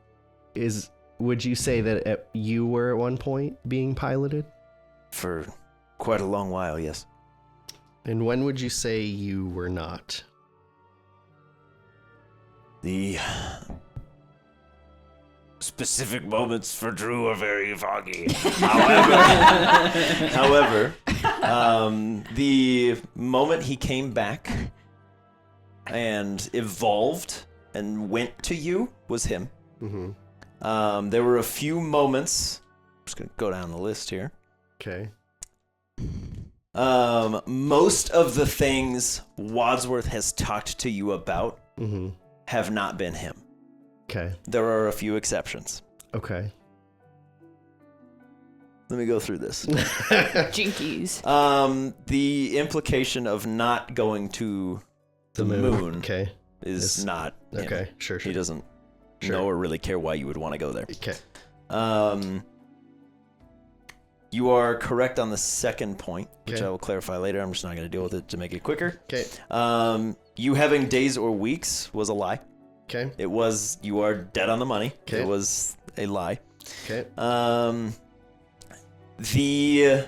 S4: would you say that you were at one point being piloted?
S1: For quite a long while, yes.
S4: And when would you say you were not?
S1: The specific moments for Drew are very foggy. However, the moment he came back and evolved and went to you was him.
S4: Mm-hmm.
S1: There were a few moments. I'm just going to go down the list here.
S4: Okay.
S1: Most of the things Wadsworth has talked to you about
S4: Mm-hmm.
S1: have not been him.
S4: Okay.
S1: There are a few exceptions.
S4: Okay.
S1: Let me go through this.
S3: Jinkies.
S1: The implication of not going to the moon
S4: Okay.
S1: is not him.
S4: Okay. Sure.
S1: He doesn't know or really care why you would want to go there.
S4: Okay.
S1: You are correct on the second point, which
S4: Okay.
S1: I will clarify later. I'm just not going to deal with it to make it quicker.
S4: Okay.
S1: You having days or weeks was a lie.
S4: Okay.
S1: It was, you are dead on the money.
S4: Okay.
S1: It was a lie.
S4: Okay.
S1: The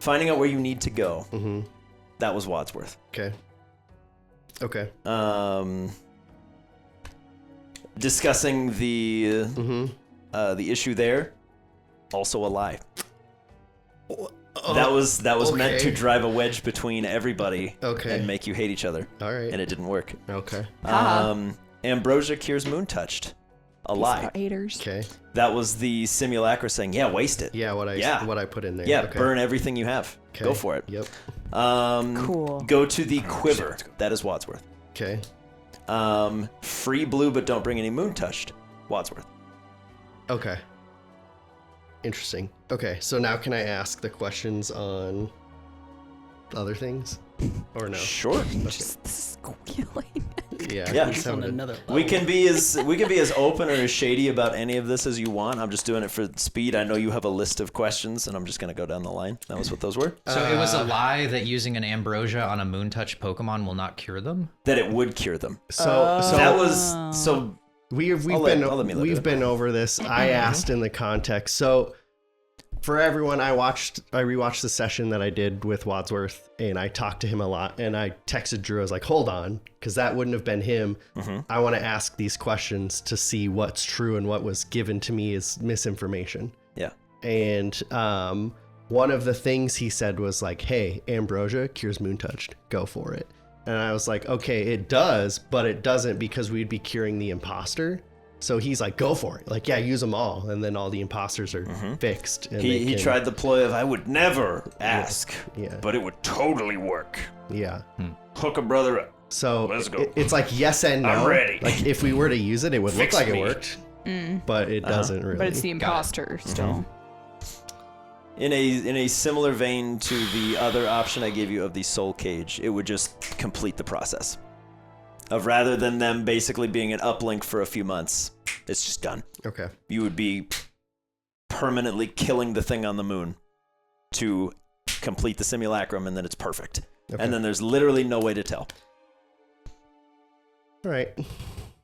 S1: finding out where you need to go,
S4: Mm-hmm.
S1: that was Wadsworth.
S4: Okay. Okay.
S1: Discussing the
S4: Mm-hmm.
S1: issue there, also a lie. That was meant to
S4: okay.
S1: drive a wedge between everybody
S4: Okay.
S1: and make you hate each other,
S4: All right.
S1: and it didn't work.
S4: Okay.
S1: Ambrosia cures moon touched, a lie.
S3: Haters.
S4: Okay.
S1: That was the simulacra saying, "Yeah, waste it.
S4: Yeah. What I put in there.
S1: Yeah,
S4: Okay.
S1: burn everything you have.
S4: Okay.
S1: Go for it."
S4: Yep.
S3: Cool.
S1: Go to the quiver. That is Wadsworth.
S4: Okay.
S1: Free blue, but don't bring any moon touched. Wadsworth.
S4: Okay. Interesting. Okay, so now can I ask the questions on other things? Or no?
S1: Sure.
S3: Just squealing.
S4: Yeah.
S1: Yeah.
S4: just having a-
S6: Another
S1: We can be as open or as shady about any of this as you want. I'm just doing it for speed. I know you have a list of questions, and I'm just gonna go down the line. That was what those were.
S5: So it was a lie that using an ambrosia on a moon touch Pokemon will not cure them?
S1: That it would cure them.
S4: So
S1: That was so.
S4: we've
S1: I'll let Milo do
S4: we've
S1: it.
S4: been over this. I asked in the context. So for everyone, I rewatched the session that I did with Wadsworth, and I talked to him a lot. And I texted Drew. I was like, "Hold on, because that wouldn't have been him. I want to ask these questions to see what's true and what was given to me is misinformation."
S1: Yeah.
S4: And one of the things he said was like, "Hey, ambrosia cures moon touched. Go for it." And I was like, "Okay, it does, but it doesn't because we'd be curing the imposter." So he's like, go for it. Like, yeah, use them all. And then all the imposters are fixed. And
S1: He tried the ploy of, I would never ask,
S4: Yeah.
S1: but it would totally work.
S4: Yeah.
S1: Hook a brother up.
S4: So
S1: Let's go.
S4: it's like yes and no.
S1: I'm ready.
S4: Like if we were to use it, it would
S1: Fix
S4: look like
S1: me.
S4: it worked. But it doesn't really.
S3: But it's the imposter still.
S1: In a similar vein to the other option I gave you of the soul cage, it would just complete the process. Of rather than them basically being an uplink for a few months, it's just done.
S4: Okay.
S1: You would be permanently killing the thing on the moon to complete the simulacrum, and then it's perfect.
S4: Okay.
S1: And then there's literally no way to tell.
S4: All right.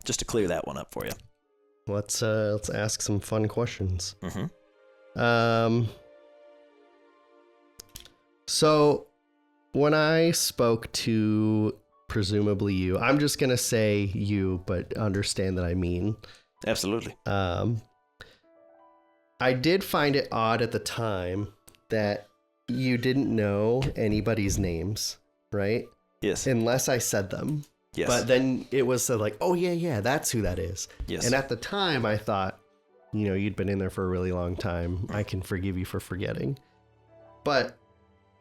S1: Just to clear that one up for you.
S4: Let's ask some fun questions.
S1: Mm-hmm.
S4: So when I spoke to presumably you, I'm just gonna say you, but understand that I mean.
S1: Absolutely.
S4: I did find it odd at the time that you didn't know anybody's names, right?
S1: Yes.
S4: Unless I said them.
S1: Yes.
S4: But then it was like, oh yeah, that's who that is.
S1: Yes.
S4: And at the time I thought, you'd been in there for a really long time. I can forgive you for forgetting. But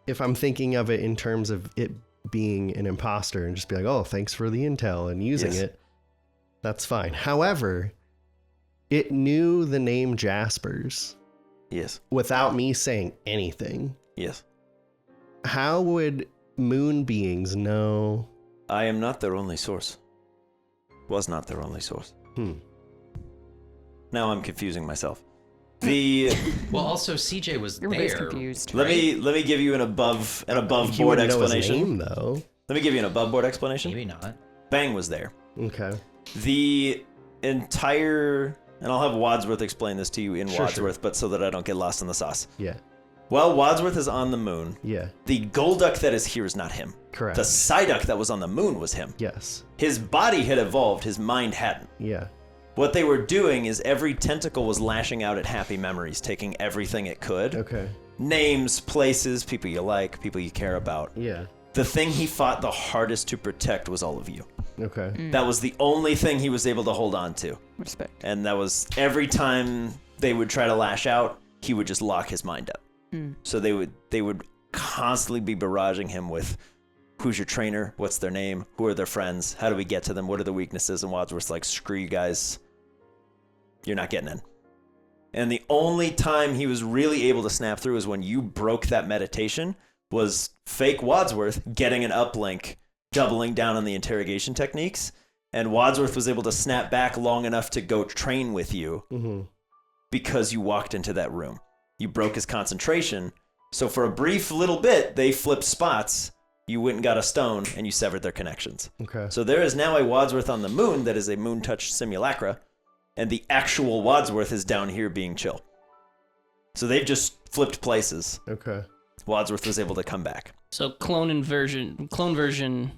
S4: if I'm thinking of it in terms of it being an imposter and just be like, oh, thanks for the intel and using it, that's fine. However, it knew the name Jaspers.
S1: Yes.
S4: Without me saying anything.
S1: Yes.
S4: How would moon beings know?
S1: I am not their only source. Was not their only source. Now I'm confusing myself.
S5: Well, also CJ was
S3: Everybody's
S5: there.
S3: confused.
S1: Let me give you an above
S4: You
S1: board
S4: wouldn't know his
S1: explanation.
S4: name, though.
S1: Let me give you an above board explanation.
S5: Maybe not.
S1: Bang was there.
S4: Okay.
S1: The entire, and I'll have Wadsworth explain this to you in
S4: Sure,
S1: Wadsworth, but so that I don't get lost in the sauce.
S4: Yeah.
S1: While Wadsworth is on the moon,
S4: Yeah.
S1: the Golduck that is here is not him.
S4: Correct.
S1: The Psyduck that was on the moon was him.
S4: Yes.
S1: His body had evolved, his mind hadn't.
S4: Yeah.
S1: What they were doing is every tentacle was lashing out at happy memories, taking everything it could.
S4: Okay.
S1: Names, places, people you like, people you care about.
S4: Yeah.
S1: The thing he fought the hardest to protect was all of you.
S4: Okay.
S1: That was the only thing he was able to hold on to.
S3: Respect.
S1: And that was every time they would try to lash out, he would just lock his mind up. So they would constantly be barraging him with, who's your trainer? What's their name? Who are their friends? How do we get to them? What are the weaknesses? And Wadsworth's like, screw you guys. You're not getting in. And the only time he was really able to snap through is when you broke that meditation, was fake Wadsworth getting an uplink, doubling down on the interrogation techniques. And Wadsworth was able to snap back long enough to go train with you because you walked into that room. You broke his concentration. So for a brief little bit, they flipped spots. You went and got a stone, and you severed their connections.
S4: Okay.
S1: So there is now a Wadsworth on the moon that is a moon touch simulacra, and the actual Wadsworth is down here being chill. So they've just flipped places.
S4: Okay.
S1: Wadsworth was able to come back.
S6: So clone version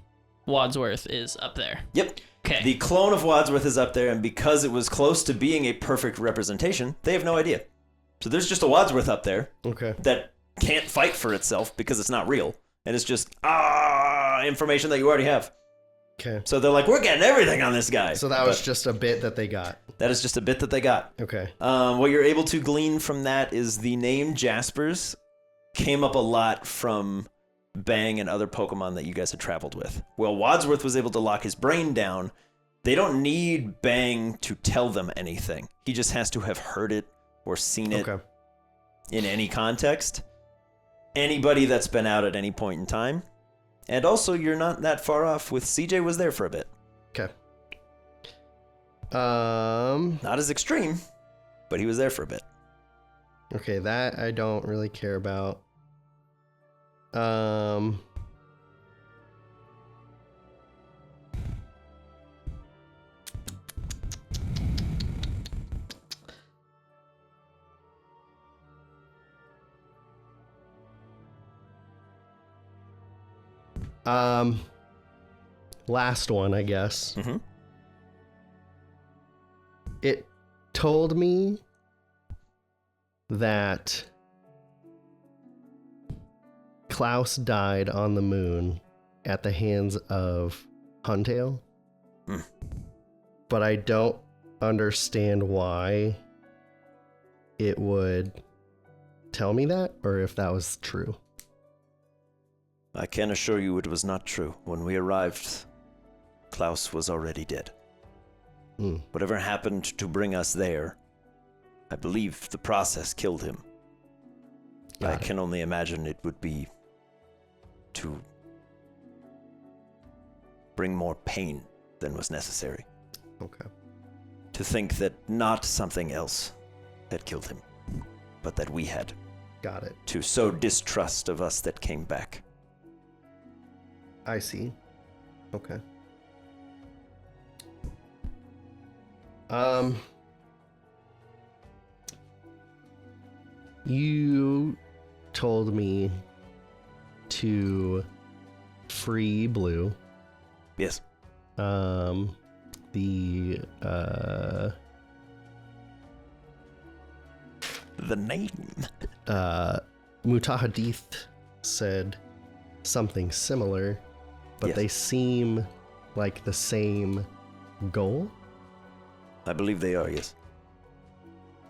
S6: Wadsworth is up there.
S1: Yep.
S6: Okay.
S1: The clone of Wadsworth is up there, and because it was close to being a perfect representation, they have no idea. So there's just a Wadsworth up there
S4: Okay.
S1: that can't fight for itself because it's not real. And it's just, information that you already have.
S4: Okay.
S1: So they're like, we're getting everything on this guy.
S4: So that was just a bit that they got.
S1: That is just a bit that they got.
S4: Okay.
S1: What you're able to glean from that is the name Jaspers came up a lot from Bang and other Pokemon that you guys had traveled with. Well, Wadsworth was able to lock his brain down. They don't need Bang to tell them anything. He just has to have heard it or seen it
S4: Okay.
S1: in any context. Anybody that's been out at any point in time. And also, you're not that far off with CJ was there for a bit.
S4: Okay.
S1: Not as extreme, but he was there for a bit.
S4: Okay, that I don't really care about. Last one, I guess.
S1: Mm-hmm.
S4: It told me that Klaus died on the moon at the hands of Huntail.
S1: Hmm.
S4: But I don't understand why it would tell me that, or if that was true.
S1: I can assure you it was not true. When we arrived, Klaus was already dead. Whatever happened to bring us there, I believe the process killed him. I can only imagine it would be to bring more pain than was necessary.
S4: Okay.
S1: To think that not something else had killed him, but that we had.
S4: Got it.
S1: To sow distrust of us that came back.
S4: I see. Okay. You told me to free Blue.
S1: Yes.
S4: The
S1: name.
S4: Mutahadith said something similar, but
S1: Yes.
S4: they seem like the same goal.
S1: I believe they are, yes.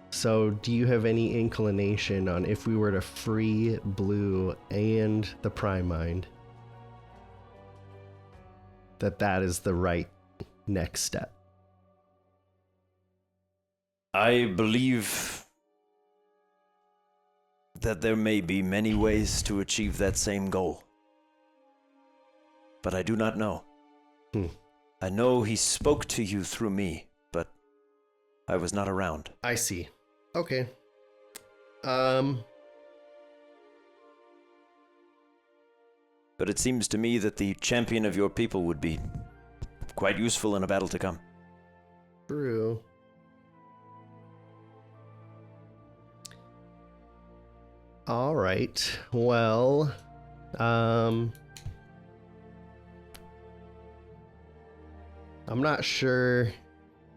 S4: So, do you have any inclination on if we were to free Blue and the Prime Mind, that is the right next step?
S1: I believe that there may be many ways to achieve that same goal. But I do not know. I know he spoke to you through me, but I was not around.
S4: I see. Okay.
S1: But it seems to me that the champion of your people would be quite useful in a battle to come.
S4: True. All right. Well, I'm not sure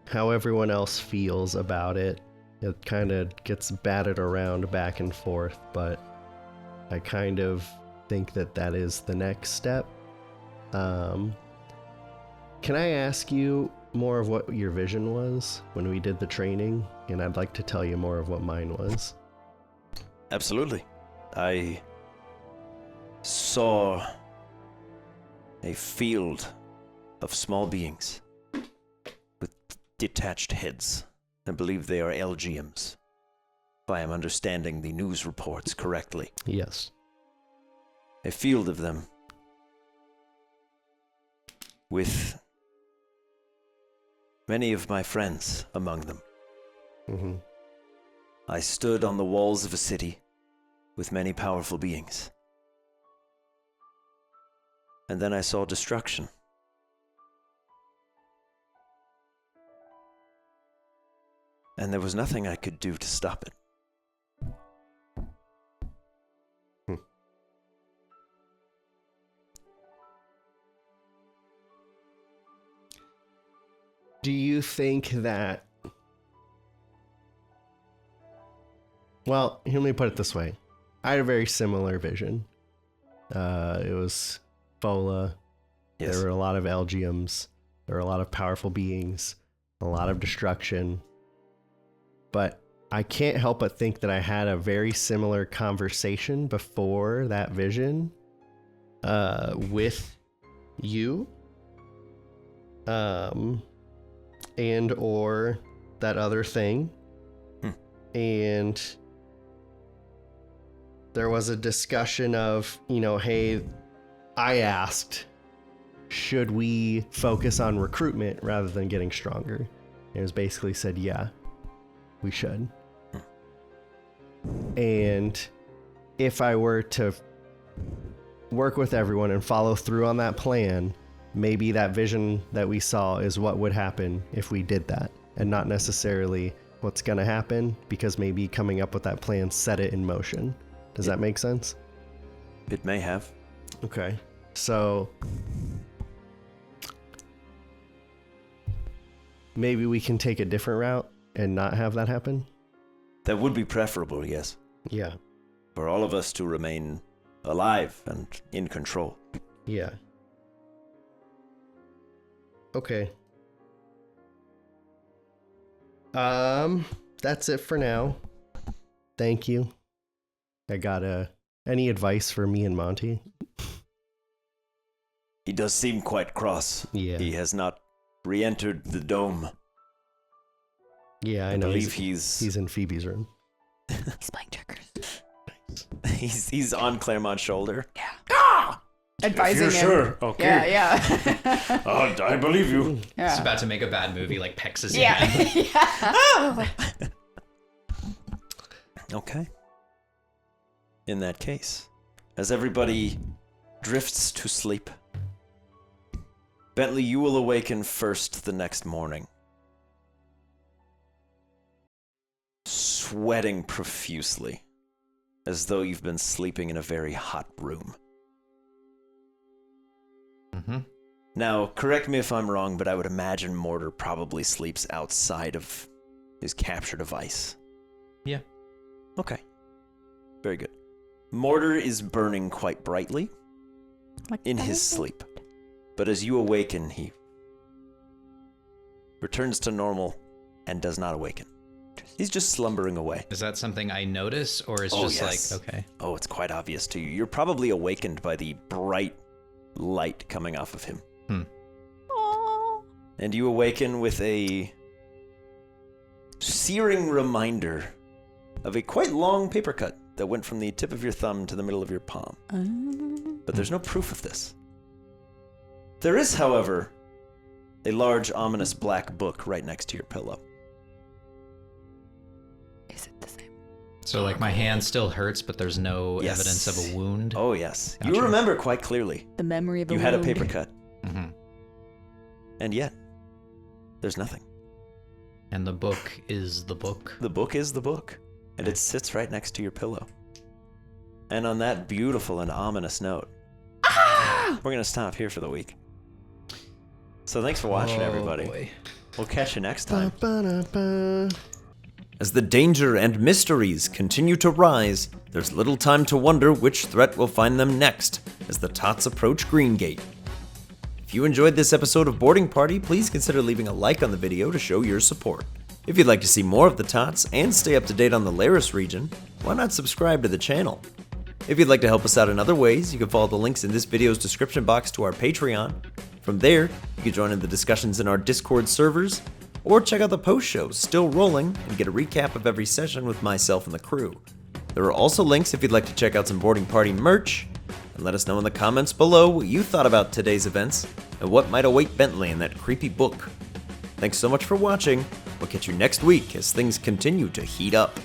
S4: how everyone else feels about it. It kind of gets batted around back and forth, but I kind of think that is the next step. Can I ask you more of what your vision was when we did the training? And I'd like to tell you more of what mine was.
S1: Absolutely. I saw a field of small beings with detached heads. I believe they are LGMs, if I am understanding the news reports correctly.
S4: Yes.
S1: A field of them with many of my friends among them.
S4: Mm-hmm.
S1: I stood on the walls of a city with many powerful beings. And then I saw destruction. And there was nothing I could do to stop it.
S4: Do you think that... Well, let me put it this way. I had a very similar vision. It was Fola.
S1: Yes.
S4: There were a lot of LGMs. There were a lot of powerful beings. A lot of destruction. But I can't help but think that I had a very similar conversation before that vision with you. And or that other thing. And there was a discussion of, hey, I asked, should we focus on recruitment rather than getting stronger? And it was basically said, yeah, we should. And if I were to work with everyone and follow through on that plan, maybe that vision that we saw is what would happen if we did that, and not necessarily what's going to happen, because maybe coming up with that plan set it in motion. Does that make sense?
S1: It may have.
S4: Okay. So maybe we can take a different route and not have that happen?
S1: That would be preferable, yes.
S4: Yeah.
S1: For all of us to remain alive and in control.
S4: Yeah. Okay. That's it for now. Thank you. I got any advice for me and Monty?
S1: He does seem quite cross.
S4: Yeah.
S1: He has not re-entered the dome.
S4: Yeah, I
S1: I
S4: know.
S1: believe
S4: He's in Phoebe's room.
S3: He's playing checkers.
S1: he's on Claremont's shoulder.
S3: Advising him.
S8: Sure. Okay.
S3: Yeah.
S8: I believe you.
S5: He's about to make a bad movie like Pex his
S3: Yeah.
S5: hand.
S1: Okay. In that case, as everybody drifts to sleep, Bentley, you will awaken first the next morning, sweating profusely, as though you've been sleeping in a very hot room.
S5: Mm-hmm.
S1: Now, correct me if I'm wrong, but I would imagine Mortar probably sleeps outside of his capture device.
S5: Yeah.
S1: Okay. Very good. Mortar is burning quite brightly in his sleep. But as you awaken, he returns to normal and does not awaken. He's just slumbering away.
S5: Is that something I notice, or is
S1: Yes.
S5: like, okay.
S1: Oh, it's quite obvious to you. You're probably awakened by the bright light coming off of him.
S3: Aww.
S1: And you awaken with a searing reminder of a quite long paper cut that went from the tip of your thumb to the middle of your palm. But there's no proof of this. There is, however, a large, ominous black book right next to your pillow.
S3: Is it the same?
S5: So like my hand still hurts, but there's no
S1: Yes.
S5: evidence of a wound.
S1: Oh, yes.
S5: Gotcha.
S1: You remember quite clearly.
S3: The memory of a
S1: You had a
S3: wound.
S1: paper cut,
S5: Mm-hmm.
S1: and yet, there's nothing.
S5: And the book is the book.
S1: The book is the book, and it sits right next to your pillow. And on that beautiful and ominous note, we're going to stop here for the week. So thanks for watching, everybody.
S5: Boy.
S1: We'll catch you next time.
S4: Ba-ba-da-ba.
S1: As the danger and mysteries continue to rise, there's little time to wonder which threat will find them next as the Tots approach Green Gate. If you enjoyed this episode of Boarding Party, please consider leaving a like on the video to show your support. If you'd like to see more of the Tots and stay up to date on the Laris region, why not subscribe to the channel? If you'd like to help us out in other ways, you can follow the links in this video's description box to our Patreon. From there, you can join in the discussions in our Discord servers, or check out the post shows still rolling and get a recap of every session with myself and the crew. There are also links if you'd like to check out some Boarding Party merch, and let us know in the comments below what you thought about today's events and what might await Bentley in that creepy book. Thanks so much for watching. We'll catch you next week as things continue to heat up.